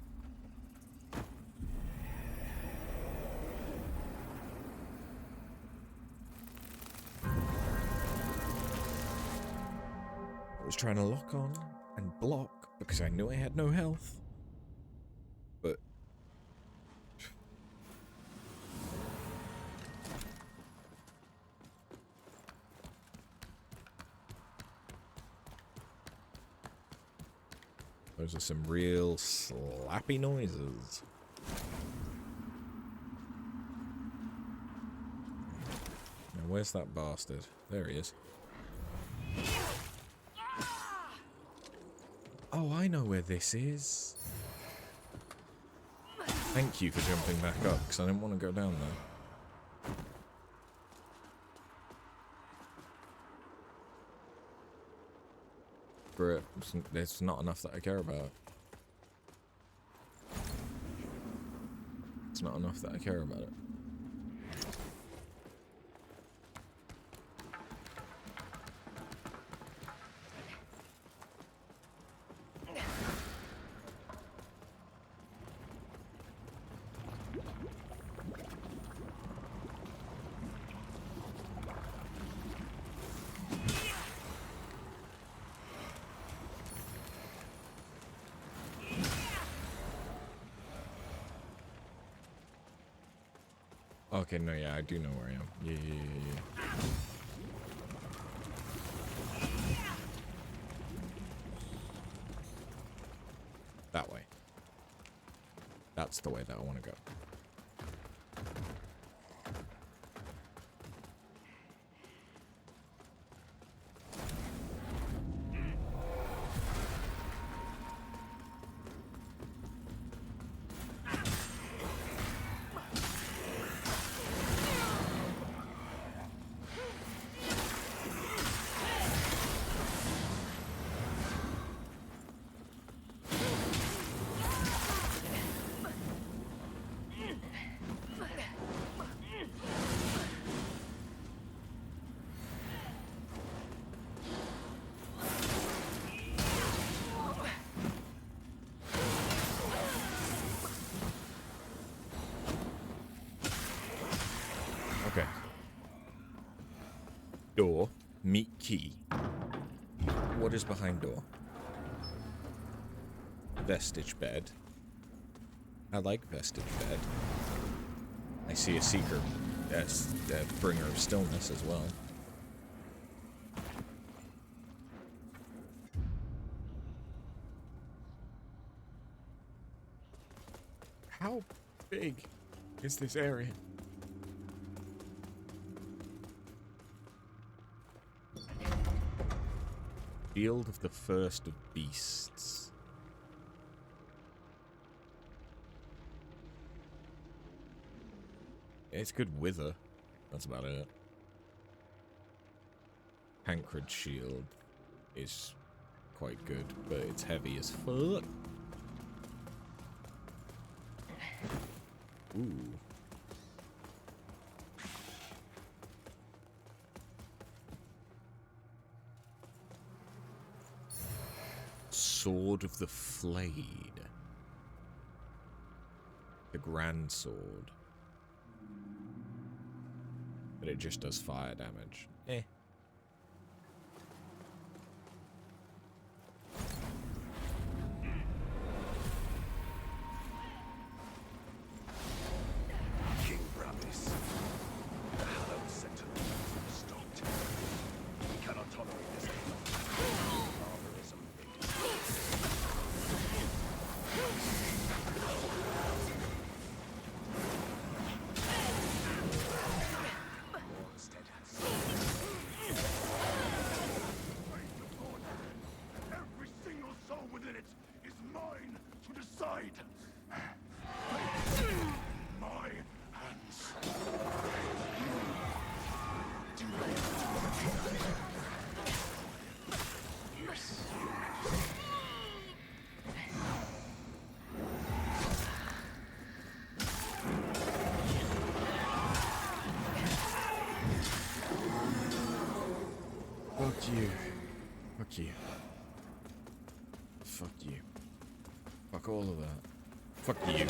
A: I was trying to lock on and block because I knew I had no health. But those are some real slappy noises. Now, where's that bastard? There he is. Oh, I know where this is. Thank you for jumping back up, because I didn't want to go down there. But there's not enough that I care about. It's not enough that I care about it. Okay, no, yeah, I do know where I am. Yeah. That way. That's the way that I want to go. Door. Meet key. What is behind door? Vestige bed. I like vestige bed. I see a seeker. That's the bringer of stillness as well. How big is this area? Field of the First of Beasts. It's good wither. That's about it. Pancred shield is quite good, but it's heavy as fuck. Ooh. Sword of the Flayed. The Grand Sword. But it just does fire damage. Eh.
I: King Brabis, the hallowed center, stopped. We cannot tolerate this barbarism. Every single soul within it is mine to decide. My hands.
A: Fuck you. Fuck you. Fuck you. Fuck all of that. Fuck you.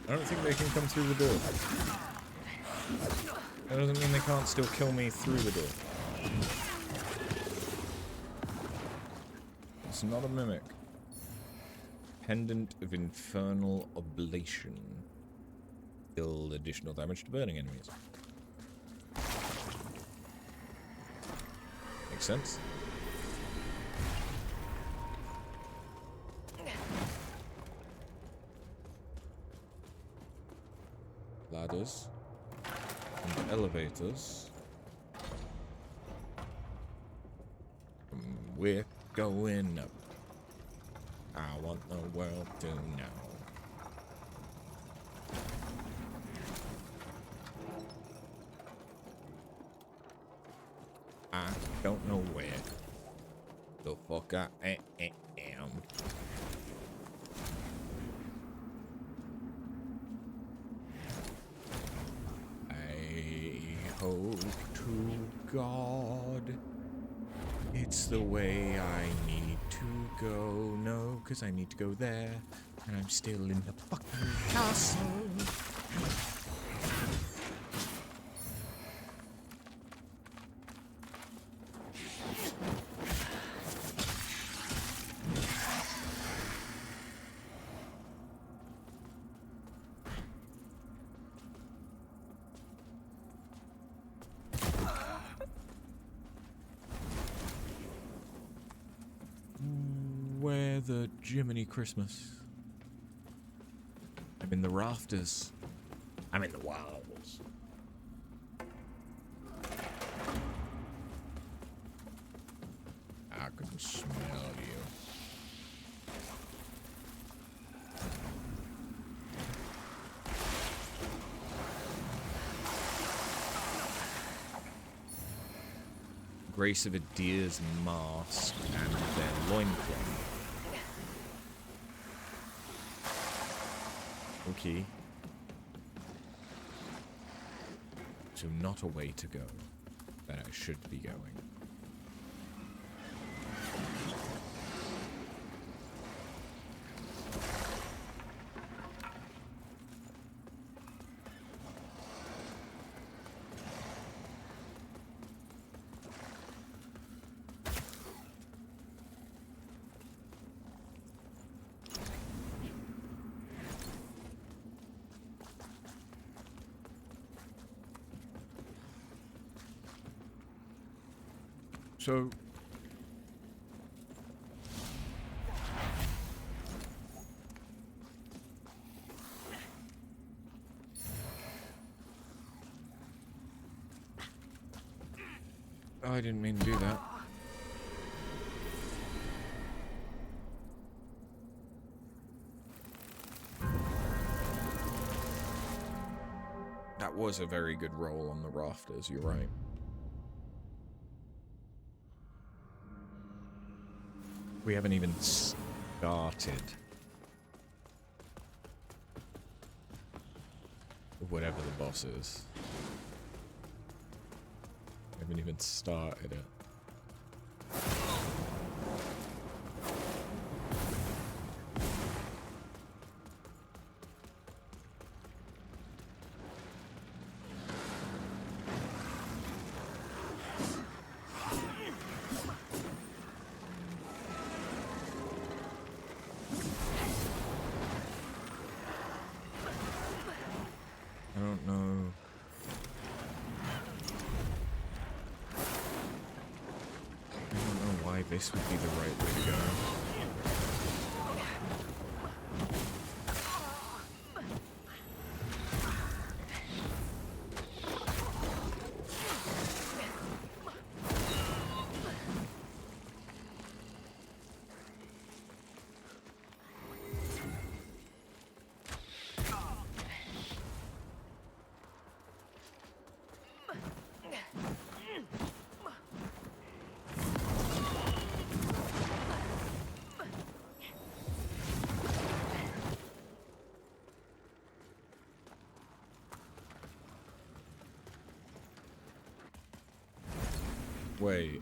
A: I don't think they can come through the door. That doesn't mean they can't still kill me through the door. It's not a mimic. Pendant of Infernal Oblation. Deal additional damage to burning enemies. Makes sense. Ladders and elevators. We're going up. I want the world to know. I don't know where the fuck I am. Hope to God it's the way I need to go. No, because I need to go there, and I'm still in the fucking castle. Where Where the Jiminy Christmas? I'm in the rafters. I'm in the walls. I can smell you. Grace of a deer's mask and their loincloth. Okay. So not a way to go that I should be going. So oh, I didn't mean to do that. That was a very good roll on the rafters, you're right. We haven't even started. Whatever the boss is. We haven't even started it. I don't know. I don't know why this would be the right way to go. Wait.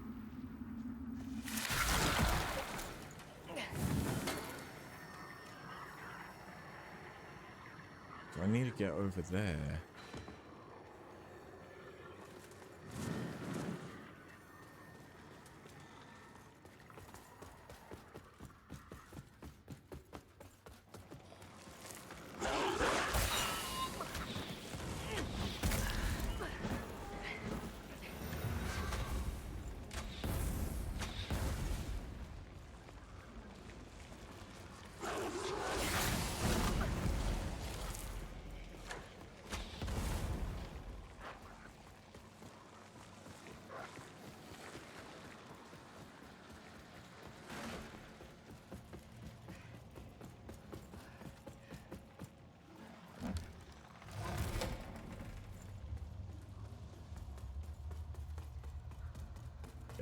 A: Do I need to get over there?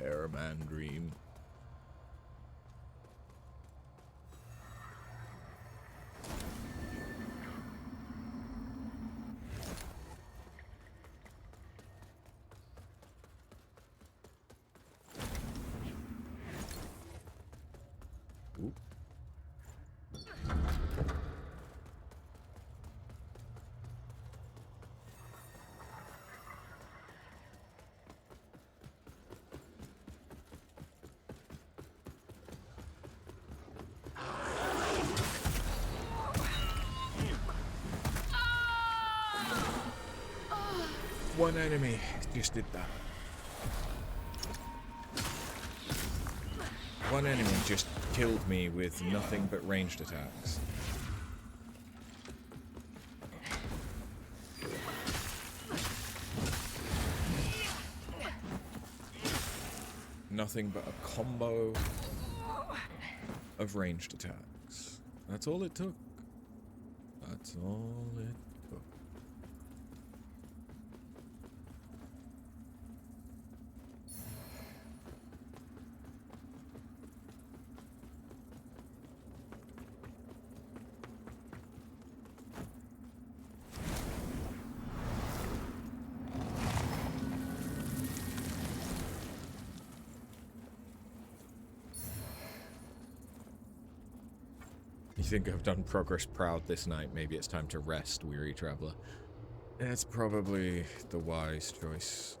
A: Airman dream. Oop. One enemy just did that. One enemy just killed me with nothing but ranged attacks. Nothing but a combo of ranged attacks. That's all it took. That's all it took. You think I've done progress proud this night? Maybe it's time to rest, weary traveler. It's probably the wise choice.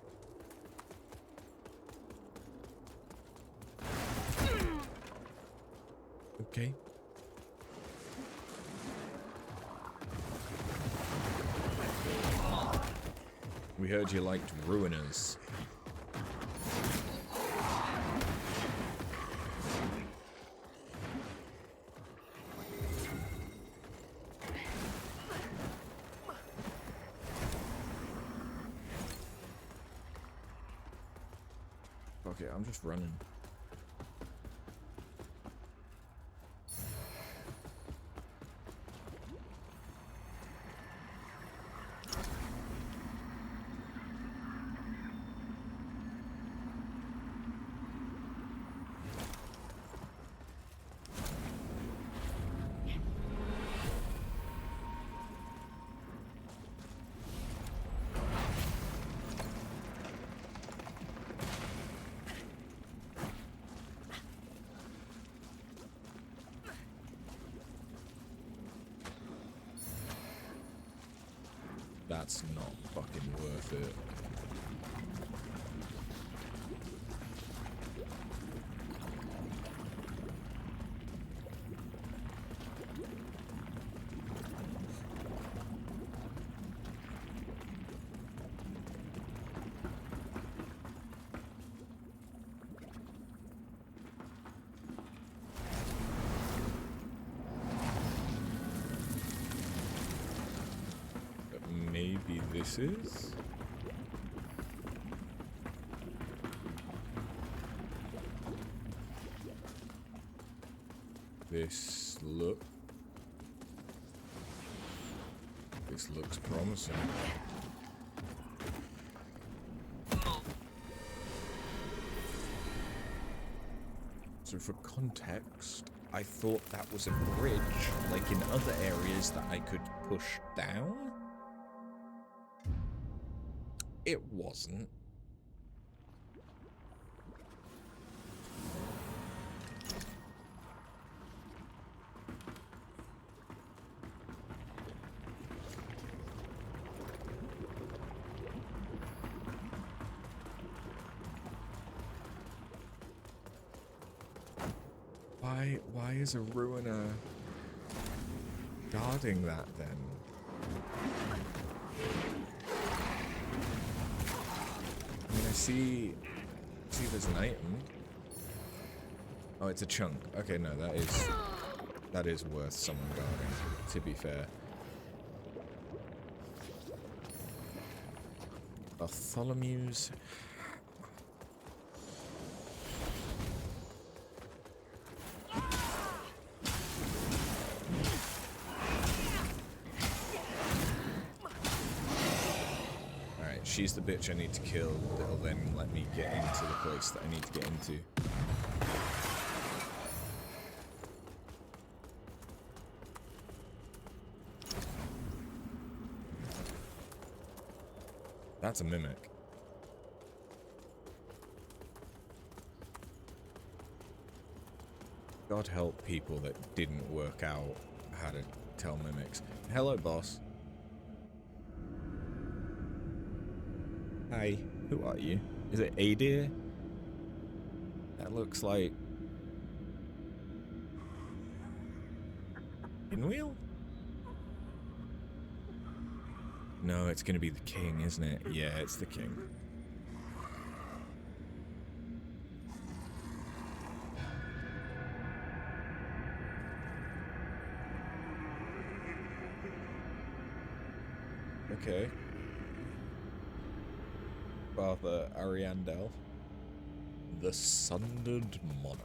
A: Okay. We heard you liked Ruiners. Okay, I'm just running. That's not fucking worth it. Maybe this is? This looks promising. So for context, I thought that was a bridge, like in other areas that I could push down. It wasn't. Why is a ruiner guarding that then? I mean, I see there's an item. Oh, it's a chunk. Okay, no, that is worth someone guarding, to be fair. Bartholomew's. She's the bitch I need to kill that'll then let me get into the place that I need to get into. That's a mimic. God help people that didn't work out how to tell mimics. Hello, boss. Hi, who are you? Is it Adir? That looks like... Pinwheel? No, it's gonna be the king, isn't it? Yeah, it's the king. Okay. Father Ariandel. The Sundered Monarch.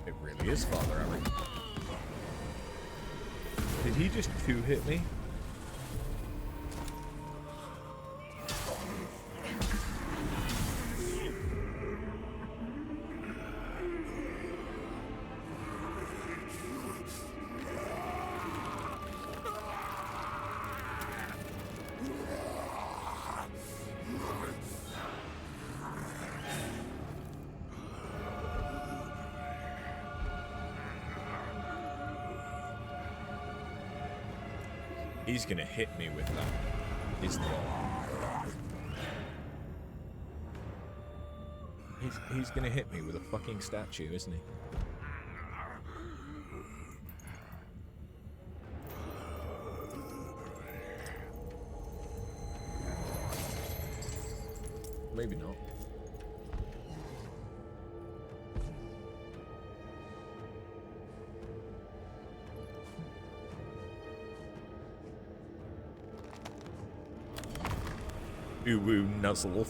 A: It really is Father Ari. Did he just two-hit me? He's gonna hit me with that, isn't he? He's gonna hit me with a fucking statue, isn't he? Maybe not. Ooh, nuzzle.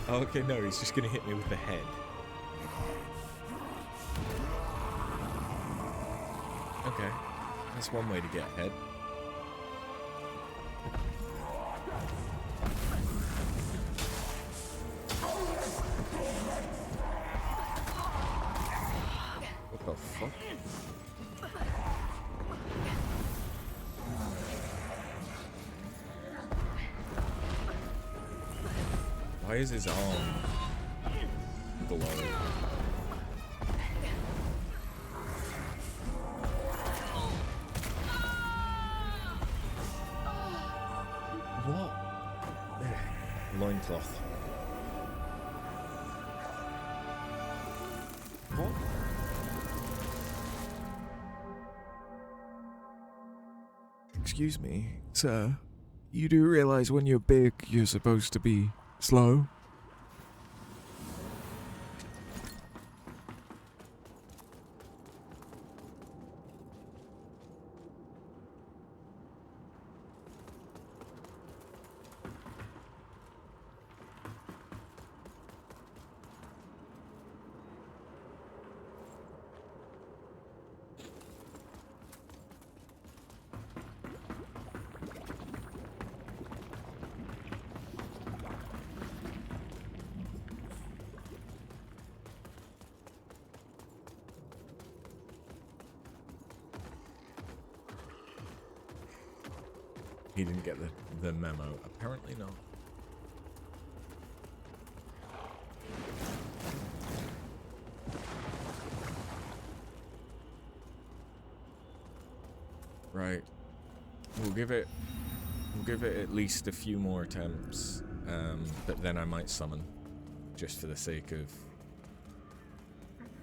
A: Oh, okay, no, he's just gonna hit me with the head. Okay, that's one way to get head. What the fuck? Why is his arm below? What? Loincloth. What?
N: Excuse me, sir. You do realize when you're big, you're supposed to be slow?
A: He didn't get the memo. Apparently not. Right. We'll give it at least a few more attempts, but then I might summon, just for the sake of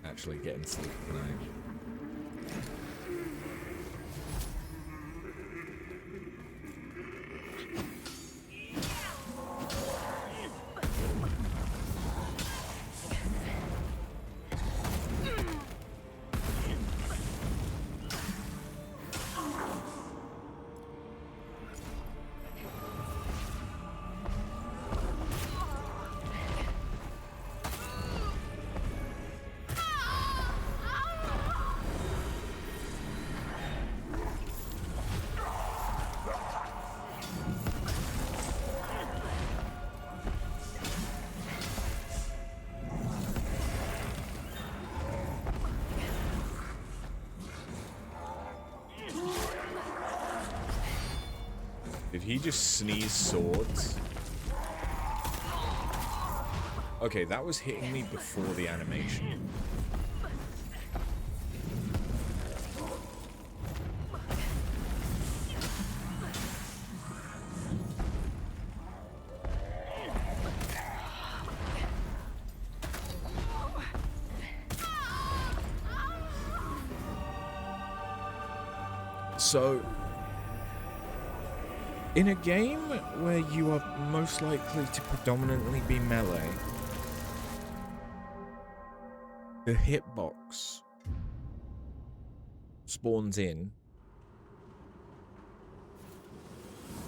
A: actually getting sleep tonight. Did he just sneeze swords? Okay, that was hitting me before the animation. So
N: In a game where you are most likely to predominantly be melee, the hitbox spawns in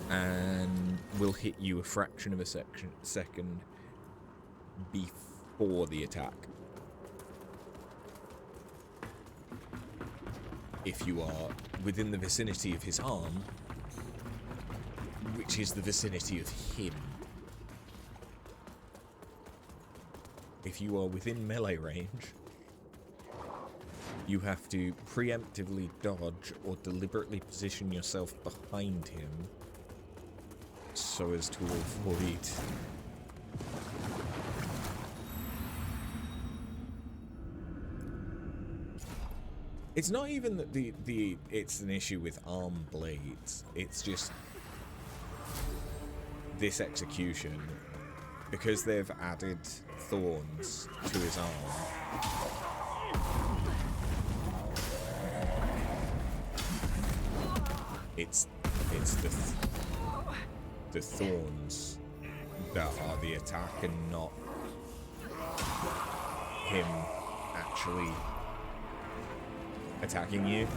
N: and will hit you a fraction of a second before the attack. If you are within the vicinity of his arm, which is the vicinity of him. If you are within melee range, you have to preemptively dodge or deliberately position yourself behind him so as to avoid it's not even that it's an issue with arm blades, it's just this execution, because they've added thorns to his arm. It's the thorns that are the attack and not him actually attacking you.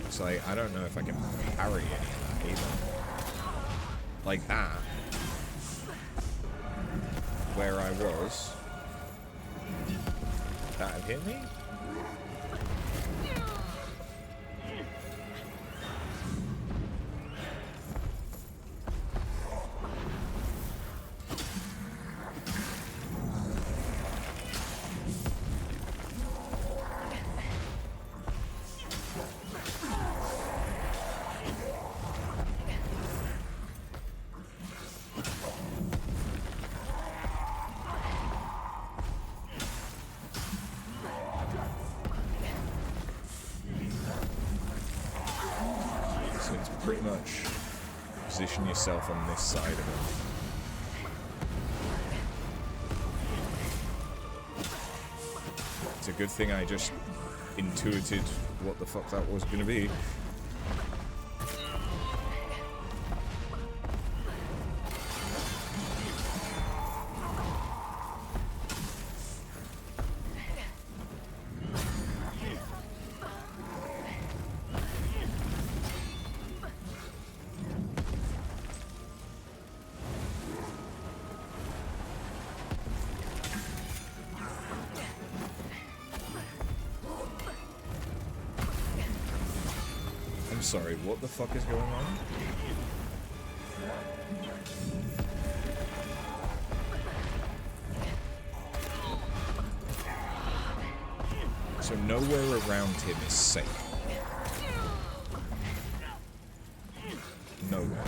N: It's like, I don't know if I can parry any of that either. Like that. Where I was. That have hit me? Pretty much position yourself on this side of him. It's a good thing I just intuited what the fuck that was gonna be. Sorry, what the fuck is going on? So nowhere around him is safe. Nowhere.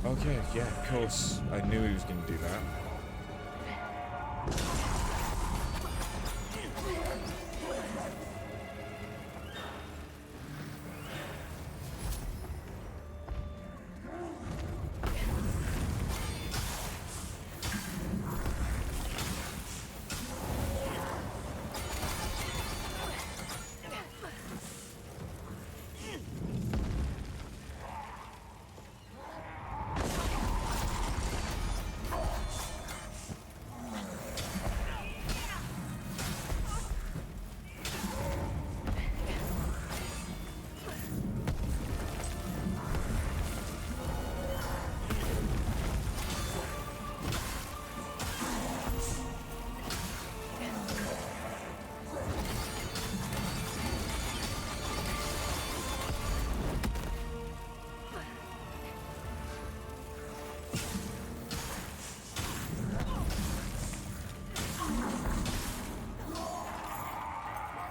N: Okay, yeah, of course. I knew he was going to do that.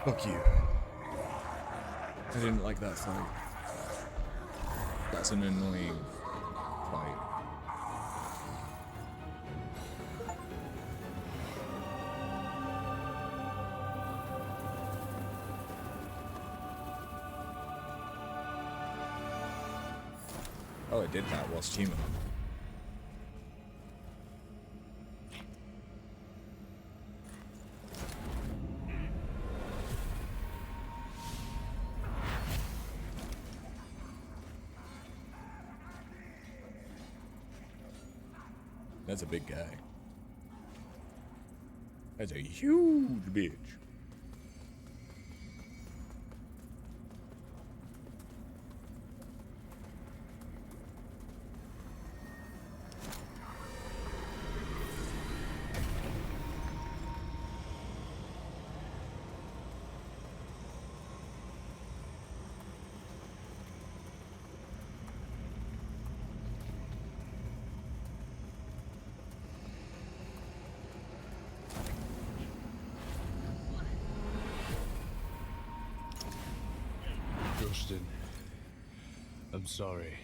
N: Fuck you. I didn't like that fight. That's an annoying fight. Oh, it did that whilst human. That's a big guy. That's a huge bitch.
O: Justin, I'm sorry.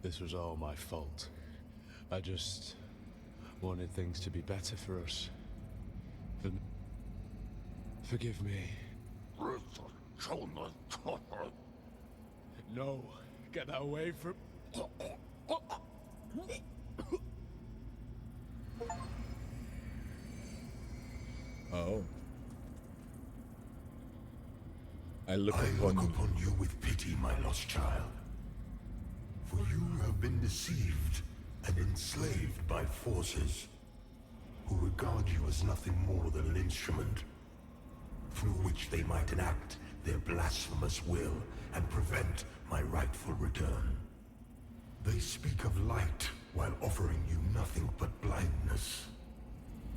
O: This was all my fault. I just wanted things to be better for us. Forgive me. No, get away from...
N: Oh. I look
B: upon you with pity, my lost child. For you have been deceived and enslaved by forces who regard you as nothing more than an instrument through which they might enact their blasphemous will and prevent my rightful return. They speak of light while offering you nothing but blindness.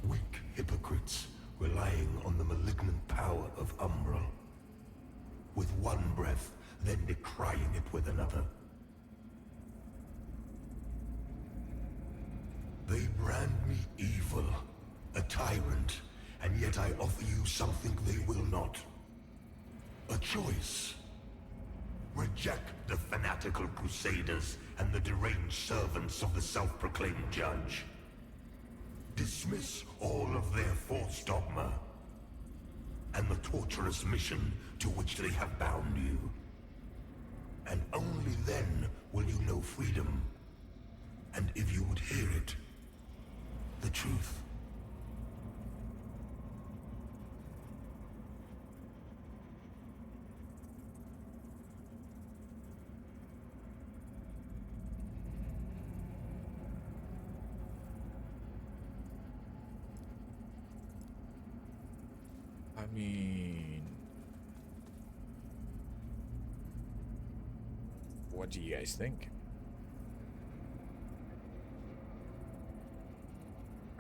B: Weak hypocrites relying on the malignant power of Umbral. With one breath, then decrying it with another. They brand me evil, a tyrant, and yet I offer you something they will not. A choice. Reject the fanatical crusaders and the deranged servants of the self-proclaimed judge. Dismiss all of their false dogma and the torturous mission to which they have bound you. And only then will you know freedom. And if you would hear it, the truth.
N: I mean... What do you guys think?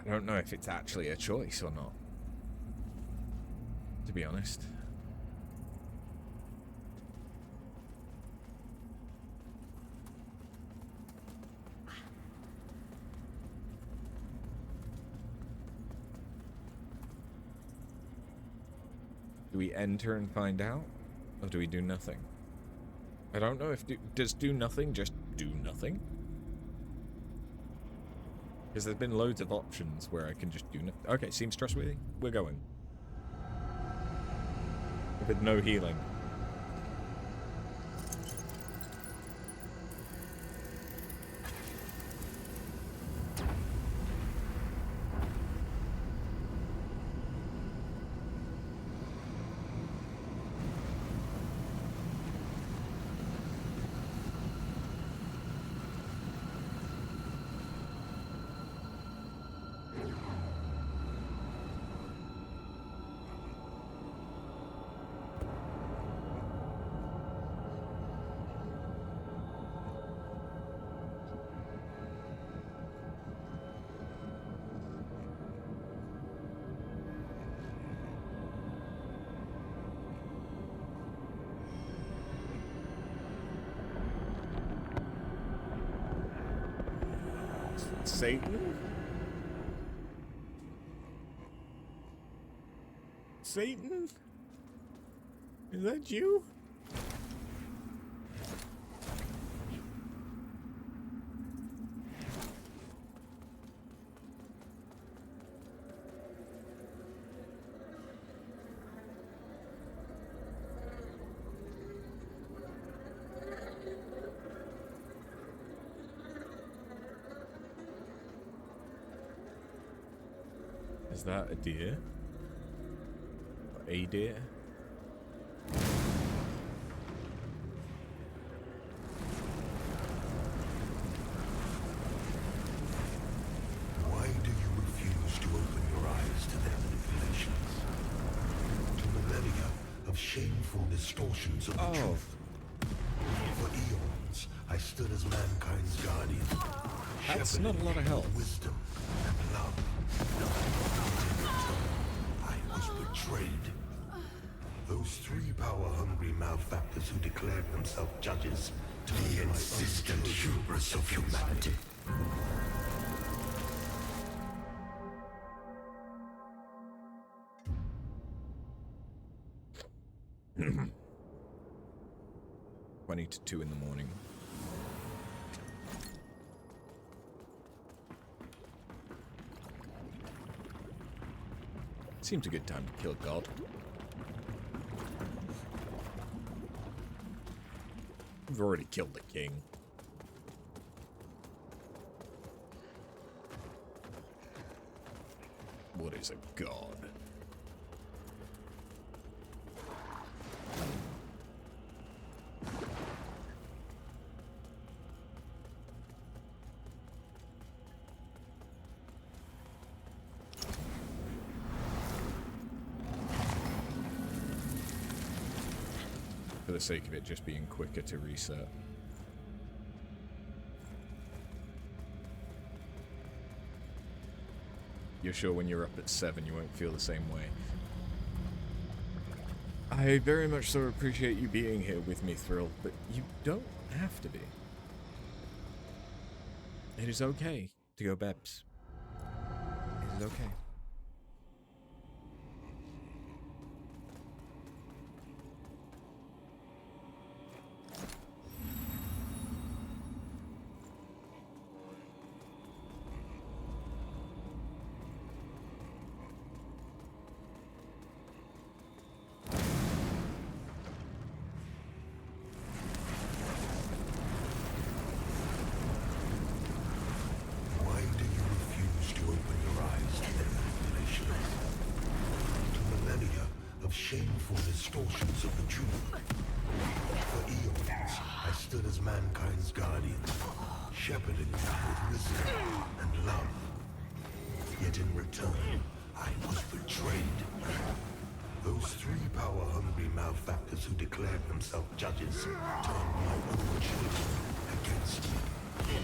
N: I don't know if it's actually a choice or not, to be honest. Do we enter and find out? Or do we do nothing? I don't know if... Does do nothing just do nothing? Because there's been loads of options where I can just do nothing. Okay, seems trustworthy. We're going. With no healing. Satan?
A: Satan? Is that you? Is that a deer? A deer?
B: Why do you refuse to open your eyes to their manipulations? To millennia of shameful distortions of the truth. For eons, I stood as mankind's guardian.
A: That's not a lot of help.
B: Wisdom and love. I was betrayed. Those three power-hungry malefactors who declared themselves judges to the insistent hubris of humanity.
A: Twenty to 2 in the morning. Seems a good time to kill God. We've already killed the king. What is a god? For the sake of it just being quicker to reset. You're sure when you're up at 7 you won't feel the same way? I very much so appreciate you being here with me, Thrill, but you don't have to be. It is okay to go Bebs. It is okay.
B: Shameful distortions of the truth. For eons, I stood as mankind's guardian, shepherding them with wisdom and love. Yet in return, I was betrayed. Those three power-hungry malefactors who declared themselves judges turned my own children against me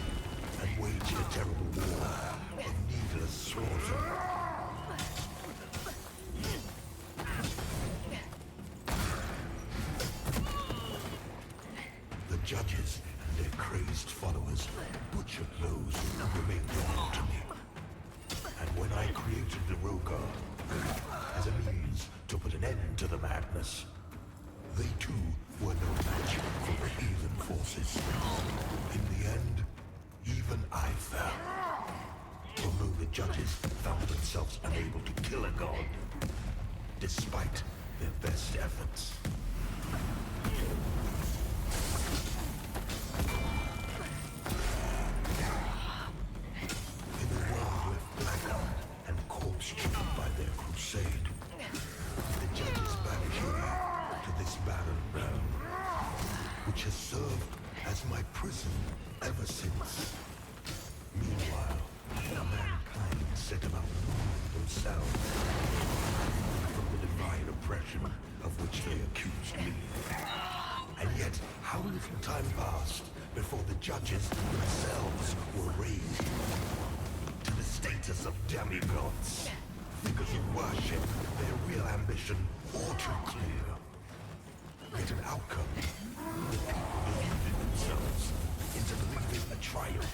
B: and waged a terrible war of needless slaughter. Judges and their crazed followers butchered those who remained loyal to me. And when I created the Rogar as a means to put an end to the madness, they too were no match for the heathen forces. In the end, even I fell. Although the judges found themselves unable to kill a god, despite their best efforts. By their crusade, the judges banished me to this barren realm, which has served as my prison ever since. Meanwhile, mankind set about ruling themselves from the divine oppression of which they accused me. And yet, how little time passed before the judges themselves were raised to the status of demigods. Because of worship, their real ambition all too clear. Yet an outcome, the people deluded themselves into believing a triumph.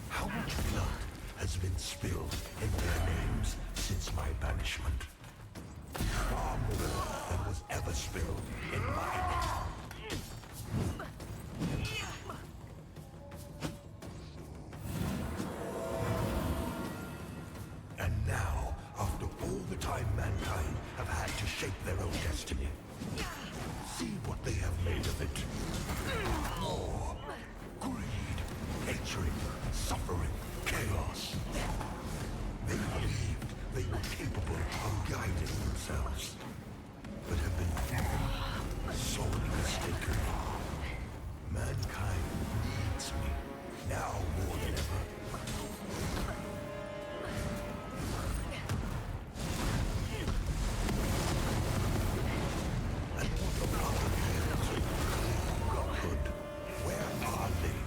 B: How much blood has been spilled in their names since my banishment? it. War, greed, hatred, suffering, chaos. They believed they were capable of guiding themselves, but have been sorely mistaken. Mankind needs me now more than ever. And what about the parents who godhood? Where are they?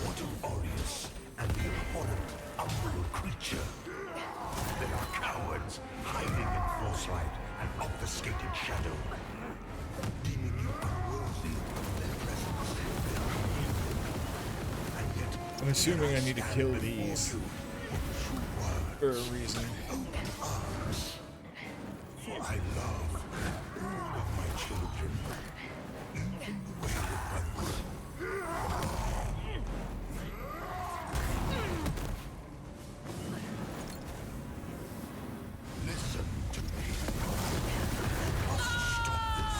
B: What of Aureus and the abhorrent umbral creature? They are cowards, hiding in foresight and obfuscated shadow. Deeming you unworthy of their presence, their communion. And yet,
A: I'm assuming I need to kill these for a reason.
B: Open arms. For I love all of my children, even the wayward ones. Listen to me. You must stop this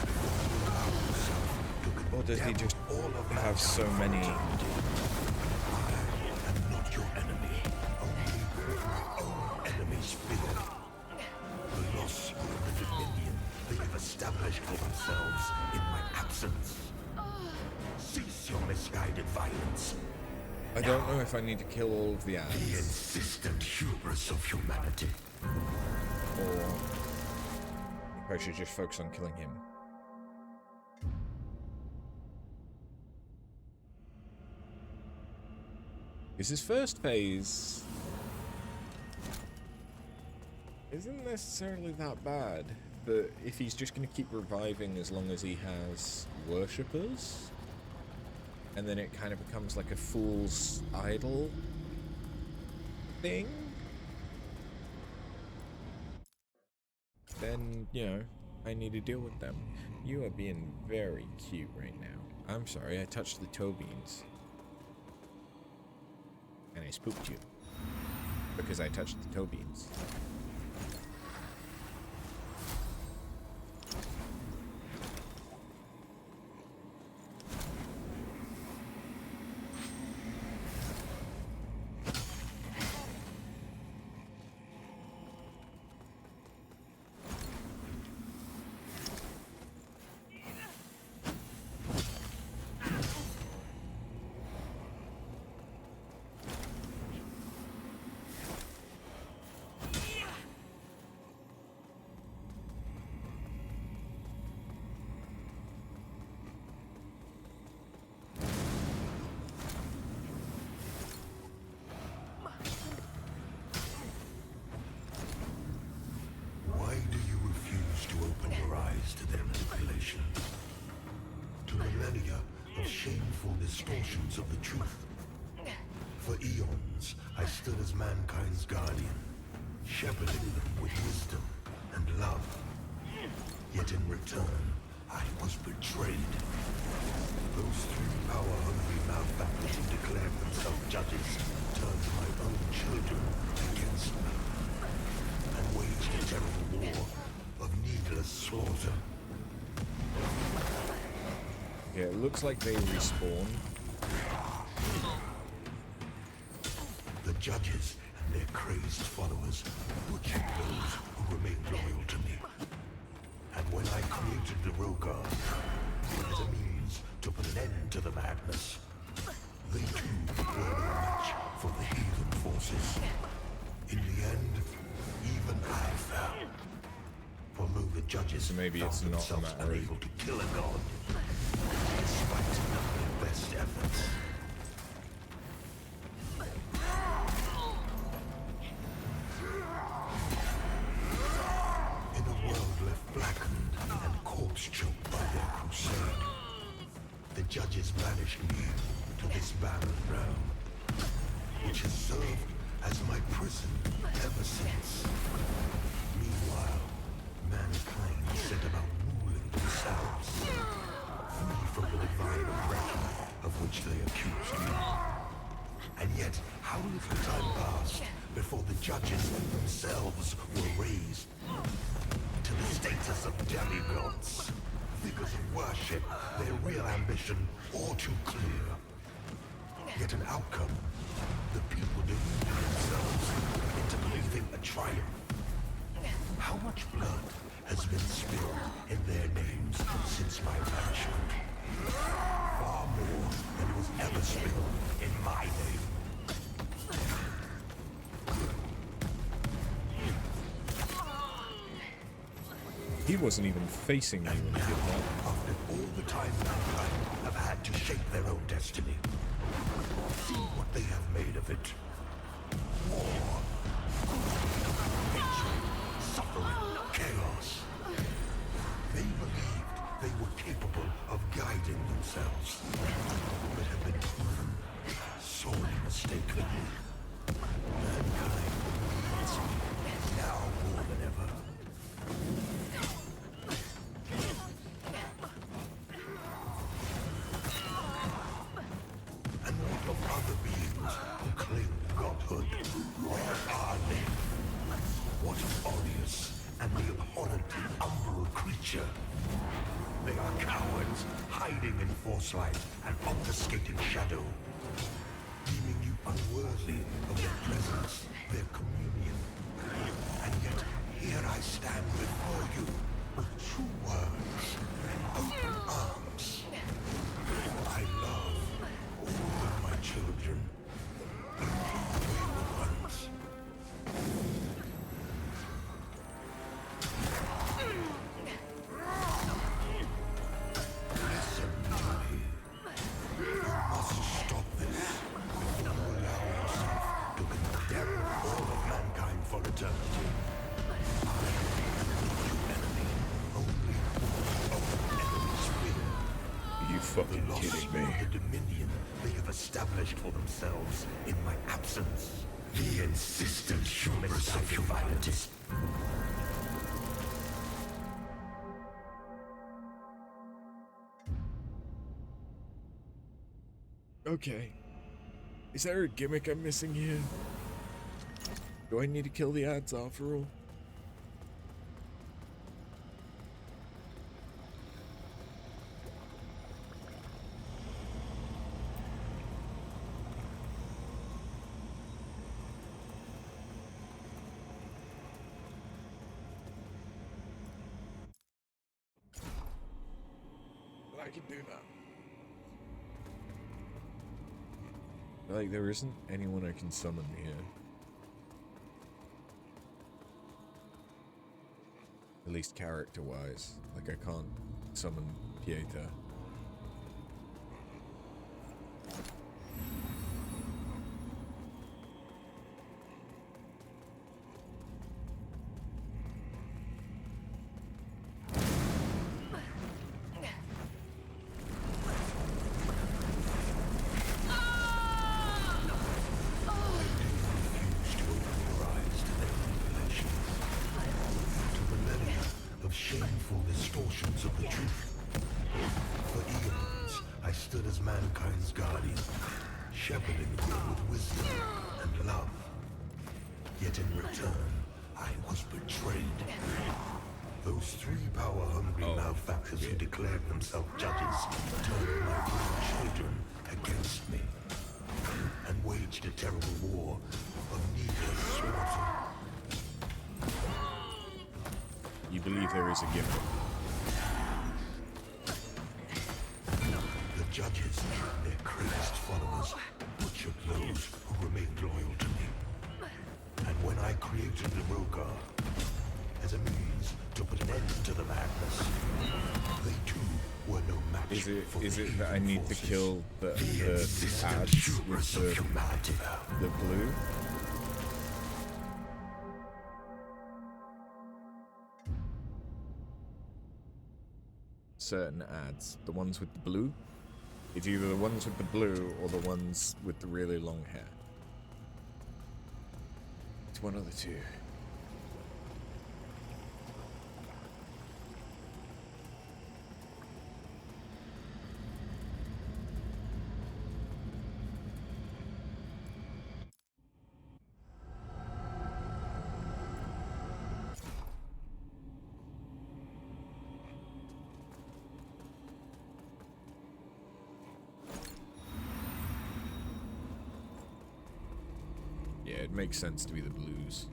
B: before you allow yourself to
A: Or does he just have so many?
B: I am not your enemy, only what my own enemies fear. The loss of the dominion they have established for themselves in my absence. Cease your misguided violence.
A: I don't know if I need to kill all of the
B: The
A: ants,
B: insistent hubris of humanity.
A: or if I should just focus on killing him. Because his first phase isn't necessarily that bad, but if he's just going to keep reviving as long as he has worshippers, and then it kind of becomes like a fool's idol thing, then, you know, I need to deal with them. You are being very cute right now. I'm sorry, I touched the toe beans. And I spooked you. Because I touched the toe beans.
B: Why do you refuse to open your eyes to their manipulation? To millennia of shameful distortions of the truth. For eons, I stood as mankind's guardian, shepherding them with wisdom and love. Yet in return, I was betrayed. Those three power-hungry malefactors who declared themselves judges turned my own children against me and waged a terrible war of needless slaughter.
A: Yeah, it looks like they respawn.
B: The judges and their crazed followers butchered those who remained loyal to me. And when I created the Rogar as a means to put an end to the madness, they too were no match for the heathen forces. In the end, even I fell. Although the judges
A: So maybe it's
B: found
A: not a
B: themselves
A: matter of-
B: unable to kill a god, despite their best efforts. In a world left blackened and corpse-choked by their crusade, the judges banished me to this barren realm, which has served as my prison ever since. Meanwhile, mankind set about ruling themselves, free from the divine oppression of which they accused me. And yet, how little time passed before the judges themselves were raised to the status of demigods. figures of worship, their real ambition all too clear. Yet an outcome, the people deluded themselves into believing a triumph. How much blood has been spilled in their names since my banishment? Far more than was ever spilled in my name.
A: He wasn't even facing me when he did that.
B: After all the time mankind have had to shape their own destiny, see what they have made of it. War, hatred, suffering, chaos. They believed they were capable of guiding themselves, but have been proven sorely mistaken. Mankind needs me now more than ever. And what of other beings who claim godhood? Where are they? What of Aureus and the abhorrent umbral creature? They are cowards, hiding in forcelight and obfuscating shadow, deeming you unworthy of their presence, their communion. And yet, here I stand before you with true words and open arms. I love all of my children, wayward ones. Listen to me. You must stop this before you allow yourself to condemn all of mankind for eternity. I am the enemy. Only enemies win.
A: You fucking
B: The loss
A: kidding me?
B: of the dominion they have established for themselves in my absence. The insistent hubris of humanity.
A: Okay. Is there a gimmick I'm missing here? Do I need to kill the ads after all? I can do that. Like, there isn't anyone I can summon here. At least character-wise. Like, I can't summon Pieta.
B: Shameful distortions of the truth. For eons, I stood as mankind's guardian, shepherding them with wisdom and love. Yet in return, I was betrayed. Those three power-hungry malefactors who declared themselves judges turned my own children against me and waged a terrible war of needless slaughter.
A: You believe there is a gimmick?
B: The judges, their crazed followers, butchered those who remained loyal to me. And when I created the Rogar as a means to put an end to the madness, they too were no match for
A: Is
B: the
A: it that I need to
B: forces.
A: kill the ads
B: Hubris
A: with
B: of humanity.
A: the blue? Certain ads. The ones with the blue? It's either the ones with the blue or the ones with the really long hair. It's one of the two. it makes sense to be the blues.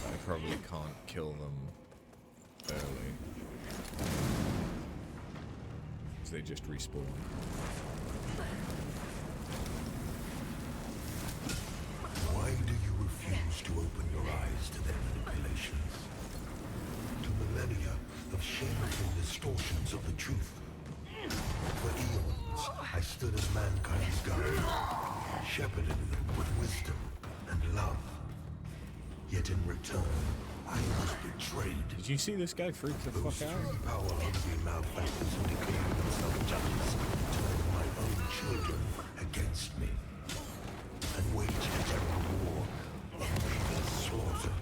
A: I probably can't kill them early. Because they just respawn.
B: Why do you refuse to open your eyes to their manipulations? To millennia of shameful distortions of the truth? For eons, I stood as mankind's guide, shepherding them with wisdom and love. Yet in return, I was betrayed.
A: Did you see this guy freak the fuck out?
B: Those power-hungry malefactors who declared themselves judges turned my own children against me and waged a terrible war of needless slaughter.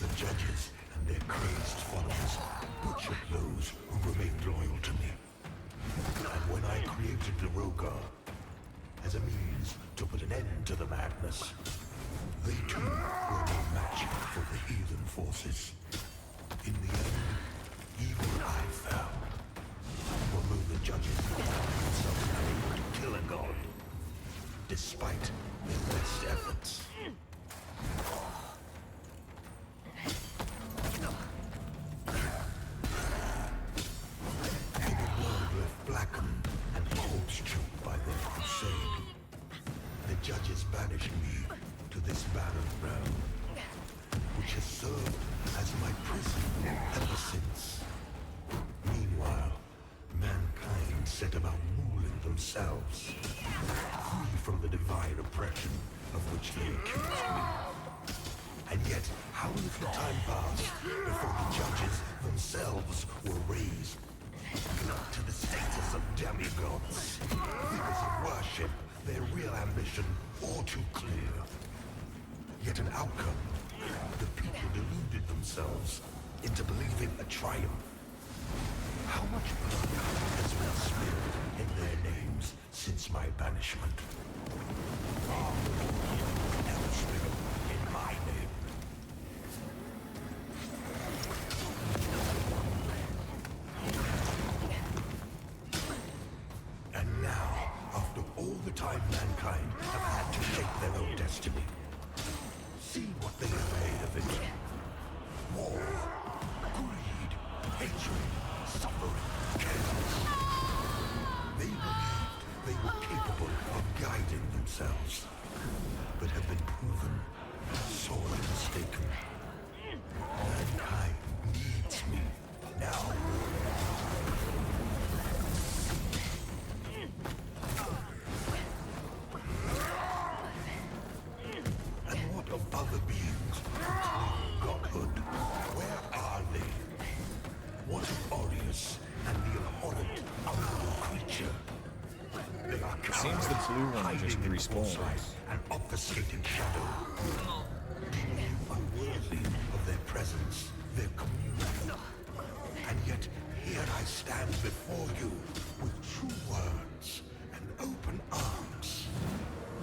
B: The judges and their crazed followers butchered those who remained loyal to me. And when I created the Rogar as a means to put an end to the madness, they too were no match for the heathen forces. In the end, even I fell. Although the judges found themselves unable to kill a god, despite their best efforts. In a world left blackened and corpse-choked by their crusade, the judges banished me to this barren realm, which has served as my prison ever since. Meanwhile, mankind set about ruling themselves, free from the divine oppression of which they accused me. And yet, how little time passed before the judges themselves were raised to the status of demigods, figures of worship, their real ambition all too clear. Yet an outcome, the people deluded themselves into believing a triumph. How much blood has been spilled in their names since my banishment? Far more never spilled in my name. And now, after all the time mankind have had to shape their own destiny, see what they have made of it. War, greed, hatred, suffering, chaos. They believed they were capable of guiding themselves, but have been proven sorely mistaken. Mankind needs me now. And what of other beings who claim godhood? Where are they? What of Aureus and the abhorrent unknown creature? They are
A: It seems the blue one just respawns.
B: An obfuscating shadow, deeming you unworthy of their presence, their communion. And yet, here I stand before you with true words and open arms.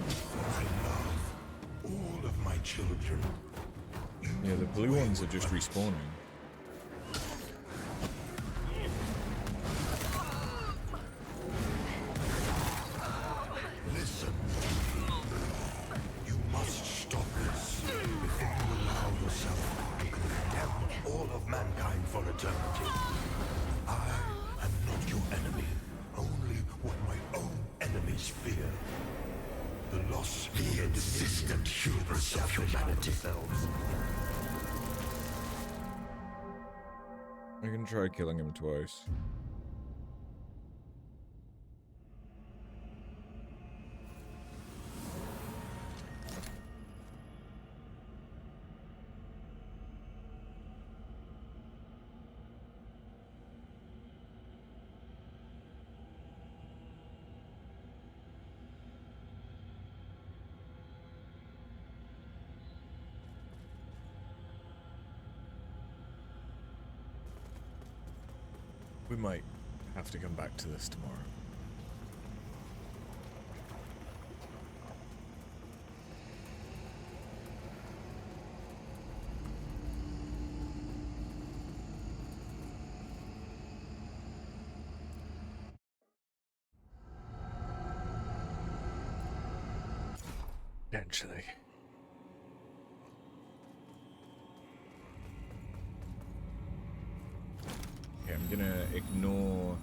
B: For I love all of my children.
A: Yeah, the blue ones are just respawning.
B: Listen to me. You must stop this before you allow yourself to condemn all of mankind for eternity. I am not your enemy, only what my own enemies fear. The loss of the insistent hubris of humanity.
A: I can try killing him twice. We might have to come back to this tomorrow. Potentially. Okay, I'm gonna ignore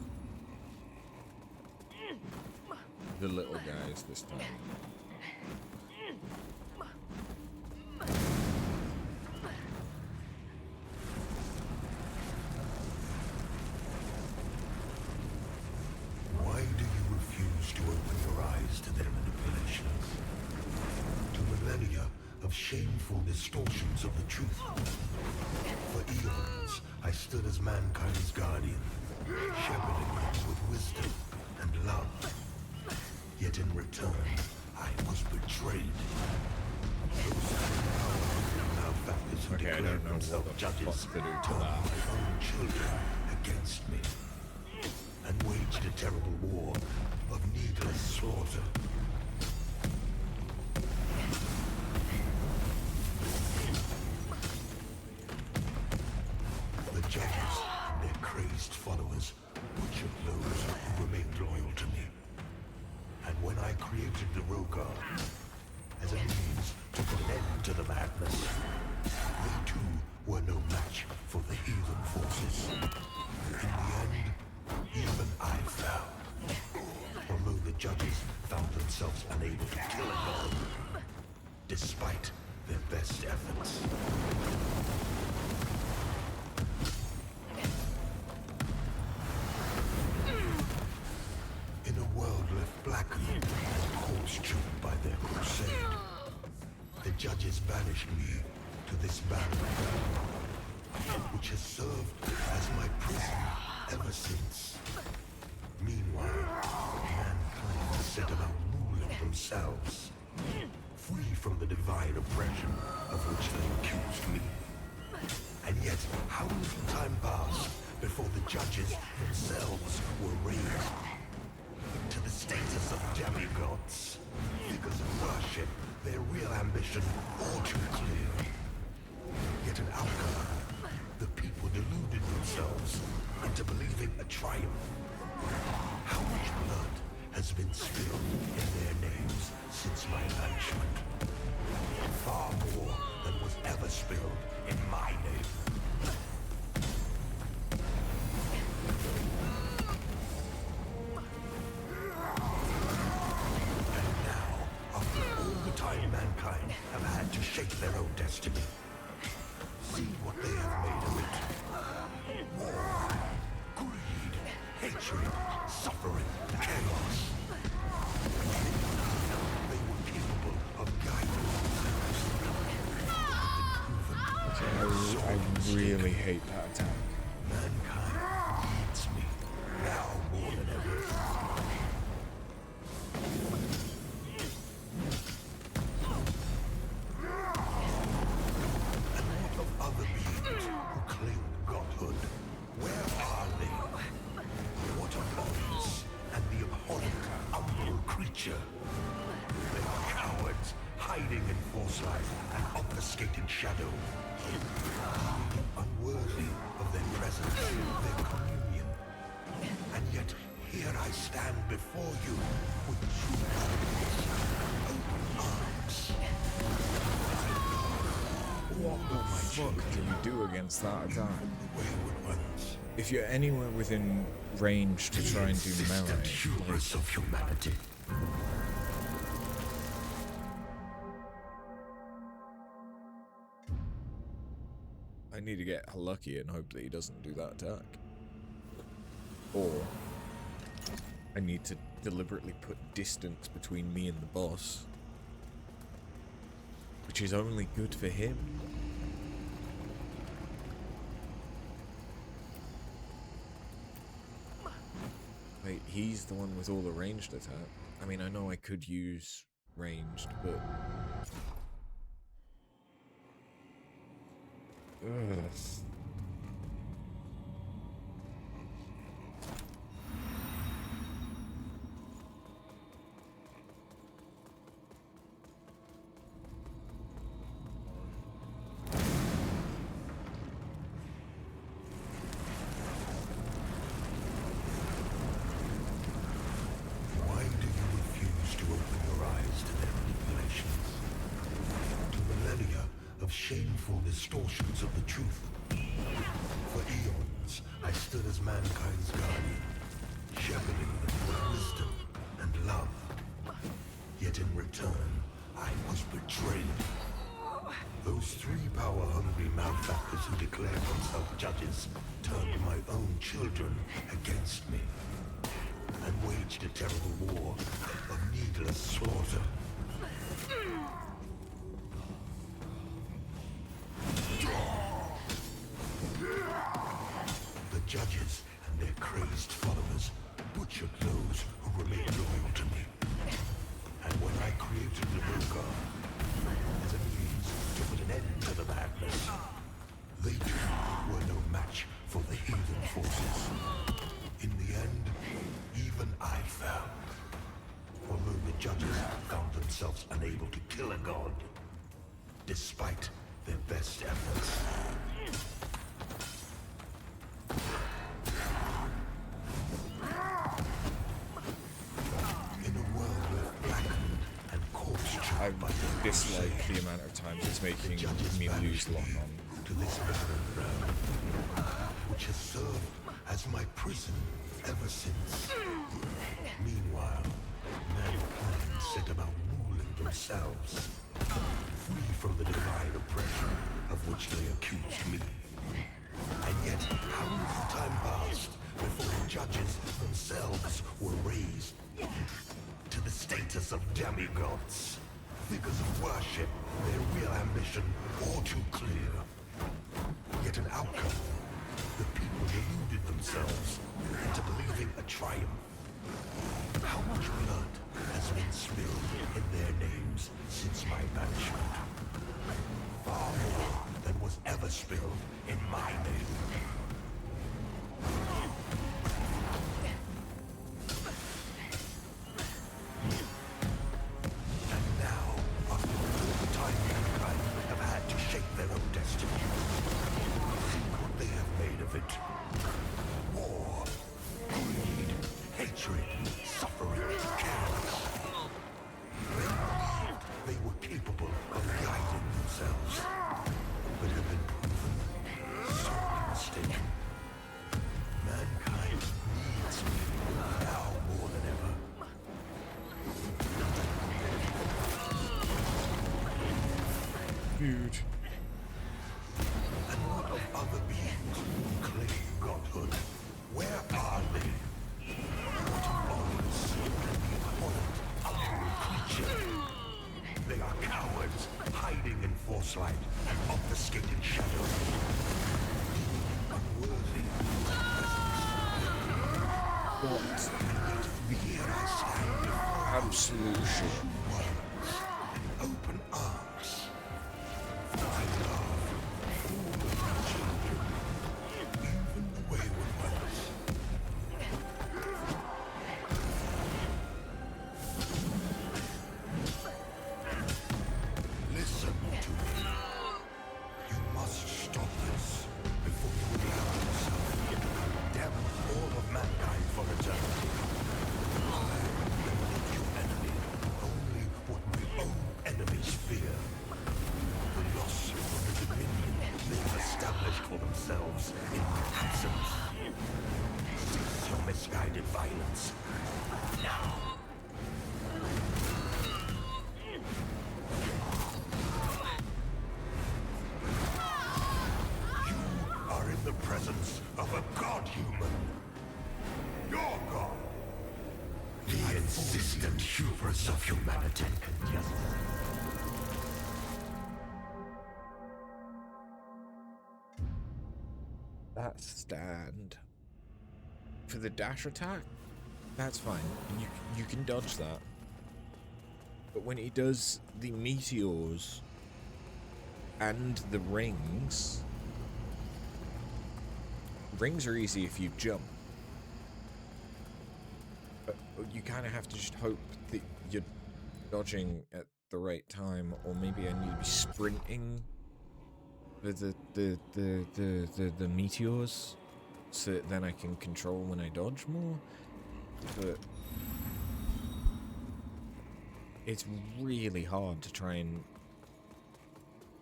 A: the little guys this time.
B: Why do you refuse to open your eyes to their manipulations? To millennia of shameful distortions of the truth. For eons, I stood as mankind's guardian, shepherding them with wisdom and love. Yet in return, I was betrayed. Those malefactors who declared themselves judges turned my own children against me and waged a terrible war of needless slaughter. The judges and their crazed followers butchered those who remained loyal to me. And when I created the Rogar as a means to put an end to the madness, they too were no match for the heathen forces. In the end, even I fell. Although the judges found themselves unable to kill anyone, despite their best efforts. In a world left blackened and corpse-choked by their crusade, the judges banished me to this barren ground, which has served as my prison ever since. Meanwhile, mankind set about ruling themselves, free from the divine oppression of which they accused me. And yet, how little time passed before the judges themselves were raised to the status of demigods, figures of worship, their real ambition all too clear. Yet in Alcala, the people deluded themselves into believing a triumph. How much blood has been spilled in their names since my banishment? Far more than was ever spilled in my name. And now, after all the time mankind have had to shape their own destiny, see what they have made of it. War, greed, hatred, suffering, chaos. They were capable of guiding themselves.
A: I really hate that attack.
B: Mankind needs me now more than ever. And what of other beings who claim godhood? Where are they? What of Oz and the abhorrent umbral creature? They are cowards, hiding in force life and obfuscating shadow. Unworthy of their presence, their communion. And yet, here I stand before you with true eyes, open arms.
A: What the fuck do you do against that attack? If you're anywhere within range to try and do melee,
B: Hubris of humanity.
A: I need to get lucky and hope that he doesn't do that attack. Or I need to deliberately put distance between me and the boss, which is only good for him. Wait, he's the one with all the ranged attack. I mean, I know I could use ranged, but... Ugh.
B: Why do you refuse to open your eyes to their manipulations? for distortions of the truth. For eons, I stood as mankind's guardian, shepherding them with wisdom and love. Yet in return, I was betrayed. Those three power-hungry malefactors who declared themselves judges turned my own children against me and waged a terrible war of needless slaughter. The judges and their crazed followers butchered those who remained loyal to me. And when I created the Rogar as a means to put an end to the madness, they too were no match for the heathen forces. In the end, even I fell. Although the judges found themselves unable to kill a god, despite their best efforts. In a world left blackened and corpse-choked by the
A: dislike the amount of times it's making me lose lock on.
B: to this barren realm, which has served as my prison ever since. Meanwhile, mankind set about ruling themselves, free from the divine oppression of which they accused me. And yet, how little time passed before the judges themselves were raised to the status of demigods, figures of worship, their real ambition all too clear. Yet an outcome, the people deluded themselves into believing a triumph. How much blood has been spilled in their names since my banishment? Far more than was ever spilled in my name. And now, after all the time mankind have had to shape their own destiny, think what they have made of it. War, greed, hatred, suffering, chaos. They believed they were capable of guiding themselves, but have been proven sorely mistaken. Mankind needs me now more than ever.
A: Dude.
B: And what of other beings who claim godhood? Where are they? What of honors and the abhorrent, unknown creature? They are cowards, hiding in force light and obfuscated shadow. Unworthy
A: What?
B: And here I stand before
A: Absolute shit.
B: worlds and open arms. I love all of my children, even the wayward ones. Listen to me. You must stop this before you allow yourself to condemn all of mankind for eternity. I am not your enemy, only what my own enemies fear. The loss of the dominion they have established for themselves in my absence. Cease your misguided violence. Now. You are in the presence of a god-human. Your god. The insistent hubris of humanity. Yes.
A: That stand. For the dash attack, that's fine. You can dodge that. But when he does the meteors and the rings are easy if you jump. But you kind of have to just hope that you're dodging at the right time, or maybe I need to be sprinting for the meteors, so that then I can control when I dodge more. But it's really hard to try and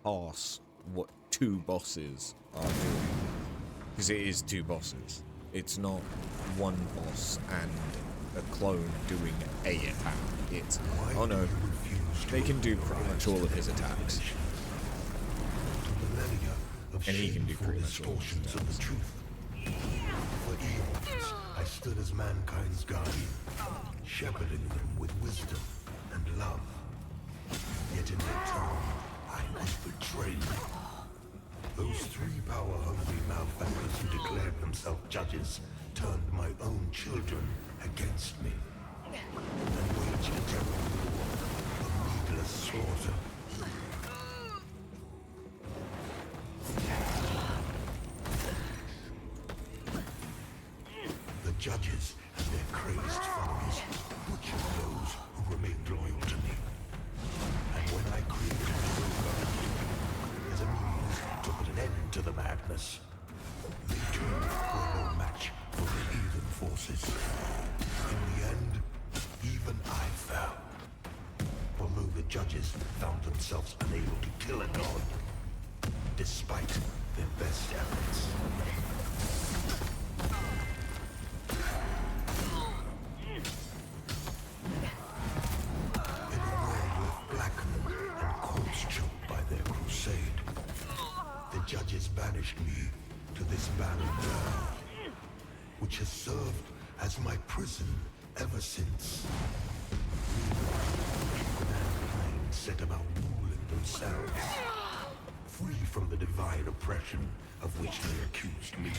A: pass
N: what 2 bosses are doing. Because it is 2 bosses. It's not one boss and a clone doing a attack. It's, oh no, they can do pretty much all of his attacks. And he can do pretty much all of his attacks.
B: For eons, I stood as mankind's guardian, shepherding them with wisdom and love. Yet in return, I was betrayed. Those 3 power-hungry malefactors who declared themselves judges turned my own children against me and waged a terrible war, a needless slaughter. The judges and their crazed followers butchered those who remained loyal to me. And when I created my own government as a means to put an end to the madness, they too were no match for the heathen forces. In the end, even I fell. Although the judges found themselves unable to kill a god, despite their best efforts. Judges banished me to this barren world, which has served as my prison ever since. Mankind set about ruling themselves, free from the divine oppression of which they accused me.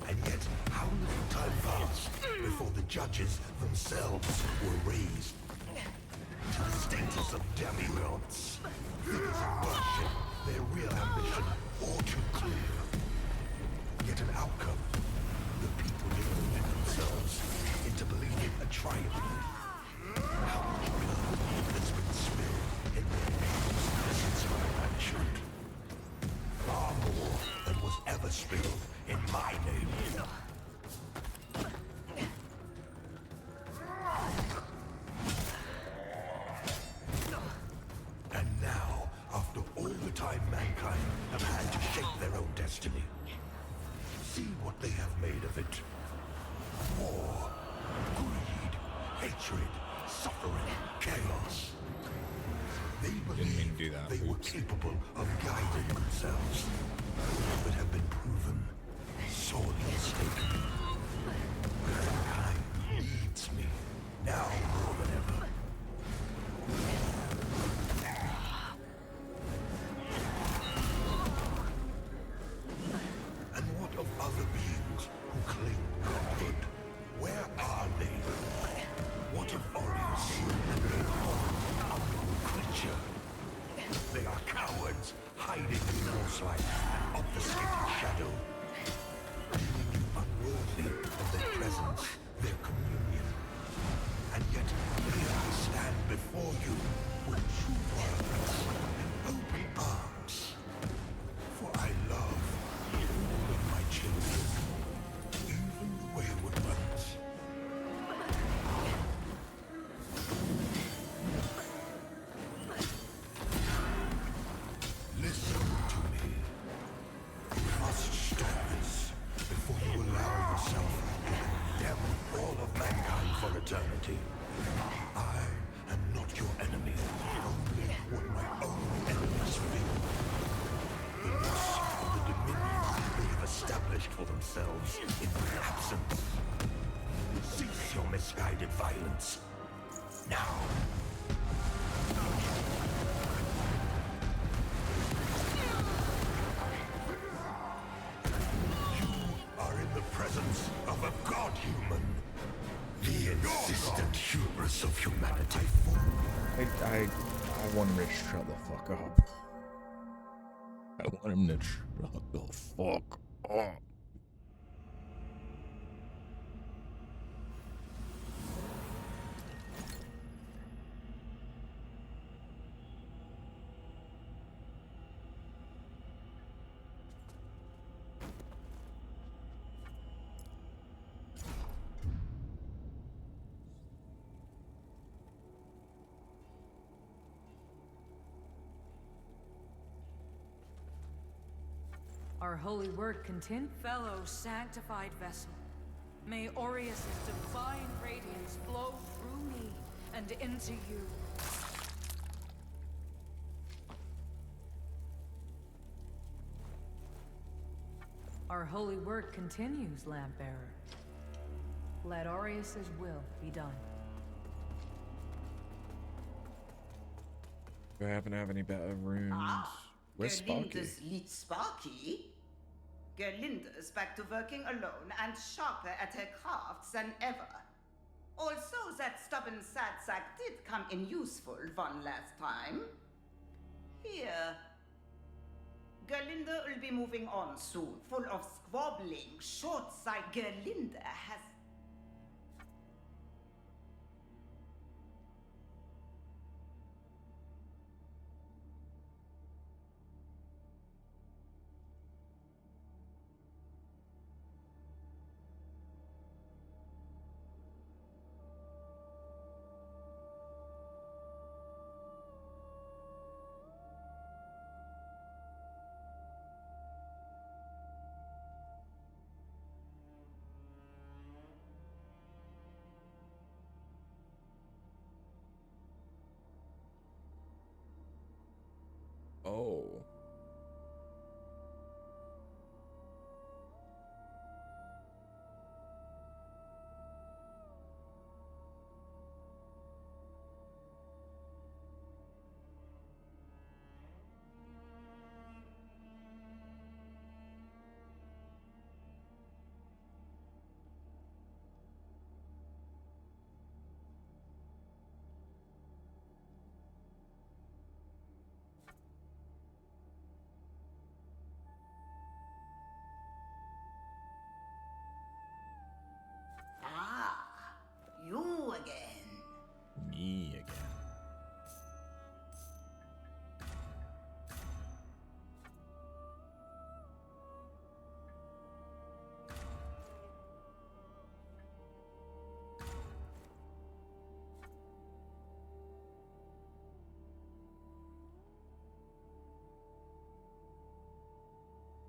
B: And yet, how little time passed before the judges themselves were raised to the status of demigods, figures of worship. Their real ambition all too clear. Yet an outcome, the people deluded themselves into believing a triumph. How much blood has been spilled in their names since my banishment? Far more than was ever spilled in my name. Mankind have had to shape their own destiny. See what they have made of it. War, greed, hatred, suffering, chaos. They believed they were capable of guiding themselves, but have been proven sorely mistaken. Mankind needs me, now more than ever. Other beings who claim godhood, where are they? What of Orius and their unknown creature? They are cowards, hiding in Norse light and obfuscating shadow, deeming you unworthy of their presence, their communion. And yet, here I stand before you with true words and open arms. For I love all of my children, even the wayward ones. Listen to me. You must stop this before you allow yourself to condemn all of mankind for eternity. I am not your enemy, only what my own enemies feel. The loss of the dominion they have established for themselves in my absence. Cease your misguided violence. Now. You are in the presence of a god-human. The insistent hubris of humanity.
N: I want him to shut the fuck up. I want him to shut the fuck up.
F: Our holy work continue. Fellow sanctified vessel, may Aureus' divine radiance flow through me and into you. Our holy work continues, Lampbearer. Let Aureus' will be done.
N: Do I happen to have any better runes? Where's Sparky?
E: Gerlinda's lit Sparky? Gerlinda's back to working alone and sharper at her crafts than ever. Also, that stubborn sad sack did come in useful one last time. Here. Gerlinda will be moving on soon, full of squabbling, short-sighted. Gerlinda has...
N: Oh.
E: Ah, you again.
N: Me again.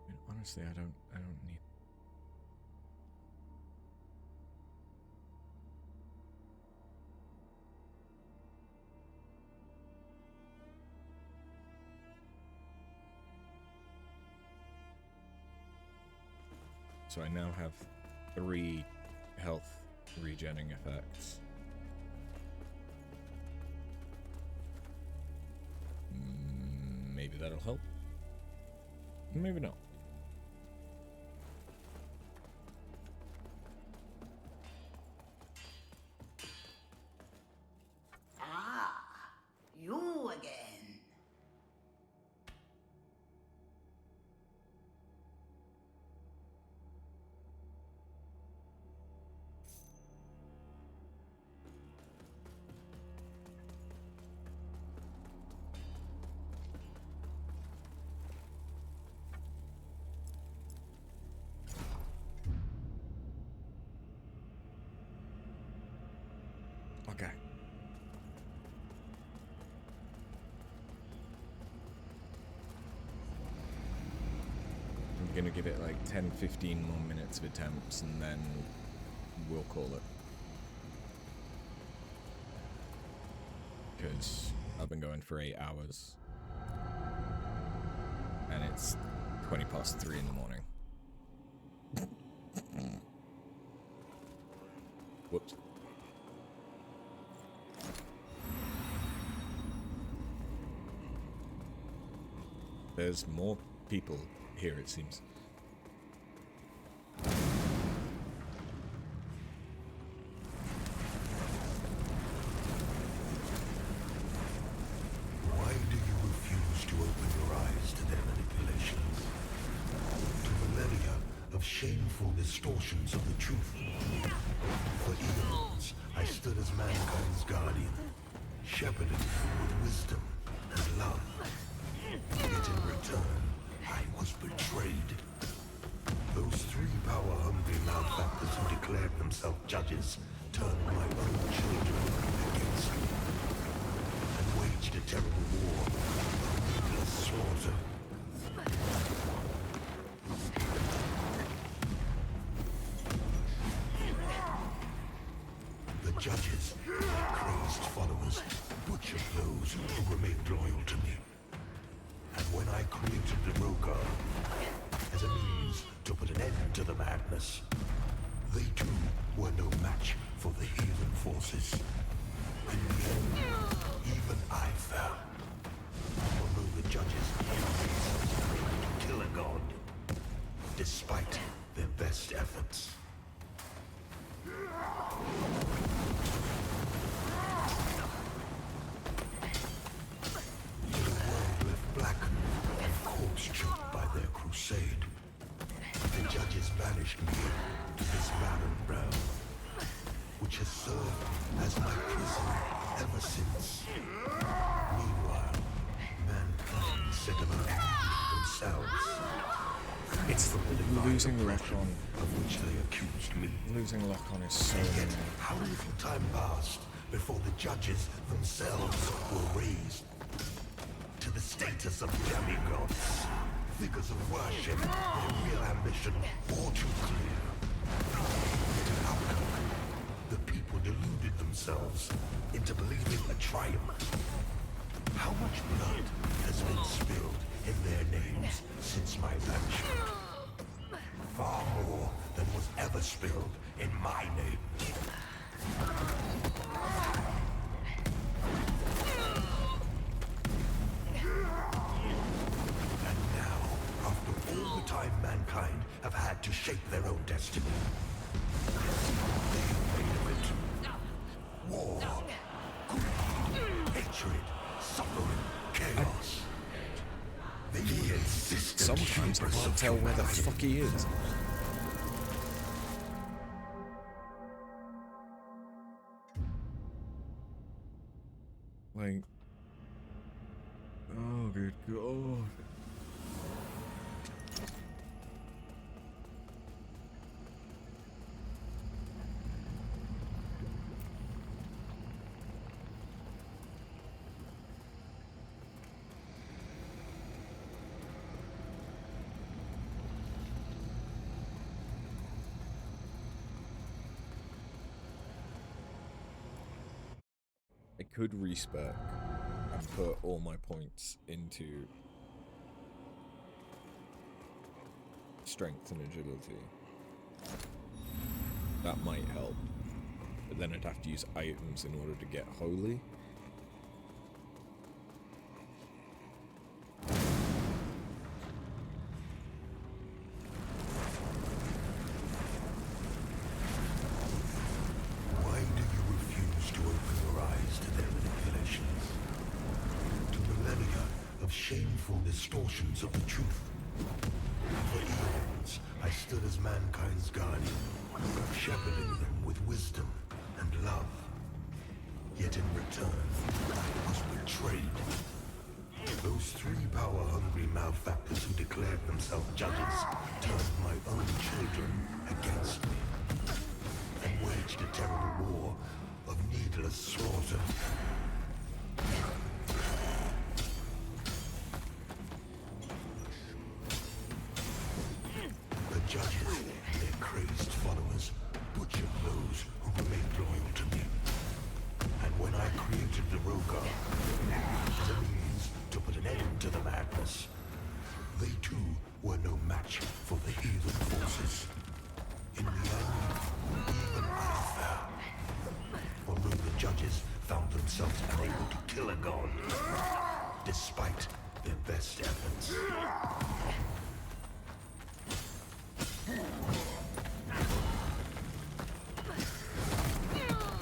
N: I mean, honestly, I don't need. So I now have 3 health regenning effects. Maybe that'll help. Maybe not.
E: Ah, you again.
N: Okay. I'm gonna give it like 10-15 more minutes of attempts and then we'll call it. Because I've been going for 8 hours. And it's 3:20 in the morning. Whoops. There's more people here, it seems.
B: Why do you refuse to open your eyes to their manipulations? To millennia of shameful distortions of the truth? For eons, I stood as mankind's guardian, shepherded with wisdom and love. Yet in return, I was betrayed. Those 3 power-hungry malefactors who declared themselves judges turned my own children against me and waged a terrible war of ruthless slaughter. judges, their crazed followers, butchered those who remained loyal to me. And when I created the Rogar as a means to put an end to the madness, they too were no match for the heathen forces. In the end, even I fell. Although the judges to kill a god, despite their best efforts. The world left blackened and corpse-choked by their crusade. The judges banished me to this barren realm, which has served as my prison ever since. Meanwhile, mankind set about themselves.
N: It's losing Lock-on.
B: Of which they accused me.
N: Losing Lock-on is so
B: And yet,
N: annoying.
B: how little time passed before the judges themselves were raised to the status of demigods. Figures of worship, their real ambition, all too clear. The outcome, the people deluded themselves into believing a triumph. How much blood has been spilled in their names since my banishment? Far more than was ever spilled in my name. And now, after all the time mankind have had to shape their own destiny, they have made of it war, greed, hatred, suffering, chaos. They insist.
N: Sometimes I can't tell where the fuck he is. Like, oh good god. I could respec and put all my points into strength and agility. That might help. But then I'd have to use items in order to get holy.
B: Why do you refuse to open your eyes to their manipulations? To millennia of shameful distortions of the truth? For eons, I stood as mankind's guardian, shepherding them with wisdom and love. Yet in return, I was betrayed. Those three power-hungry malefactors who declared themselves judges turned my own children against me and waged a terrible war of needless slaughter. The judges, their crazed followers, butchered those who remained loyal to me. And when I created the Rogar as a means to put an end to the madness, they too were no match for the heathen forces. In the end, even I fell. Although the judges found themselves unable to kill a god, despite their best efforts. In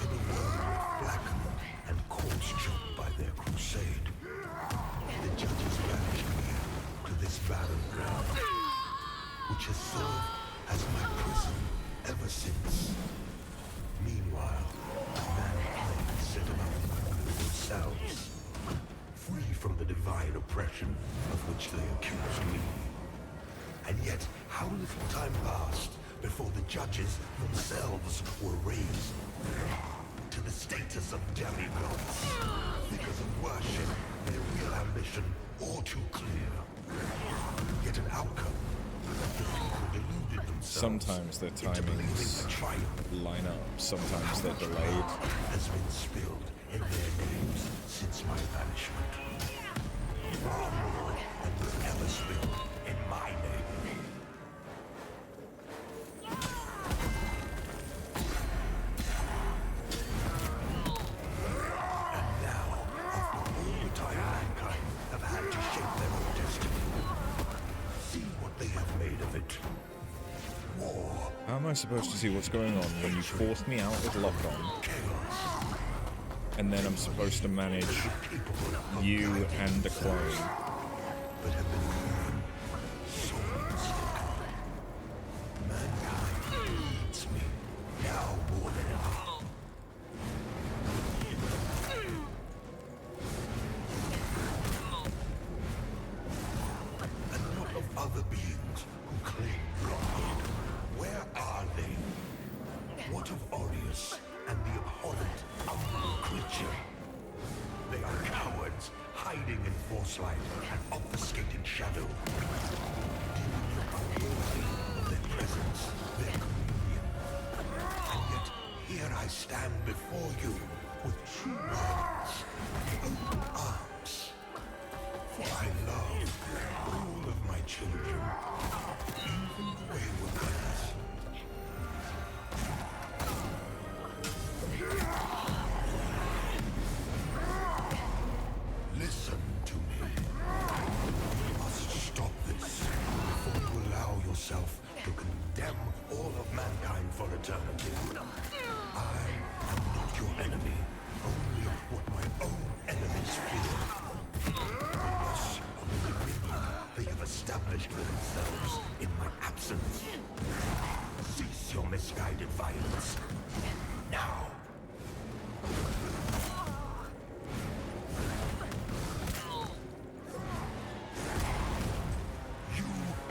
B: a world blackened and corpse-choked by their crusade, the judges banished me to this barren ground, which has served as my prison ever since. Meanwhile, mankind set about themselves, free from the divine oppression of which they accused me. And yet, how little time passed before the judges themselves were raised to the status of demigods. Figures of worship, their real ambition all too clear. Yet an outcome, the people deluded themselves
A: sometimes their timings line up, sometimes they're delayed.
B: Has been spilled in their names since my banishment. Far more than was ever spilled in my name. And now, after all the time mankind have had to shape their own destiny, see what they have made of it. War.
A: How am I supposed to see what's going on when you force me out with lock-on? And then I'm supposed to manage you and the clone.
B: But have been proven so mistaken. Mankind needs me now more than ever. And what of other beings who claim wronghead? Where are they? What of Aureus and the abhorrent unknown creature? They are cowards, hiding in force light and obfuscating shadow. Deeming unworthy of their presence, their communion. And yet, here I stand before you with true words, open arms. For I love all of my children, even the wayward ones. Listen to me. You must stop this before you allow yourself to condemn all of mankind for eternity. I am not your enemy, only what my own enemies fear. Unless of the dominion they have established for themselves in my absence. Cease your misguided violence. Now. You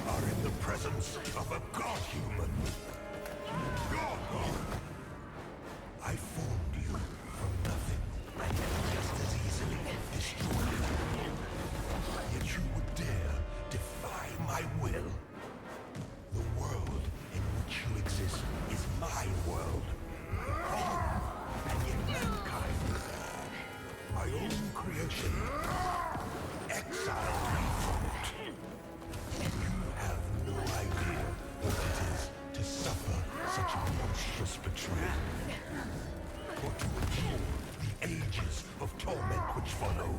B: are in the presence of a god-human. Your god. I formed you from nothing and just as easily destroyed you. Yet you would dare defy my will. The world in which you exist is my world. And yet mankind, my own creation, exiled me from it. You have no idea what it is to suffer such monstrous betrayal. Or to endure the ages of torment which follow.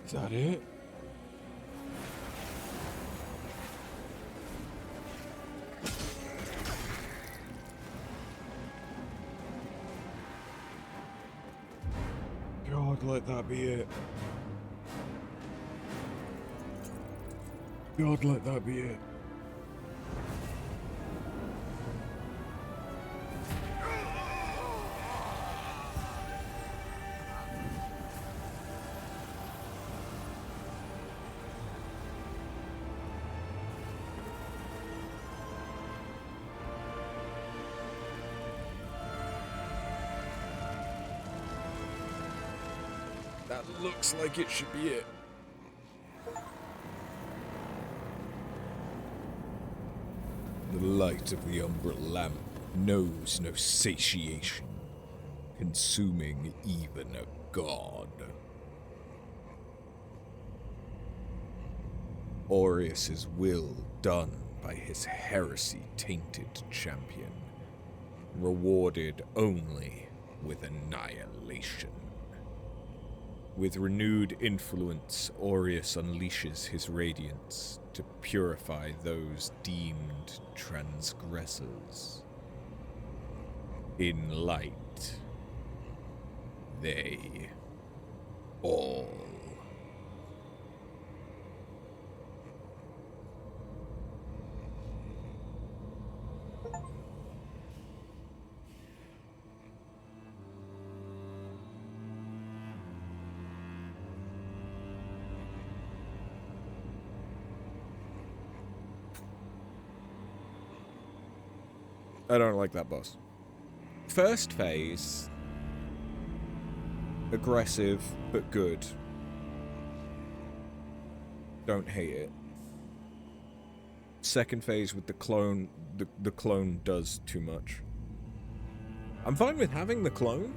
A: Is that it? God, let that be it. God, let that be it. That looks like it should be it. The light of the umbral lamp knows no satiation, consuming even a god. Aureus's will done by his heresy-tainted champion, rewarded only with annihilation.
N: With renewed influence, Aureus unleashes his radiance to purify those deemed transgressors. In light, they all. I don't like that boss. First phase, aggressive but good. Don't hate it. Second phase with the clone, the clone does too much. I'm fine with having the clone.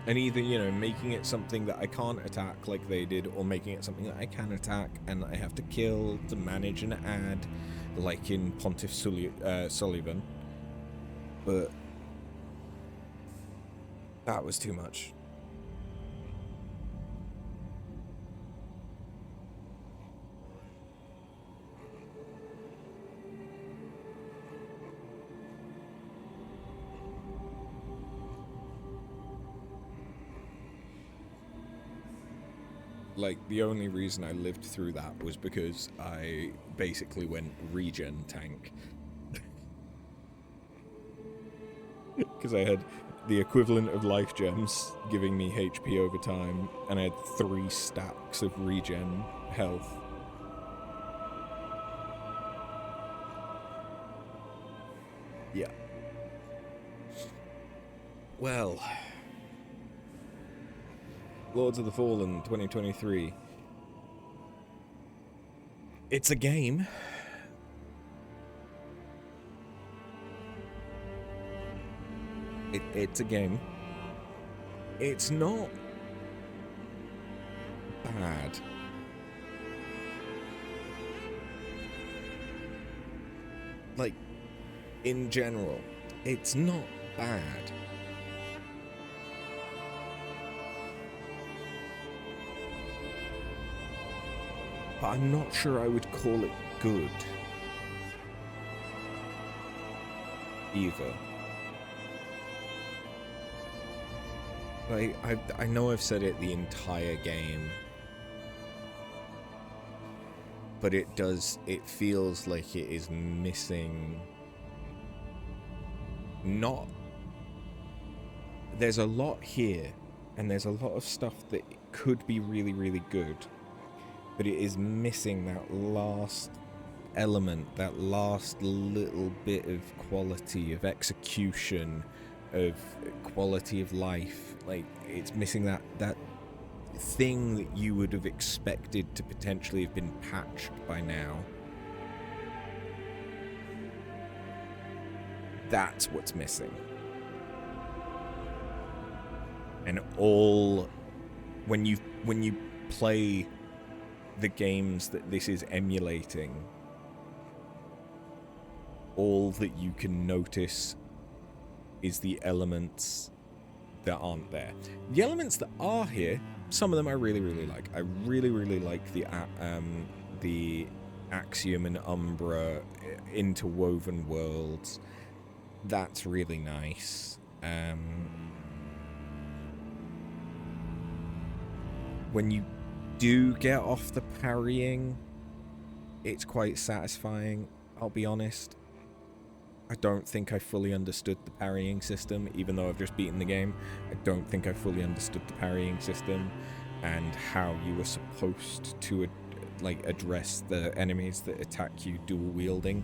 N: And either, you know, making it something that I can't attack like they did, or making it something that I can attack and I have to kill to manage and add, like in Pontiff Sullivan. But that was too much. Like, the only reason I lived through that was because I basically went regen tank. Because I had the equivalent of life gems giving me HP over time, and I had 3 stacks of regen health. Yeah. Well, Lords of the Fallen 2023. It's a game. It's a game. It's not bad. Like, in general, it's not bad. But I'm not sure I would call it good either. Like, I know I've said it the entire game, but it feels like it is missing. There's a lot here, and there's a lot of stuff that could be really, really good, but it is missing that last element, that last little bit of quality, of execution, of quality of life. Like, it's missing that thing that you would have expected to potentially have been patched by now. That's what's missing. And when you play the games that this is emulating, all that you can notice is the elements that aren't there. The elements that are here, some of them I really, really like. I really, really like the Axiom and Umbra interwoven worlds. That's really nice. When you do get off the parrying, it's quite satisfying, I'll be honest. I don't think I fully understood the parrying system, even though I've just beaten the game. I don't think I fully understood the parrying system and how you were supposed to address the enemies that attack you dual wielding.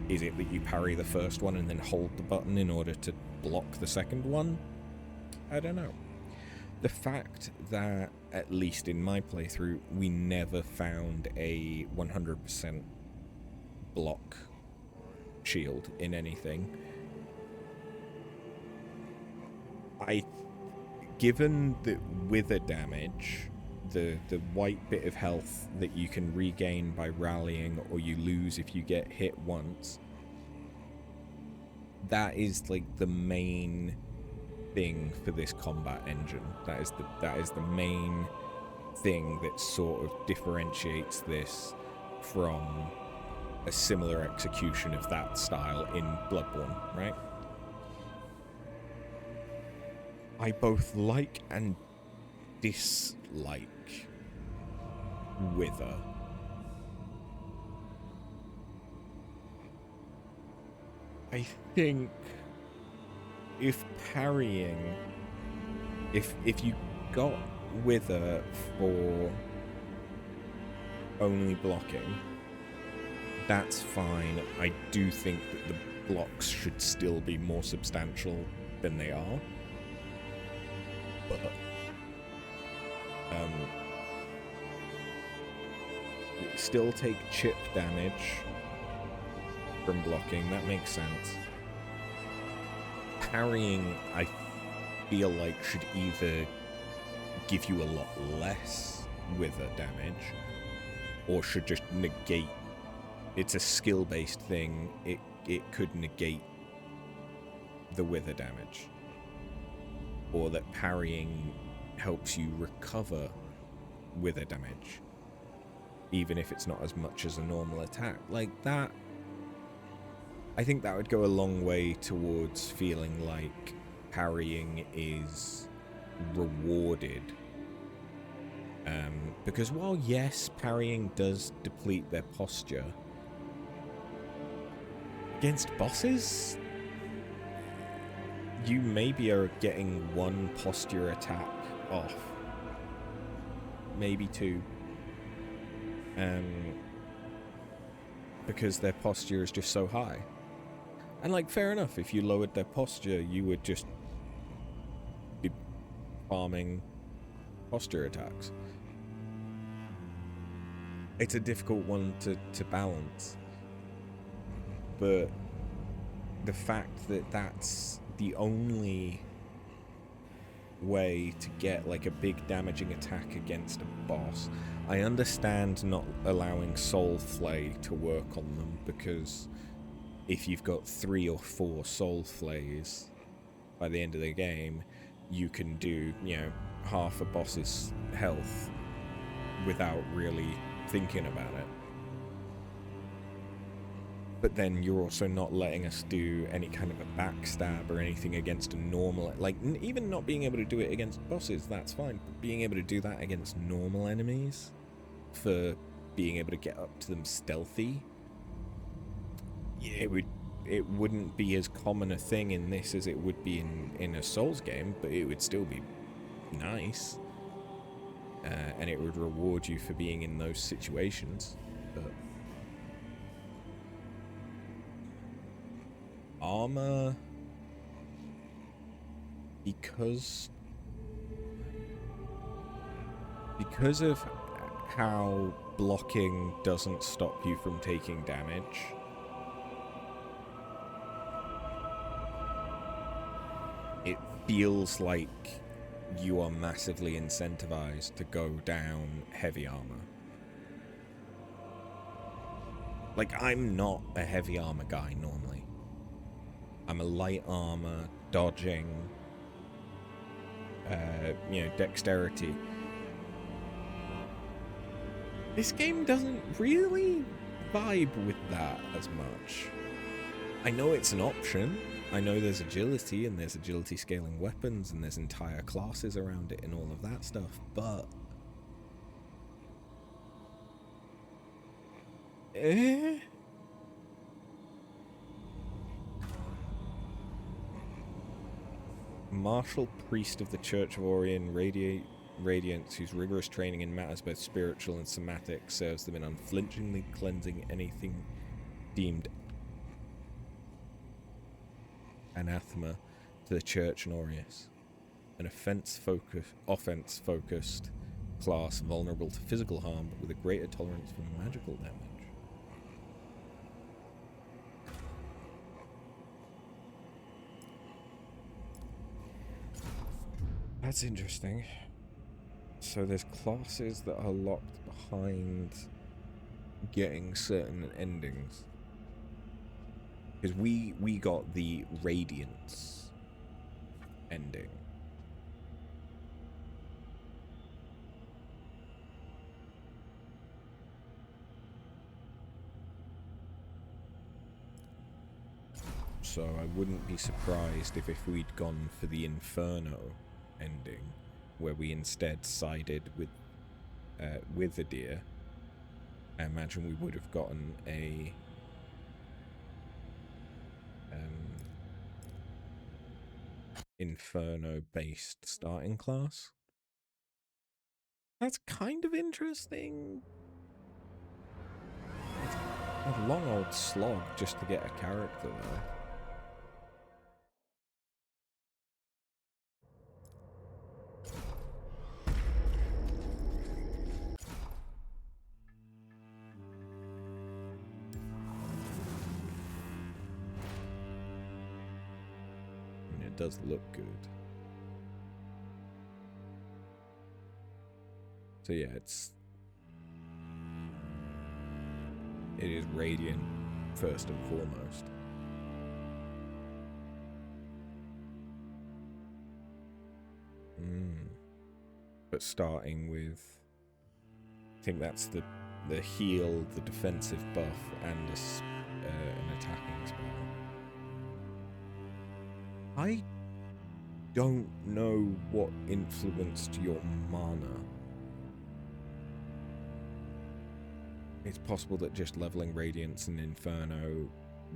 N: Is it that you parry the first one and then hold the button in order to block the second one? I don't know. The fact that, at least in my playthrough, we never found a 100% block shield in anything. Given the wither damage, the white bit of health that you can regain by rallying or you lose if you get hit once, that is like the main thing for this combat engine. That is the main thing that sort of differentiates this from a similar execution of that style in Bloodborne, right? I both like and dislike Wither. I think if parrying, if you got Wither for only blocking, that's fine. I do think that the blocks should still be more substantial than they are. But still take chip damage from blocking, that makes sense. Parrying, I feel like, should either give you a lot less Wither damage, or should just negate. It's a skill-based thing. It could negate the Wither damage. Or that parrying helps you recover Wither damage, even if it's not as much as a normal attack. Like that, I think that would go a long way towards feeling like parrying is rewarded. Because while, yes, parrying does deplete their posture, against bosses, you maybe are getting one posture attack off. Maybe two. Because their posture is just so high. And, like, fair enough, if you lowered their posture, you would just be farming posture attacks. It's a difficult one to balance. But the fact that that's the only way to get, like, a big damaging attack against a boss. I understand not allowing Soul Flay to work on them, because if you've got 3 or 4 Soul Flays by the end of the game, you can do, you know, half a boss's health without really thinking about it. But then you're also not letting us do any kind of a backstab or anything against a normal... Like, even not being able to do it against bosses, that's fine. But being able to do that against normal enemies, for being able to get up to them stealthy, it wouldn't be as common a thing in this as it would be in a Souls game, but it would still be nice. And it would reward you for being in those situations. But armor, because of how blocking doesn't stop you from taking damage, it feels like you are massively incentivized to go down heavy armor. Like, I'm not a heavy armor guy normally. I'm a light armor, dodging, you know, dexterity. This game doesn't really vibe with that as much. I know it's an option. I know there's agility, and there's agility scaling weapons, and there's entire classes around it and all of that stuff, but... Martial priest of the Church of Orion, Radiance, whose rigorous training in matters both spiritual and somatic serves them in unflinchingly cleansing anything deemed anathema to the Church and Aureus. An offense-focused class vulnerable to physical harm, but with a greater tolerance for magical damage. That's interesting. So there's classes that are locked behind getting certain endings. Because we got the Radiance ending. So I wouldn't be surprised if we'd gone for the Inferno ending, where we instead sided with Adir. I imagine we would have gotten a Inferno-based starting class. That's kind of interesting. It's a long old slog just to get a character there. It does look good. So yeah, it is Radiant first and foremost. But starting with, I think that's the heal, the defensive buff, and an attacking spell. I don't know what influenced your mana. It's possible that just leveling Radiance and Inferno,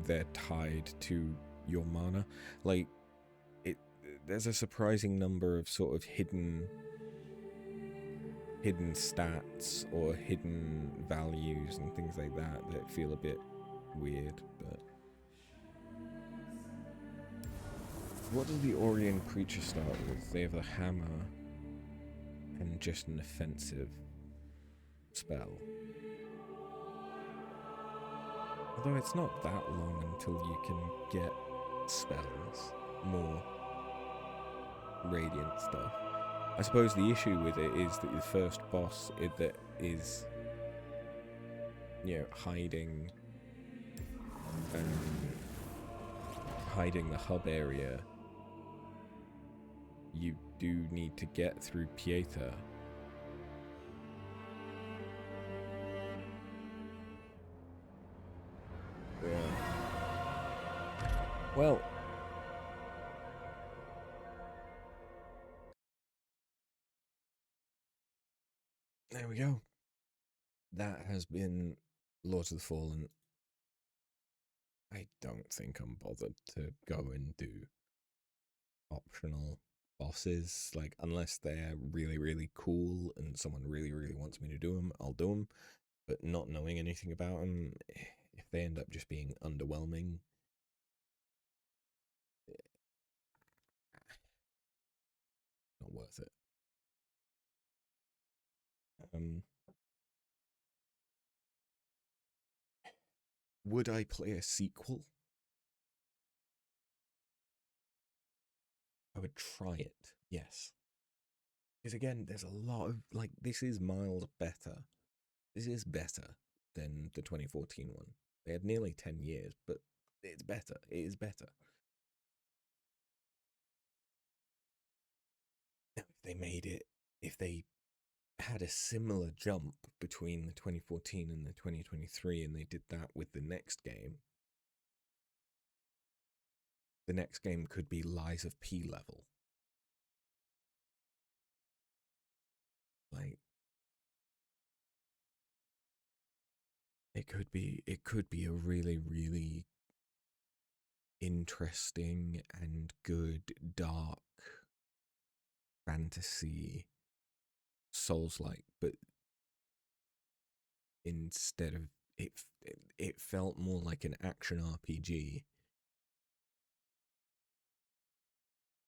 N: they're tied to your mana. Like, there's a surprising number of sort of hidden stats or hidden values and things like that that feel a bit weird, but... What does the Orient creature start with? They have a hammer and just an offensive spell. Although it's not that long until you can get spells, more Radiant stuff. I suppose the issue with it is that the first boss that is, you know, hiding the hub area, you do need to get through Pieta. Yeah. Well, there we go. That has been Lords of the Fallen. I don't think I'm bothered to go and do optional bosses, like, unless they're really, really cool and someone really, really wants me to do them, I'll do them. But not knowing anything about them, if they end up just being underwhelming, not worth it. Would I play a sequel? I would try it, yes. Because again, there's a lot of, like, this is miles better. This is better than the 2014 one. They had nearly 10 years, but it's better. It is better. Now, if they had a similar jump between the 2014 and the 2023, and they did that with the next game could be Lies of P level. Like, it could be a really, really interesting and good dark fantasy Souls-like, but instead of it felt more like an action RPG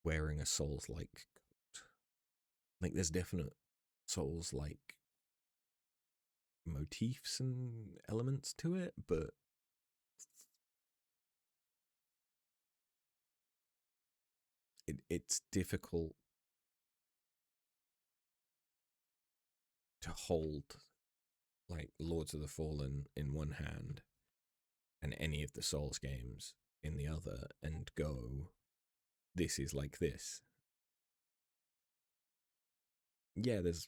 N: wearing a Souls-like coat. Like, there's definite Souls-like motifs and elements to it, but it's difficult to hold, like, Lords of the Fallen in one hand and any of the Souls games in the other and go, this is like this, yeah, there's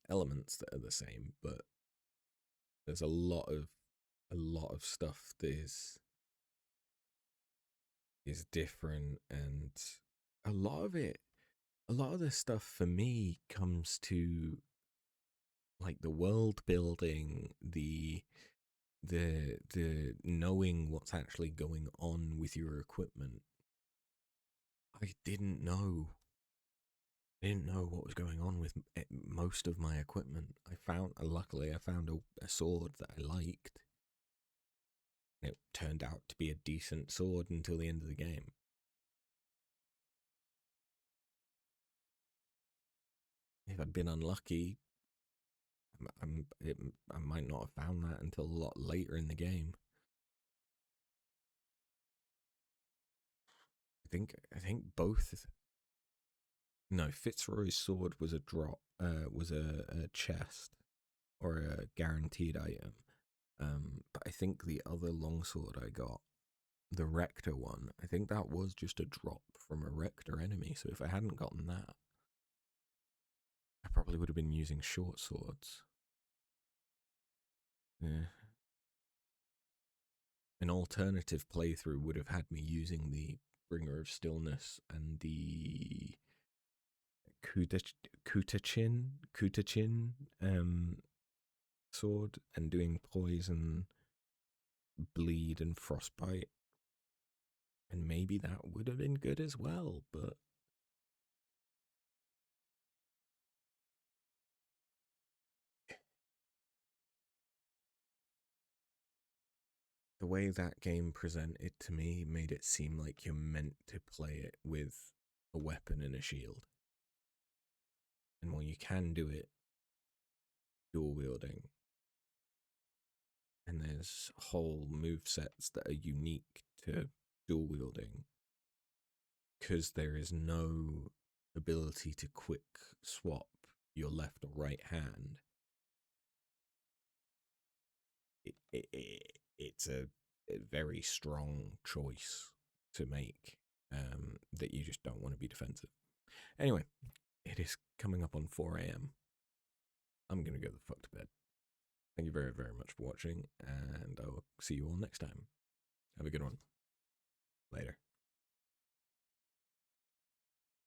N: elements that are the same, but there's a lot of stuff that is different, and a lot of the stuff for me comes to like the world building, the knowing what's actually going on with your equipment. I didn't know what was going on with most of my equipment. Luckily I found a sword that I liked. It turned out to be a decent sword until the end of the game. If I'd been unlucky, I might not have found that until a lot later in the game. I think both. No, Fitzroy's sword was a drop. Was a chest or a guaranteed item. But I think the other longsword I got, the Rector one, I think that was just a drop from a Rector enemy. So if I hadn't gotten that, I probably would have been using short swords. Yeah. An alternative playthrough would have had me using the Bringer of Stillness and the Kutachin sword, and doing poison, bleed, and frostbite. And maybe that would have been good as well, but the way that game presented to me made it seem like you're meant to play it with a weapon and a shield. And while you can do it dual wielding, and there's whole move sets that are unique to dual wielding, because there is no ability to quick swap your left or right hand, it's a very strong choice to make, that you just don't want to be defensive. Anyway, it is coming up on 4 a.m. I'm going to go the fuck to bed. Thank you very, very much for watching, and I will see you all next time. Have a good one. Later.